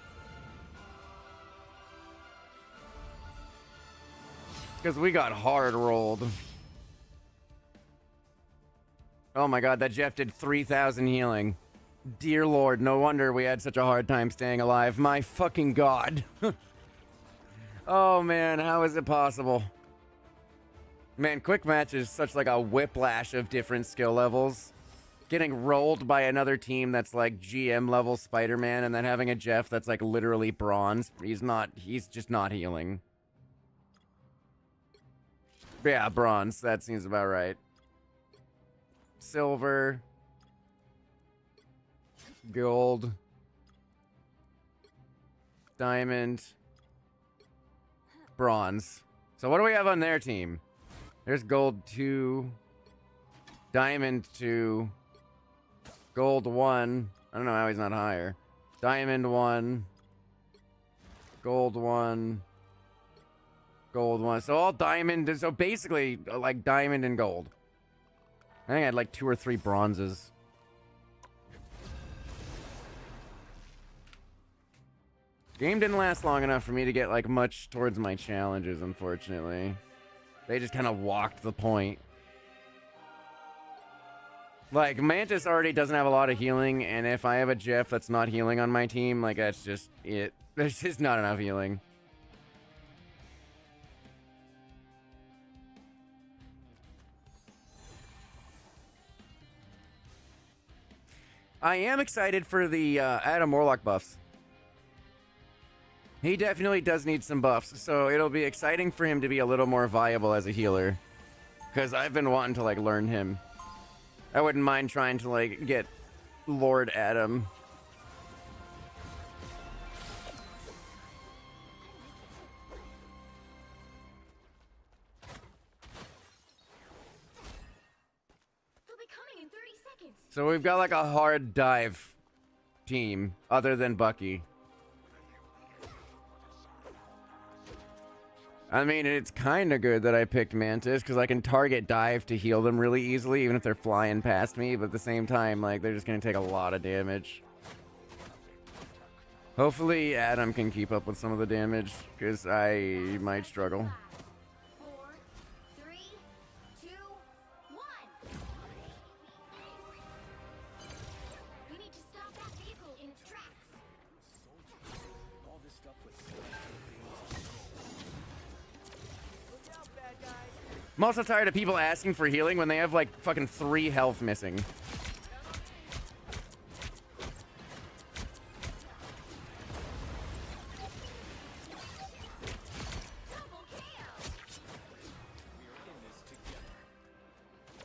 Speaker 1: Because we got hard rolled. Oh my god, that Jeff did 3,000 healing. Dear Lord, no wonder we had such a hard time staying alive. My fucking god. Oh man, how is it possible? Man, quick match is such like a whiplash of different skill levels. getting rolled by another team that's like GM level Spider-Man and then having a Jeff that's like literally bronze. He's just not healing. Yeah, bronze. That seems about right. Silver. Gold. Diamond. Bronze. So what do we have on their team? There's gold 2. Diamond 2. Gold 1. I don't know how he's not higher. Diamond 1. Gold 1. Gold 1. So all diamond. So basically, like diamond and gold. I think I had like 2 or 3 bronzes. Game didn't last long enough for me to get like much towards my challenges, unfortunately. They just kind of walked the point. Like, Mantis already doesn't have a lot of healing, and if I have a Jeff that's not healing on my team, like, that's just it. There's just not enough healing. I am excited for the Adam Warlock buffs. He definitely does need some buffs, so it'll be exciting for him to be a little more viable as a healer. Because I've been wanting to, like, learn him. I wouldn't mind trying to, like, get Lord Adam.
Speaker 3: They'll be coming in 30 seconds.
Speaker 1: So we've got, like, a hard dive team, other than Bucky. I mean, it's kind of good that I picked Mantis, because I can target dive to heal them really easily, even if they're flying past me, but at the same time, like, they're just going to take a lot of damage. Hopefully, Adam can keep up with some of the damage, because I might struggle.
Speaker 3: 4, 3, 2, 1. We need to stop that vehicle in its tracks.
Speaker 5: All this stuff with
Speaker 1: I'm also tired of people asking for healing when they have, like, fucking 3 health missing.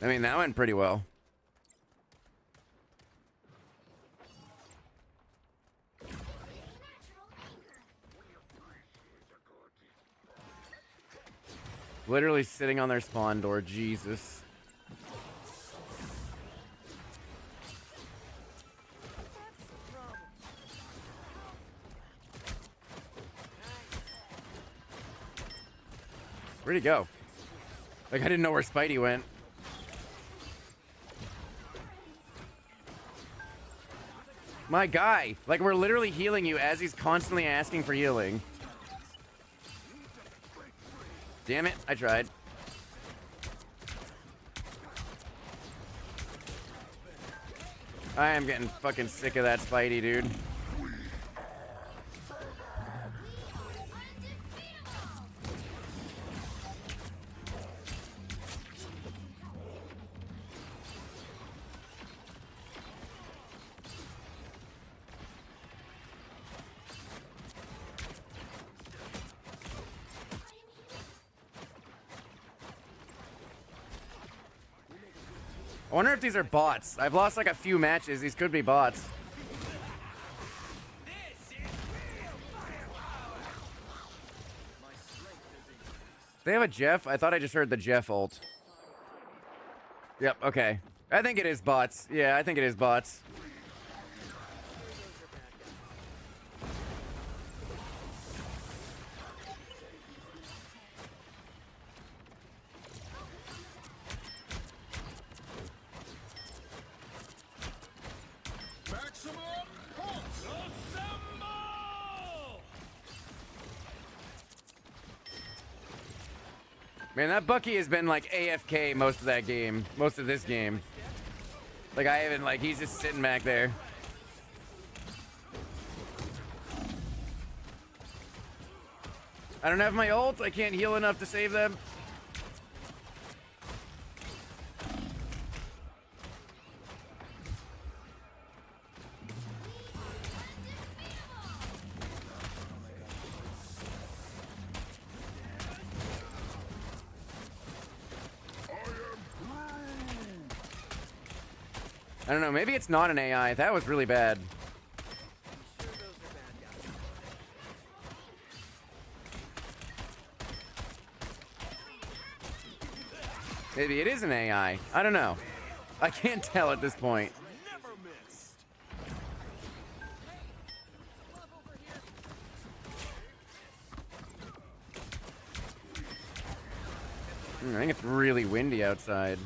Speaker 1: I mean, that went pretty well. Literally sitting on their spawn door, Jesus. Where'd he go? Like, I didn't know where Spidey went. My guy! Like, we're literally healing you as he's constantly asking for healing. Damn it, I tried. I am getting fucking sick of that Spidey, dude. I wonder if these are bots. I've lost like a few matches. These could be bots. They have a Jeff? I thought I just heard the Jeff ult. Yep, okay. I think it is bots. Yeah, I think it is bots. Man, that Bucky has been like AFK most of that game. Most of this game. Like, I haven't, like, he's just sitting back there. I don't have my ult. I can't heal enough to save them. I don't know, maybe it's not an AI. That was really bad. Maybe it is an AI. I don't know. I can't tell at this point.
Speaker 5: Never missed.
Speaker 1: I think it's really windy outside.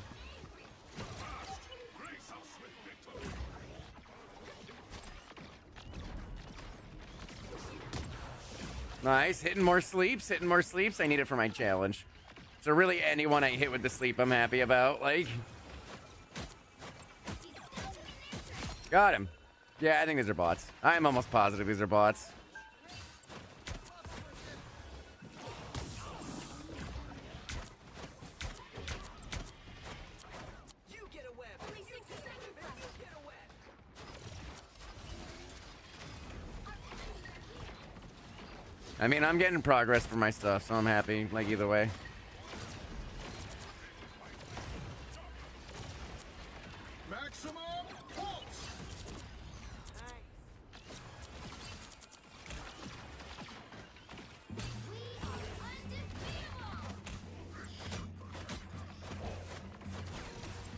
Speaker 1: Nice, hitting more sleeps, hitting more sleeps. I need it for my challenge. So really anyone I hit with the sleep I'm happy about, like. Got him. Yeah, I think these are bots. I'm almost positive these are bots.
Speaker 5: You get a web.
Speaker 4: Only 60 seconds left.
Speaker 5: You get a web.
Speaker 1: I mean, I'm getting progress for my stuff, so I'm happy, like, either way.
Speaker 2: Maximum pulse!
Speaker 3: We are undefeatable!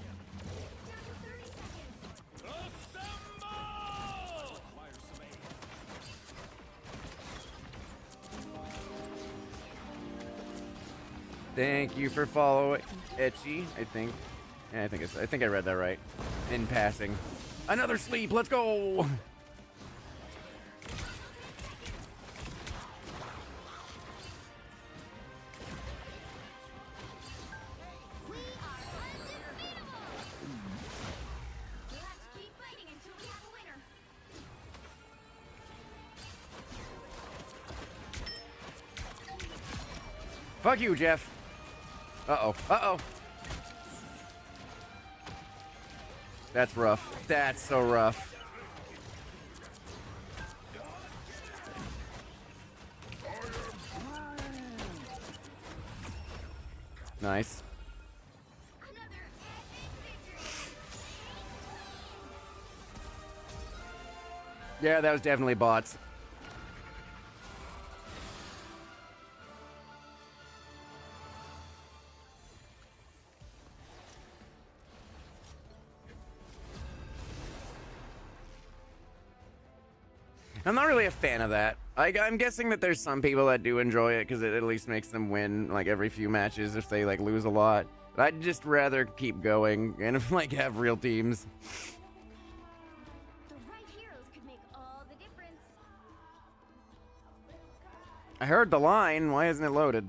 Speaker 3: Down to 30 seconds.
Speaker 1: Thank you for following, Etchy. I think. Yeah, I think I read that right. In passing. Another sleep. Let's go.
Speaker 3: We are undefeatable! We'll have to keep fighting until we have a winner.
Speaker 1: Fuck you, Jeff. Uh-oh. Uh-oh. That's rough. That's so rough. Nice.
Speaker 3: Another epic victory!
Speaker 1: Yeah, that was definitely bots. I'm not really a fan of that. I'm guessing that there's some people that do enjoy it because it at least makes them win like every few matches if they like lose a lot. But I'd just rather keep going and like have real teams.
Speaker 3: The right heroes could make all the difference.
Speaker 1: I heard the line. Why isn't it loaded?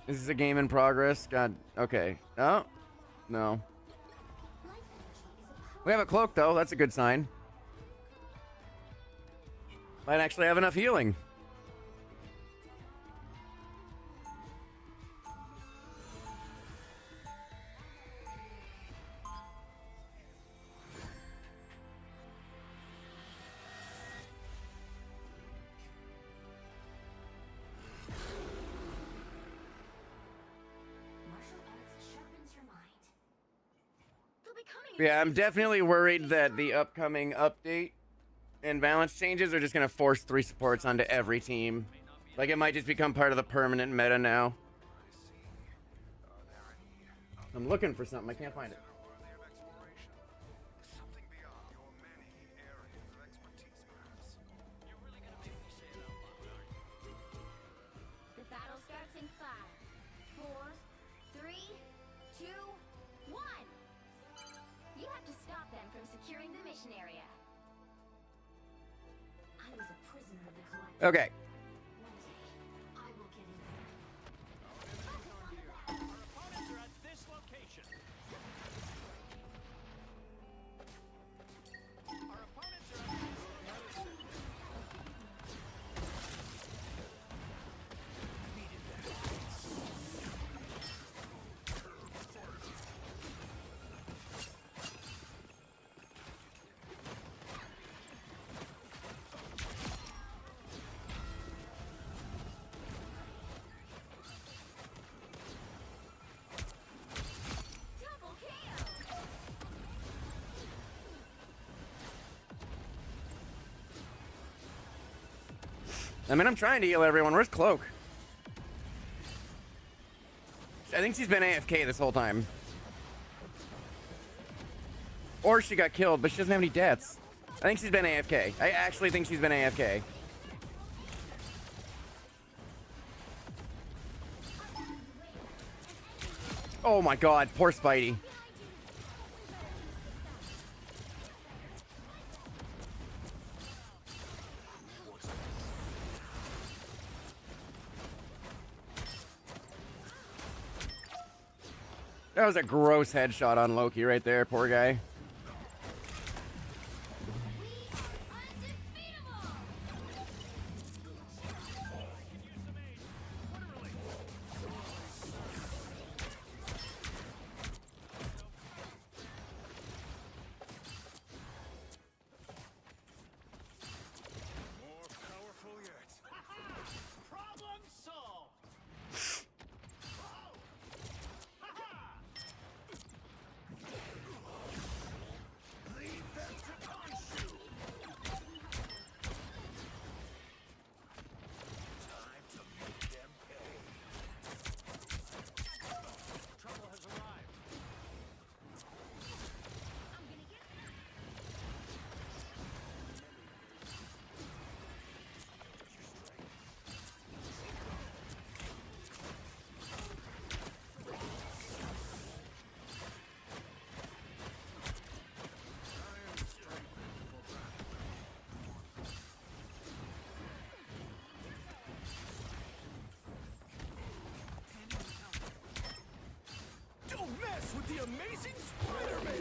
Speaker 1: This is a game in progress. God. Okay. Oh. No. We have a cloak though. That's a good sign. Might actually have enough healing.
Speaker 4: Martial arts sharpens your mind.
Speaker 3: They'll be coming.
Speaker 1: Yeah, I'm definitely worried that the upcoming update and balance changes are just gonna force 3 supports onto every team. Like it might just become part of the permanent meta now. I'm looking for something. I can't find it.
Speaker 5: Worthy of exploration. Something beyond your many areas of expertise, perhaps. You're really gonna make me say it out loud, aren't you?
Speaker 3: The battle starts in 5, 4, 3, 2, 1. You have to stop them from securing the mission area.
Speaker 4: I was a prisoner of the collector.
Speaker 1: Okay.
Speaker 4: One day, I will get even.
Speaker 5: Our opponents are at this location. Our opponents are at this location.
Speaker 1: I mean, I'm trying to heal everyone. Where's Cloak? I think she's been AFK this whole time. Or she got killed, but she doesn't have any deaths. I think she's been AFK. I actually think she's been AFK. Oh my god, poor Spidey. That was a gross headshot on Loki right there, poor guy.
Speaker 2: More powerful yet.
Speaker 5: Problem solved. Leave them to Khonshu. Time to make them pay. Trouble has arrived. Don't mess with the amazing Spider-Man!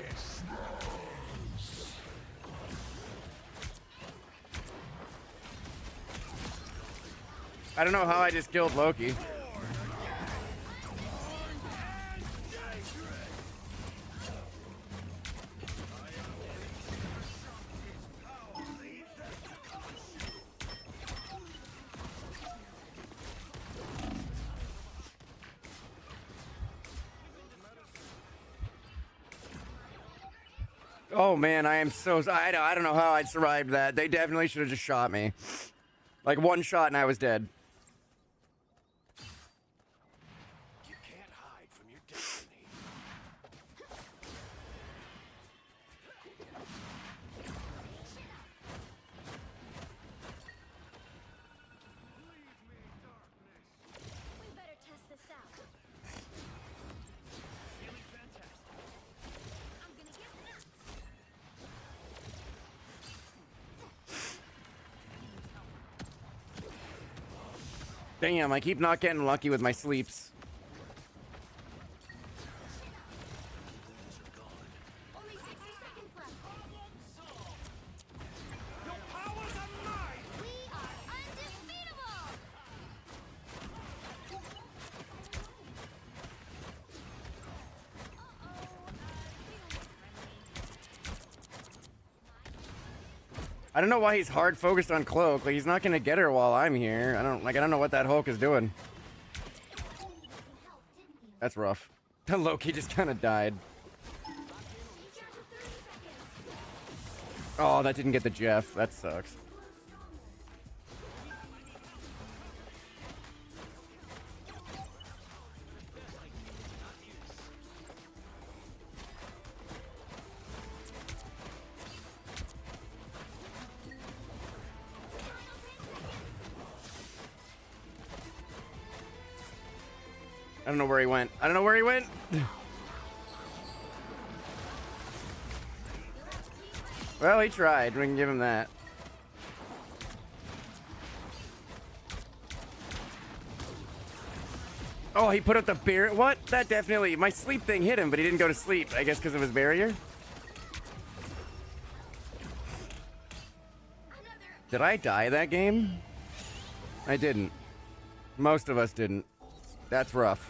Speaker 1: I don't know how I just killed Loki. Oh man, I am so... I don't know how I survived that. They definitely should have just shot me. Like one shot and I was dead.
Speaker 5: You can't hide from your destiny.
Speaker 3: We better test this out.
Speaker 5: Feeling fantastic.
Speaker 3: I'm gonna get nuts.
Speaker 1: Damn, I keep not getting lucky with my sleeps.
Speaker 3: Only 60 seconds left.
Speaker 5: Your powers are mine!
Speaker 3: We are undefeatable.
Speaker 1: I don't know why he's hard focused on Cloak. Like he's not gonna get her while I'm here. I don't know what that Hulk is doing. That's rough. Loki just kind of died. Oh, that didn't get the Jeff. That sucks. I don't know where he went. I don't know where he went. Well, he tried. We can give him that. Oh, he put up the barrier. What? That definitely... My sleep thing hit him, but he didn't go to sleep. I guess because of his barrier. Did I die that game? I didn't. Most of us didn't. That's rough.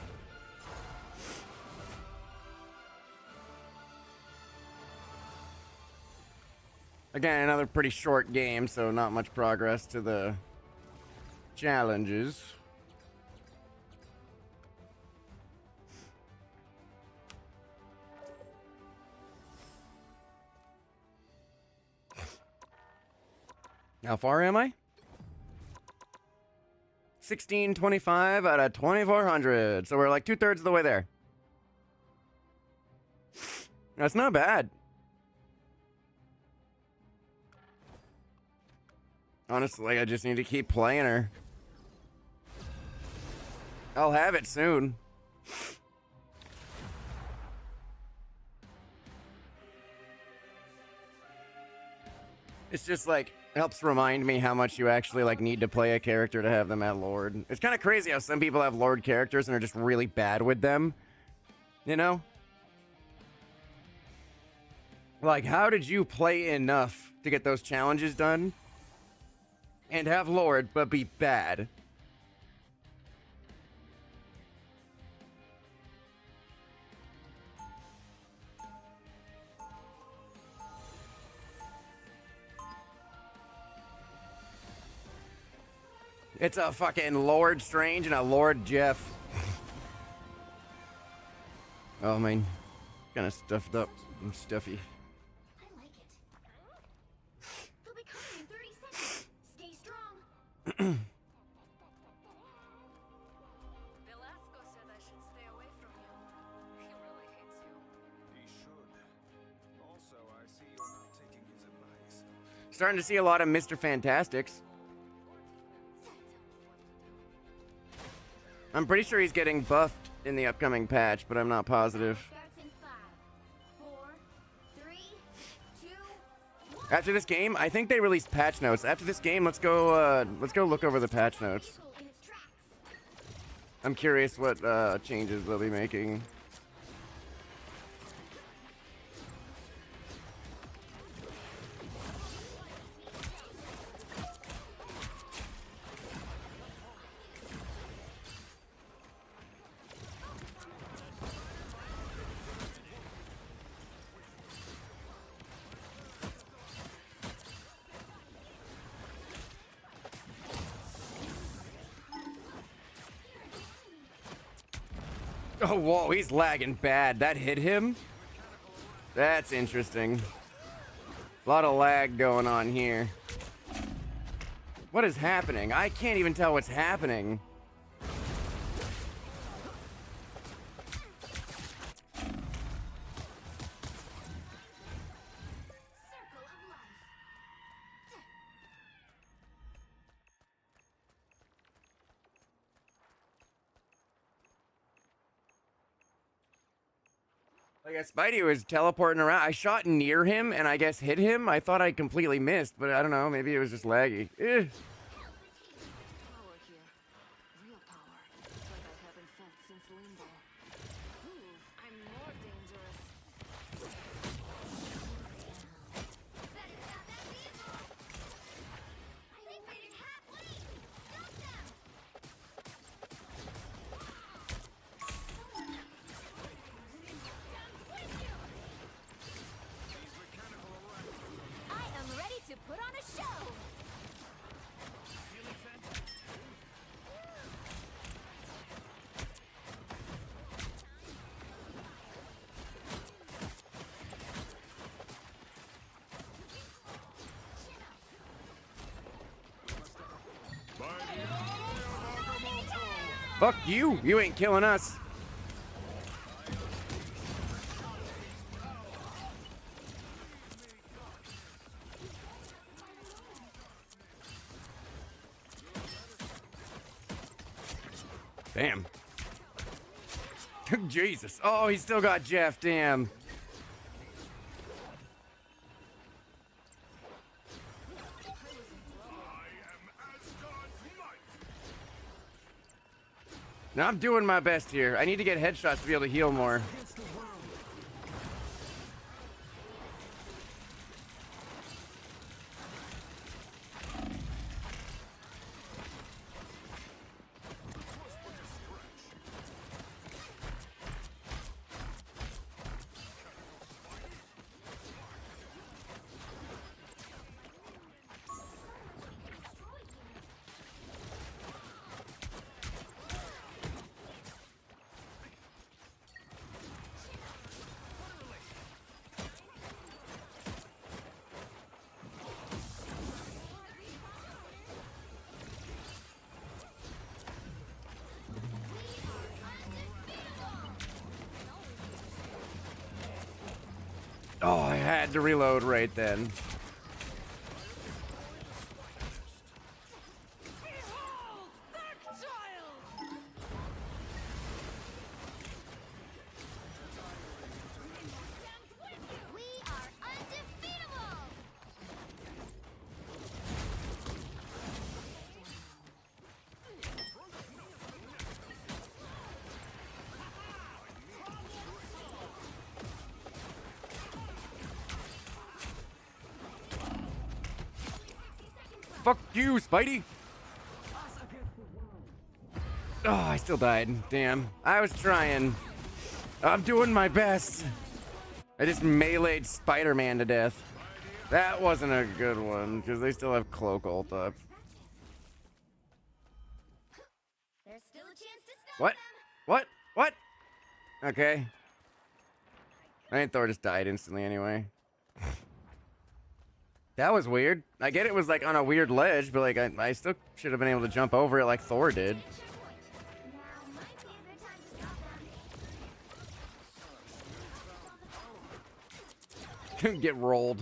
Speaker 1: Again, another pretty short game, so not much progress to the challenges. How far am I? 1625 out of 2400. So we're like 2/3 of the way there. That's not bad. Honestly, I just need to keep playing her. I'll have it soon. It's just like helps remind me how much you actually like need to play a character to have them at Lord. It's kind of crazy how some people have Lord characters and are just really bad with them. You know? Like, how did you play enough to get those challenges done and have Lord but be bad? It's a fucking Lord Strange and a Lord Jeff. Oh, man. Kind of stuffed up and stuffy.
Speaker 3: I like it. They'll be coming in 30 seconds. Stay strong.
Speaker 4: Velasco said I should stay away from you. He really hates you.
Speaker 2: He should. Also, I see you're not taking his advice.
Speaker 1: Starting to see a lot of Mr. Fantastics. I'm pretty sure he's getting buffed in the upcoming patch, but I'm not positive.
Speaker 3: Starts in 5, 4, 3, 2, 1.
Speaker 1: After this game, I think they released patch notes. After this game, let's go look over the patch notes.
Speaker 3: Vehicle in its tracks.
Speaker 1: I'm curious what changes they'll be making. Oh, whoa, he's lagging bad. That hit him? That's interesting. A lot of lag going on here. What is happening? I can't even tell what's happening.
Speaker 3: Circle of life.
Speaker 1: Like, Spidey was teleporting around. I shot near him and I guess hit him. I thought I completely missed, but I don't know. Maybe it was just laggy.
Speaker 4: Power here. Real power. Like I haven't felt since Limbo. Ooh, I'm more dangerous.
Speaker 3: Better stop that vehicle. I think made it halfway. Stop them.
Speaker 4: I am ready to put on a show.
Speaker 1: Fuck you. You ain't killing us. Damn. Jesus. Oh, he still got Jeff. Damn. Now I'm doing my best here. I need to get headshots to be able to heal more. had to reload right then.
Speaker 3: We are undefeatable!
Speaker 1: Fuck you, Spidey! Oh, I still died. Damn. I was trying. I'm doing my best. I just meleeed Spider-Man to death. That wasn't a good one, because they still have Cloak ult up.
Speaker 3: There's still a chance to stop
Speaker 1: What?
Speaker 3: them!
Speaker 1: What? What? Okay. I think Thor just died instantly anyway. That was weird. I get it was like on a weird ledge, but like I still should have been able to jump over it like Thor did.
Speaker 3: Now might be a good time to stop them.
Speaker 1: Get rolled.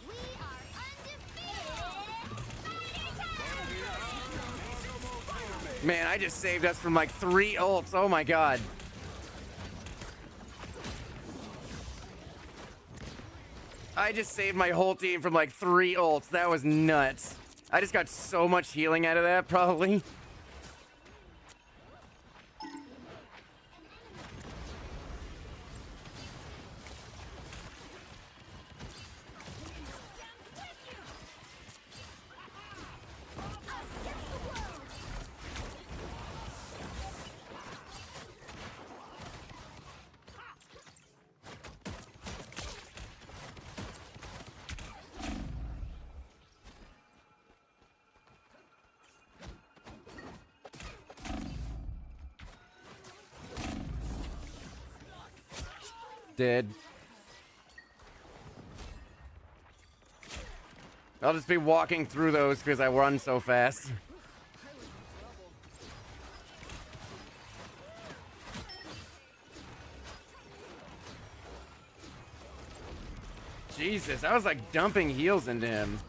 Speaker 3: We are undefeated!
Speaker 1: Man, I just saved us from like 3 ults. Oh my god. I just saved my whole team from like 3 ults. That was nuts. I just got so much healing out of that, probably. Dead. I'll just be walking through those because I run so fast. Jesus, I was like dumping heals into him.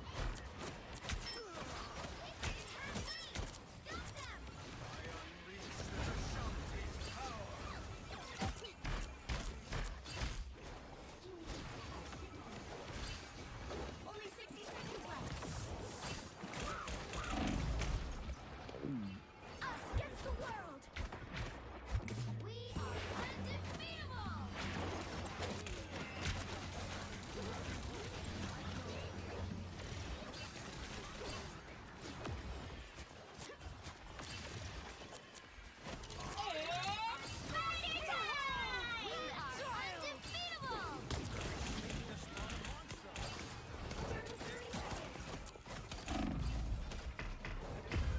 Speaker 3: Only 60 seconds left. Us against the world! We are undefeatable! Fighting time! We are undefeatable!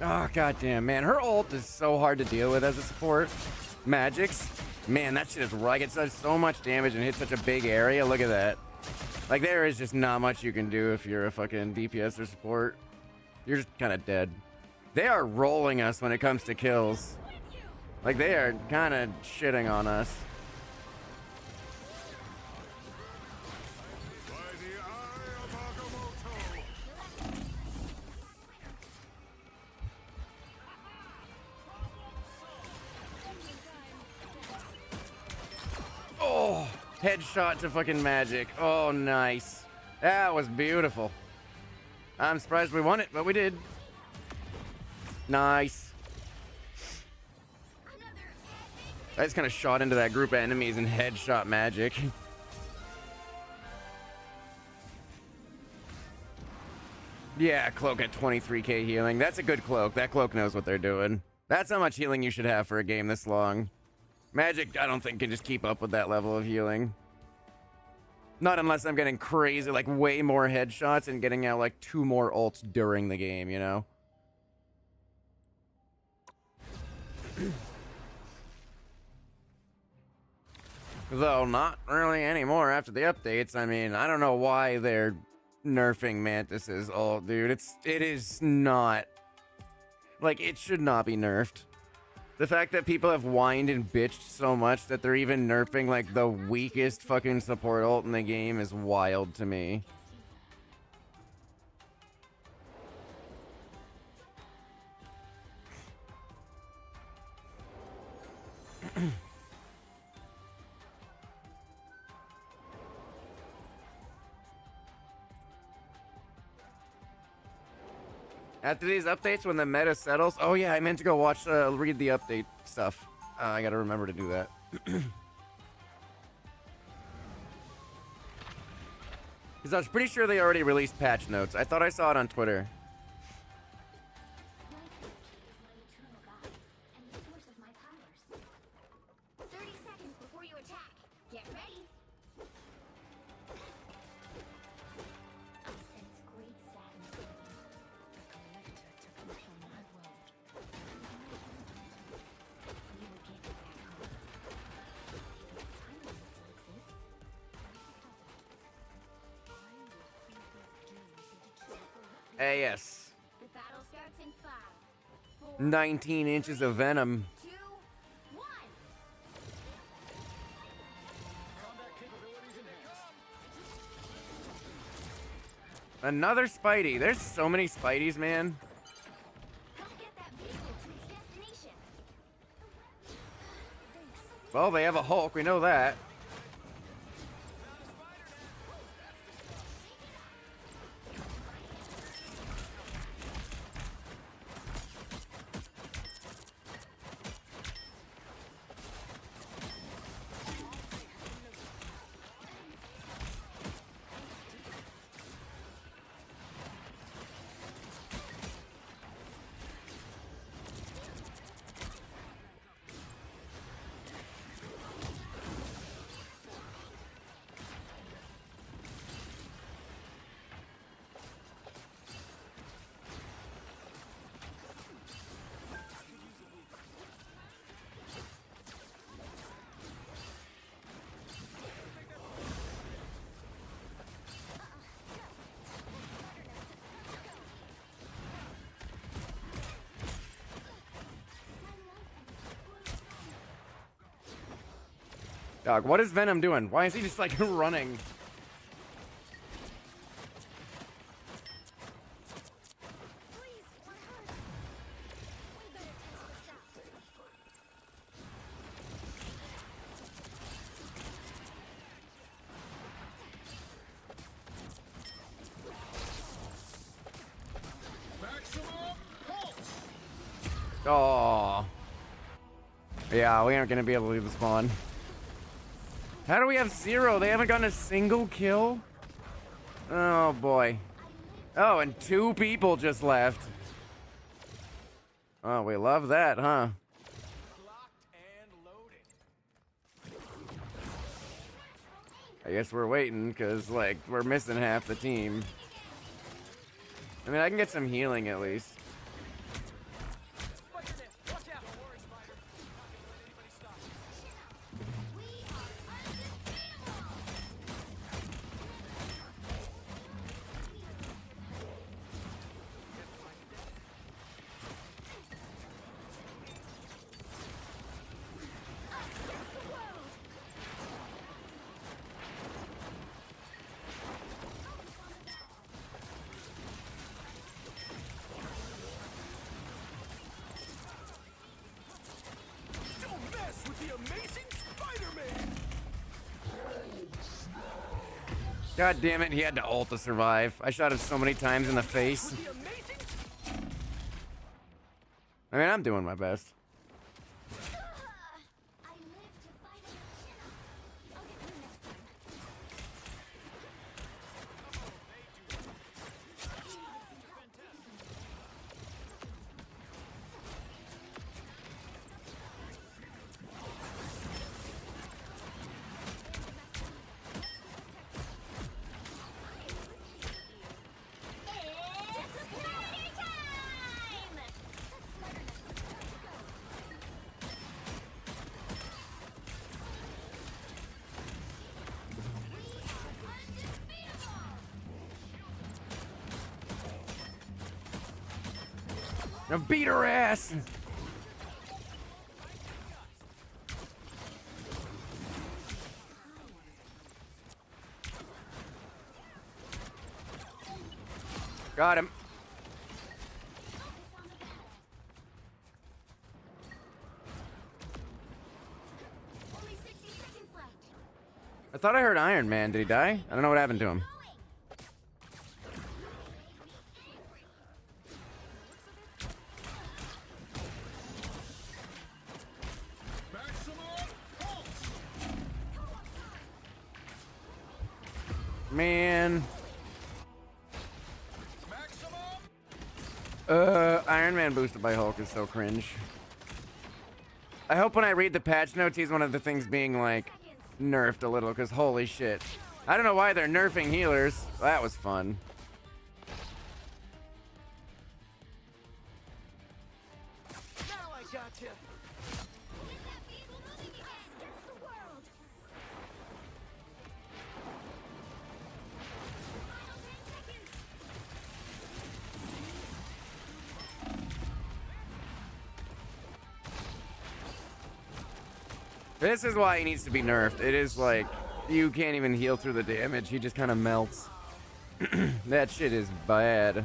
Speaker 1: Oh, goddamn, man. Her ult is so hard to deal with as a support. Magic's. Man, that shit is right. It does so much damage and hits such a big area. Look at that. Like, there is just not much you can do if you're a fucking DPS or support. You're just kind of dead. They are rolling us when it comes to kills. Like, they are kind of shitting on us.
Speaker 2: By the eye of Agamotto!
Speaker 1: Oh, headshot to fucking Magic. Oh, nice. That was beautiful. I'm surprised we won it, but we did. Nice. I just kind of shot into that group of enemies and headshot Magic. Yeah, cloak at 23k healing. That's a good cloak. That cloak knows what they're doing. That's how much healing you should have for a game this long. Magic, I don't think, can just keep up with that level of healing. Not unless I'm getting crazy, like way more headshots and getting out like 2 more ults during the game, you know? Though not really anymore after the updates. I mean, I don't know why they're nerfing Mantis's ult, dude. It is not. Like, it should not be nerfed. The fact that people have whined and bitched so much that they're even nerfing, like, the weakest fucking support ult in the game is wild to me. After these updates, when the meta settles... Oh, yeah, I meant to go watch, read the update stuff. I gotta remember to do that. Because I was pretty sure they already released patch notes. I thought I saw it on Twitter.
Speaker 3: My is my eternal God, and the source of my powers. 30 seconds before you attack. Get ready. I sense great sadness in you.
Speaker 4: The collector took me from my world.
Speaker 3: You will get me back home. The timeline still exists.
Speaker 1: Hey, yes.
Speaker 3: The battle starts in 5, 4,
Speaker 1: 19 inches of venom.
Speaker 3: 2, 1.
Speaker 1: Another Spidey. There's so many Spideys, man.
Speaker 3: Come get that vehicle to its destination.
Speaker 1: Well, they have a Hulk. We know that. Dog, what is Venom doing? Why is he just like running?
Speaker 3: Please, my heart. We better test this out.
Speaker 1: Oh. Yeah, we aren't gonna be able to leave the spawn. How do we have 0? They haven't gotten a single kill? Oh boy. Oh, and 2 people just left. Oh, we love that, huh? I guess we're waiting, because, like, we're missing half the team. I mean, I can get some healing at least. God damn it, he had to ult to survive. I shot him so many times in the face. I mean, I'm doing my best.
Speaker 3: I live to fight another. I'll get you next time.
Speaker 1: Now beat her ass! Got him.
Speaker 3: Only 60 seconds left.
Speaker 1: I thought I heard Iron Man. Did he die? I don't know what happened to him. Man. Iron Man boosted by Hulk is so cringe. I hope when I read the patch notes, he's one of the things being like nerfed a little, because holy shit. I don't know why they're nerfing healers. That was fun.
Speaker 5: Now I got you.
Speaker 3: Get that vehicle moving again. Against the world. Final 10 seconds.
Speaker 1: This is why he needs to be nerfed. It is like, you can't even heal through the damage. He just kind of melts. That shit is bad.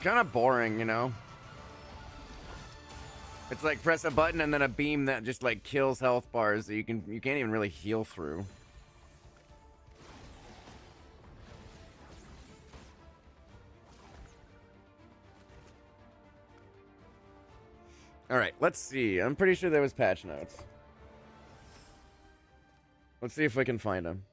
Speaker 1: Kind of boring, you know? It's like press a button and then a beam that just like kills health bars that you can't even really heal through. All right, let's see. I'm pretty sure there was patch notes. Let's see if we can find them.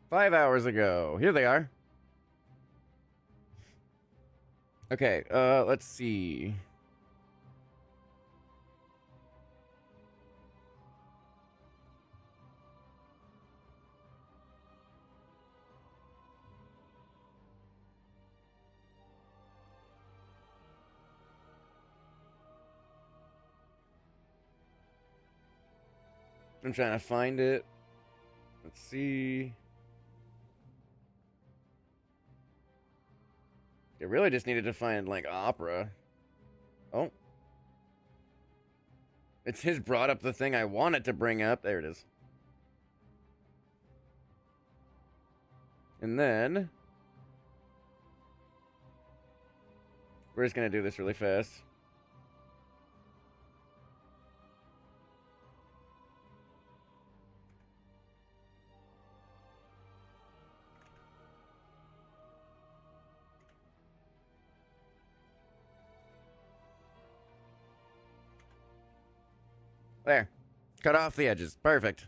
Speaker 1: Five hours ago. Here they are. Okay, let's see. I'm trying to find it. Let's see. It really just needed to find, like, opera. Oh. It's his brought up the thing I wanted to bring up. There it is. And then... we're just gonna do this really fast. There. Cut off the edges. Perfect.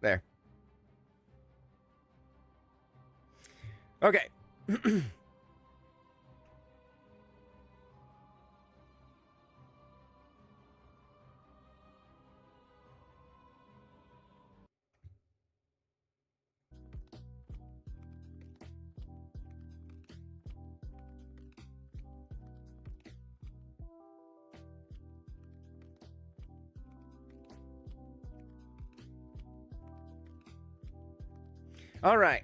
Speaker 1: There. Okay. All right.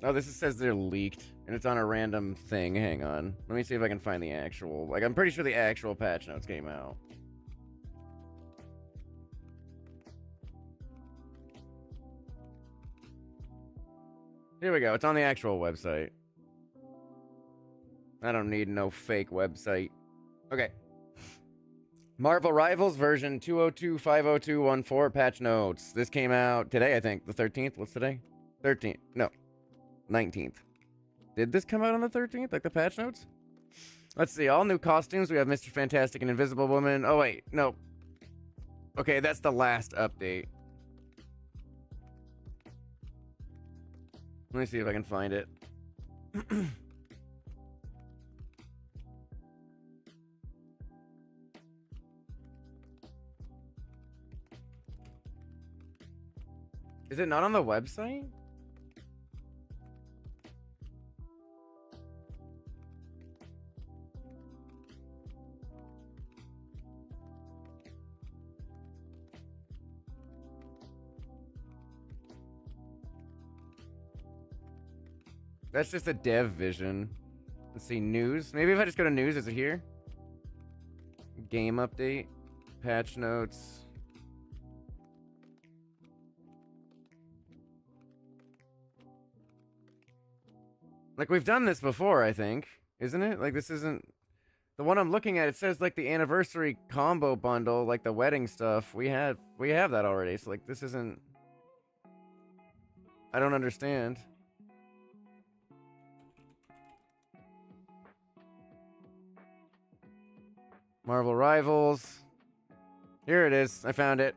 Speaker 1: Oh, this says they're leaked, and it's on a random thing. Hang on. Let me see if I can find the actual... like, I'm pretty sure the actual patch notes came out. Here we go. It's on the actual website. I don't need no fake website. Okay. Marvel Rivals version 202.502.14 patch notes. This came out today, I think. The 13th? What's today? 13th. No. 19th. Did this come out on the 13th? Like the patch notes? Let's see. All new costumes. We have Mr. Fantastic and Invisible Woman. Oh, wait. No. Okay, that's the last update. Let me see if I can find it. Is it not on the website? That's just a dev vision. Let's see, news. Maybe if I just go to news, is it here? Game update, patch notes. Like, we've done this before, I think. Isn't it? Like, this isn't... The one I'm looking at, it says, like, the anniversary combo bundle, like the wedding stuff. We have that already, so, like, this isn't... I don't understand. Marvel Rivals. Here it is. I found it.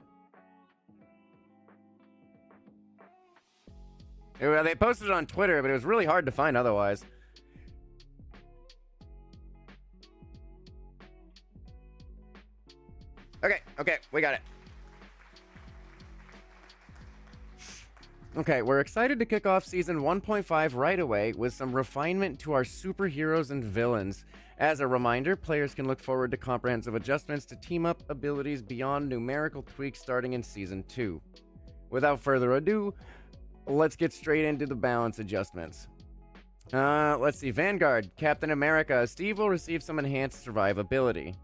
Speaker 1: They posted it on Twitter, but it was really hard to find otherwise. Okay, we got it. Okay, we're excited to kick off Season 1.5 right away with some refinement to our superheroes and villains. As a reminder, players can look forward to comprehensive adjustments to team-up abilities beyond numerical tweaks starting in Season 2. Without further ado, let's get straight into the balance adjustments. Let's see. Vanguard, Captain America. Steve will receive some enhanced survivability.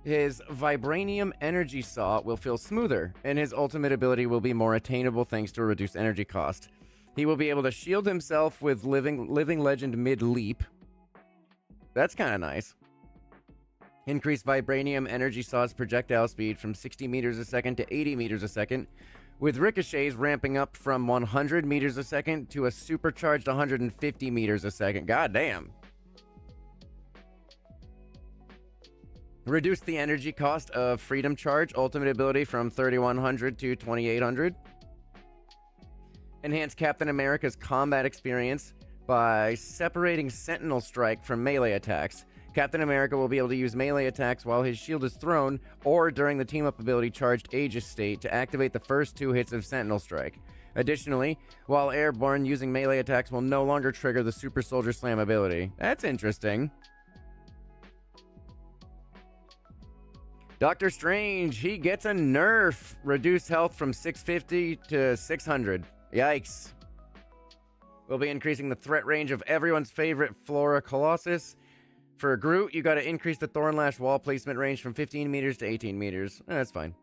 Speaker 1: His Vibranium Energy Saw will feel smoother, and his ultimate ability will be more attainable thanks to a reduced energy cost. He will be able to shield himself with Living Legend mid-leap. That's kind of nice. Increase Vibranium Energy Saw's projectile speed from 60 meters a second to 80 meters a second, with ricochets ramping up from 100 meters a second to a supercharged 150 meters a second. God damn. Reduce the energy cost of Freedom Charge ultimate ability from 3100 to 2800. Enhance Captain America's combat experience by separating Sentinel Strike from melee attacks. Captain America will be able to use melee attacks while his shield is thrown or during the team-up ability Charged Aegis state to activate the first 2 hits of Sentinel Strike. Additionally, while airborne, using melee attacks will no longer trigger the Super Soldier Slam ability. That's interesting. Doctor Strange, he gets a nerf. Reduced health from 650 to 600. Yikes. We'll be increasing the threat range of everyone's favorite Flora Colossus. For Groot, you gotta increase the Thornlash wall placement range from 15 meters to 18 meters. That's fine.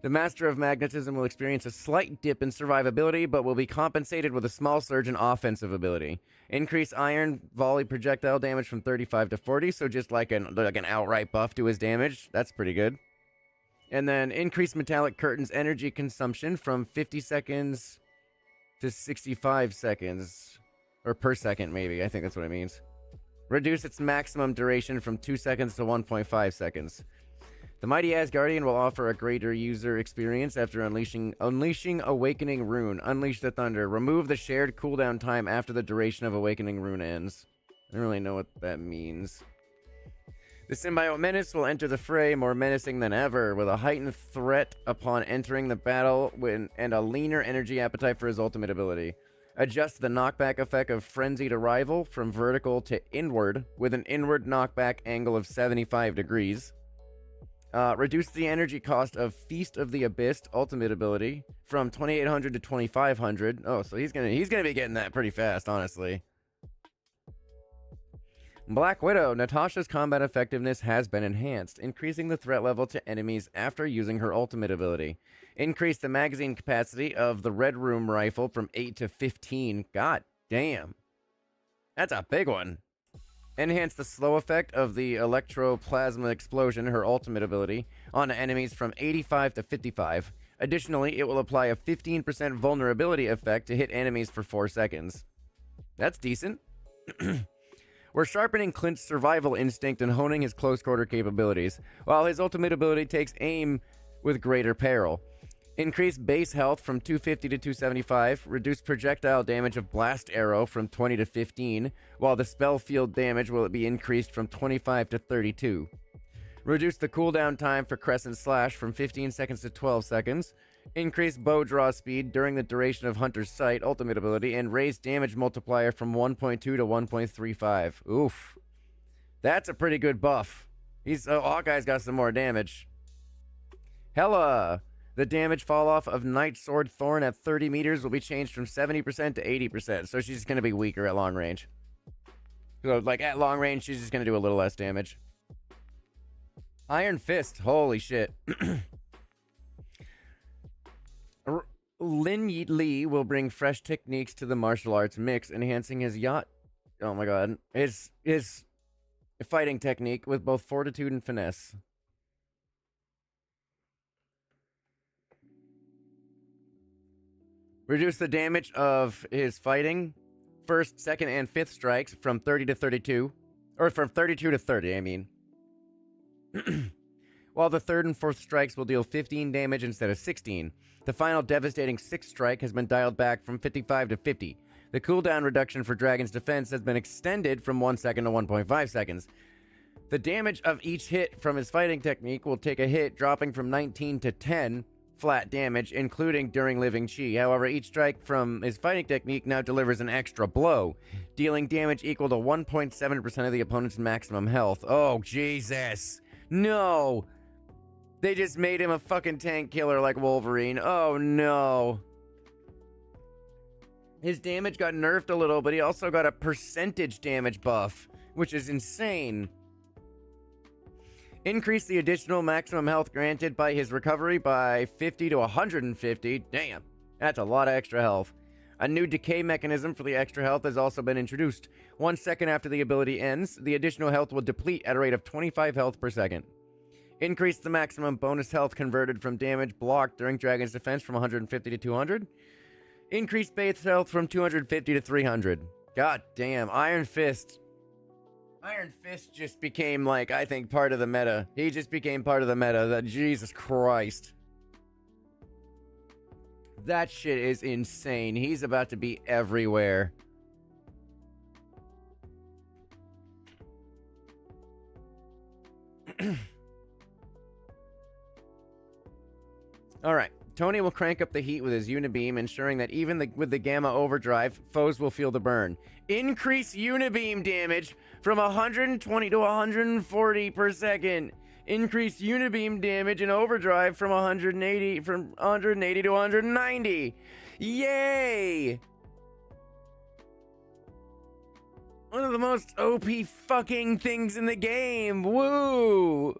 Speaker 1: The Master of Magnetism will experience a slight dip in survivability, but will be compensated with a small surge in offensive ability. Increase Iron Volley projectile damage from 35 to 40, so just like an outright buff to his damage. That's pretty good. And then increase Metallic Curtain's energy consumption from 50 seconds to 65 seconds. Or per second, maybe. I think that's what it means. Reduce its maximum duration from 2 seconds to 1.5 seconds. The Mighty Asgardian will offer a greater user experience after unleashing Awakening Rune. Unleash the Thunder. Remove the shared cooldown time after the duration of Awakening Rune ends. I don't really know what that means. The Symbiote Menace will enter the fray more menacing than ever, with a heightened threat upon entering the battle and a leaner energy appetite for his ultimate ability. Adjust the knockback effect of Frenzied Arrival from vertical to inward, with an inward knockback angle of 75 degrees. Reduce the energy cost of Feast of the Abyss ultimate ability from 2800 to 2500. Oh, so he's gonna be getting that pretty fast, honestly. Black Widow. Natasha's combat effectiveness has been enhanced, increasing the threat level to enemies after using her ultimate ability. Increase the magazine capacity of the Red Room rifle from 8 to 15. God damn. That's a big one. Enhance the slow effect of the Electroplasma Explosion, her ultimate ability, on enemies from 85 to 55. Additionally, it will apply a 15% vulnerability effect to hit enemies for 4 seconds. That's decent. We're sharpening Clint's survival instinct and honing his close-quarter capabilities, while his ultimate ability takes aim with greater peril. Increase base health from 250 to 275. Reduce projectile damage of Blast Arrow from 20 to 15, while the spell field damage will be increased from 25 to 32. Reduce the cooldown time for Crescent Slash from 15 seconds to 12 seconds. Increased bow draw speed during the duration of Hunter's Sight, ultimate ability, and raised damage multiplier from 1.2 to 1.35. Oof. That's a pretty good buff. Hawkeye's got some more damage. Hella! The damage fall off of Night Sword Thorn at 30 meters will be changed from 70% to 80%, so she's going to be weaker at long range. So, like, at long range, she's just going to do a little less damage. Iron Fist, holy shit. Lin Yi Li will bring fresh techniques to the martial arts mix, enhancing his oh my god. His fighting technique with both fortitude and finesse. Reduce the damage of his fighting, first, second, and fifth strikes from 30 to 32. Or from 32 to 30, I mean. While the third and fourth strikes will deal 15 damage instead of 16. The final devastating sixth strike has been dialed back from 55 to 50. The cooldown reduction for Dragon's Defense has been extended from 1 second to 1.5 seconds. The damage of each hit from his fighting technique will take a hit, dropping from 19 to 10 flat damage, including during Living Chi. However, each strike from his fighting technique now delivers an extra blow, dealing damage equal to 1.7% of the opponent's maximum health. Oh, Jesus. No! They just made him a fucking tank killer like Wolverine. Oh, no. His damage got nerfed a little, but he also got a percentage damage buff, which is insane. Increase the additional maximum health granted by his recovery by 50 to 150. Damn, that's a lot of extra health. A new decay mechanism for the extra health has also been introduced. 1 second after the ability ends, the additional health will deplete at a rate of 25 health per second. Increase the maximum bonus health converted from damage blocked during Dragon's Defense from 150 to 200. Increase base health from 250 to 300. God damn, Iron Fist. Iron Fist just became, like, I think, part of the meta. He just became part of the meta. That Jesus Christ. That shit is insane. He's about to be everywhere. Alright. Tony will crank up the heat with his Unibeam, ensuring that even with the Gamma Overdrive, foes will feel the burn. Increase Unibeam damage from 120 to 140 per second. Increase Unibeam damage in Overdrive from 180 to 190. Yay! One of the most OP fucking things in the game. Woo!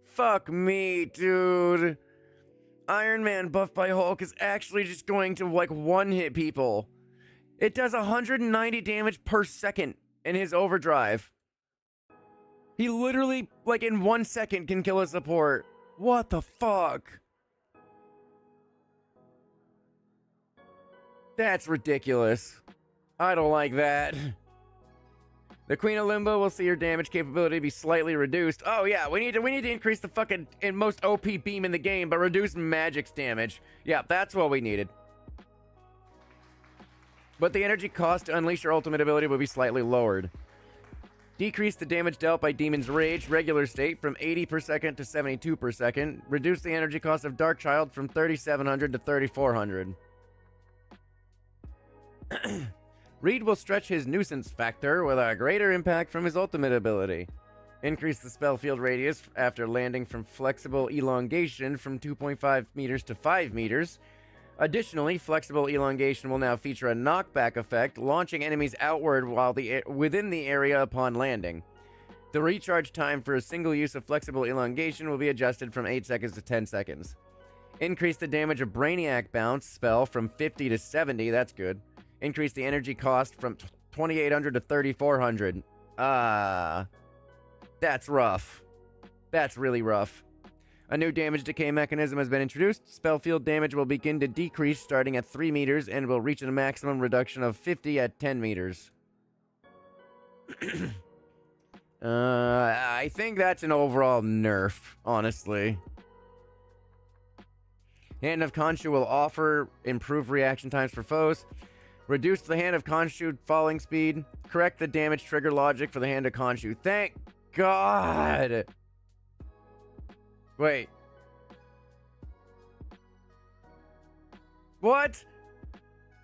Speaker 1: Fuck me, dude. Iron Man buffed by Hulk is actually just going to, like, one-hit people. It does 190 damage per second in his overdrive. He literally, like, in 1 second can kill a support. What the fuck? That's ridiculous. I don't like that. The Queen of Limbo will see her damage capability be slightly reduced. Oh yeah, we need to increase the fucking most OP beam in the game, but reduce Magic's damage. Yeah, that's what we needed. But the energy cost to unleash your ultimate ability will be slightly lowered. Decrease the damage dealt by Demon's Rage, regular state, from 80 per second to 72 per second. Reduce the energy cost of Darkchild from 3,700 to 3,400. Reed will stretch his nuisance factor with a greater impact from his ultimate ability. Increase the spell field radius after landing from flexible elongation from 2.5 meters to 5 meters. Additionally, flexible elongation will now feature a knockback effect, launching enemies outward while within the area upon landing. The recharge time for a single use of flexible elongation will be adjusted from 8 seconds to 10 seconds. Increase the damage of Brainiac Bounce spell from 50 to 70, that's good. Increase the energy cost from 2,800 to 3,400. That's rough. That's really rough. A new damage decay mechanism has been introduced. Spell field damage will begin to decrease starting at 3 meters and will reach a maximum reduction of 50 at 10 meters. I think that's an overall nerf, honestly. Hand of Khonshu will offer improved reaction times for foes. Reduce the Hand of Khonshu falling speed. Correct the damage trigger logic for the Hand of Khonshu. Thank God! Wait. What?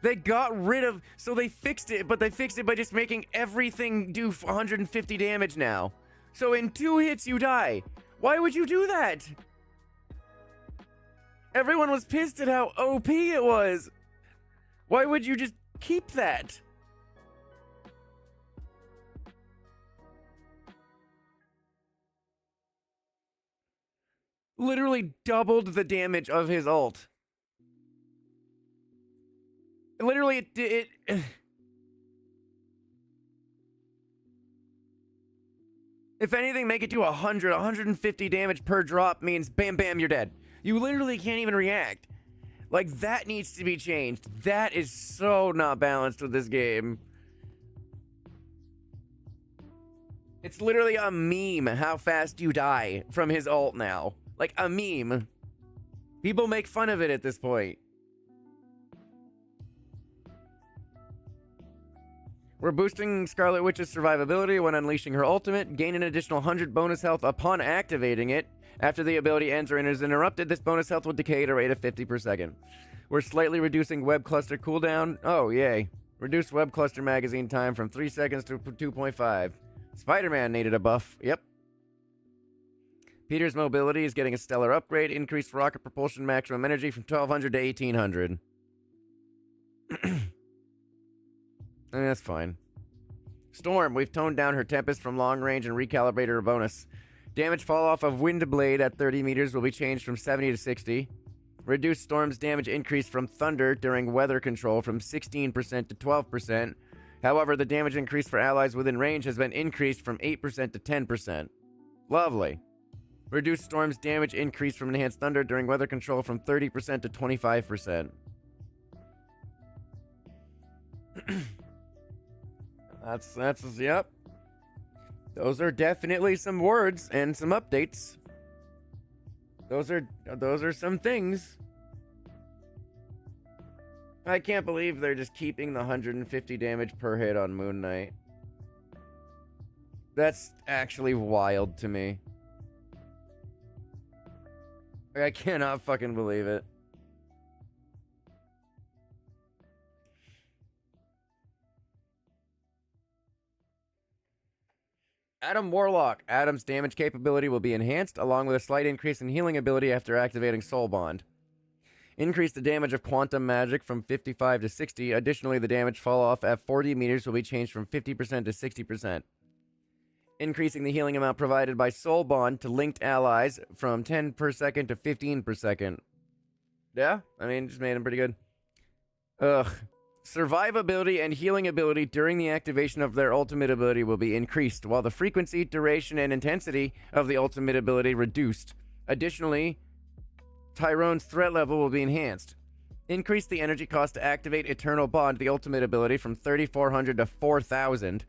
Speaker 1: They got rid of... So they fixed it, but they fixed it by just making everything do 150 damage now. So in 2 hits, you die. Why would you do that? Everyone was pissed at how OP it was. Why would you just keep that? Literally doubled the damage of his ult. Literally, it if anything, make it do 150 damage per drop means bam, bam, you're dead. You literally can't even react. Like, that needs to be changed. That is so not balanced with this game. It's literally a meme how fast you die from his ult now. Like, a meme. People make fun of it at this point. We're boosting Scarlet Witch's survivability when unleashing her ultimate. Gain an additional 100 bonus health upon activating it. After the ability ends or is interrupted, this bonus health will decay at a rate of 50 per second. We're slightly reducing web cluster cooldown. Oh, yay. Reduced web cluster magazine time from 3 seconds to 2.5. Spider-Man needed a buff. Yep. Peter's mobility is getting a stellar upgrade. Increased rocket propulsion maximum energy from 1200 to 1800. That's fine. Storm, we've toned down her Tempest from long range and recalibrated her bonus. Damage fall off of Wind Blade at 30 meters will be changed from 70 to 60. Reduced Storm's damage increase from Thunder during weather control from 16% to 12%. However, the damage increase for allies within range has been increased from 8% to 10%. Lovely. Reduced Storm's damage increase from Enhanced Thunder during weather control from 30% to 25%. Yep. Those are definitely some words and some updates. Those are some things. I can't believe they're just keeping the 150 damage per hit on Moon Knight. That's actually wild to me. I cannot fucking believe it. Adam Warlock. Adam's damage capability will be enhanced, along with a slight increase in healing ability after activating Soul Bond. Increase the damage of quantum magic from 55 to 60. Additionally, the damage fall off at 40 meters will be changed from 50% to 60%. Increasing the healing amount provided by Soul Bond to linked allies from 10 per second to 15 per second. Yeah, I mean, just made him pretty good. Ugh. Survivability and healing ability during the activation of their ultimate ability will be increased, while the frequency, duration, and intensity of the ultimate ability reduced. Additionally, Tyrone's threat level will be enhanced. Increase the energy cost to activate Eternal Bond, the ultimate ability, from 3,400 to 4,000.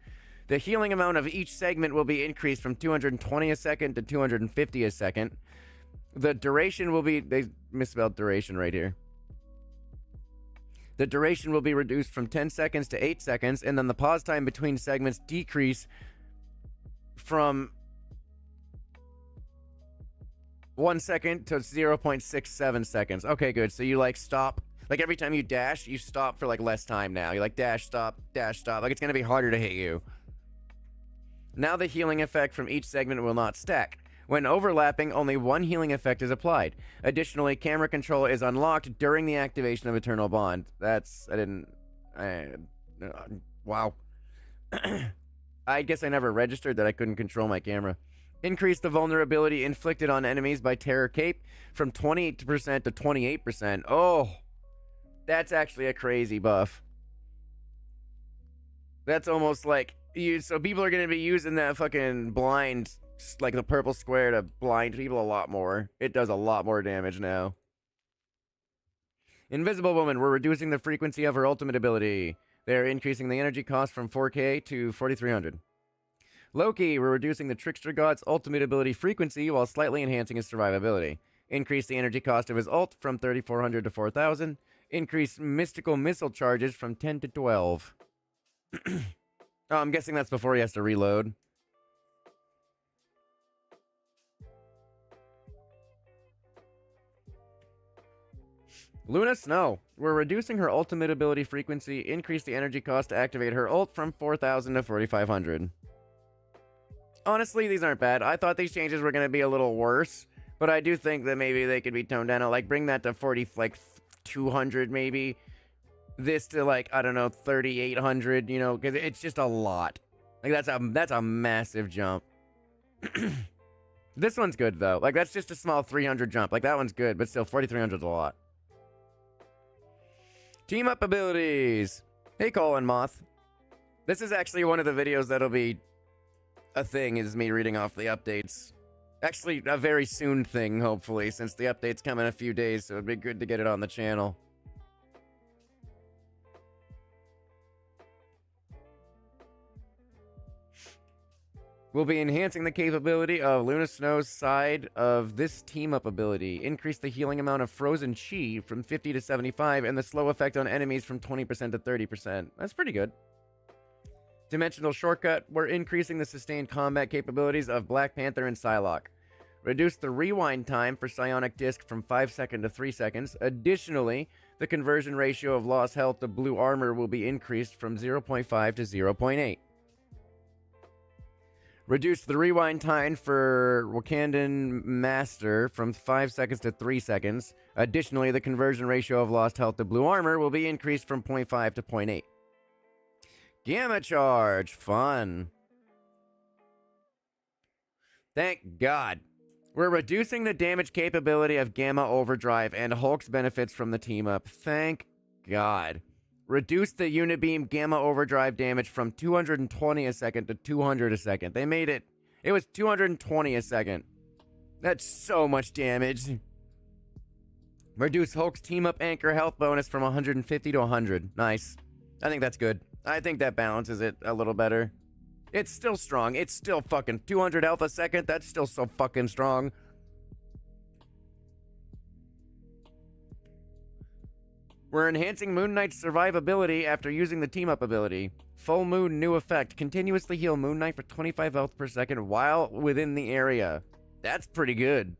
Speaker 1: The healing amount of each segment will be increased from 220 a second to 250 a second. The duration will be... They misspelled duration right here. The duration will be reduced from 10 seconds to 8 seconds, and then the pause time between segments decrease from 1 second to 0.67 seconds. Okay, good. So you, like, stop. Like, every time you dash, you stop for, like, less time now. You, like, dash, stop, dash, stop. Like, it's going to be harder to hit you. Now the healing effect from each segment will not stack. When overlapping, only one healing effect is applied. Additionally, camera control is unlocked during the activation of Eternal Bond. Wow. I guess I never registered that I couldn't control my camera. Increase the vulnerability inflicted on enemies by Terror Cape from 28% to 28%. Oh, that's actually a crazy buff. That's almost like... So people are going to be using that fucking blind... like the purple square to blind people a lot more. It does a lot more damage now. Invisible Woman, we're reducing the frequency of her ultimate ability. They're increasing the energy cost from 4K to 4,300. Loki, we're reducing the Trickster God's ultimate ability frequency while slightly enhancing his survivability. Increase the energy cost of his ult from 3,400 to 4,000. Increase mystical missile charges from 10 to 12. Oh, I'm guessing that's before he has to reload. Luna Snow. We're reducing her ultimate ability frequency, increase the energy cost to activate her ult from 4,000 to 4,500. Honestly, these aren't bad. I thought these changes were going to be a little worse, but I do think that maybe they could be toned down. Like, bring that to 40, like, 200 maybe. This to, like, I don't know, 3,800, you know, because it's just a lot. Like, that's a massive jump. This one's good, though. Like, that's just a small 300 jump. Like, that one's good, but still, 4,300 is a lot. Team up abilities. Hey, Colin Moth. This is actually one of the videos that'll be a thing, is me reading off the updates. Actually, a very soon thing, hopefully, since the updates come in a few days, so it'd be good to get it on the channel. We'll be enhancing the capability of Luna Snow's side of this team-up ability. Increase the healing amount of Frozen Chi from 50 to 75, and the slow effect on enemies from 20% to 30%. That's pretty good. Dimensional Shortcut. We're increasing the sustained combat capabilities of Black Panther and Psylocke. Reduce the rewind time for Psionic Disc from 5 seconds to 3 seconds. Additionally, the conversion ratio of lost health to blue armor will be increased from 0.5 to 0.8. Reduce the rewind time for Wakandan Master from 5 seconds to 3 seconds. Additionally, the conversion ratio of lost health to blue armor will be increased from 0.5 to 0.8. Gamma Charge. Fun. Thank God. We're reducing the damage capability of Gamma Overdrive, and Hulk's benefits from the team-up. Thank God. Reduce the Unibeam Gamma Overdrive damage from 220 a second to 200 a second. They made it... It was 220 a second. That's so much damage. Reduce Hulk's team-up anchor health bonus from 150 to 100. Nice. I think that's good. I think that balances it a little better. It's still strong. It's still fucking 200 health a second. That's still so fucking strong. We're enhancing Moon Knight's survivability after using the team-up ability. Full Moon new effect. Continuously heal Moon Knight for 25 health per second while within the area. That's pretty good.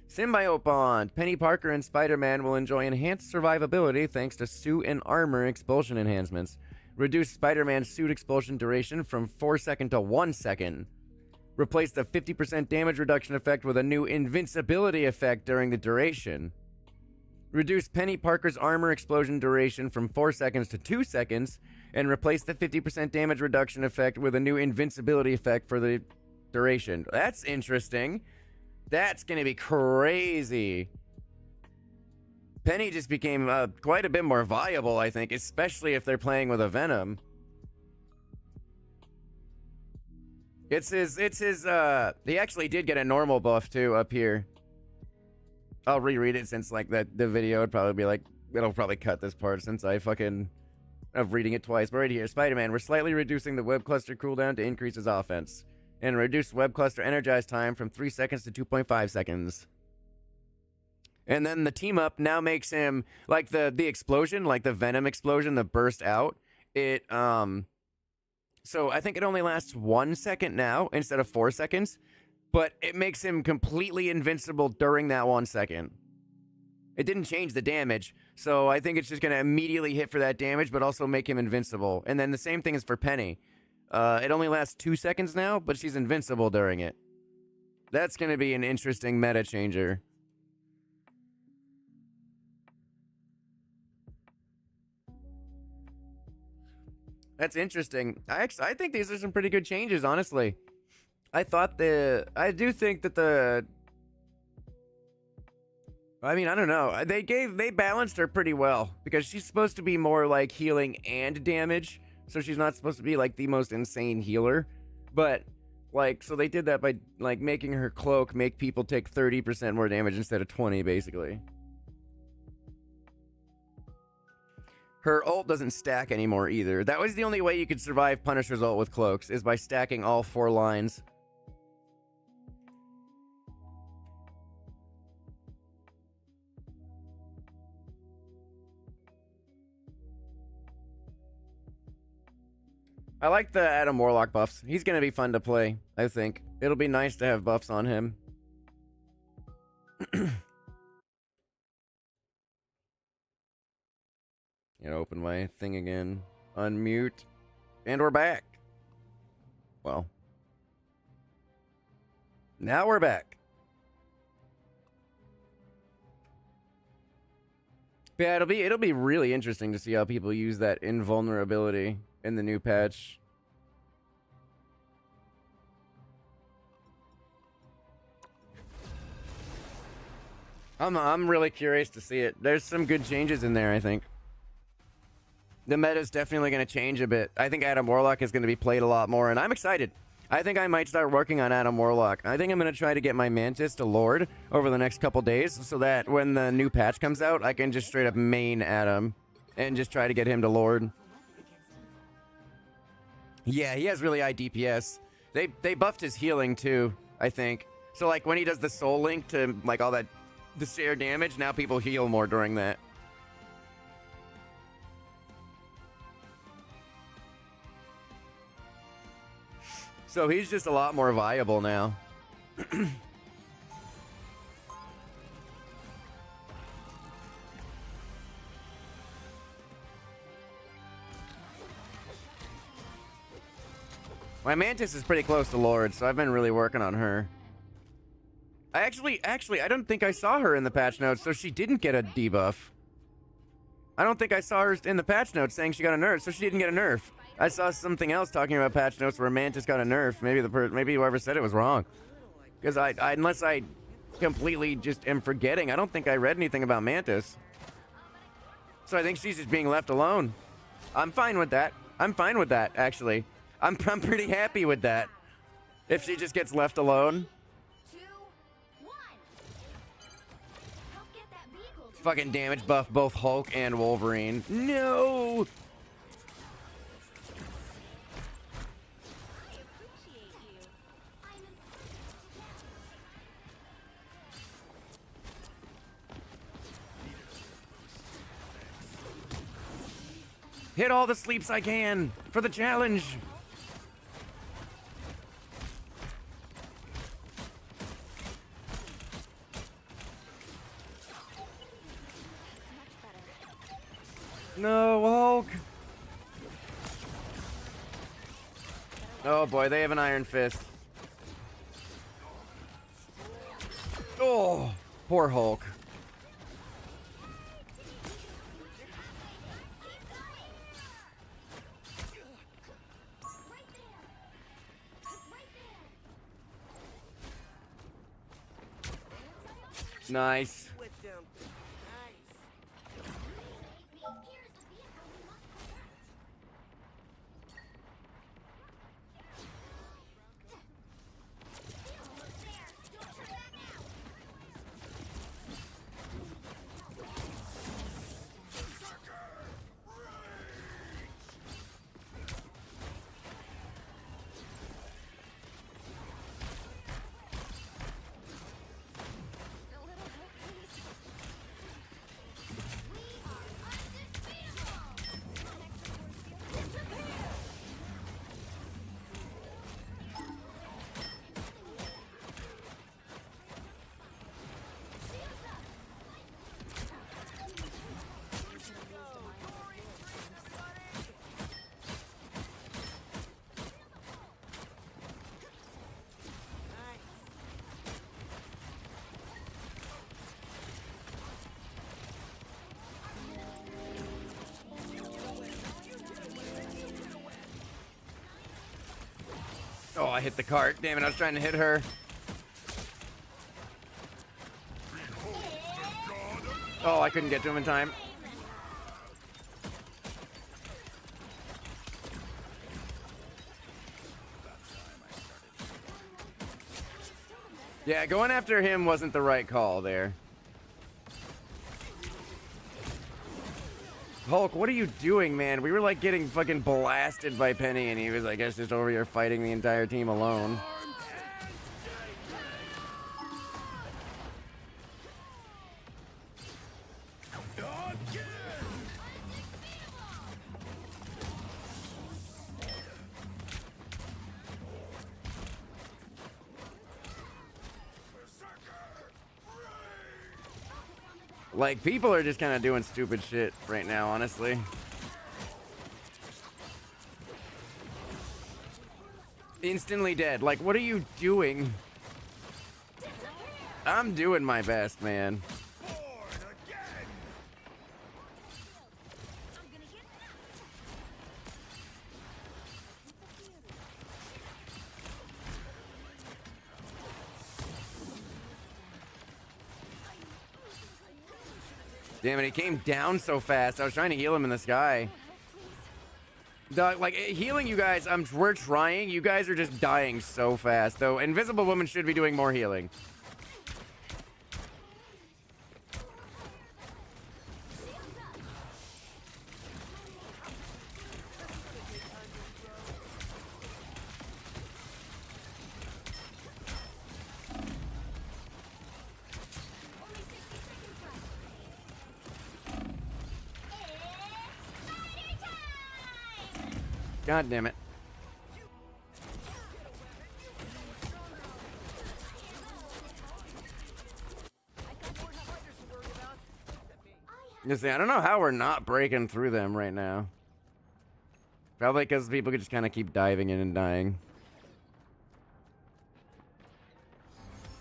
Speaker 1: Symbiote Bond. Penny Parker and Spider-Man will enjoy enhanced survivability thanks to suit and armor expulsion enhancements. Reduce Spider-Man's suit expulsion duration from 4 seconds to 1 second. Replace the 50% damage reduction effect with a new invincibility effect during the duration. Reduce Penny Parker's armor explosion duration from 4 seconds to 2 seconds, and replace the 50% damage reduction effect with a new invincibility effect for the duration. That's interesting. That's gonna be crazy. Penny just became quite a bit more viable, I think, especially if they're playing with a Venom. He actually did get a normal buff too up here. I'll reread it since, like, the video would probably be like, it'll probably cut this part since I fucking of reading it twice. But right here, Spider-Man, we're slightly reducing the web cluster cooldown to increase his offense. And reduce web cluster energize time from 3 seconds to 2.5 seconds. And then the team up now makes him, like, the explosion, like the Venom explosion that burst out. So I think it only lasts 1 second now instead of 4 seconds. But it makes him completely invincible during that 1 second. It didn't change the damage, so I think it's just going to immediately hit for that damage, but also make him invincible. And then the same thing is for Penny. It only lasts 2 seconds now, but she's invincible during it. That's going to be an interesting meta changer. That's interesting. I think these are some pretty good changes, honestly. I do think that I mean, I don't know. They balanced her pretty well because she's supposed to be more like healing and damage, so she's not supposed to be like the most insane healer. But like, so they did that by like making her cloak make people take 30% more damage instead of 20, basically. Her ult doesn't stack anymore either. That was the only way you could survive Punisher's ult with cloaks, is by stacking all 4 lines. I like the Adam Warlock buffs. He's gonna be fun to play, I think. It'll be nice to have buffs on him. open my thing again. Unmute. And we're back. Well. Now we're back. Yeah, it'll be really interesting to see how people use that invulnerability in the new patch. I'm really curious to see it. There's some good changes in there, I think. The meta's definitely going to change a bit. I think Adam Warlock is going to be played a lot more, and I'm excited. I think I might start working on Adam Warlock. I think I'm going to try to get my Mantis to Lord over the next couple days so that when the new patch comes out, I can just straight up main Adam and just try to get him to Lord. Yeah, he has really high DPS. They buffed his healing too, I think. So like when he does the soul link to like all that the share damage, now people heal more during that. So he's just a lot more viable now. My Mantis is pretty close to Lord, so I've been really working on her. I actually, I don't think I saw her in the patch notes, so she didn't get a debuff. I don't think I saw her in the patch notes saying she got a nerf, so she didn't get a nerf. I saw something else talking about patch notes where Mantis got a nerf. Maybe whoever said it was wrong. Because unless I completely just am forgetting, I don't think I read anything about Mantis. So I think she's just being left alone. I'm fine with that. I'm fine with that, actually. I'm pretty happy with that. If she just gets left alone.
Speaker 3: 2, 1. Help get that vehicle to
Speaker 1: Fucking damage buff both Hulk and Wolverine. No!
Speaker 3: I appreciate you. I'm important to them.
Speaker 1: Hit all the sleeps I can for the challenge. No, Hulk. Oh boy, they have an Iron Fist. Oh, poor Hulk.
Speaker 3: Right there. Right there.
Speaker 1: Nice.
Speaker 3: Here's the vehicle we must protect. Almost there. Don't turn back now. A little help, please. We are undefeatable. Next support field. Disappear. Shields up.
Speaker 1: Oh, I hit the cart. Damn it, I was trying to hit her. Oh, I couldn't get to him in time. Yeah, going after him wasn't the right call there. Hulk, what are you doing, man? We were like getting fucking blasted by Penny, and he was, I guess, just over here fighting the entire team alone. Like, people are just kind of doing stupid shit right now, honestly. Instantly dead. Like, what are you doing? I'm doing my best, man. Damn it, he came down so fast. I was trying to heal him in the sky. Like, healing you guys, we're trying. You guys are just dying so fast, though. Invisible Woman should be doing more healing. God damn it. You see, I don't know how we're not breaking through them right now. Probably because people could just kind of keep diving in and dying.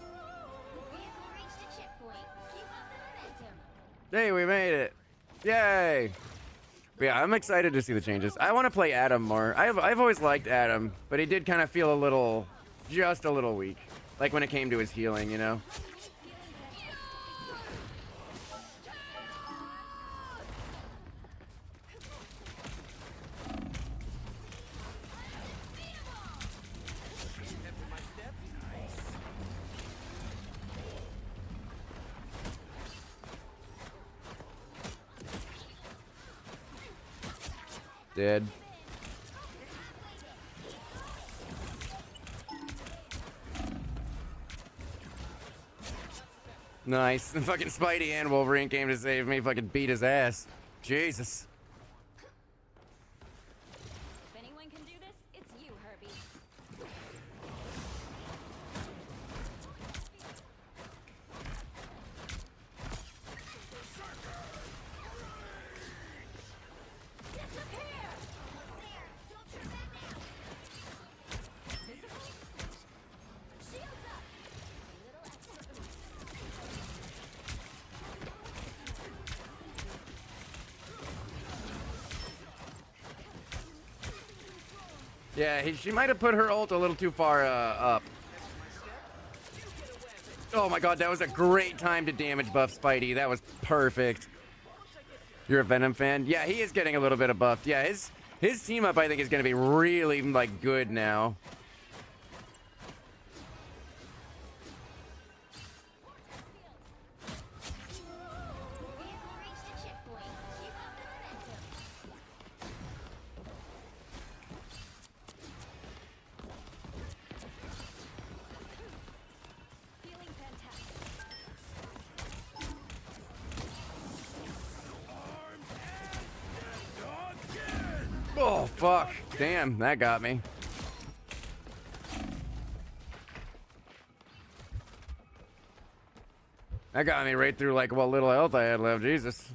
Speaker 3: Vehicle reached a checkpoint. Keep up the momentum.
Speaker 1: Hey, we made it. Yay. But yeah, I'm excited to see the changes. I want to play Adam more. I've always liked Adam, but he did kind of feel just a little weak. Like when it came to his healing, you know? Dead. Nice. Fucking Spidey and Wolverine came to save me. Fucking beat his ass. Jesus.
Speaker 4: If anyone can do this, it's you, Herbie.
Speaker 1: Yeah, she might have put her ult a little too far up. Oh my god, that was a great time to damage buff Spidey. That was perfect. You're a Venom fan? Yeah, he is getting a little bit of buff. Yeah, his team up I think is going to be really like good now.
Speaker 3: Vehicle reached a checkpoint. Keep up the momentum.
Speaker 4: Feeling fantastic.
Speaker 1: Oh, fuck. Damn, that got me. That got me right through like what little health I had left. Jesus.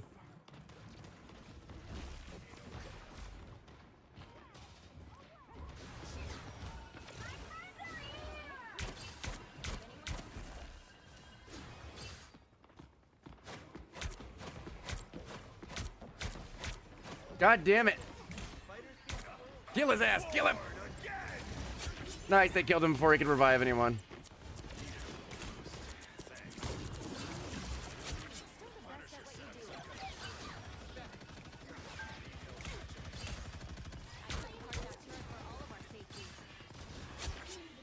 Speaker 1: God damn it. Kill his ass. Kill him. Nice. They killed him before he could revive anyone.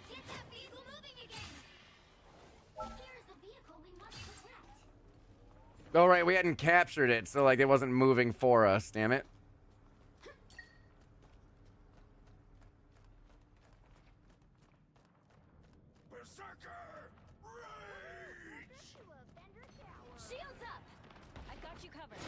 Speaker 3: Get that vehicle moving again. Here's the vehicle we must protect.
Speaker 1: Oh, right. We hadn't captured it, so like it wasn't moving for us. Damn it.
Speaker 2: Berserker! Rage!
Speaker 4: Shields up! I've got you covered.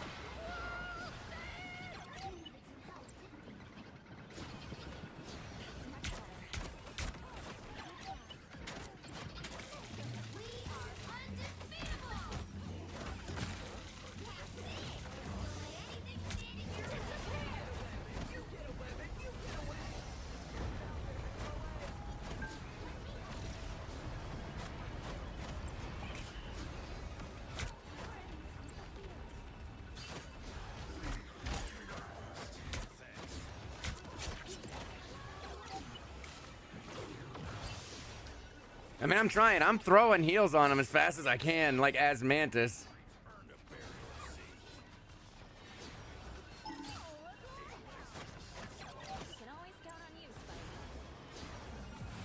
Speaker 1: I mean, I'm trying. I'm throwing heals on him as fast as I can, like as Mantis.
Speaker 4: We can always count on you,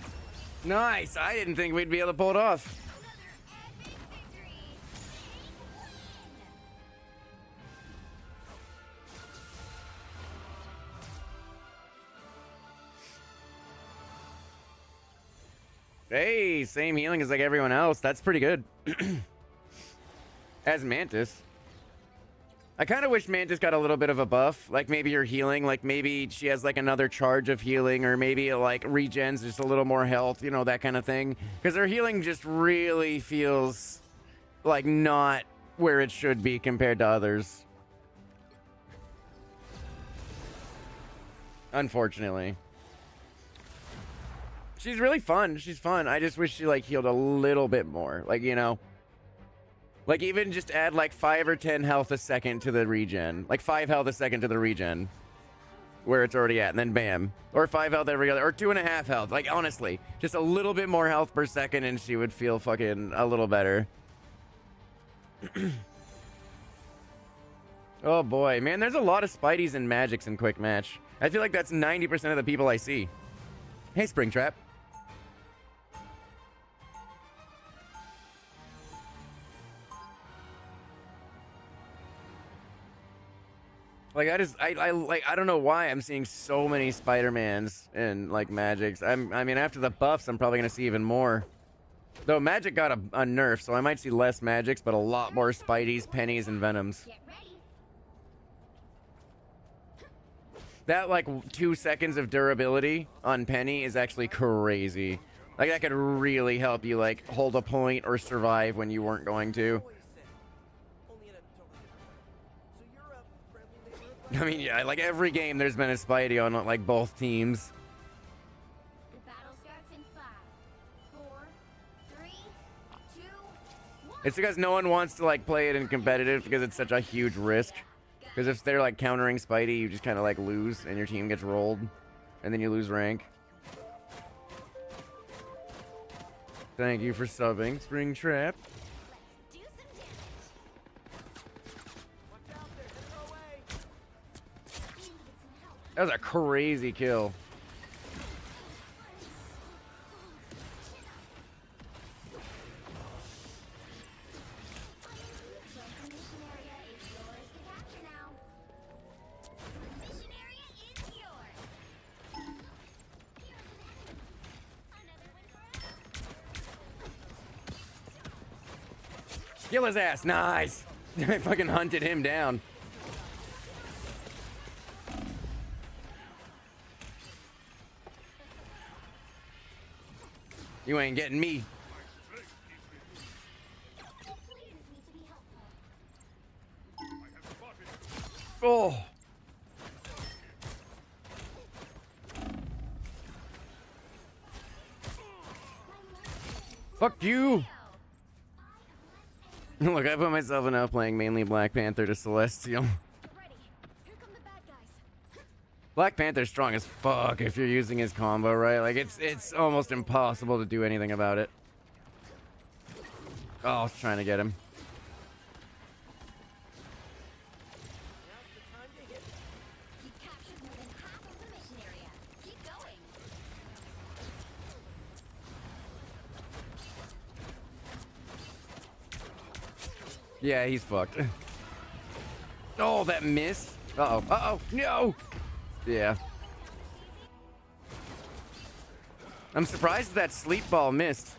Speaker 4: Spike.
Speaker 1: Nice. I didn't think we'd be able to pull it off.
Speaker 3: Another epic victory.
Speaker 1: Hey, same healing as like everyone else. That's pretty good. As Mantis. I kind of wish Mantis got a little bit of a buff. Like maybe her healing, like maybe she has like another charge of healing, or maybe it like regens just a little more health, you know, that kind of thing. Because her healing just really feels like not where it should be compared to others. Unfortunately. She's really fun. She's fun. I just wish she like healed a little bit more. Like, you know, like even just add like 5 or 10 health a second to the regen. Like 5 health a second to the regen where it's already at, and then bam. Or 5 health every other, or 2.5 health. Like honestly, just a little bit more health per second and she would feel fucking a little better. Oh boy, man, there's a lot of Spideys and Magics in Quick Match. I feel like that's 90% of the people I see. Hey, Springtrap. Like I don't know why I'm seeing so many Spider-Mans and like Magics. I mean after the buffs I'm probably gonna see even more. Though Magic got a nerf, so I might see less Magics, but a lot more Spideys, Pennies, and Venoms.
Speaker 3: Get ready.
Speaker 1: That like 2 seconds of durability on Penny is actually crazy. Like that could really help you like hold a point or survive when you weren't going to. I mean, yeah, like every game there's been a Spidey on like both teams.
Speaker 3: The battle starts in 5, 4, 3, 2, 1.
Speaker 1: It's because no one wants to like play it in competitive because it's such a huge risk. Because if they're like countering Spidey, you just kind of like lose and your team gets rolled, and then you lose rank. Thank you for subbing, Springtrap.
Speaker 3: Let's do some damage.
Speaker 1: That was a crazy kill.
Speaker 3: The mission area is yours to capture now. Mission area is yours. Another win for us.
Speaker 1: Kill his ass. Nice. I fucking hunted him down. You ain't getting me.
Speaker 3: It pleases me to be helpful.
Speaker 1: Oh. Fuck you. Look, I put myself enough playing mainly Black Panther to Celestial.
Speaker 4: Ready. Here come the bad guys.
Speaker 1: Black Panther's strong as fuck if you're using his combo, right? Like, it's almost impossible to do anything about it. Oh, I was trying to get him.
Speaker 3: You captured more than half of the mission area. Keep going.
Speaker 1: Yeah, he's fucked. Oh, that missed. Uh-oh. Uh-oh. No! Yeah. I'm surprised that sleep ball missed.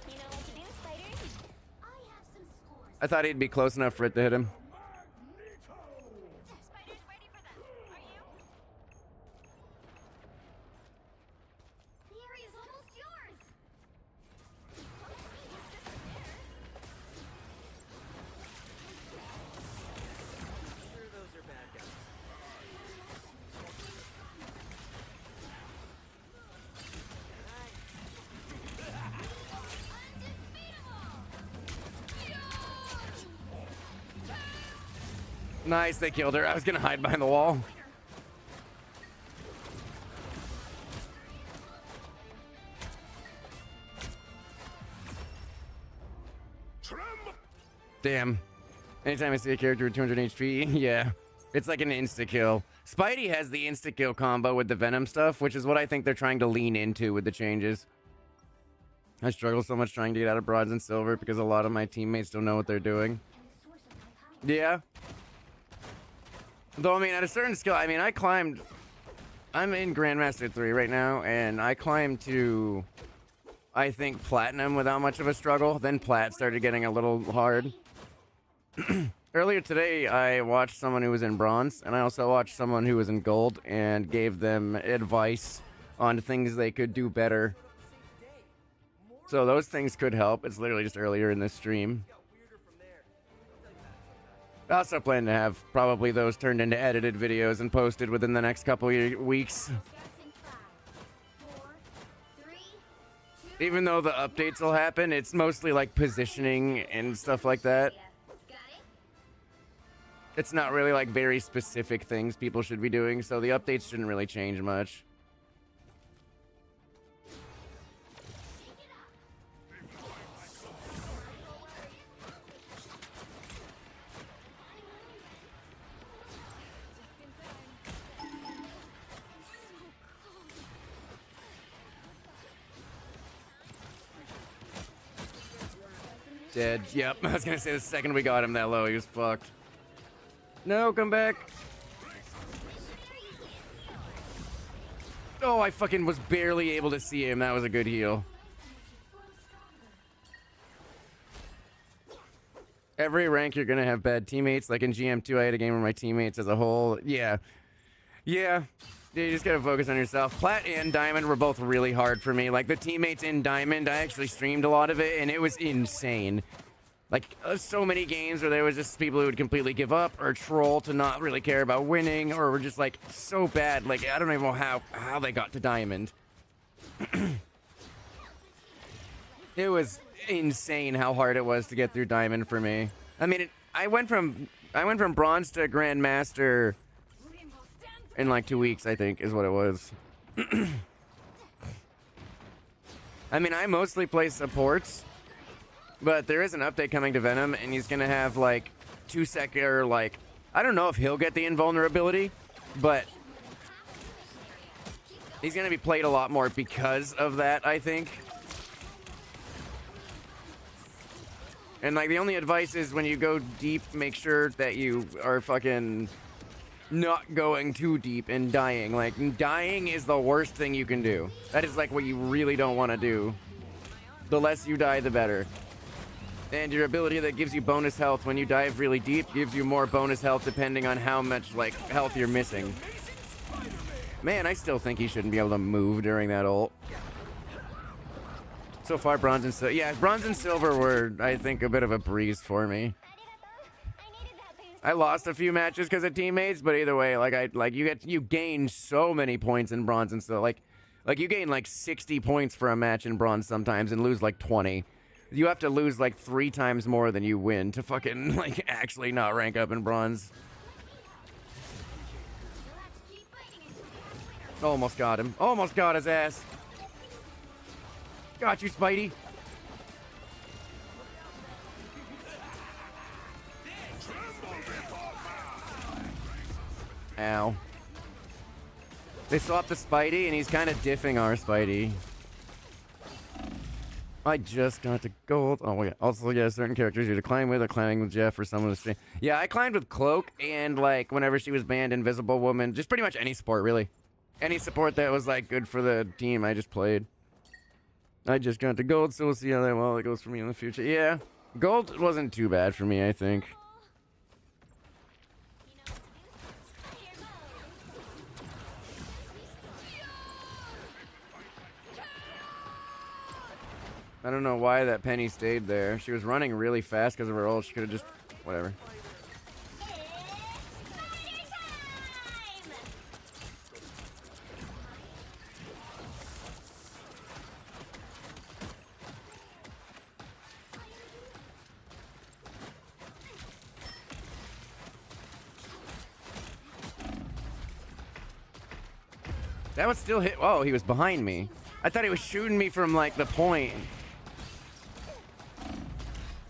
Speaker 3: You know what to do, Spider? I have some scores.
Speaker 1: I thought he'd be close enough for it to hit him.
Speaker 3: Spider's ready for them. Are you? The area's almost yours.
Speaker 7: Sure, those are bad guys.
Speaker 1: Nice, they killed her. I was gonna hide behind the wall. Damn. Anytime I see a character with 200 HP, yeah. It's like an insta-kill. Spidey has the insta-kill combo with the Venom stuff, which is what I think they're trying to lean into with the changes. I struggle so much trying to get out of bronze and silver because a lot of my teammates don't know what they're doing. Yeah. Though, I mean, at a certain skill, I mean, I climbed... I'm in Grandmaster 3 right now, and I climbed to, I think, Platinum without much of a struggle. Then Plat started getting a little hard. Earlier today, I watched someone who was in Bronze, and I also watched someone who was in Gold, and gave them advice on things they could do better. So those things could help. It's literally just earlier in this stream. I also plan to have probably those turned into edited videos and posted within the next couple of weeks.
Speaker 3: Starts in 5, 4, 3, 2.
Speaker 1: Even though the updates will happen, it's mostly like positioning and stuff like that.
Speaker 3: Got it?
Speaker 1: It's not really like very specific things people should be doing, so the updates shouldn't really change much. Dead. Yep. I was gonna say the second we got him that low, he was fucked. No, come back. Oh, I fucking was barely able to see him. That was a good heal. Every rank you're gonna have bad teammates. Like in GM2, I had a game where my teammates as a whole. Yeah. Yeah. You just gotta focus on yourself. Plat and Diamond were both really hard for me. Like the teammates in Diamond, I actually streamed a lot of it, and it was insane. Like so many games where there was just people who would completely give up or troll to not really care about winning, or were just like so bad. Like I don't even know how they got to Diamond. It was insane how hard it was to get through Diamond for me. I mean, I went from Bronze to Grandmaster in like 2 weeks, I think, is what it was. I mean, I mostly play supports, but there is an update coming to Venom, and he's gonna have like 2-second, or like, I don't know if he'll get the invulnerability, but he's gonna be played a lot more because of that, I think. And like, the only advice is when you go deep, make sure that you are fucking not going too deep and dying. Like, dying is the worst thing you can do. That is like what you really don't want to do. The less you die, the better. And your ability that gives you bonus health when you dive really deep gives you more bonus health depending on how much like health you're missing. Man, I still think he shouldn't be able to move during that ult. So far, bronze and silver. Yeah, bronze and silver were, I think, a bit of a breeze for me. I lost a few matches because of teammates, but either way, like you gain so many points in bronze and silver. Like you gain like 60 points for a match in bronze sometimes and lose like 20. You have to lose like 3 times more than you win to fucking like actually not rank up in bronze. Almost got him. Almost got his ass. Got you, Spidey. Ow. They swapped the Spidey, and he's kind of diffing our Spidey. I just got to gold. Oh, yeah. Also, yeah, certain characters you to climb with, or climbing with Jeff, or someone with stream. Yeah, I climbed with Cloak, and, like, whenever she was banned, Invisible Woman. Just pretty much any support, really. Any support that was, like, good for the team I just played. I just got to gold, so we'll see how that well it goes for me in the future. Yeah, gold wasn't too bad for me, I think. I don't know why that Penny stayed there. She was running really fast because of her ult. She could have just... whatever. That would still hit... oh, he was behind me. I thought he was shooting me from, like, the point.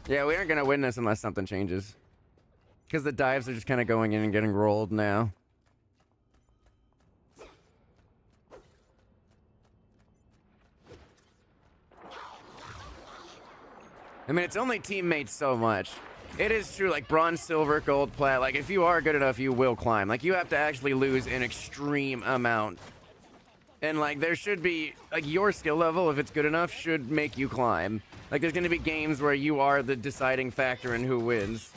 Speaker 1: Yeah, we aren't gonna win this unless something changes. Because the dives are just kind of going in and getting rolled now. I mean, it's only teammates so much. It is true, like bronze, silver, gold, plat. Like, if you are good enough, you will climb. Like, you have to actually lose an extreme amount. And, like, there should be, like, your skill level, if it's good enough, should make you climb. Like, there's gonna be games where you are the deciding factor in who wins.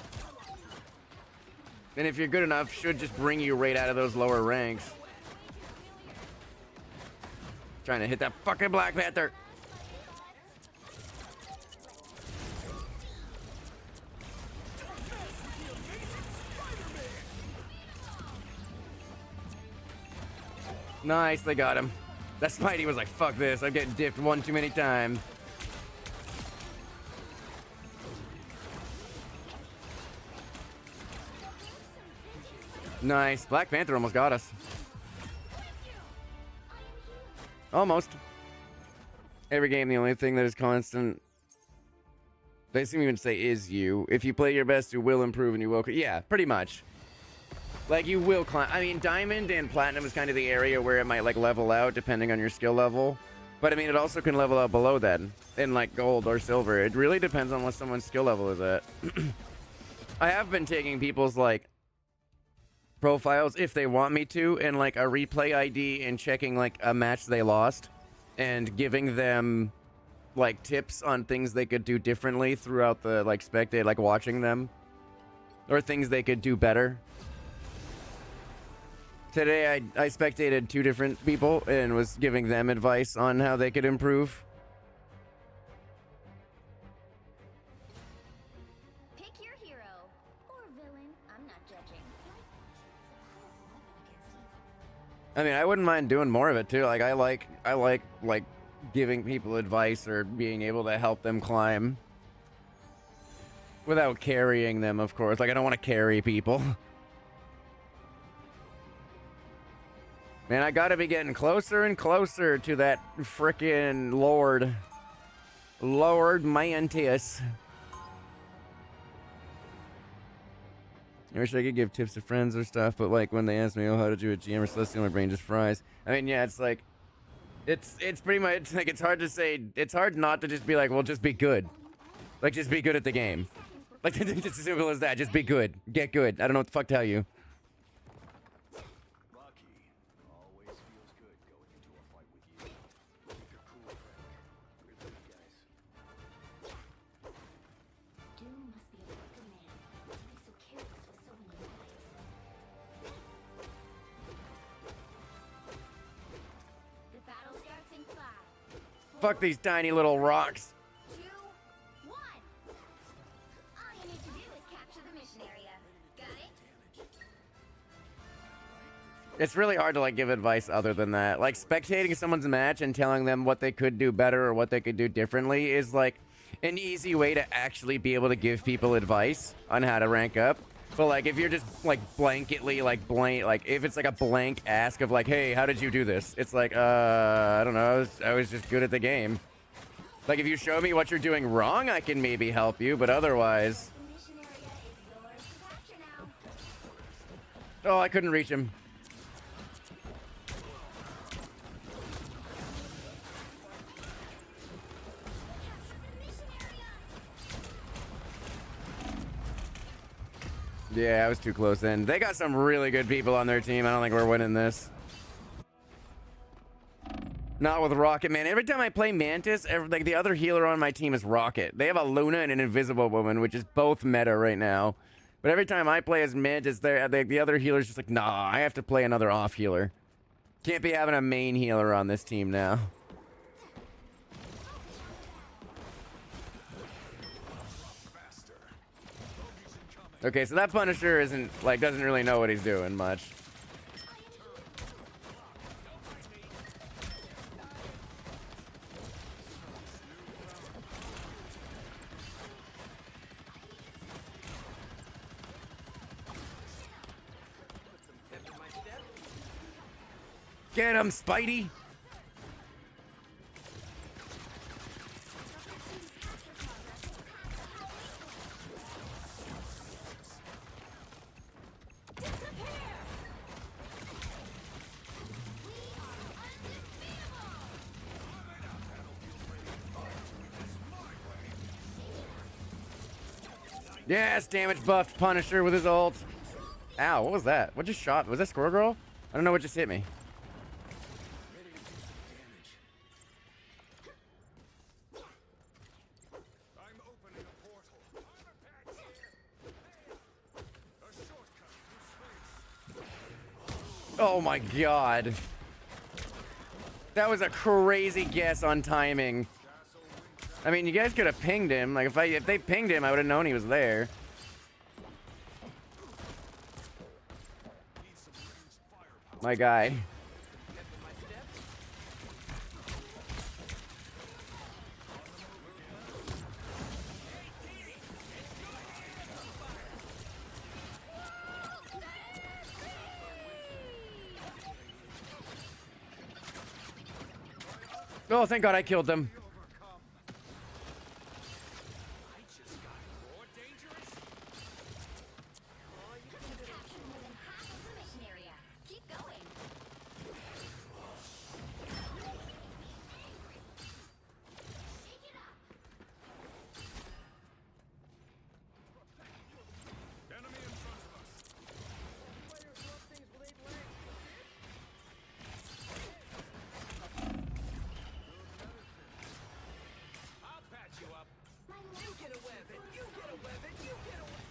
Speaker 1: And if you're good enough, should just bring you right out of those lower ranks. Trying to hit that fucking Black Panther. Nice, they got him. That Spidey was like, fuck this, I'm getting dipped one too many times. Nice. Black Panther almost got us. Almost. Every game, the only thing that is constant, they seem even to say, is you. If you play your best, you will improve and you will... Yeah, pretty much. Like, you will climb. I mean, Diamond and Platinum is kind of the area where it might, like, level out depending on your skill level. But, I mean, it also can level out below that in, like, Gold or Silver. It really depends on what someone's skill level is at. I have been taking people's, like, profiles if they want me to, and, like, a replay ID and checking, like, a match they lost and giving them, like, tips on things they could do differently throughout the, like, spectate, like, watching them. Or things they could do better. Today, I spectated 2 different people and was giving them advice on how they could improve.
Speaker 3: Pick your hero. Or villain. I'm not judging.
Speaker 1: I mean, I wouldn't mind doing more of it, too. Like, I like giving people advice or being able to help them climb. Without carrying them, of course. Like, I don't want to carry people. Man, I gotta be getting closer and closer to that frickin' Lord Mantis. I wish I could give tips to friends or stuff, but like when they ask me, oh, how did you at GM or Celestial, my brain just fries. I mean, yeah, it's like, it's pretty much, like, it's hard to say, it's hard not to just be like, well, just be good. Like, just be good at the game. Like, it's as simple as that, just be good. Get good. I don't know what the fuck to tell you.
Speaker 3: Doom must be a wicked man. He's so careless with so many lives. The battle starts in 5.
Speaker 1: Fuck these tiny little rocks.
Speaker 3: 2, 1. All you need to do is capture the mission area. Got it?
Speaker 1: It's really hard to, like, give advice other than that. Like, spectating someone's match and telling them what they could do better or what they could do differently is, like, an easy way to actually be able to give people advice on how to rank up. But, like, if you're just, like, blanketly, like, if it's, like, a blank ask of, like, hey, how did you do this? It's like, I don't know, I was just good at the game. Like, if you show me what you're doing wrong, I can maybe help you, but otherwise...
Speaker 3: The mission area is yours to capture now.
Speaker 1: Oh, I couldn't reach him. Yeah, I was too close in. They got some really good people on their team. I don't think we're winning this. Not with Rocket, man. Every time I play Mantis, like, the other healer on my team is Rocket. They have a Luna and an Invisible Woman, which is both meta right now. But every time I play as Mantis, the other healer's just like, nah, I have to play another off healer. Can't be having a main healer on this team now. Okay, so that Punisher isn't, like, doesn't really know what he's doing much. Get him, Spidey! Yes, damage buffed Punisher with his ult. Ow, what was that? What just shot? Was that Squirrel Girl? I don't know what just hit me.
Speaker 7: Ready to do some damage.
Speaker 2: I'm opening a portal. Armor pack here. A shortcut through space.
Speaker 1: Oh my god. That was a crazy guess on timing. I mean, you guys could have pinged him. Like, if they pinged him, I would have known he was there. My guy. Oh, thank God I killed them.
Speaker 3: Captured more than half of the mission area. Keep going. Shake it up.
Speaker 2: Enemy in front of us.
Speaker 5: I'll patch you up.
Speaker 7: You get a weapon. You get a weapon. You get a weapon.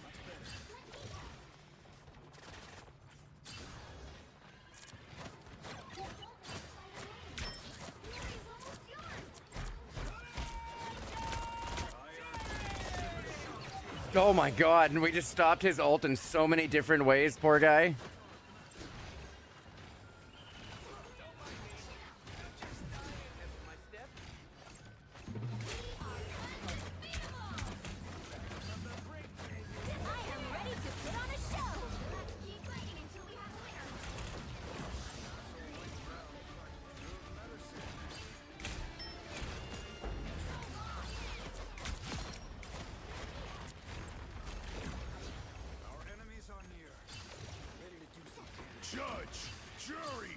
Speaker 1: Oh my God, and we just stopped his ult in so many different ways, poor guy.
Speaker 7: My step.
Speaker 3: I am ready to put on a show. Let's keep fighting until we have a winner.
Speaker 2: Our enemies are near.
Speaker 7: Ready to do some damage.
Speaker 2: Judge, jury,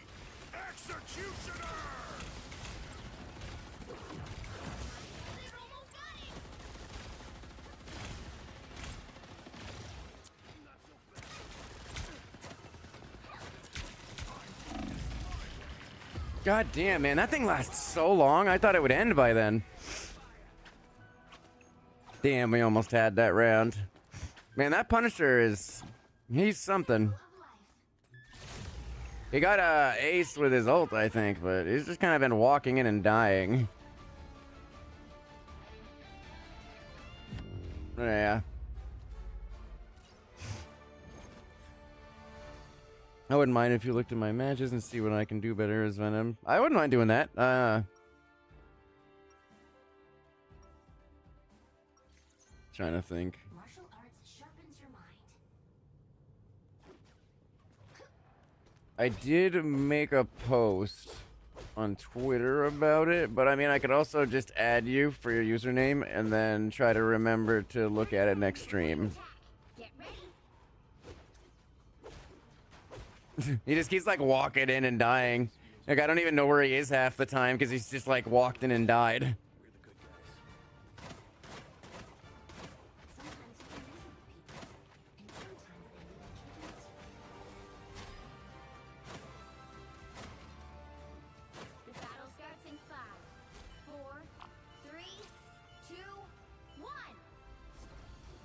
Speaker 2: executioner!
Speaker 3: They're almost got it.
Speaker 1: God damn, man, that thing lasts so long. I thought it would end by then. Damn, we almost had that round. Man, that Punisher is... he's something. He got a ace with his ult, I think, but he's just kind of been walking in and dying. Yeah. I wouldn't mind if you looked at my matches and see what I can do better as Venom. I wouldn't mind doing that. Trying to think.
Speaker 3: Martial arts sharpens your mind.
Speaker 1: I did make a post on Twitter about it, but I mean, I could also just add you for your username and then try to remember to look at it next stream.
Speaker 3: Get ready.
Speaker 1: He just keeps like walking in and dying. Like, I don't even know where he is half the time because he's just like walked in and died.
Speaker 7: We're the good guys.
Speaker 3: Sometimes you can reason with people, and sometimes they need a chance. The battle starts in 5, 4, 3, 2, 1.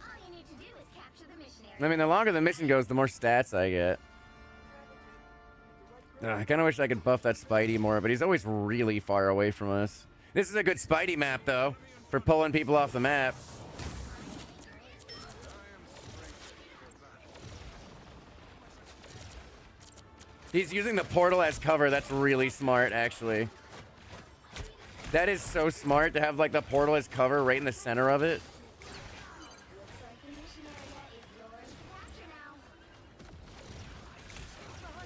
Speaker 3: All you need to do is capture the mission area.
Speaker 1: I mean, the longer the mission goes, the more stats I get. I kind of wish I could buff that Spidey more, but he's always really far away from us. This is a good Spidey map, though, for pulling people off the map. He's using the portal as cover. That's really smart, actually. That is so smart to have, like, the portal as cover right in the center of it.
Speaker 3: Looks like the mission area is yours to capture now.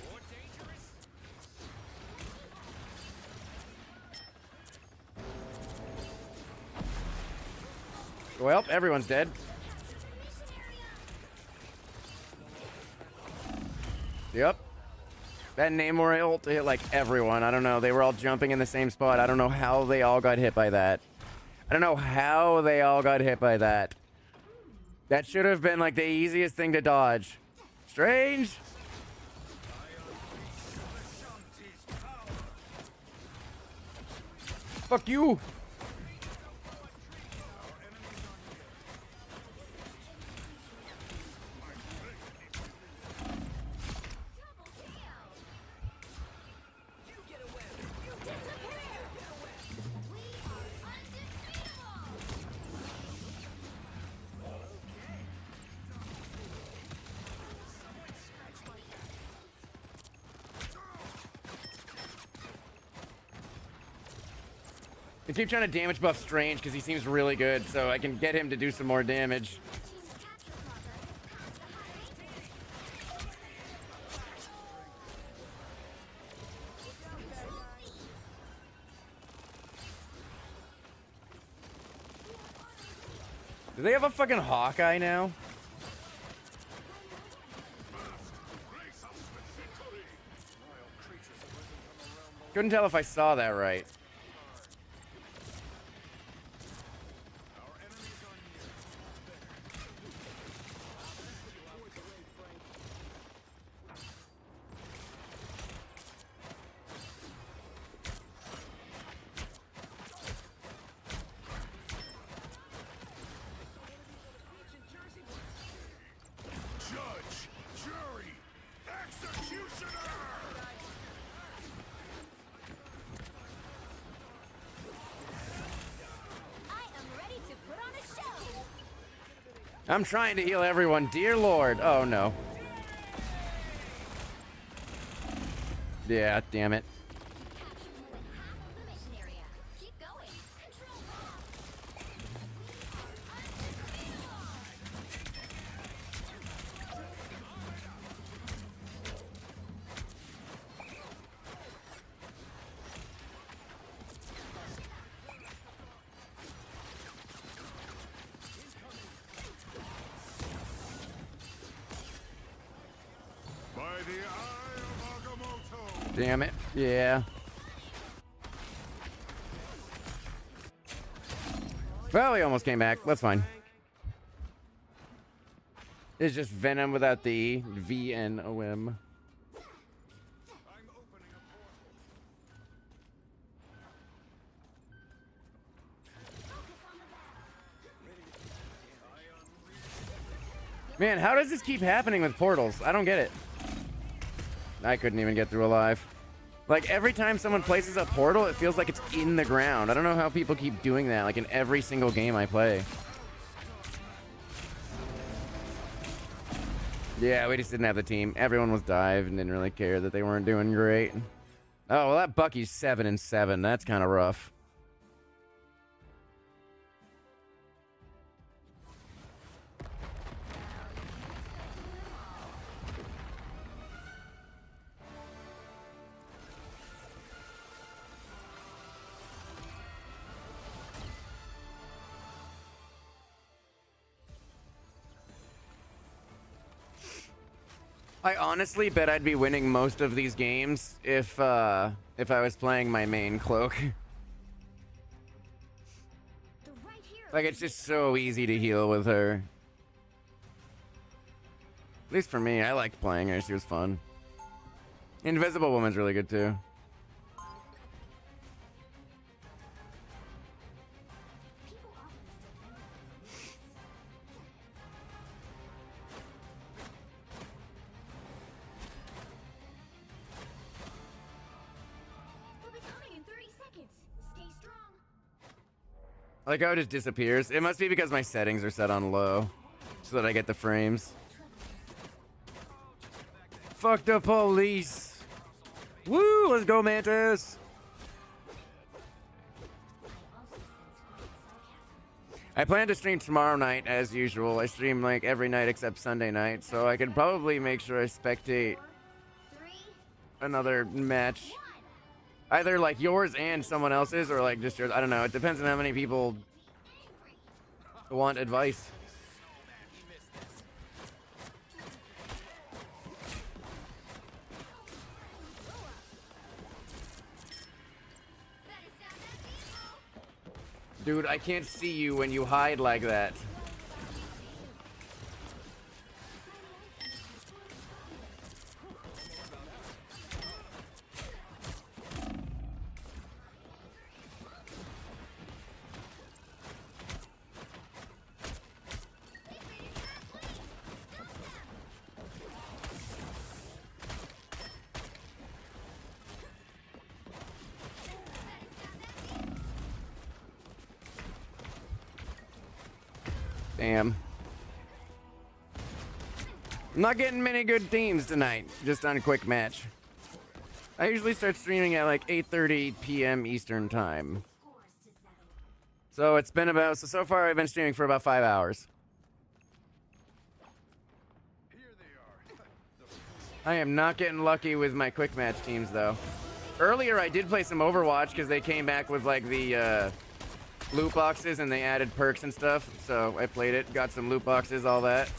Speaker 5: More dangerous.
Speaker 1: Well, everyone's dead. Yep. That Namor ult hit like everyone. I don't know. They were all jumping in the same spot. I don't know how they all got hit by that. I don't know how they all got hit by that. That should have been like the easiest thing to dodge. Strange. Fuck you.
Speaker 7: You get a weapon. You get a weapon. You get a weapon.
Speaker 3: We are undefeatable!
Speaker 1: I keep trying to damage buff Strange because he seems really good, so I can get him to do some more damage.
Speaker 3: Team's capture marker is past the high.
Speaker 1: Do they have a fucking Hawkeye now? Couldn't tell if I saw that right.
Speaker 2: Judge, jury, executioner!
Speaker 3: I am ready to put on a show!
Speaker 1: I'm trying to heal everyone, dear lord. Oh no. Yeah, damn it.
Speaker 3: Captured more than half of the mission area. Keep going. Control Alt.
Speaker 2: By the eye of Agamotto!
Speaker 1: Damn it. Yeah. Well, we almost came back. That's fine. It's just Venom without the E. V-N-O-M.
Speaker 2: I'm opening a portal.
Speaker 1: Man, how does this keep happening with portals? I don't get it. I couldn't even get through alive. Like, every time someone places a portal, it feels like it's in the ground. I don't know how people keep doing that, like, in every single game I play. Yeah, we just didn't have the team. Everyone was dive and didn't really care that they weren't doing great. Oh, well, that Bucky's 7-7. That's kind of rough. I honestly bet I'd be winning most of these games if I was playing my main cloak.
Speaker 3: The right hero
Speaker 1: Like, it's just so easy to heal with her. At least for me, I liked playing her. She was fun. Invisible Woman's really good too.
Speaker 3: people often mistake We'll be coming in 30 seconds. Stay strong.
Speaker 1: Like how it just disappears. It must be because my settings are set on low, so that I get the frames. Fuck the police. Woo, let's go, Mantis. I plan to stream tomorrow night as usual. I stream like every night except Sunday night, so I can probably make sure I spectate
Speaker 3: 3,
Speaker 1: another match.
Speaker 3: 1.
Speaker 1: Either like yours and someone else's, or like just yours. I don't know. It depends on how many people want advice. Dude, I can't see you when you hide like that. Damn. I'm not getting many good teams tonight, just on a quick match. I usually start streaming at like 8:30 p.m. Eastern time. So it's been about, so far I've been streaming for about 5 hours. I am not getting lucky with my quick match teams though. Earlier I did play some Overwatch because they came back with like the loot boxes and they added perks and stuff. So I played it, got some loot boxes, all that.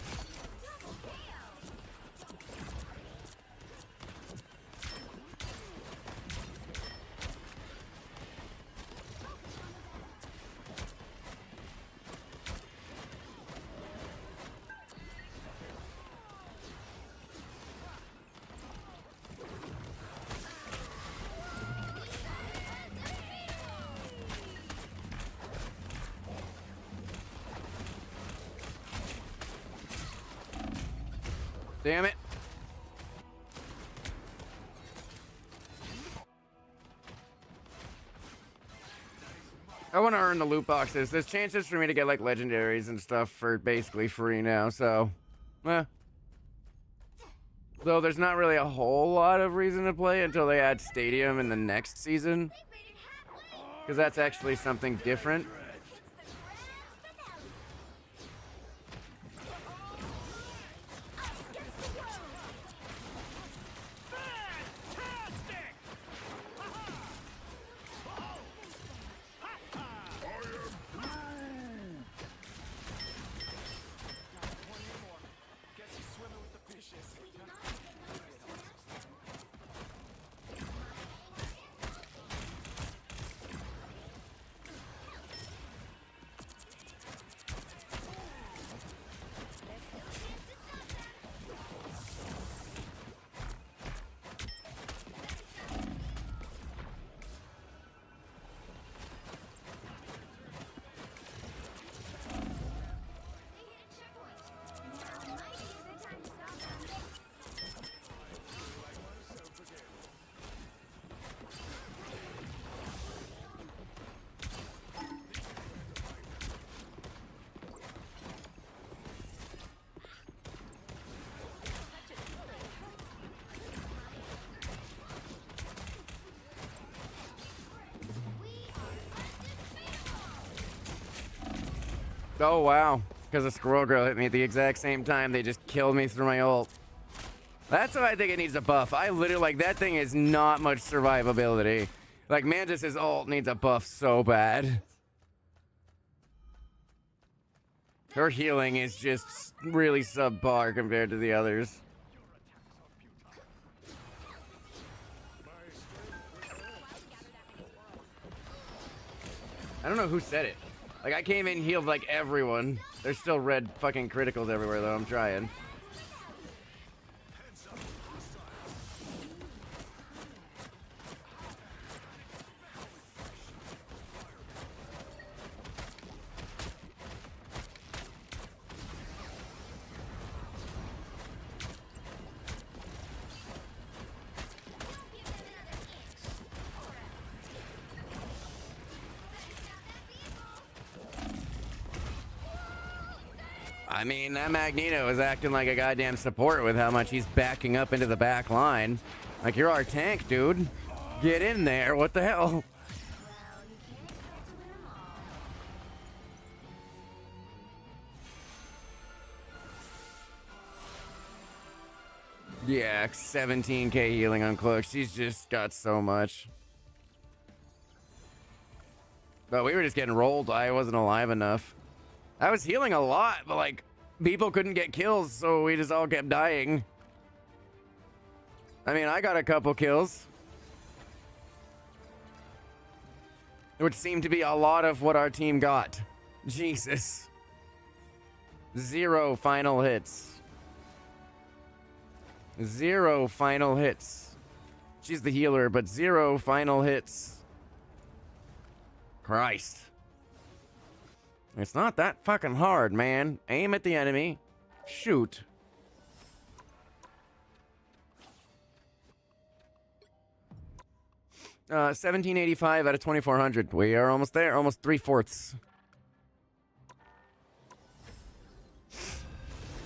Speaker 1: Damn it. I want to earn the loot boxes. There's chances for me to get like legendaries and stuff for basically free now, so though there's not really a whole lot of reason to play until they add Stadium in the next season, because that's actually something different. Oh, wow. Because the Squirrel Girl hit me at the exact same time. They just killed me through my ult. That's what I think it needs a buff. I literally, like, that thing is not much survivability. Like, Mantis' ult needs a buff so bad. Her healing is just really subpar compared to the others. I don't know who said it. Like, I came in and healed, like, everyone. There's still red fucking criticals everywhere, though. I'm trying. I mean, that Magneto is acting like a goddamn support with how much he's backing up into the back line. Like, you're our tank, dude. Get in there. What the hell? Yeah, 17k healing on Cloak. She's just got so much. But we were just getting rolled. I wasn't alive enough. I was healing a lot, but like, people couldn't get kills, so we just all kept dying. I mean, I got a couple kills, which seemed to be a lot of what our team got. Jesus. 0 final hits. 0 final hits. She's the healer, but 0 final hits. Christ. It's not that fucking hard, man. Aim at the enemy. Shoot. Uh, 1785 out of 2400. We are almost there. Almost 3/4.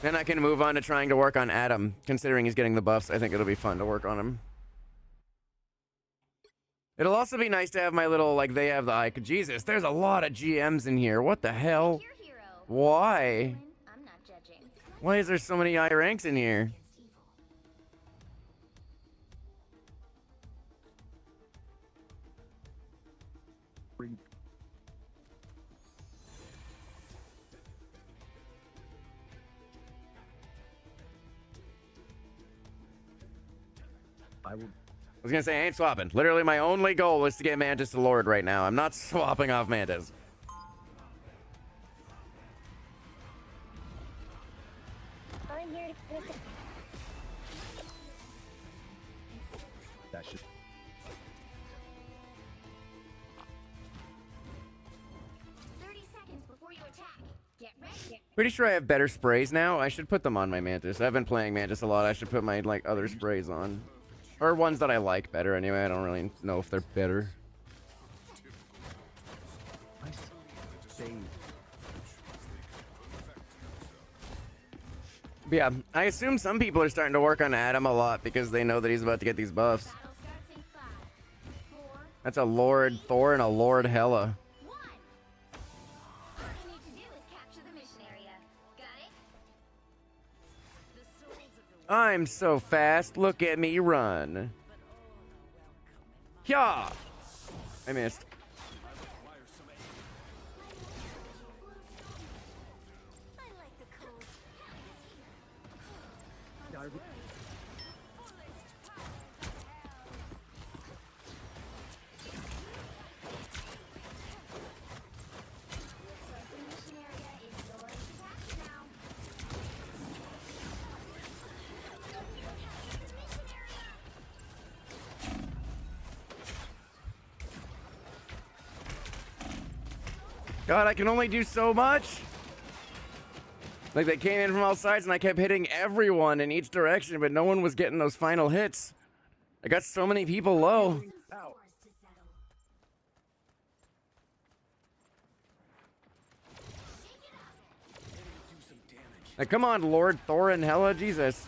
Speaker 1: Then I can move on to trying to work on Adam. Considering he's getting the buffs, I think it'll be fun to work on him. It'll also be nice to have my little, like, they have the icon. Jesus, there's a lot of GMs in here. What the hell?
Speaker 3: Your hero.
Speaker 1: Why?
Speaker 3: I'm not judging.
Speaker 1: Why is there so many I ranks in here? I was gonna say I ain't swapping. Literally, my only goal is to get Mantis to Lord right now. I'm not swapping off Mantis.
Speaker 3: I'm here to
Speaker 8: That should.
Speaker 3: 30 seconds before you attack. Get ready.
Speaker 1: Pretty sure I have better sprays now. I should put them on my Mantis. I've been playing Mantis a lot. I should put my, like, other sprays on. Or ones that I like better anyway. I don't really know if they're better. But yeah, I assume some people are starting to work on Adam a lot because they know that he's about to get these buffs.
Speaker 3: Battle starts in 5, 4,
Speaker 1: That's a Lord Thor and a Lord Hela.
Speaker 3: 1. All you need to do is capture the mission area. Got it?
Speaker 1: I'm so fast. Look at me run. Yeah. I missed.
Speaker 3: I like the cold. The mission area is yours to capture now.
Speaker 1: God, I can only do so much. Like, they came in from all sides and I kept hitting everyone in each direction, but no one was getting those final hits. I got so many people low.
Speaker 3: Scores to settle.
Speaker 1: Like, come on, Lord Thor and Hela, Jesus.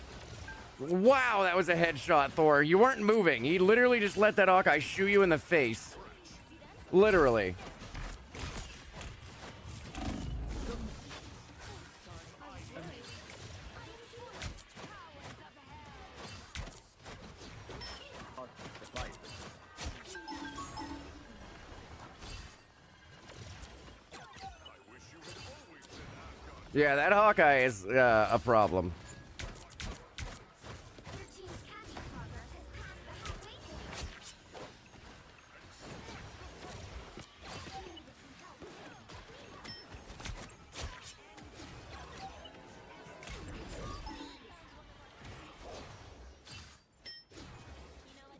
Speaker 1: Wow, that was a headshot, Thor. You weren't moving. He literally just let that Hawkeye shoot you in the face. Literally. Yeah, that Hawkeye is a problem.
Speaker 3: Your team's capture progress has passed the halfway point.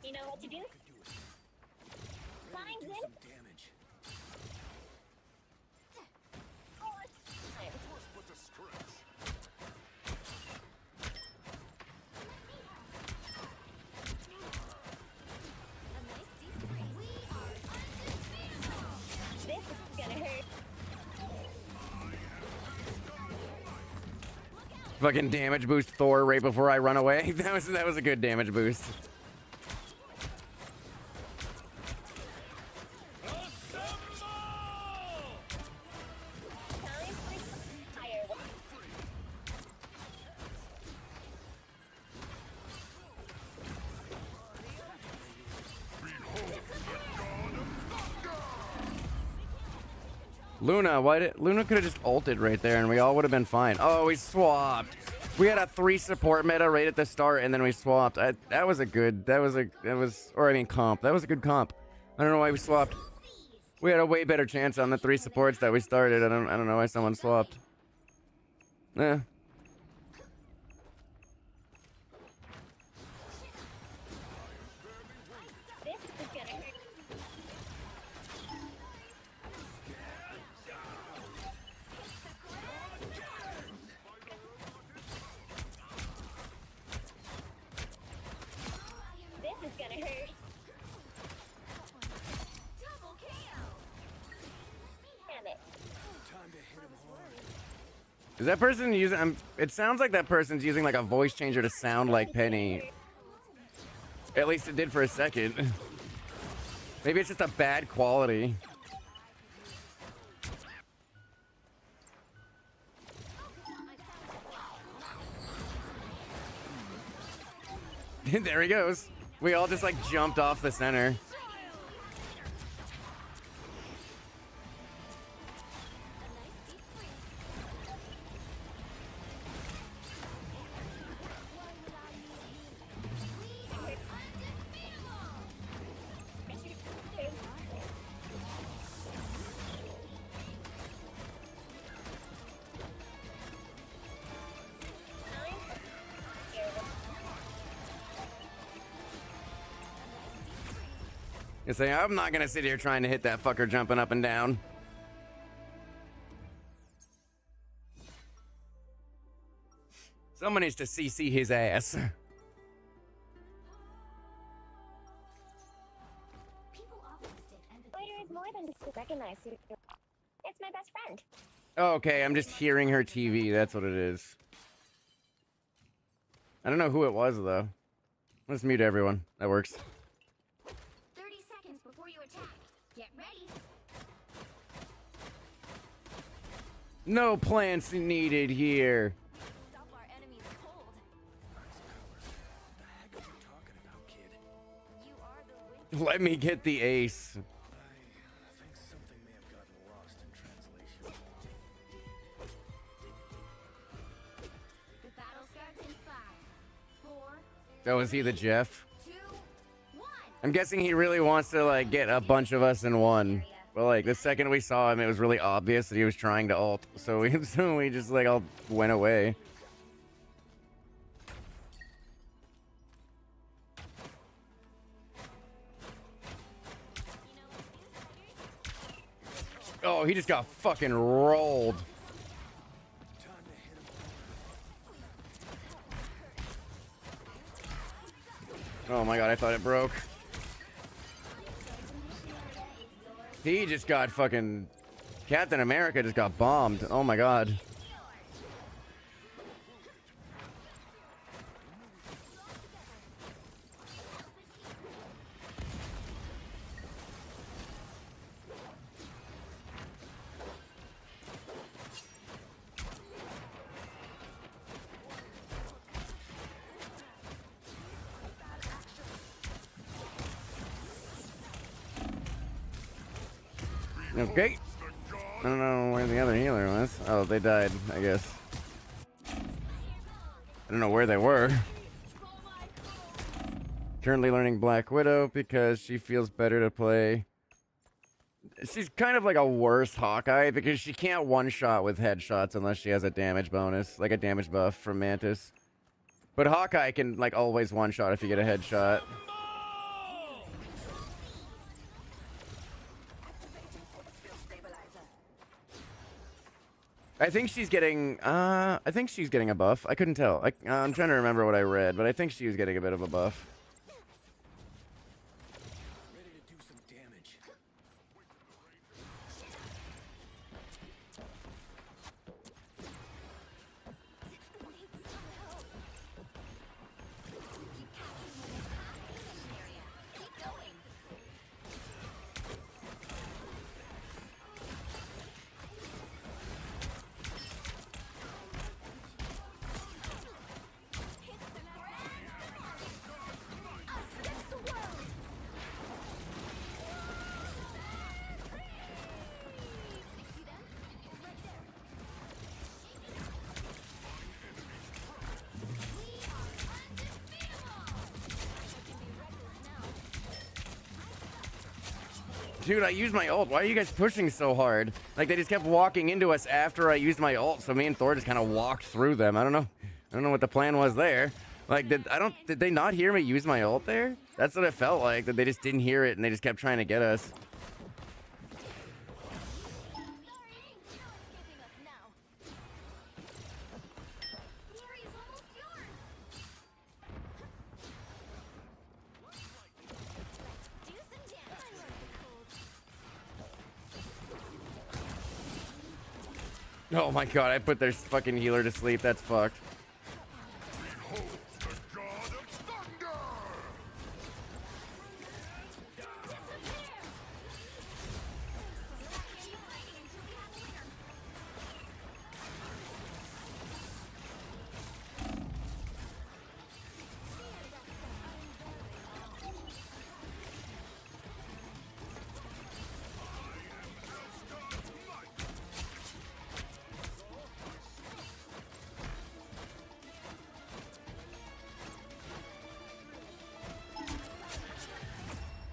Speaker 3: You know what to do? Signs in.
Speaker 2: Damage.
Speaker 3: This is gonna hurt.
Speaker 1: Fucking damage boost Thor right before I run away. That was a good damage boost. Luna, Luna could have just ulted right there and we all would have been fine. Oh, we swapped. We had a 3 support meta right at the start and then we swapped. That was a good, comp. That was a good comp. I don't know why we swapped. We had a way better chance on the 3 supports that we started. I don't know why someone swapped. Eh.
Speaker 3: This is gonna hurt. This is gonna hurt. Double KO. Damn it.
Speaker 2: Time to hit him hard.
Speaker 1: Is that person using? It sounds like that person's using like a voice changer to sound like Penny. At least it did for a second. Maybe it's just a bad quality. There he goes. We all just like jumped off the center. You say, I'm not gonna sit here trying to hit that fucker jumping up and down. Someone needs to CC his ass.
Speaker 3: People often stick and Spider is more than just to recognize you. It's my best friend.
Speaker 1: Oh, okay, I'm just hearing her TV. That's what it is. I don't know who it was, though. Let's mute everyone. That works.
Speaker 3: 30 seconds before you attack. Get ready.
Speaker 1: No plants needed here.
Speaker 4: Stop our enemies cold.
Speaker 7: What the heck are you talking about, kid?
Speaker 4: You are the witch.
Speaker 1: Let me get the ace.
Speaker 7: I think something may have gotten lost in translation.
Speaker 3: The battle starts in 5, 4,
Speaker 1: Oh, is he the Jeff?
Speaker 3: 2, 1.
Speaker 1: I'm guessing he really wants to, like, get a bunch of us in one. But, like, the second we saw him, it was really obvious that he was trying to ult. So we just, like, all went away. Oh, he just got fucking rolled. Oh my god, I thought it broke. He just got fucking... Captain America just got bombed. Oh my god. Okay. I don't know where the other healer was. Oh, they died, I guess. I don't know where they were. Currently learning Black Widow because she feels better to play. She's kind of like a worse Hawkeye because she can't one-shot with headshots unless she has a damage bonus, like a damage buff from Mantis. But Hawkeye can like always one-shot if you get a headshot. I think she's getting a buff. I couldn't tell. I'm trying to remember what I read, but I think she was getting a bit of a buff.
Speaker 7: Ready to do some damage.
Speaker 3: Keep going.
Speaker 1: Dude, I used my ult. Why are you guys pushing so hard? Like, they just kept walking into us after I used my ult, so me and Thor just kind of walked through them. I don't know what the plan was there. Like, did they not hear me use my ult there? That's what it felt like, that they just didn't hear it and they just kept trying to get us. Oh my god, I put their fucking healer to sleep. That's fucked.
Speaker 2: Behold the god of thunder!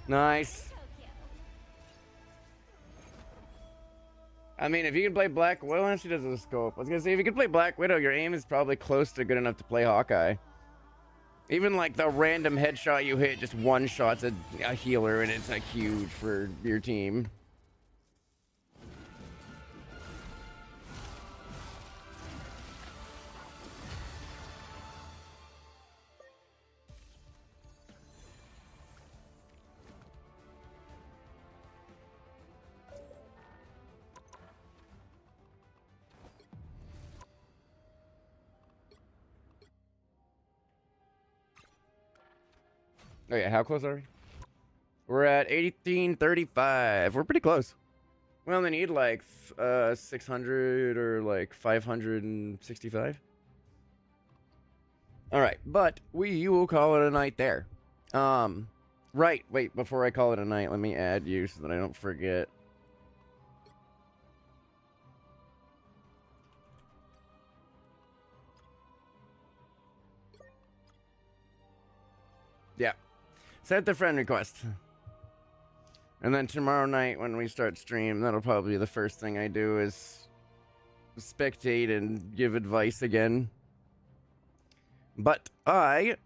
Speaker 1: Nice. I mean, if you can play Black Widow, she does a scope. I was gonna say, if you can play Black Widow, your aim is probably close to good enough to play Hawkeye. Even like the random headshot you hit, just one shot's a healer, and it's like huge for your team. Oh yeah, how close are we? We're at 1835. We're pretty close. We only need like 600 or like 565. All right, but we will call it a night there. Right. Wait, before I call it a night, let me add you so that I don't forget. Yeah. Set the friend request. And then tomorrow night when we start stream, that'll probably be the first thing I do is spectate and give advice again. But I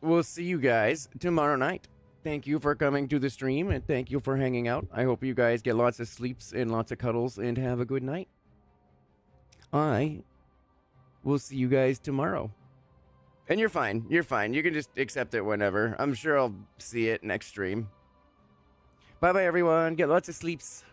Speaker 1: will see you guys tomorrow night. Thank you for coming to the stream and thank you for hanging out. I hope you guys get lots of sleeps and lots of cuddles and have a good night. I will see you guys tomorrow. And you're fine. You're fine. You can just accept it whenever. I'm sure I'll see it next stream. Bye-bye, everyone. Get lots of sleeps.